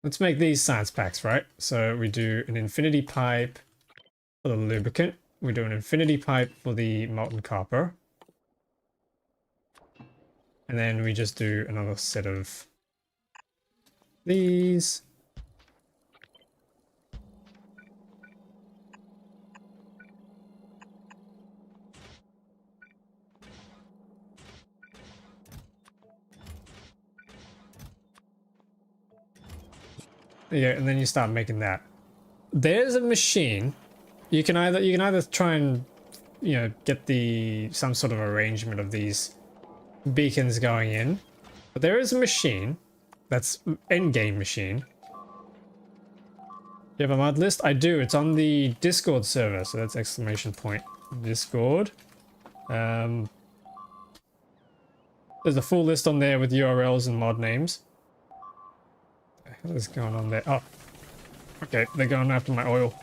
Let's make these science packs, right? So we do an infinity pipe for the lubricant. We do an infinity pipe for the molten copper. And then we just do another set of these. Yeah, and then you start making that. There's a machine. You can either try and, you know, get some sort of arrangement of these beacons going in. But there is a machine that's endgame machine. Do you have a mod list? I do. It's on the Discord server, so that's exclamation point Discord. There's a full list on there with URLs and mod names. What is going on there? Oh, okay, they're going after my oil.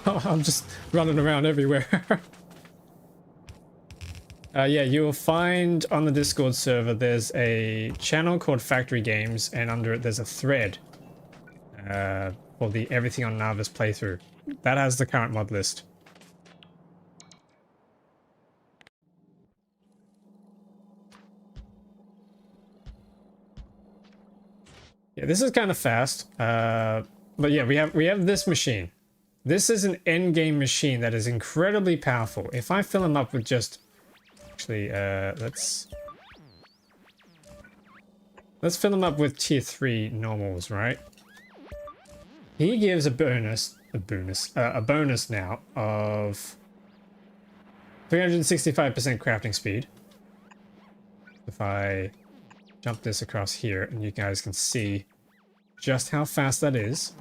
Oh, I'm just running around everywhere. Yeah, you will find on the Discord server there's a channel called Factory Games, and under it there's a thread for the Everything on Nauvis playthrough. That has the current mod list. Yeah, this is kind of fast. But yeah, we have this machine. This is an end game machine that is incredibly powerful. If I fill him up with just actually let's fill him up with tier 3 normals, right? He gives a bonus now of 365% crafting speed. If I jump this across here and you guys can see just how fast that is.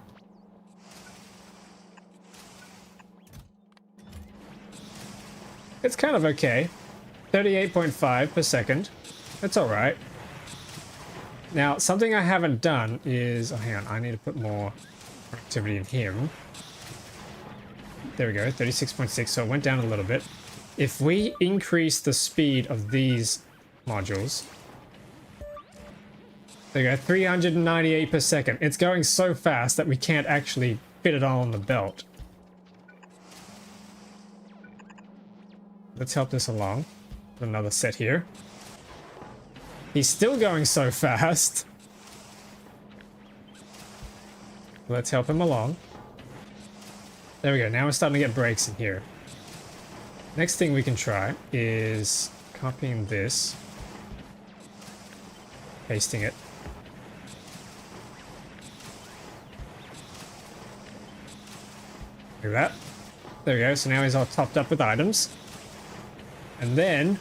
It's kind of okay. 38.5 per second. That's all right. Now, something I haven't done is... Oh, hang on. I need to put more activity in him. There we go. 36.6. So it went down a little bit. If we increase the speed of these modules... There you go. 398 per second. It's going so fast that we can't actually fit it all on the belt. Let's help this along. Put another set here. He's still going so fast. Let's help him along. There we go. Now we're starting to get breaks in here. Next thing we can try is copying this. Pasting it. Look at that. There we go. So now he's all topped up with items. And then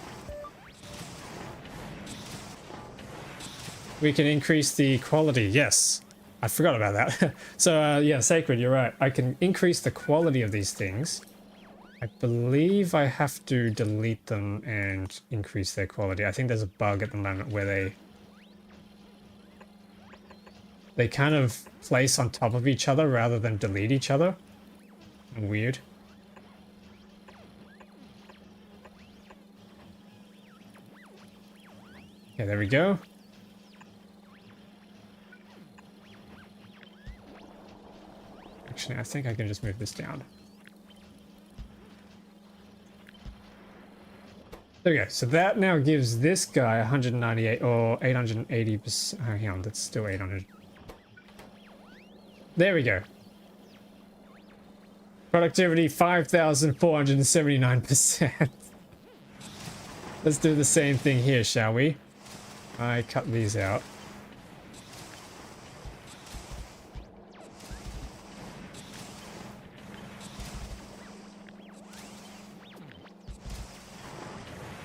we can increase the quality. Yes, I forgot about that. So yeah, Sacred, you're right. I can increase the quality of these things. I believe I have to delete them and increase their quality. I think there's a bug at the moment where they kind of place on top of each other rather than delete each other. Weird. Okay, there we go. Actually, I think I can just move this down. There we go. So that now gives this guy 198 or 880%. Oh, hang on, that's still 800. There we go. Productivity 5,479%. Let's do the same thing here, shall we? I cut these out.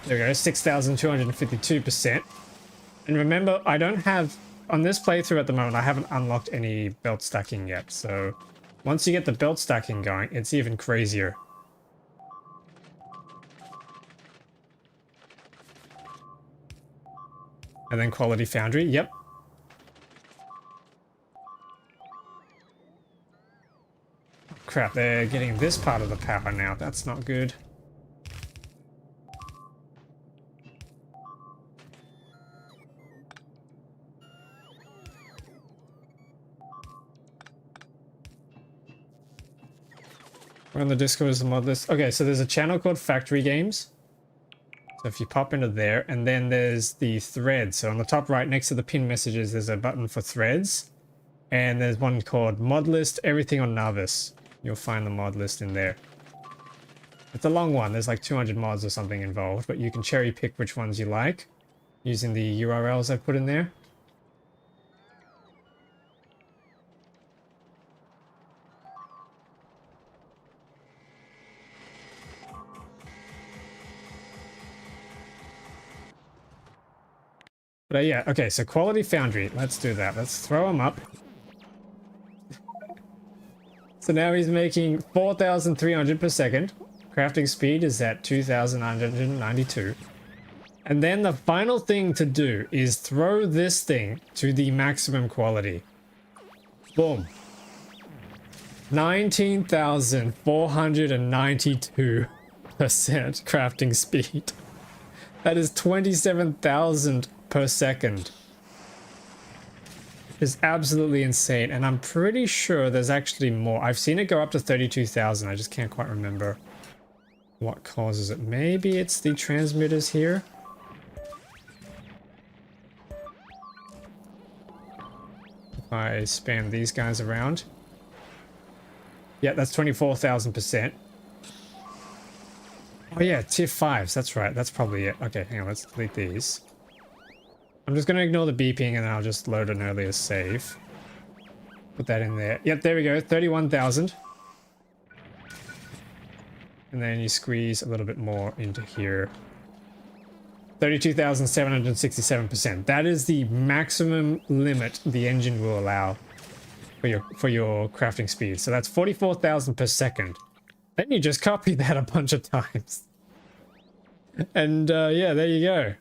There we go, 6,252%. And remember, I don't have, on this playthrough at the moment, I haven't unlocked any belt stacking yet. So once you get the belt stacking going, it's even crazier. And then quality foundry, yep. Crap, they're getting this part of the power now. That's not good. We're on the Discord as a mod list. Okay, so there's a channel called Factory Games. So if you pop into there, and then there's the threads. So on the top right, next to the pin messages, there's a button for threads. And there's one called mod list, everything on Nauvis. You'll find the mod list in there. It's a long one. There's like 200 mods or something involved, but you can cherry pick which ones you like using the URLs I put in there. But yeah, okay, so quality foundry. Let's do that. Let's throw him up. So now he's making 4,300 per second. Crafting speed is at 2,992. And then the final thing to do is throw this thing to the maximum quality. Boom. 19,492% crafting speed. That is 27,000 per second. It's absolutely insane, and I'm pretty sure there's actually more. I've seen it go up to 32,000. I just can't quite remember what causes it. Maybe it's the transmitters here. If I span these guys around. Yeah, that's 24,000%. Oh yeah, tier 5s, that's right, that's probably it. Okay, hang on, let's delete these. I'm just going to ignore the beeping and then I'll just load an earlier save. Put that in there. Yep, there we go, 31,000. And then you squeeze a little bit more into here. 32,767%. That is the maximum limit the engine will allow for your crafting speed. So that's 44,000 per second. Then you just copy that a bunch of times. And yeah, there you go.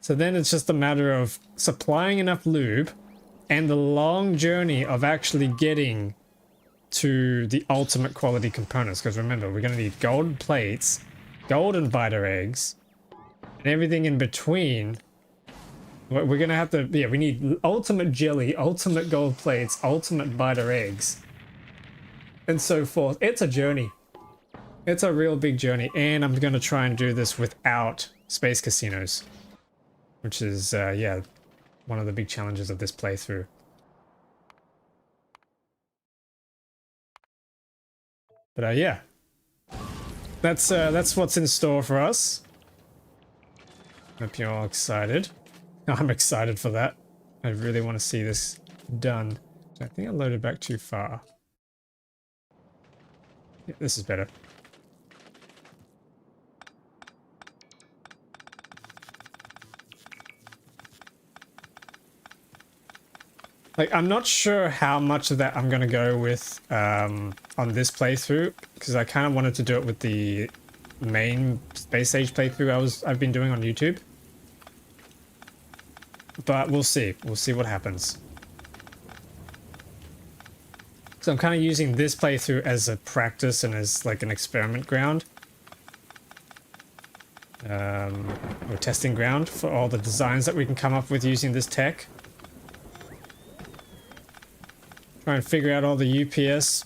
So then it's just a matter of supplying enough lube and the long journey of actually getting to the ultimate quality components. Because remember, we're going to need gold plates, golden biter eggs, and everything in between. We're going to have to, yeah, we need ultimate jelly, ultimate gold plates, ultimate biter eggs, and so forth. It's a journey. It's a real big journey. And I'm going to try and do this without space casinos, which is, yeah, one of the big challenges of this playthrough. But yeah, that's what's in store for us. Hope you're all excited. I'm excited for that. I really want to see this done. I think I loaded back too far. Yeah, this is better. Like, I'm not sure how much of that I'm going to go with on this playthrough, because I kind of wanted to do it with the main space age playthrough I've been doing on YouTube. But we'll see. We'll see what happens. So I'm kind of using this playthrough as a practice and as like an experiment ground. Or testing ground for all the designs that we can come up with using this tech. Try and figure out all the UPS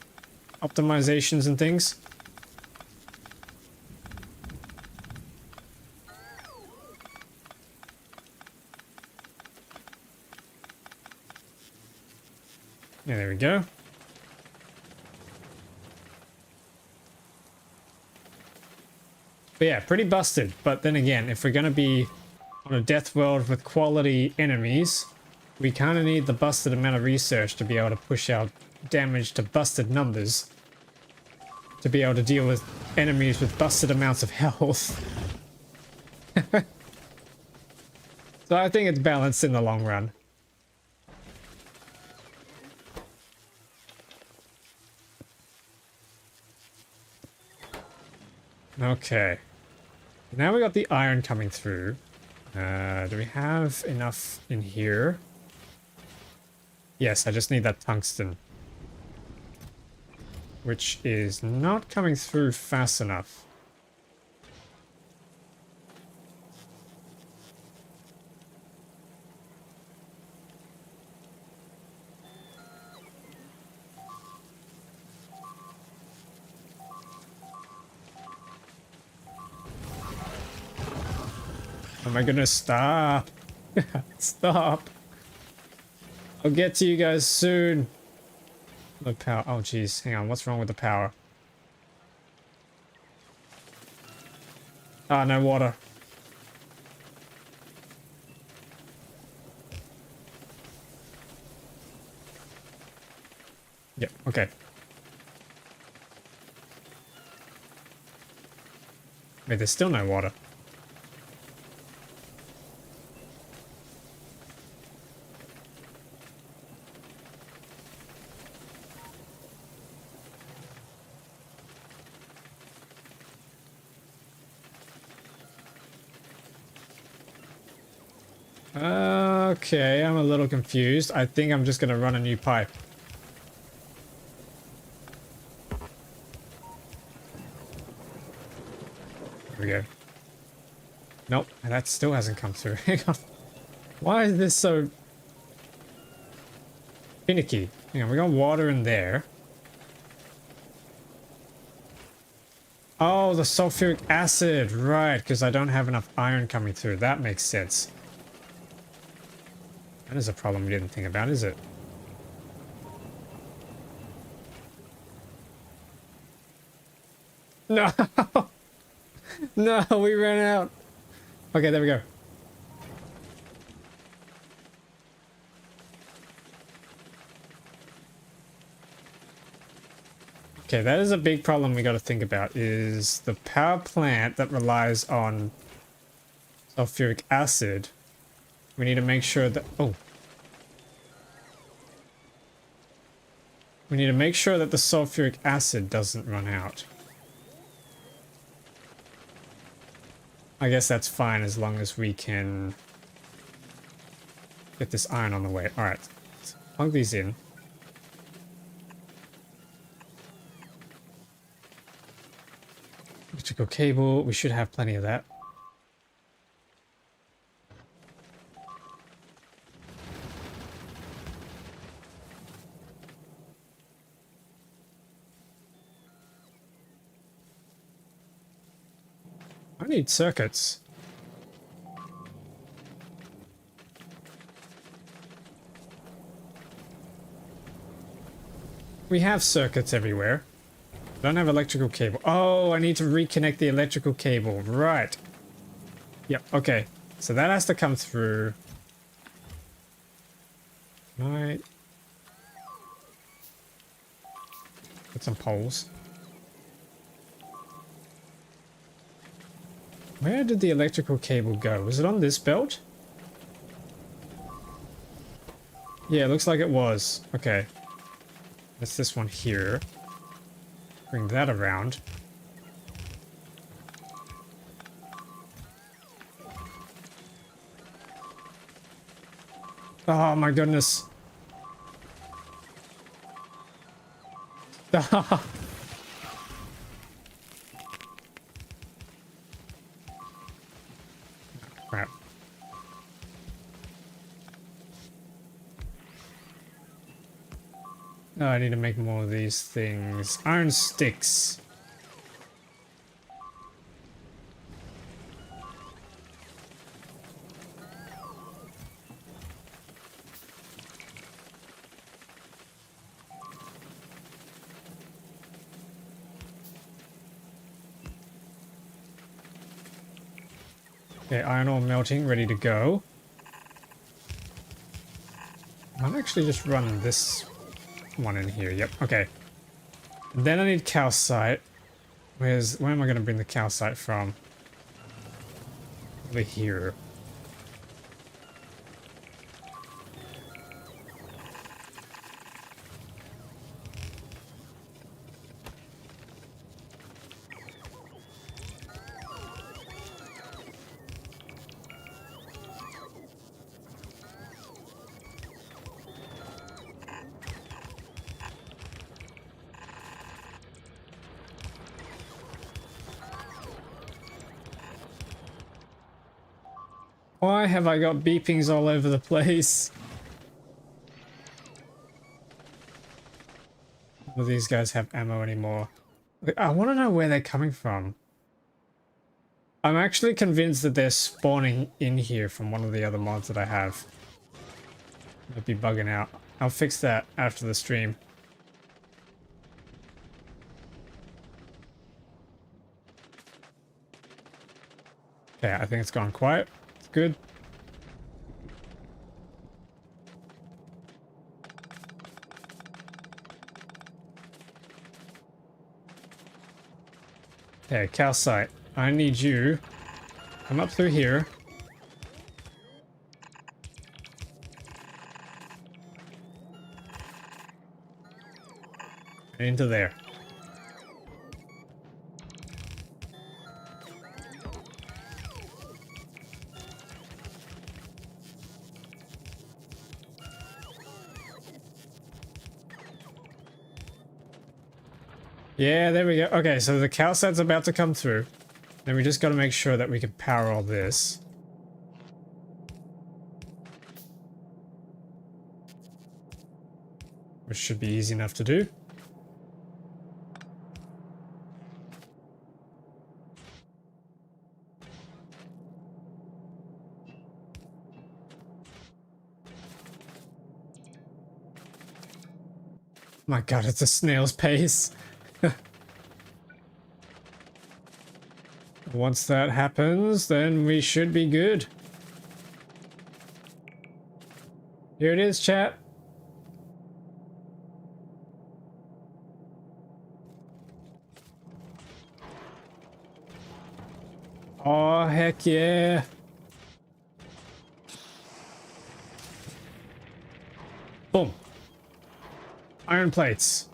optimizations and things. Yeah, there we go. But yeah, pretty busted. But then again, if we're going to be on a death world with quality enemies, we kind of need the busted amount of research to be able to push out damage to busted numbers. To be able to deal with enemies with busted amounts of health. So I think it's balanced in the long run. Okay. Now we got the iron coming through. Do we have enough in here? Yes, I just need that tungsten. Which is not coming through fast enough. Oh my goodness, stop. Stop. I'll get to you guys soon. No power. Oh jeez, hang on, what's wrong with the power? Ah, no water. Yep, okay. Wait, there's still no water. Okay, I'm a little confused. I think I'm just gonna run a new pipe. There we go. Nope, that still hasn't come through. Hang on. Why is this so finicky? Hang on, we got water in there. Oh, the sulfuric acid, right, because I don't have enough iron coming through. That makes sense. That is a problem we didn't think about, is it? No! No, we ran out. Okay, there we go. Okay, that is a big problem we got to think about, is the power plant that relies on sulfuric acid. We need to make sure that... Oh. We need to make sure that the sulfuric acid doesn't run out. I guess that's fine as long as we can get this iron on the way. Alright, let's plug these in. Electrical cable, we should have plenty of that. I need circuits. We have circuits everywhere. Don't have electrical cable. Oh, I need to reconnect the electrical cable. Right. Yep, okay. So that has to come through. Right. Put some poles. Where did the electrical cable go? Was it on this belt? Yeah, it looks like it was. Okay. That's this one here. Bring that around. Oh my goodness. Crap. Oh, I need to make more of these things. Iron sticks. Okay, iron ore melting, ready to go. I'll actually just run this one in here. Yep, okay. Then I need calcite. Where am I going to bring the calcite from? Over here. Why have I got beepings all over the place? None of these guys have ammo anymore. I want to know where they're coming from. I'm actually convinced that they're spawning in here from one of the other mods that I have. Might be bugging out. I'll fix that after the stream. Okay, I think it's gone quiet. It's good. Okay, calcite. I need you. Come up through here. And into there. Yeah, there we go. Okay, so the calcite's about to come through. Then we just got to make sure that we can power all this. Which should be easy enough to do. My god, it's a snail's pace. Once that happens, then we should be good. Here it is, chat. Oh, heck yeah. Boom. Iron plates.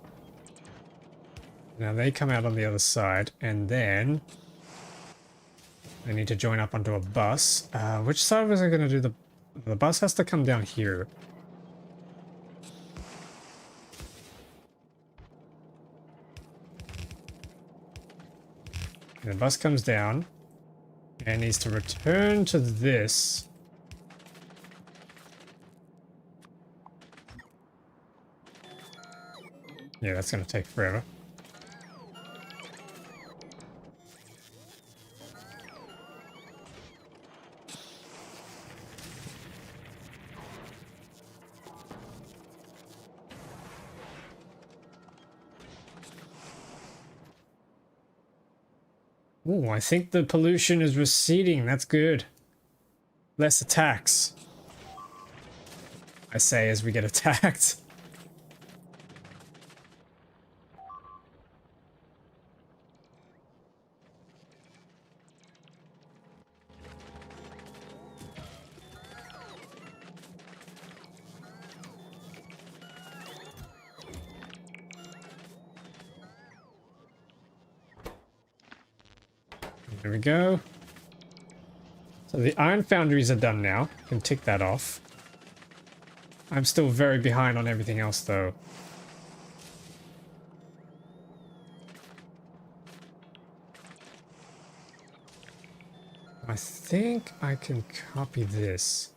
Now they come out on the other side, and then they need to join up onto a bus. Which side was I going to do? The bus has to come down here. And the bus comes down and needs to return to this. Yeah, that's going to take forever. Ooh, I think the pollution is receding. That's good. Less attacks. I say as we get attacked. There we go. So the iron foundries are done now. Can tick that off. I'm still very behind on everything else though. I think I can copy this.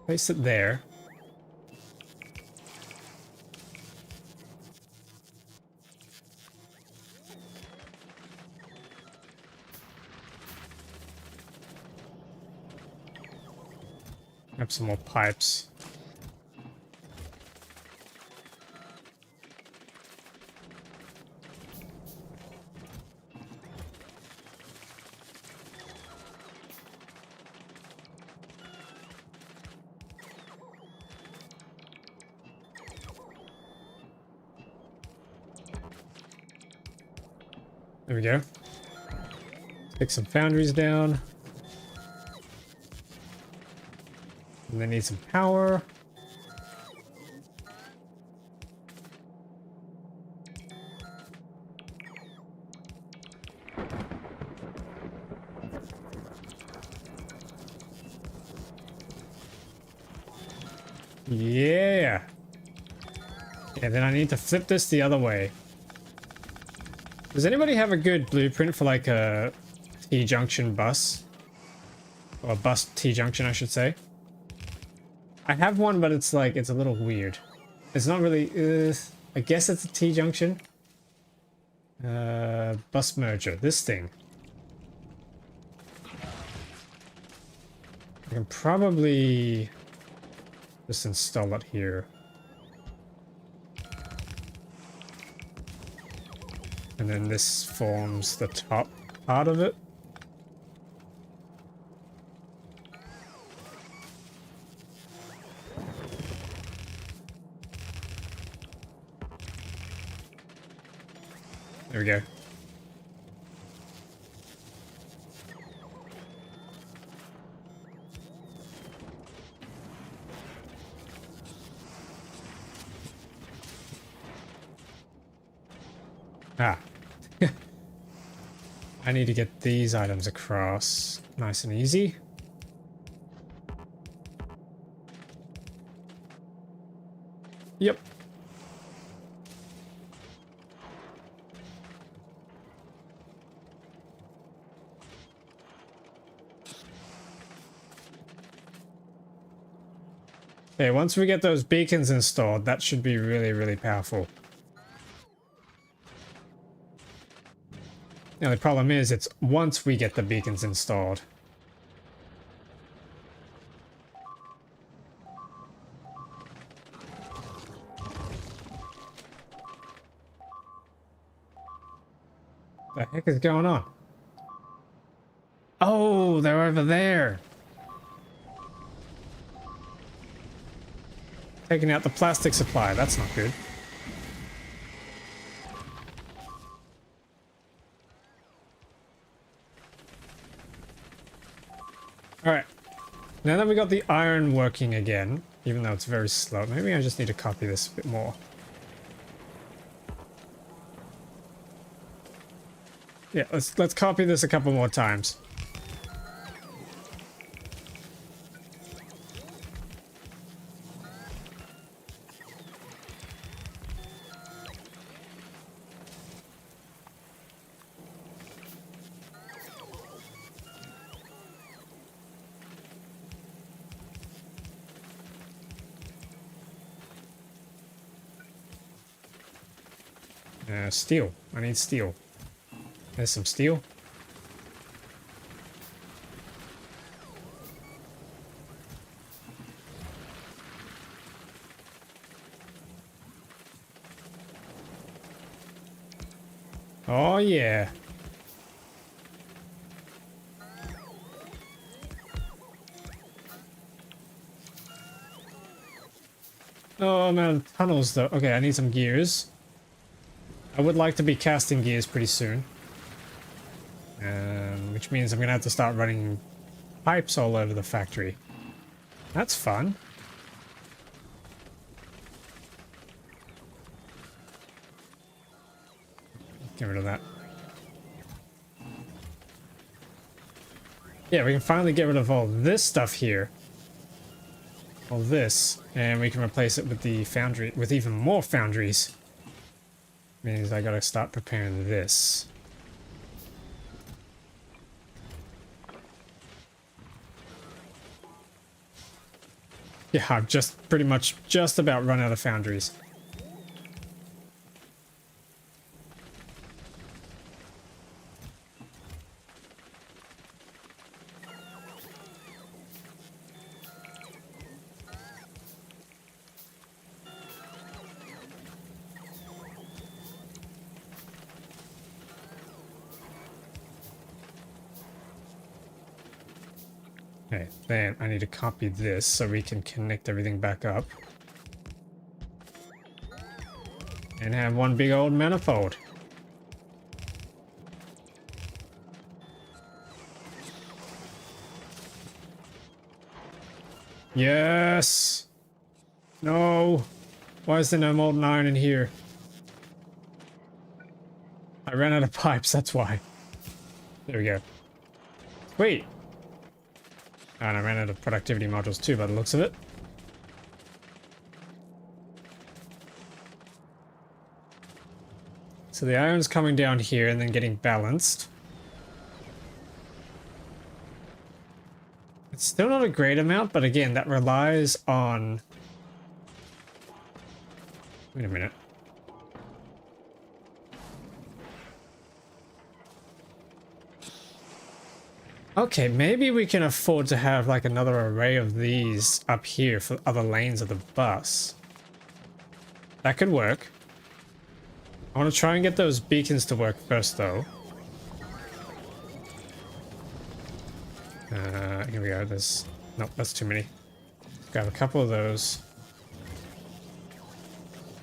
Place it there. Have some more pipes. There we go. Take some foundries down. And they need some power. Yeah. Yeah, then I need to flip this the other way. Does anybody have a good blueprint for like a T-junction bus? Or a bus T-junction, I should say. I have one, but it's like, it's a little weird. It's not really, I guess it's a T-junction. Bus merger, this thing. I can probably just install it here. And then this forms the top part of it. There we go. Ah. I need to get these items across nice and easy. Yep. Okay, once we get those beacons installed, that should be really, really powerful. Now the problem is, it's once we get the beacons installed. The heck is going on? Oh, they're over there. Taking out the plastic supply. That's not good. Alright. Now that we got the iron working again, even though it's very slow, maybe I just need to copy this a bit more. Yeah, let's copy this a couple more times. Steel. I need steel. There's some steel. Oh yeah. Oh, I'm out of tunnels though. Okay, I need some gears. I would like to be casting gears pretty soon. Which means I'm gonna have to start running pipes all over the factory. That's fun. Get rid of that. Yeah, we can finally get rid of all this stuff here. All this. And we can replace it with the foundry, with even more foundries. Means I gotta start preparing this. Yeah, I've just pretty much just about run out of foundries. Okay, then I need to copy this so we can connect everything back up. And have one big old manifold. Yes! No! Why is there no molten iron in here? I ran out of pipes, that's why. There we go. Wait! And I ran out of productivity modules too by the looks of it. So the iron's coming down here and then getting balanced. It's still not a great amount, but again, that relies on... Wait a minute. Okay, maybe we can afford to have like another array of these up here for other lanes of the bus. That could work. I want to try and get those beacons to work first though. Here we go. There's... Nope, that's too many. Grab a couple of those.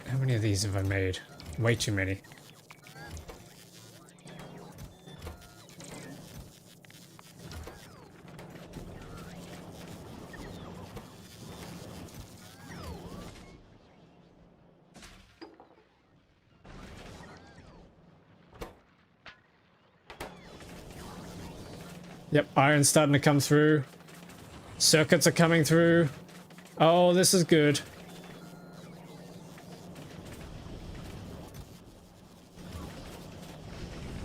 How many of these have I made? Way too many. Yep, iron's starting to come through. Circuits are coming through. Oh, this is good.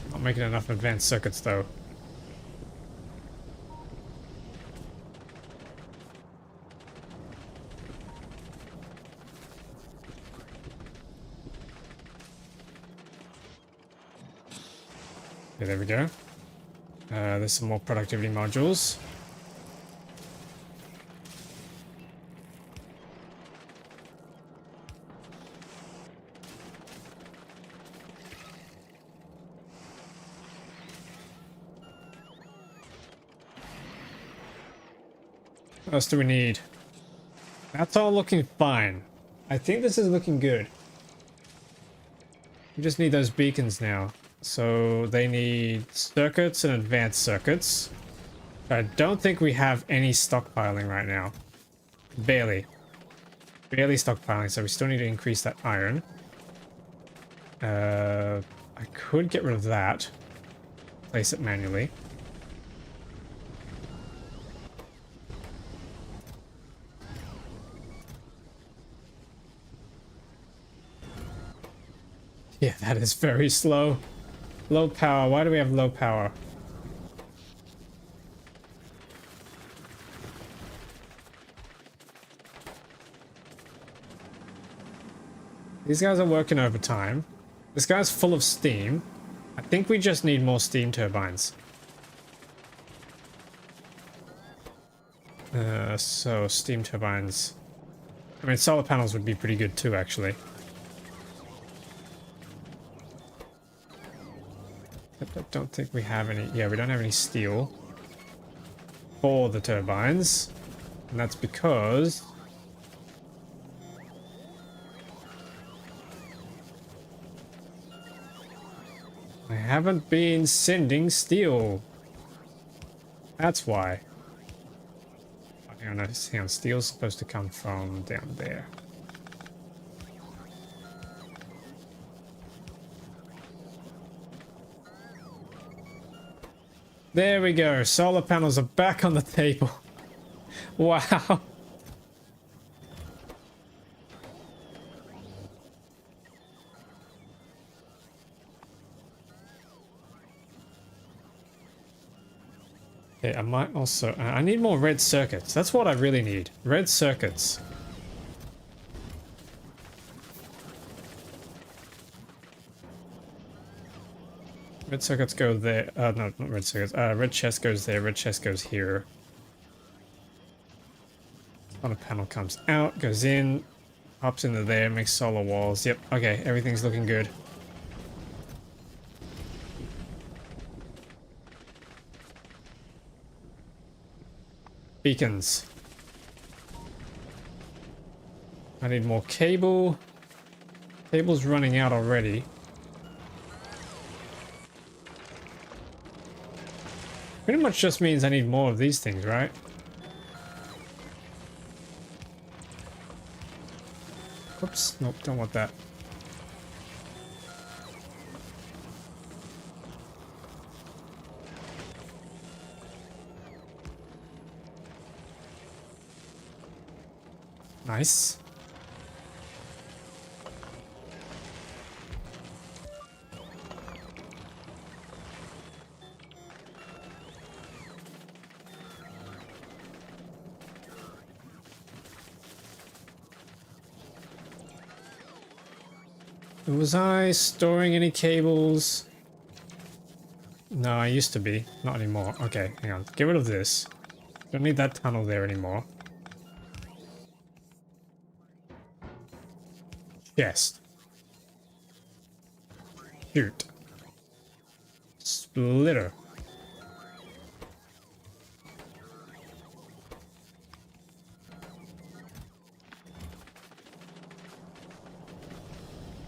Not making enough advanced circuits though. Okay, there we go. There's some more productivity modules. What else do we need? That's all looking fine. I think this is looking good. We just need those beacons now. So they need circuits and advanced circuits. I don't think we have any stockpiling right now. Barely. Barely stockpiling, so we still need to increase that iron. I could get rid of that. Place it manually. Yeah, that is very slow. Low power. Why do we have low power? These guys are working overtime. This guy's full of steam. I think we just need more steam turbines. So steam turbines. I mean, solar panels would be pretty good too, actually. I don't think we have any. Yeah, we don't have any steel for the turbines. And that's because I haven't been sending steel. That's why. Hang on, steel's supposed to come from down there. There we go. Solar panels are back on the table. Wow. Okay, I might also... I need more red circuits. That's what I really need. Red circuits. Red circuits go there. No, not red circuits. Red chest goes there. Red chest goes here. On a panel comes out, goes in, hops into there, makes solar walls. Yep. Okay, everything's looking good. Beacons. I need more cable. Cable's running out already. Pretty much just means I need more of these things, right? Oops, nope, don't want that. Nice. Was I storing any cables? No, I used to be. Not anymore. Okay, hang on. Get rid of this. Don't need that tunnel there anymore. Chest. Shoot. Splitter.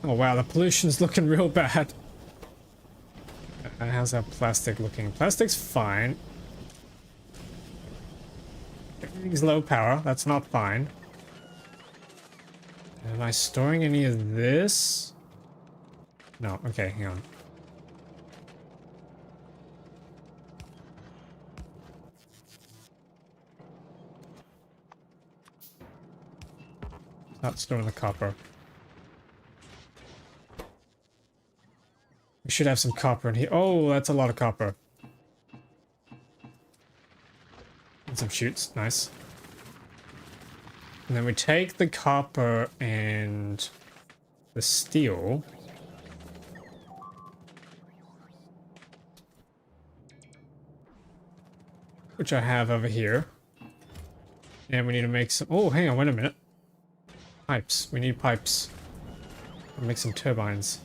Oh wow, the pollution's looking real bad. How's that plastic looking? Plastic's fine. Everything's low power. That's not fine. Am I storing any of this? No. Okay, hang on. Not storing the copper. We should have some copper in here. Oh, that's a lot of copper. And some chutes. Nice. And then we take the copper and the steel. Which I have over here. And we need to make some... Oh, hang on, wait a minute. Pipes. We need pipes. I'll make some turbines.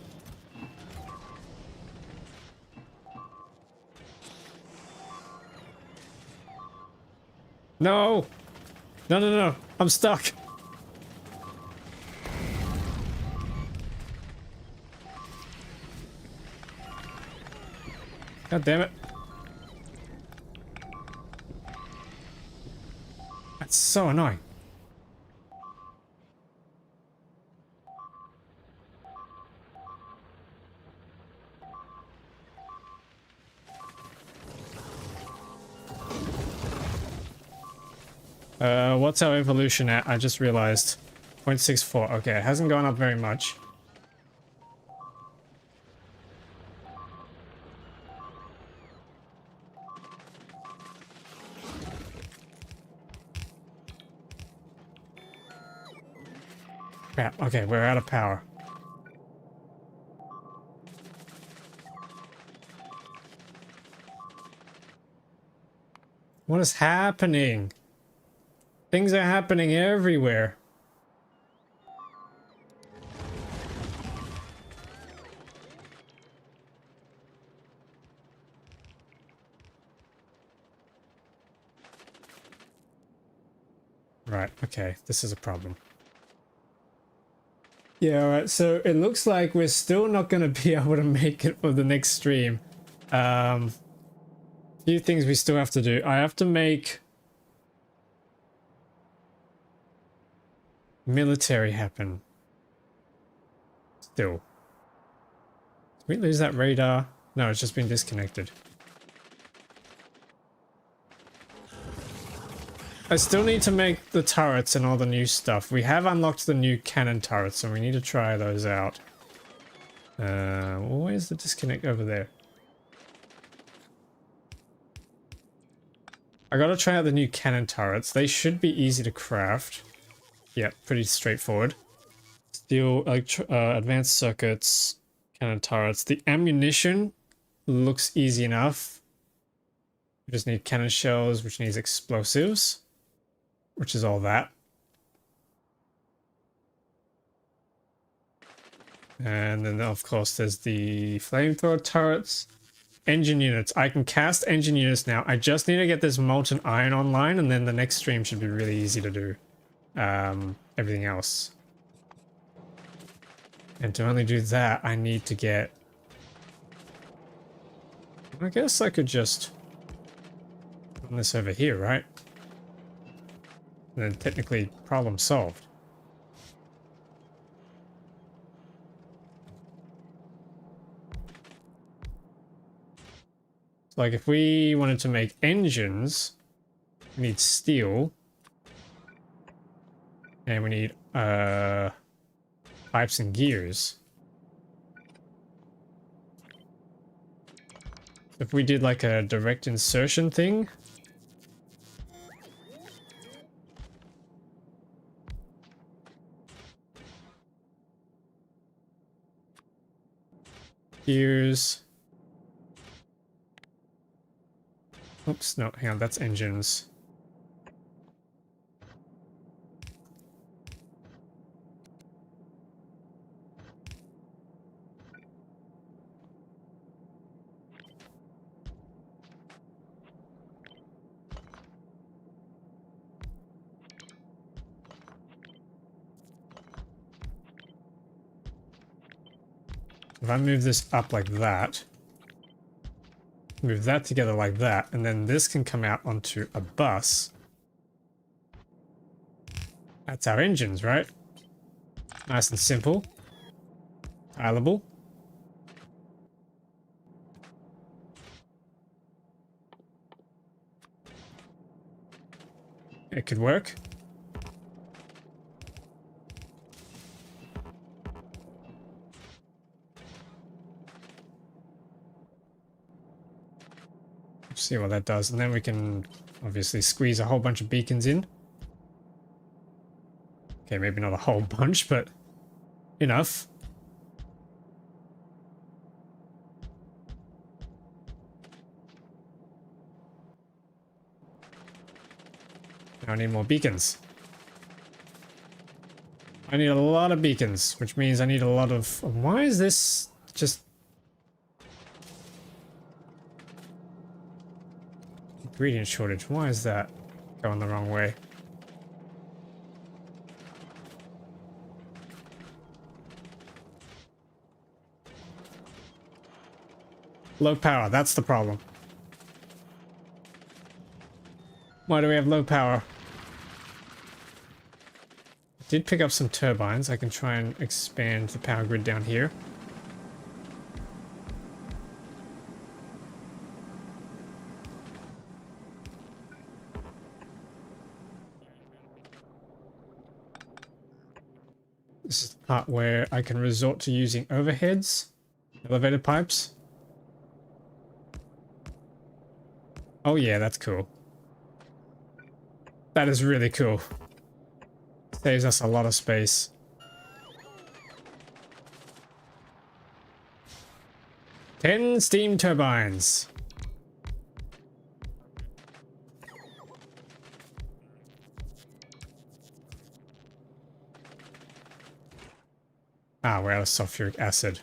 No! No, no, no. I'm stuck. God damn it. That's so annoying. What's our evolution at? I just realized. 0.64. Okay, it hasn't gone up very much. Crap. Okay, we're out of power. What is happening? Things are happening everywhere. Right, okay, this is a problem. Yeah, alright, so it looks like we're still not going to be able to make it for the next stream. Few things we still have to do. I have to make military happen. Still. Did we lose that radar? No, it's just been disconnected. I still need to make the turrets and all the new stuff. We have unlocked the new cannon turrets, so we need to try those out. Where's the disconnect over there? I gotta try out the new cannon turrets. They should be easy to craft. Yeah, pretty straightforward. Steel, advanced circuits, cannon turrets. The ammunition looks easy enough. We just need cannon shells, which needs explosives, which is all that. And then, of course, there's the flamethrower turrets. Engine units. I can cast engine units now. I just need to get this molten iron online, and then the next stream should be really easy to do. Everything else. And to only do that, I need to get... I guess I could just run this over here, right? And then technically problem solved. Like if we wanted to make engines, we need steel. And we need pipes and gears. If we did like a direct insertion thing. Gears. Oops, no, hang on, that's engines. If I move this up like that, move that together like that, and then this can come out onto a bus. That's our engines, right? Nice and simple. Tileable. It could work. See what that does, and then we can obviously squeeze a whole bunch of beacons in. Okay, maybe not a whole bunch, but enough. Now I need more beacons. I need a lot of beacons, which means I need a lot of... Why is this just... Ingredient shortage. Why is that going the wrong way? Low power, that's the problem. Why do we have low power? Did pick up some turbines. I can try and expand the power grid down here. This is the part where I can resort to using overheads, elevated pipes. Oh yeah, that's cool. That is really cool. Saves us a lot of space. Ten steam turbines. Ah, we're out of sulfuric acid.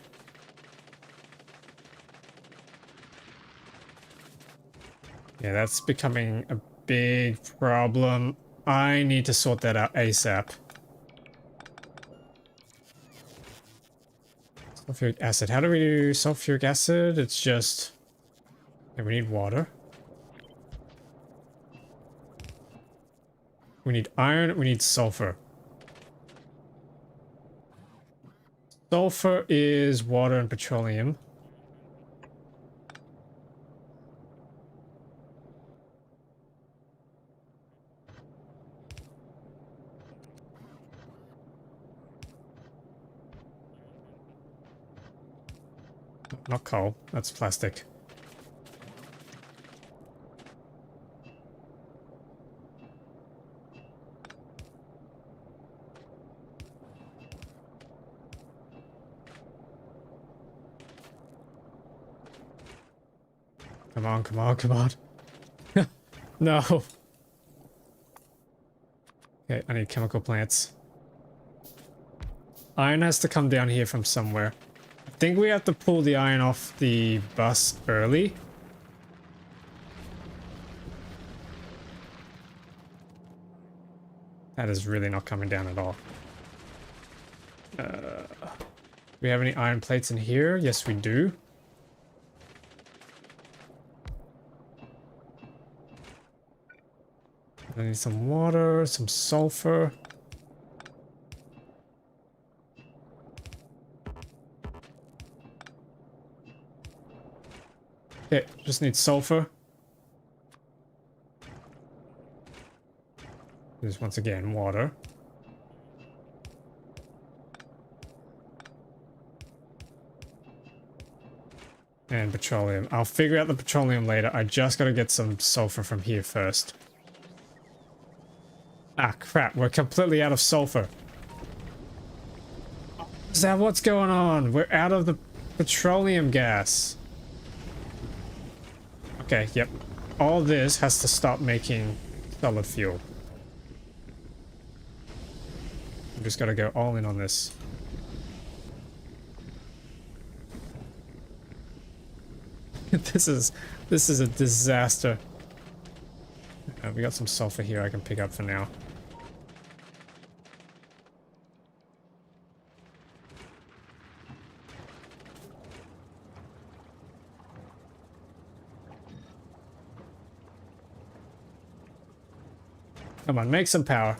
Yeah, that's becoming a big problem. I need to sort that out ASAP. Sulfuric acid. How do we do sulfuric acid? It's just... Okay, we need water. We need iron, we need sulfur. Sulfur is water and petroleum. Not coal, that's plastic. Come on, come on, come on. No. Okay, I need chemical plants. Iron has to come down here from somewhere. I think we have to pull the iron off the bus early. That is really not coming down at all. Do we have any iron plates in here? Yes, we do. I need some water, some sulfur. Okay, just need sulfur. There's once again water. And petroleum. I'll figure out the petroleum later. I just gotta get some sulfur from here first. Ah, crap. We're completely out of sulfur. Is that what's going on? We're out of the petroleum gas. Okay, yep. All this has to stop making solid fuel. I'm just gotta go all in on this. This is a disaster. We got some sulfur here I can pick up for now. Come on, make some power.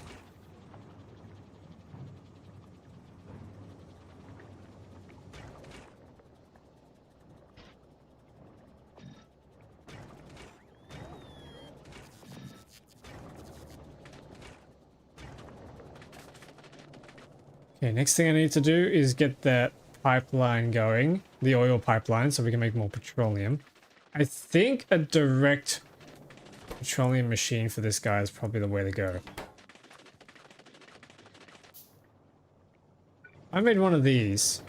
Okay, next thing I need to do is get that pipeline going, the oil pipeline, so we can make more petroleum. I think a direct petroleum machine for this guy is probably the way to go. I made one of these.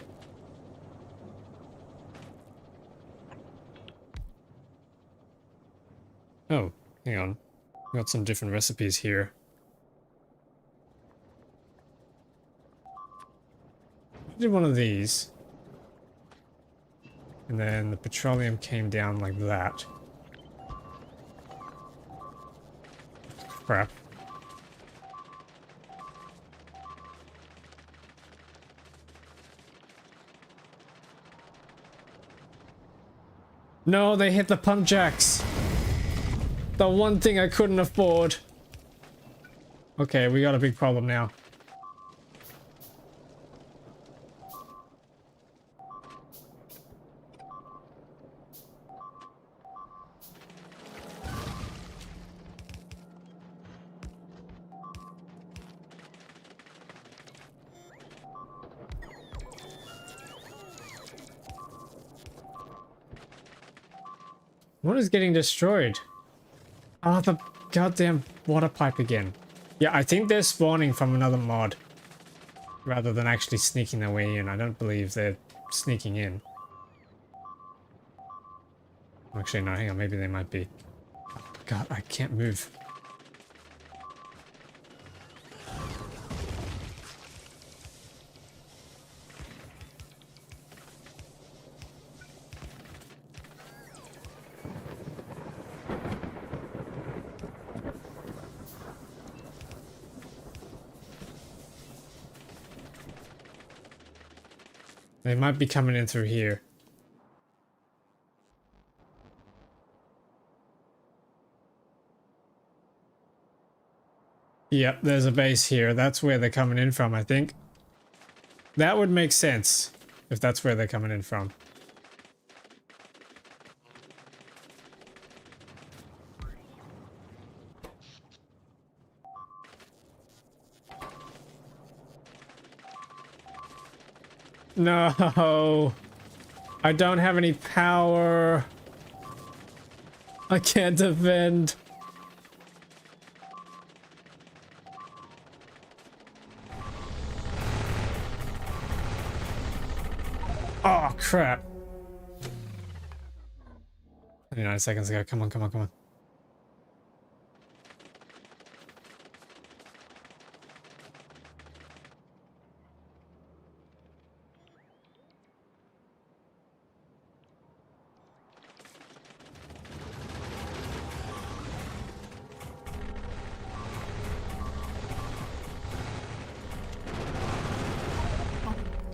Oh, hang on. We got some different recipes here. I did one of these. And then the petroleum came down like that. Crap. No, they hit the pump jacks. The one thing I couldn't afford. Okay, we got a big problem now. What is getting destroyed? Oh, the goddamn water pipe again. Yeah, I think they're spawning from another mod. Rather than actually sneaking their way in. I don't believe they're sneaking in. Actually, no, hang on. Maybe they might be. God, I can't move. They might be coming in through here. Yep, there's a base here. That's where they're coming in from, I think. That would make sense if that's where they're coming in from. No, I don't have any power. I can't defend. Oh, crap. 29 seconds ago. Come on, come on, come on.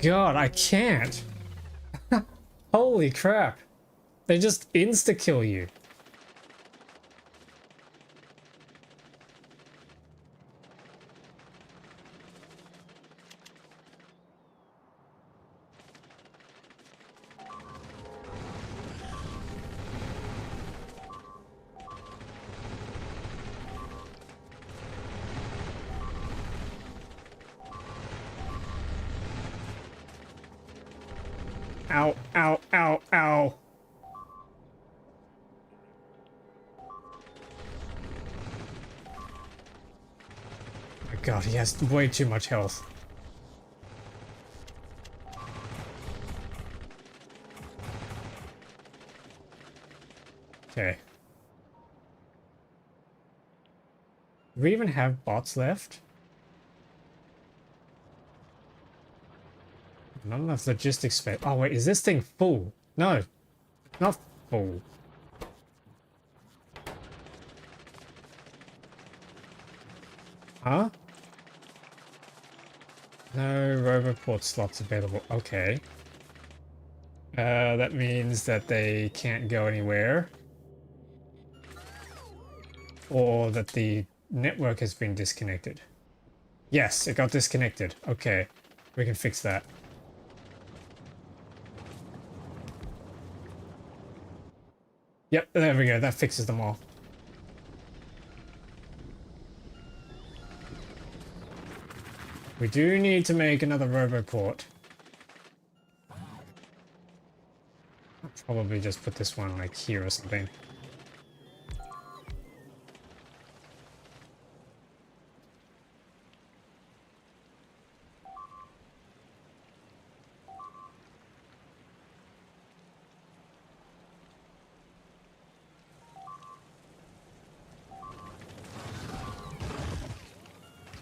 God, I can't. Holy crap. They just insta-kill you. Ow, ow, ow, ow. My God, he has way too much health. Okay. Do we even have bots left? Not enough logistics space. Oh wait, is this thing full? No, not full. Huh? No roboport slots available. Okay. That means that they can't go anywhere. Or that the network has been disconnected. Yes, it got disconnected. Okay, we can fix that. Yep, there we go. That fixes them all. We do need to make another roboport. I'll probably just put this one like here or something.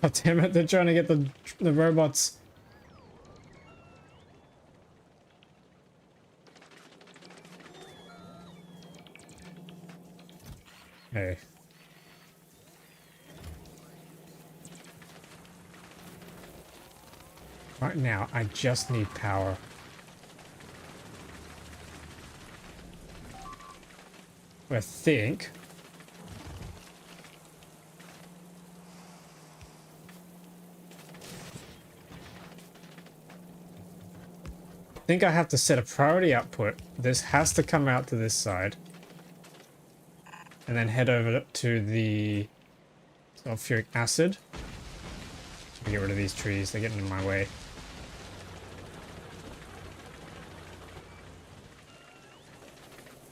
God damn it, they're trying to get the robots. Hey. Right now, I just need power. I think. I have to set a priority output. This has to come out to this side. And then head over to the sulfuric acid. Get rid of these trees, they're getting in my way.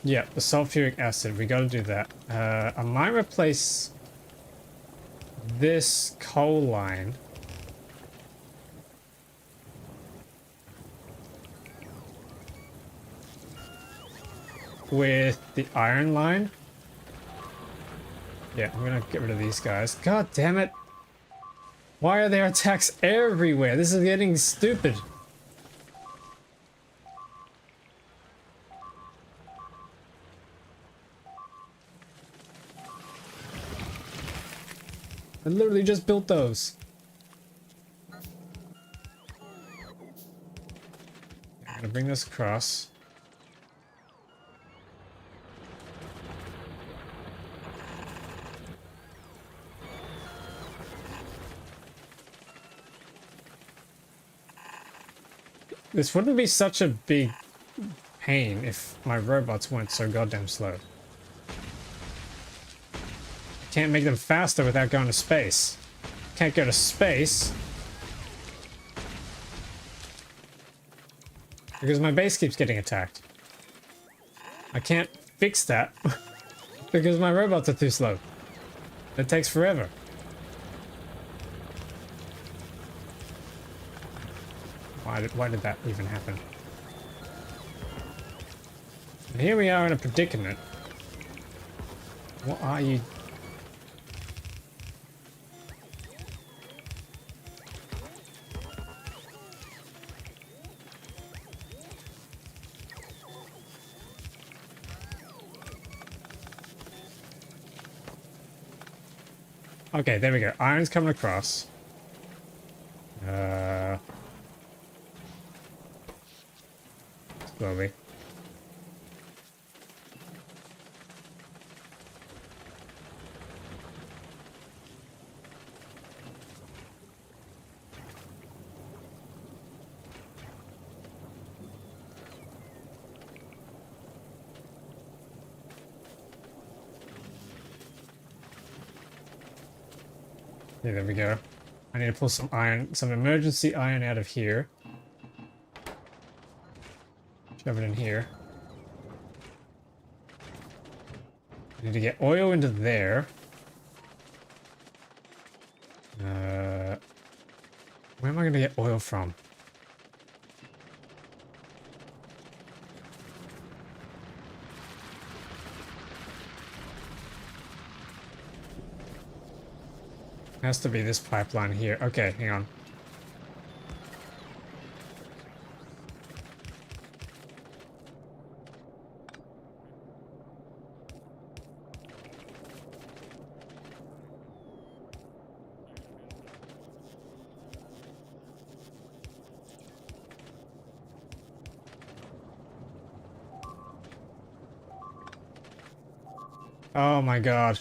Yeah, the sulfuric acid, we gotta do that. I might replace this coal line with the iron line. Yeah, I'm gonna get rid of these guys. God damn it! Why are there attacks everywhere? This is getting stupid. I literally just built those. I'm gonna bring this across. This wouldn't be such a big pain if my robots weren't so goddamn slow. Can't make them faster without going to space. Can't go to space because my base keeps getting attacked. I can't fix that because my robots are too slow. It takes forever. Why did that even happen? And here we are in a predicament. What are you? Okay, there we go. Iron's coming across. Slowly. Yeah, there we go. I need to pull some iron, some emergency iron out of here. Shove it in here. I need to get oil into there. Where am I going to get oil from? Has to be this pipeline here. Okay, hang on. Oh my god.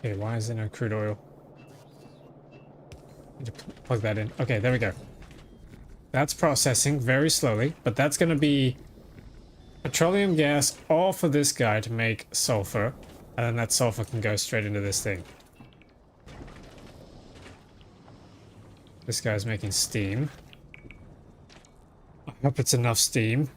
Okay, why is there no crude oil? Need to plug that in. Okay, there we go. That's processing very slowly, but that's going to be petroleum gas all for this guy to make sulfur, and then that sulfur can go straight into this thing. This guy's making steam. I hope it's enough steam.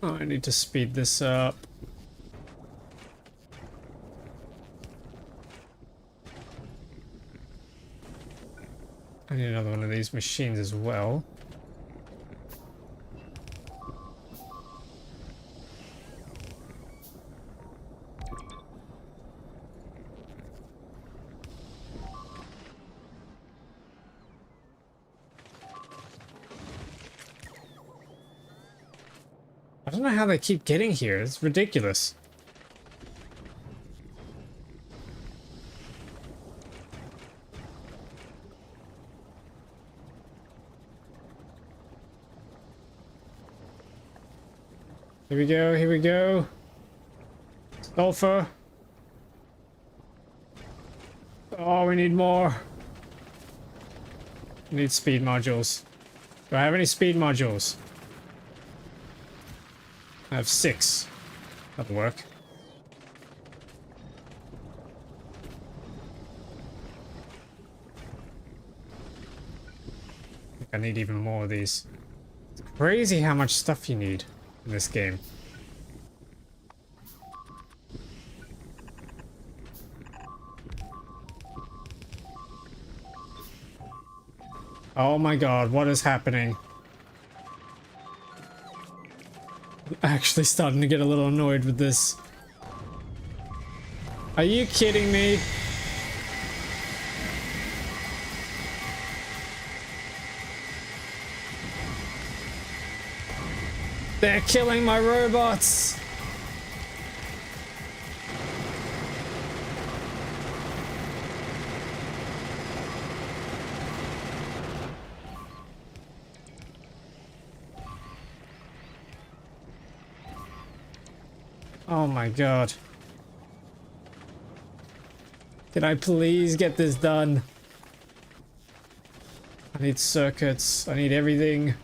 Oh, I need to speed this up. I need another one of these machines as well. I don't know how they keep getting here. It's ridiculous. Here we go, here we go. Sulfur. Oh, we need more. We need speed modules. Do I have any speed modules? I have 6. That'll work. I think I need even more of these. It's crazy how much stuff you need in this game. Oh my god, what is happening? I'm actually starting to get a little annoyed with this. Are you kidding me? They're killing my robots! Oh my god. Can I please get this done? I need circuits. I need everything.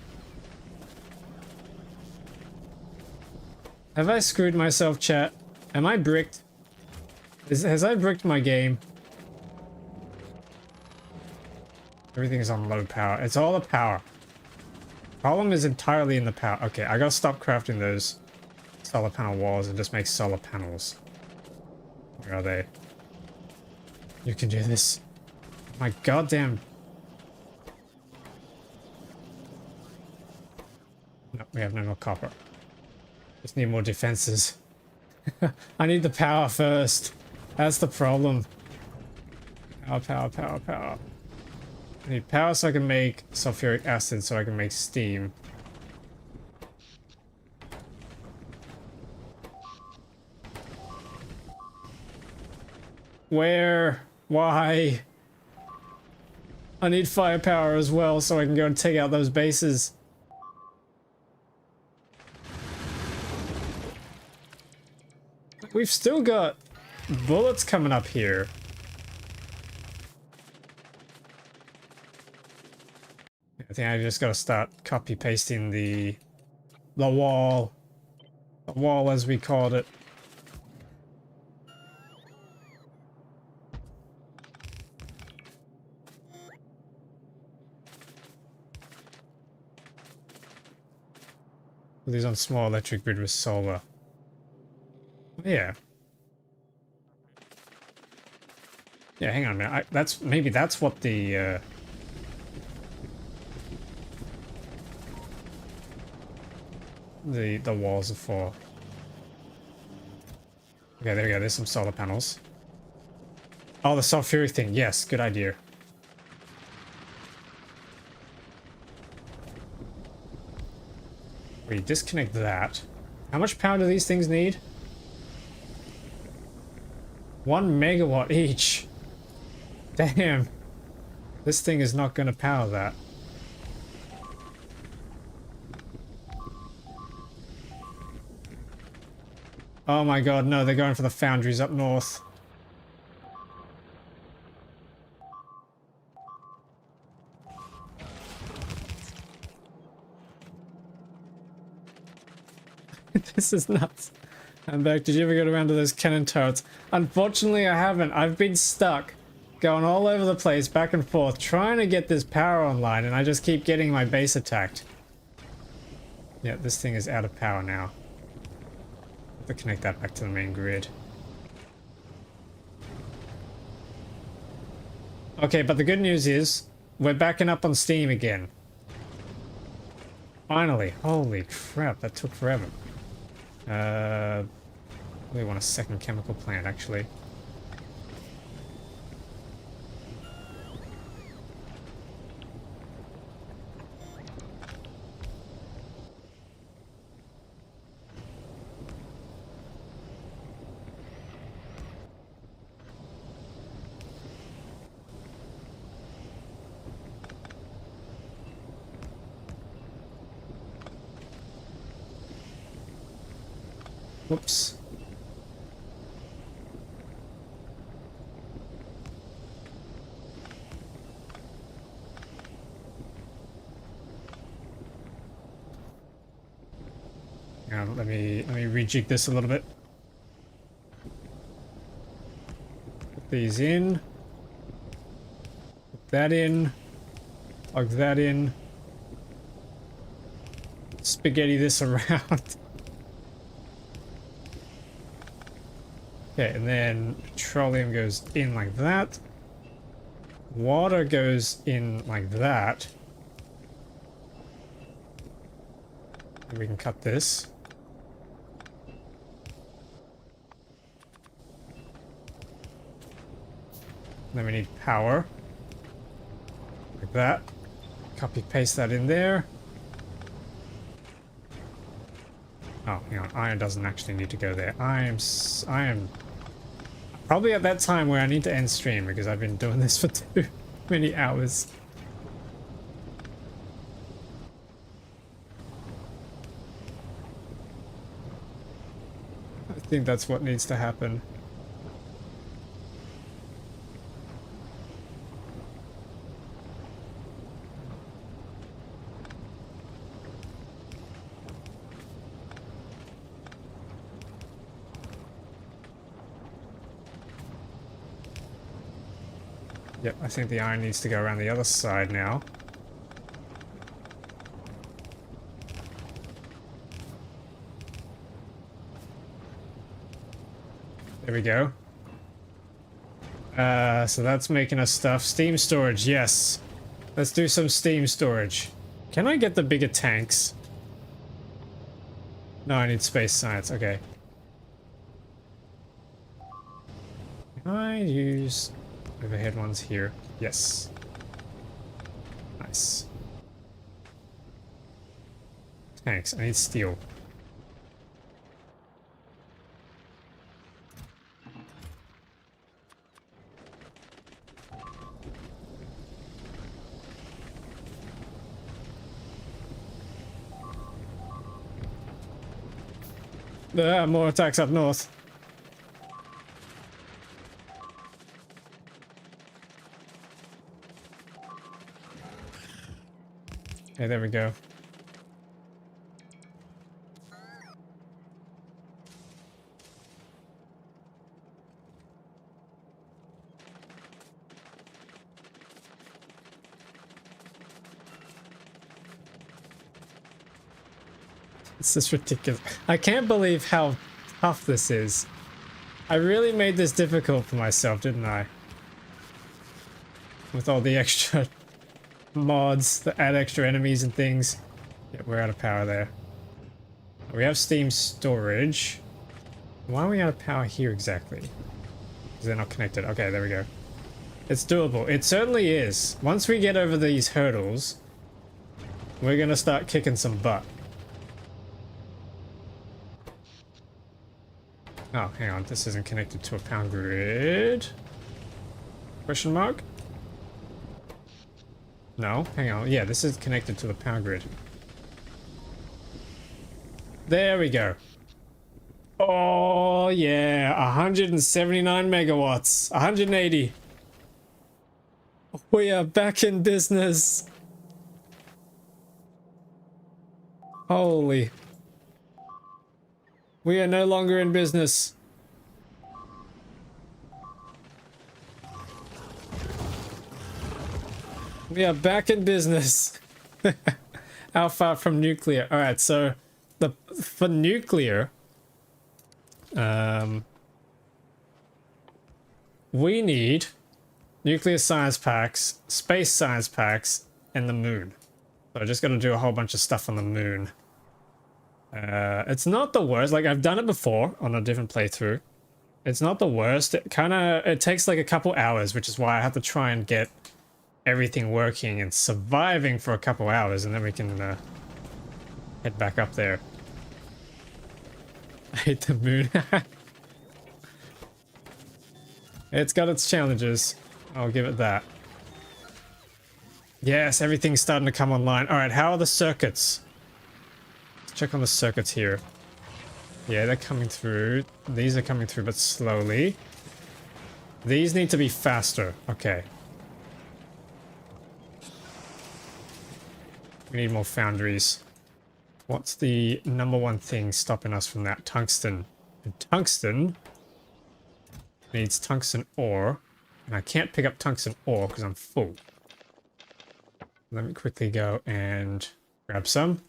Have I screwed myself, chat? Am I bricked? Has I bricked my game? Everything is on low power. It's all the power. Problem is entirely in the power. Okay, I gotta stop crafting those solar panel walls and just make solar panels. Where are they? You can do this. My goddamn... No, we have no more copper. Just need more defenses. I need the power first. That's the problem. Power, power, power, power. I need power so I can make sulfuric acid so I can make steam. Where? Why? I need firepower as well so I can go and take out those bases. We've still got bullets coming up here. I think I just gotta start copy pasting the wall. The wall as we called it. These on small electric grid with solar. Yeah. Yeah, hang on a minute. Maybe that's what the walls are for. Okay, there we go. There's some solar panels. Oh, the sulfuric thing. Yes, good idea. We disconnect that. How much power do these things need? 1 megawatt each. Damn. This thing is not going to power that. Oh my god, no, they're going for the foundries up north. This is nuts. I'm back. Did you ever get around to those cannon turrets? Unfortunately, I haven't. I've been stuck going all over the place, back and forth, trying to get this power online, and I just keep getting my base attacked. Yeah, this thing is out of power now. To connect that back to the main grid. Okay, but the good news is we're backing up on Steam again. Finally. Holy crap, that took forever. We want a second chemical plant, actually. Whoops. Now, let me rejig this a little bit. Put these in. Put that in. Plug that in. Spaghetti this around. Okay, and then petroleum goes in like that. Water goes in like that. And we can cut this. Then we need power. Like that. Copy paste that in there. Oh, hang on. Iron doesn't actually need to go there. I am probably at that time where I need to end stream because I've been doing this for too many hours. I think that's what needs to happen. Yep, I think the iron needs to go around the other side now. There we go. So that's making us stuff. Steam storage, yes. Let's do some steam storage. Can I get the bigger tanks? No, I need space science, okay. Can I use overhead ones here? Yes. Nice. Tanks, I need steel. More attacks up north. Okay, there we go. This is ridiculous. I can't believe how tough this is. I really made this difficult for myself, didn't I? With all the extra mods that add extra enemies and things. Yeah, we're out of power there. We have steam storage. Why are we out of power here exactly? Because they're not connected. Okay, there we go. It's doable. It certainly is. Once we get over these hurdles, we're gonna start kicking some butt. Oh, hang on. This isn't connected to a power grid. Question mark? No, hang on. Yeah, this is connected to the power grid. There we go. Oh, yeah. 179 megawatts. 180. We are back in business. Holy. We are no longer in business. We are back in business. How far from nuclear? Alright, so for nuclear, We need nuclear science packs, space science packs, and the moon. So I just got to do a whole bunch of stuff on the moon. It's not the worst. Like, I've done it before on a different playthrough. It's not the worst. It takes like a couple hours, which is why I have to try and get everything working and surviving for a couple hours, and then we can head back up there. I hate the moon. It's got its challenges. I'll give it that. Yes, everything's starting to come online. All right, how are the circuits? Let's check on the circuits here. Yeah, they're coming through. These are coming through, but slowly. These need to be faster. Okay. We need more foundries. What's the number one thing stopping us from that? Tungsten. And tungsten needs tungsten ore. And I can't pick up tungsten ore because I'm full. Let me quickly go and grab some.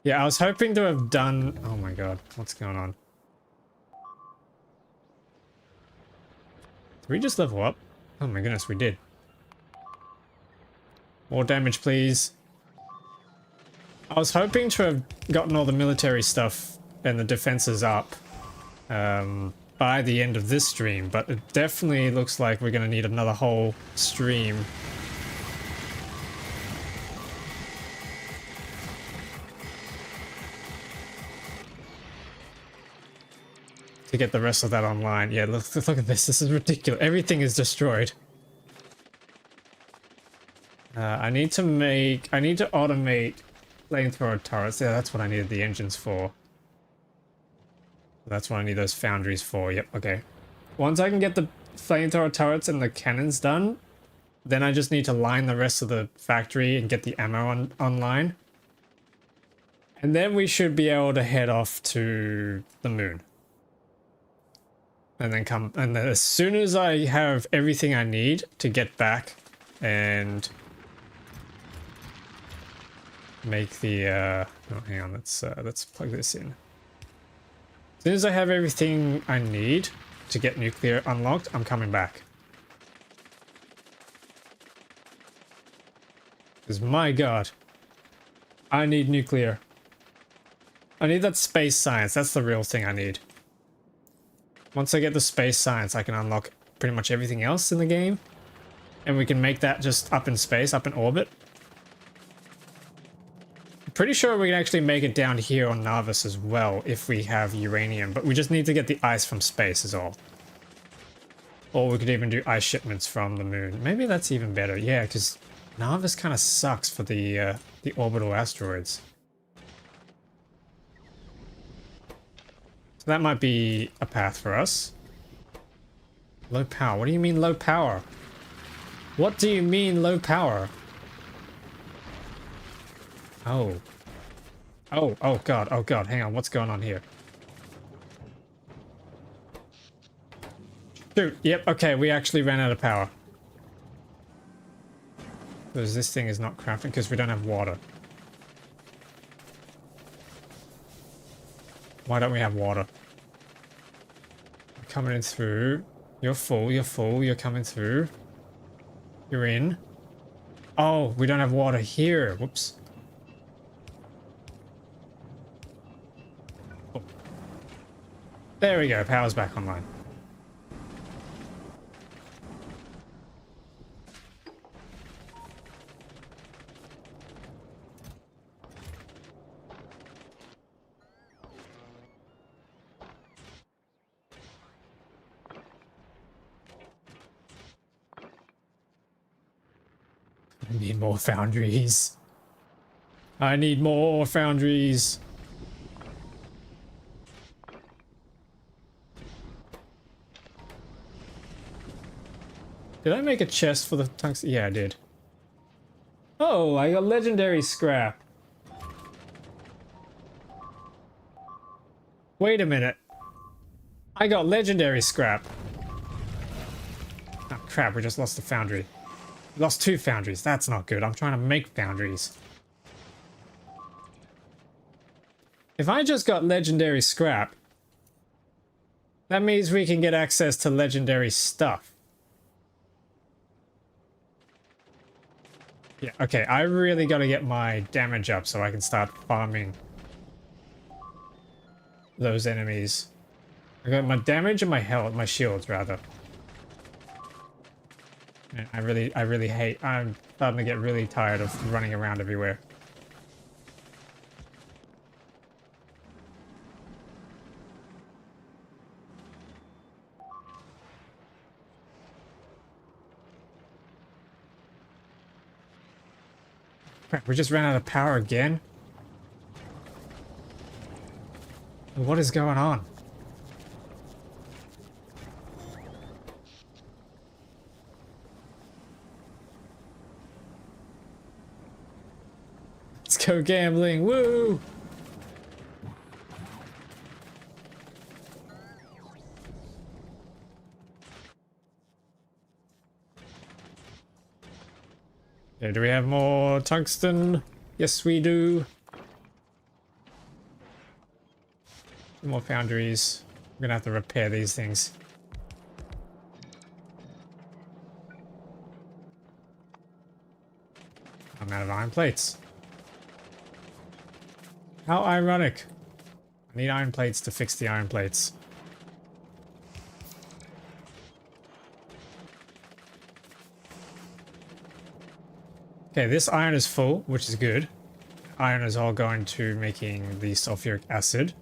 Yeah, I was hoping to have done... Oh my god, what's going on? Did we just level up? Oh my goodness, we did. More damage, please. I was hoping to have gotten all the military stuff and the defenses up by the end of this stream, but it definitely looks like we're going to need another whole stream. To get the rest of that online. Yeah, look at this. This is ridiculous. Everything is destroyed. I need to automate flamethrower turrets. Yeah, that's what I needed the engines for. That's what I need those foundries for. Yep, okay. Once I can get the flamethrower turrets and the cannons done, then I just need to line the rest of the factory and get the ammo online. And then we should be able to head off to the moon. And then as soon as I have everything I need to get back and make the oh, hang on, let's plug this in. As soon as I have everything I need to get nuclear unlocked, I'm coming back. Because my god, I need nuclear. I need that space science. That's the real thing I need. Once I get the space science, I can unlock pretty much everything else in the game. And we can make that just up in space, up in orbit. I'm pretty sure we can actually make it down here on Nauvis as well if we have uranium. But we just need to get the ice from space is all. Or we could even do ice shipments from the moon. Maybe that's even better. Yeah, because Nauvis kind of sucks for the orbital asteroids. So that might be a path for us. Low power. What do you mean low power? What do you mean low power? Oh. Oh god, oh god. Hang on, what's going on here? Shoot, yep, okay, we actually ran out of power. Because this thing is not crafting because we don't have water. Why don't we have water? You're coming in through. You're full, you're coming through. You're in. Oh, we don't have water here. Whoops. Oh. There we go, power's back online. I need more foundries. I need more foundries. Did I make a chest for the tungsten? Yeah, I did. Oh, I got legendary scrap. Wait a minute. I got legendary scrap. crap, we just lost the foundry. We lost 2 foundries. That's not good. I'm trying to make foundries. If I just got legendary scrap, that means we can get access to legendary stuff. Yeah, okay, I really gotta get my damage up so I can start farming those enemies. I got my damage and my health, my shields rather. And I really hate, I'm starting to get really tired of running around everywhere. Crap, we just ran out of power again? What is going on? Let's go gambling, woo! Okay, do we have more tungsten? Yes, we do. More foundries. We're gonna have to repair these things. I'm out of iron plates. How ironic. I need iron plates to fix the iron plates. Okay, this iron is full, which is good. Iron is all going to making the sulfuric acid.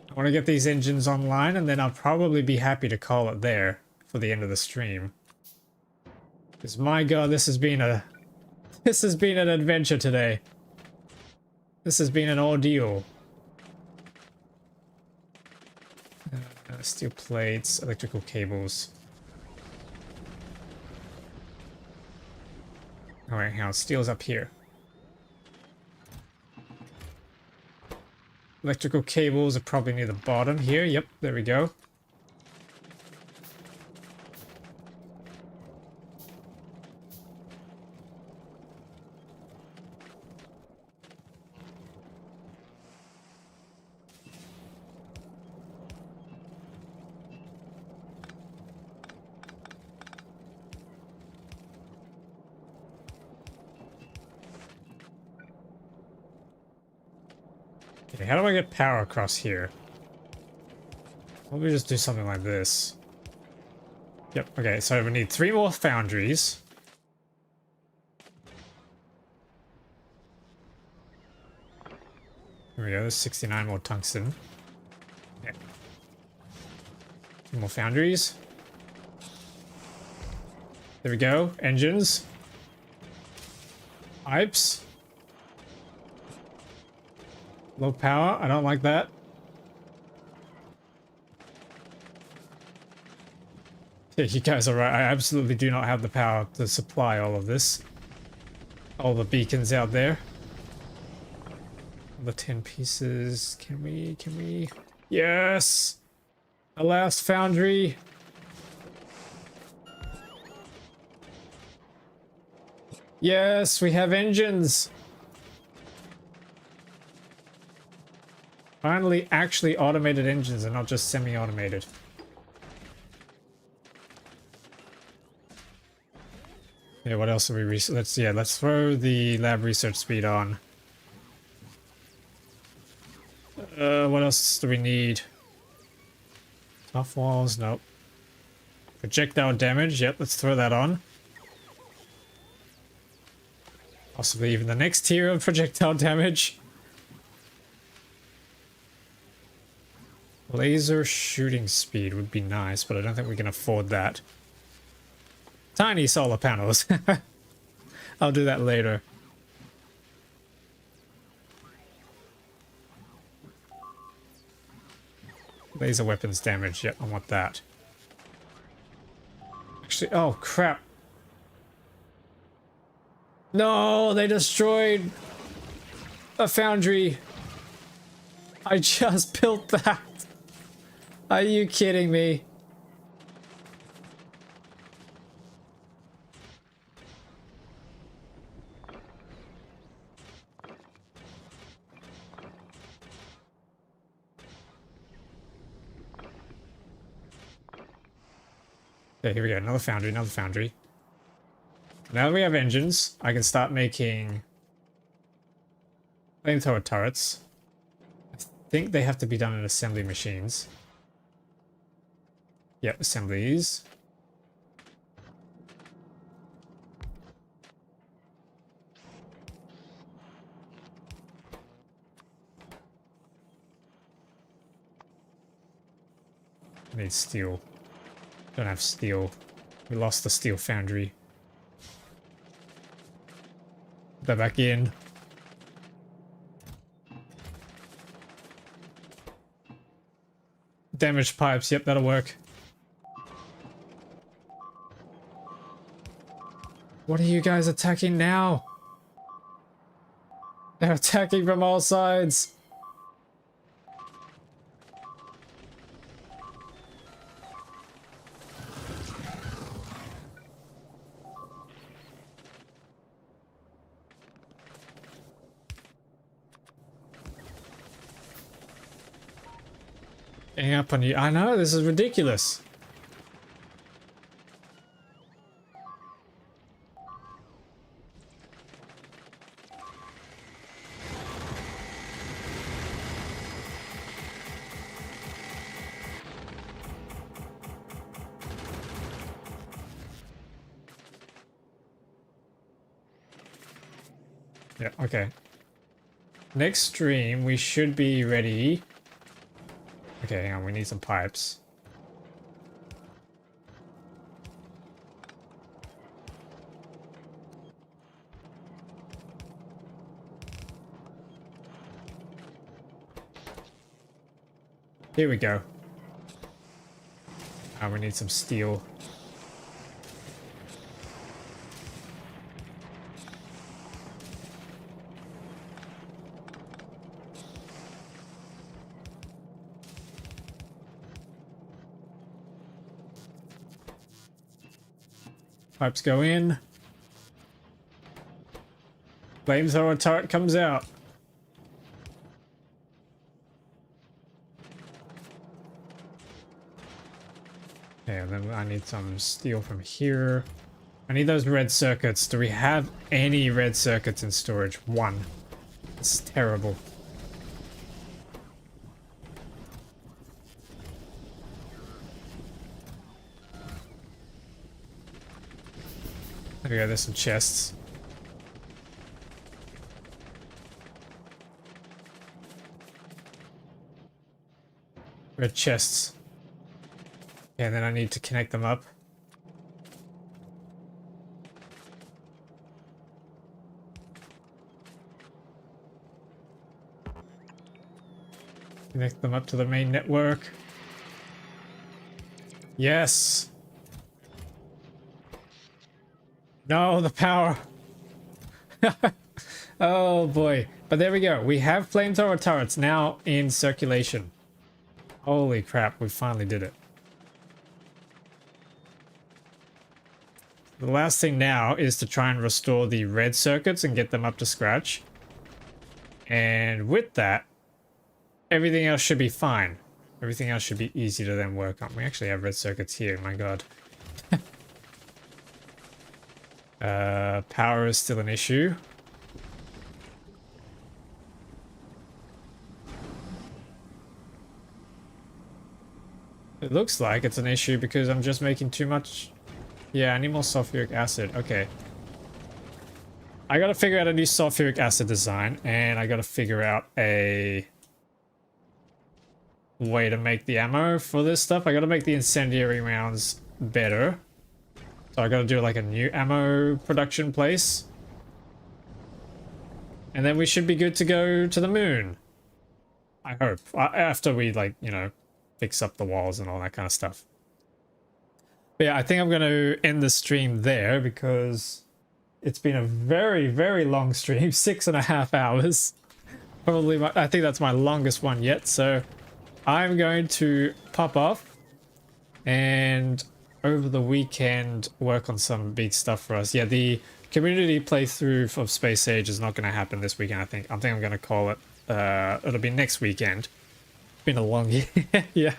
I want to get these engines online and then I'll probably be happy to call it there for the end of the stream. Because my god, this has been an adventure today. This has been an ordeal. Steel plates, electrical cables. Alright, now steel's up here. Electrical cables are probably near the bottom here. Yep, there we go. Okay, how do I get power across here? Let me just do something like this. Yep, okay, so we need 3 more foundries. Here we go, there's 69 more tungsten. Okay. 2 more foundries. There we go, engines. Pipes. Low power, I don't like that. Yeah, you guys are right, I absolutely do not have the power to supply all of this. All the beacons out there. The 10 pieces, can we? Yes! The last foundry. Yes, we have engines! Finally, actually automated engines and not just semi-automated. Yeah, what else are we let's throw the lab research speed on. What else do we need? Tough walls, nope. Projectile damage, yep, let's throw that on. Possibly even the next tier of projectile damage. Laser shooting speed would be nice, but I don't think we can afford that. Tiny solar panels. I'll do that later. Laser weapons damage. Yep, I want that. Actually, oh crap. No, they destroyed a foundry. I just built that. Are you kidding me? Okay, here we go. Another foundry, another foundry. Now that we have engines, I can start making flamethrower turrets. I think they have to be done in assembly machines. Yep, assemblies. I need steel. Don't have steel. We lost the steel foundry. Put that back in. Damaged pipes. Yep, that'll work. What are you guys attacking now? They're attacking from all sides. Hang up on you. I know, this is ridiculous. Yeah, okay. Next stream, we should be ready. Okay, hang on, we need some pipes. Here we go. We need some steel. Pipes go in. Flamethrower turret comes out. Okay, and then I need some steel from here. I need those red circuits. Do we have any red circuits in storage? One. It's terrible. There we go, there's some chests. Red chests. Okay, and then I need to connect them up. Connect them up to the main network. Yes! No, the power! Oh boy. But there we go. We have flamethrower turrets now in circulation. Holy crap, we finally did it. The last thing now is to try and restore the red circuits and get them up to scratch. And with that, everything else should be fine. Everything else should be easy to then work on. We actually have red circuits here, my god. Power is still an issue. It looks like it's an issue because I'm just making too much. Yeah, I need more sulfuric acid. Okay. I gotta figure out a new sulfuric acid design, and I gotta figure out a way to make the ammo for this stuff. I gotta make the incendiary rounds better. So I gotta do like a new ammo production place. And then we should be good to go to the moon. I hope. After we, like, you know, fix up the walls and all that kind of stuff. But yeah, I think I'm going to end the stream there because it's been a very, very long stream, 6.5 hours. Probably, I think that's my longest one yet. So I'm going to pop off and over the weekend work on some big stuff for us. Yeah, the community playthrough of Space Age is not going to happen this weekend. I think I'm going to call it. It'll be next weekend. Been a long year. Yeah.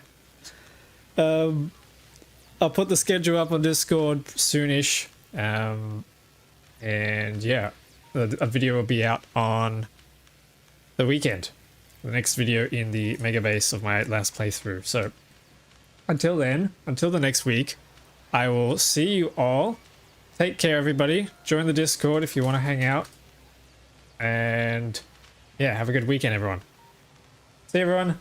I'll put the schedule up on Discord soonish. And yeah, a video will be out on the weekend. The next video in the Megabase of my last playthrough. So until then, until the next week, I will see you all. Take care, everybody. Join the Discord if you want to hang out. And yeah, have a good weekend, everyone. See you, everyone.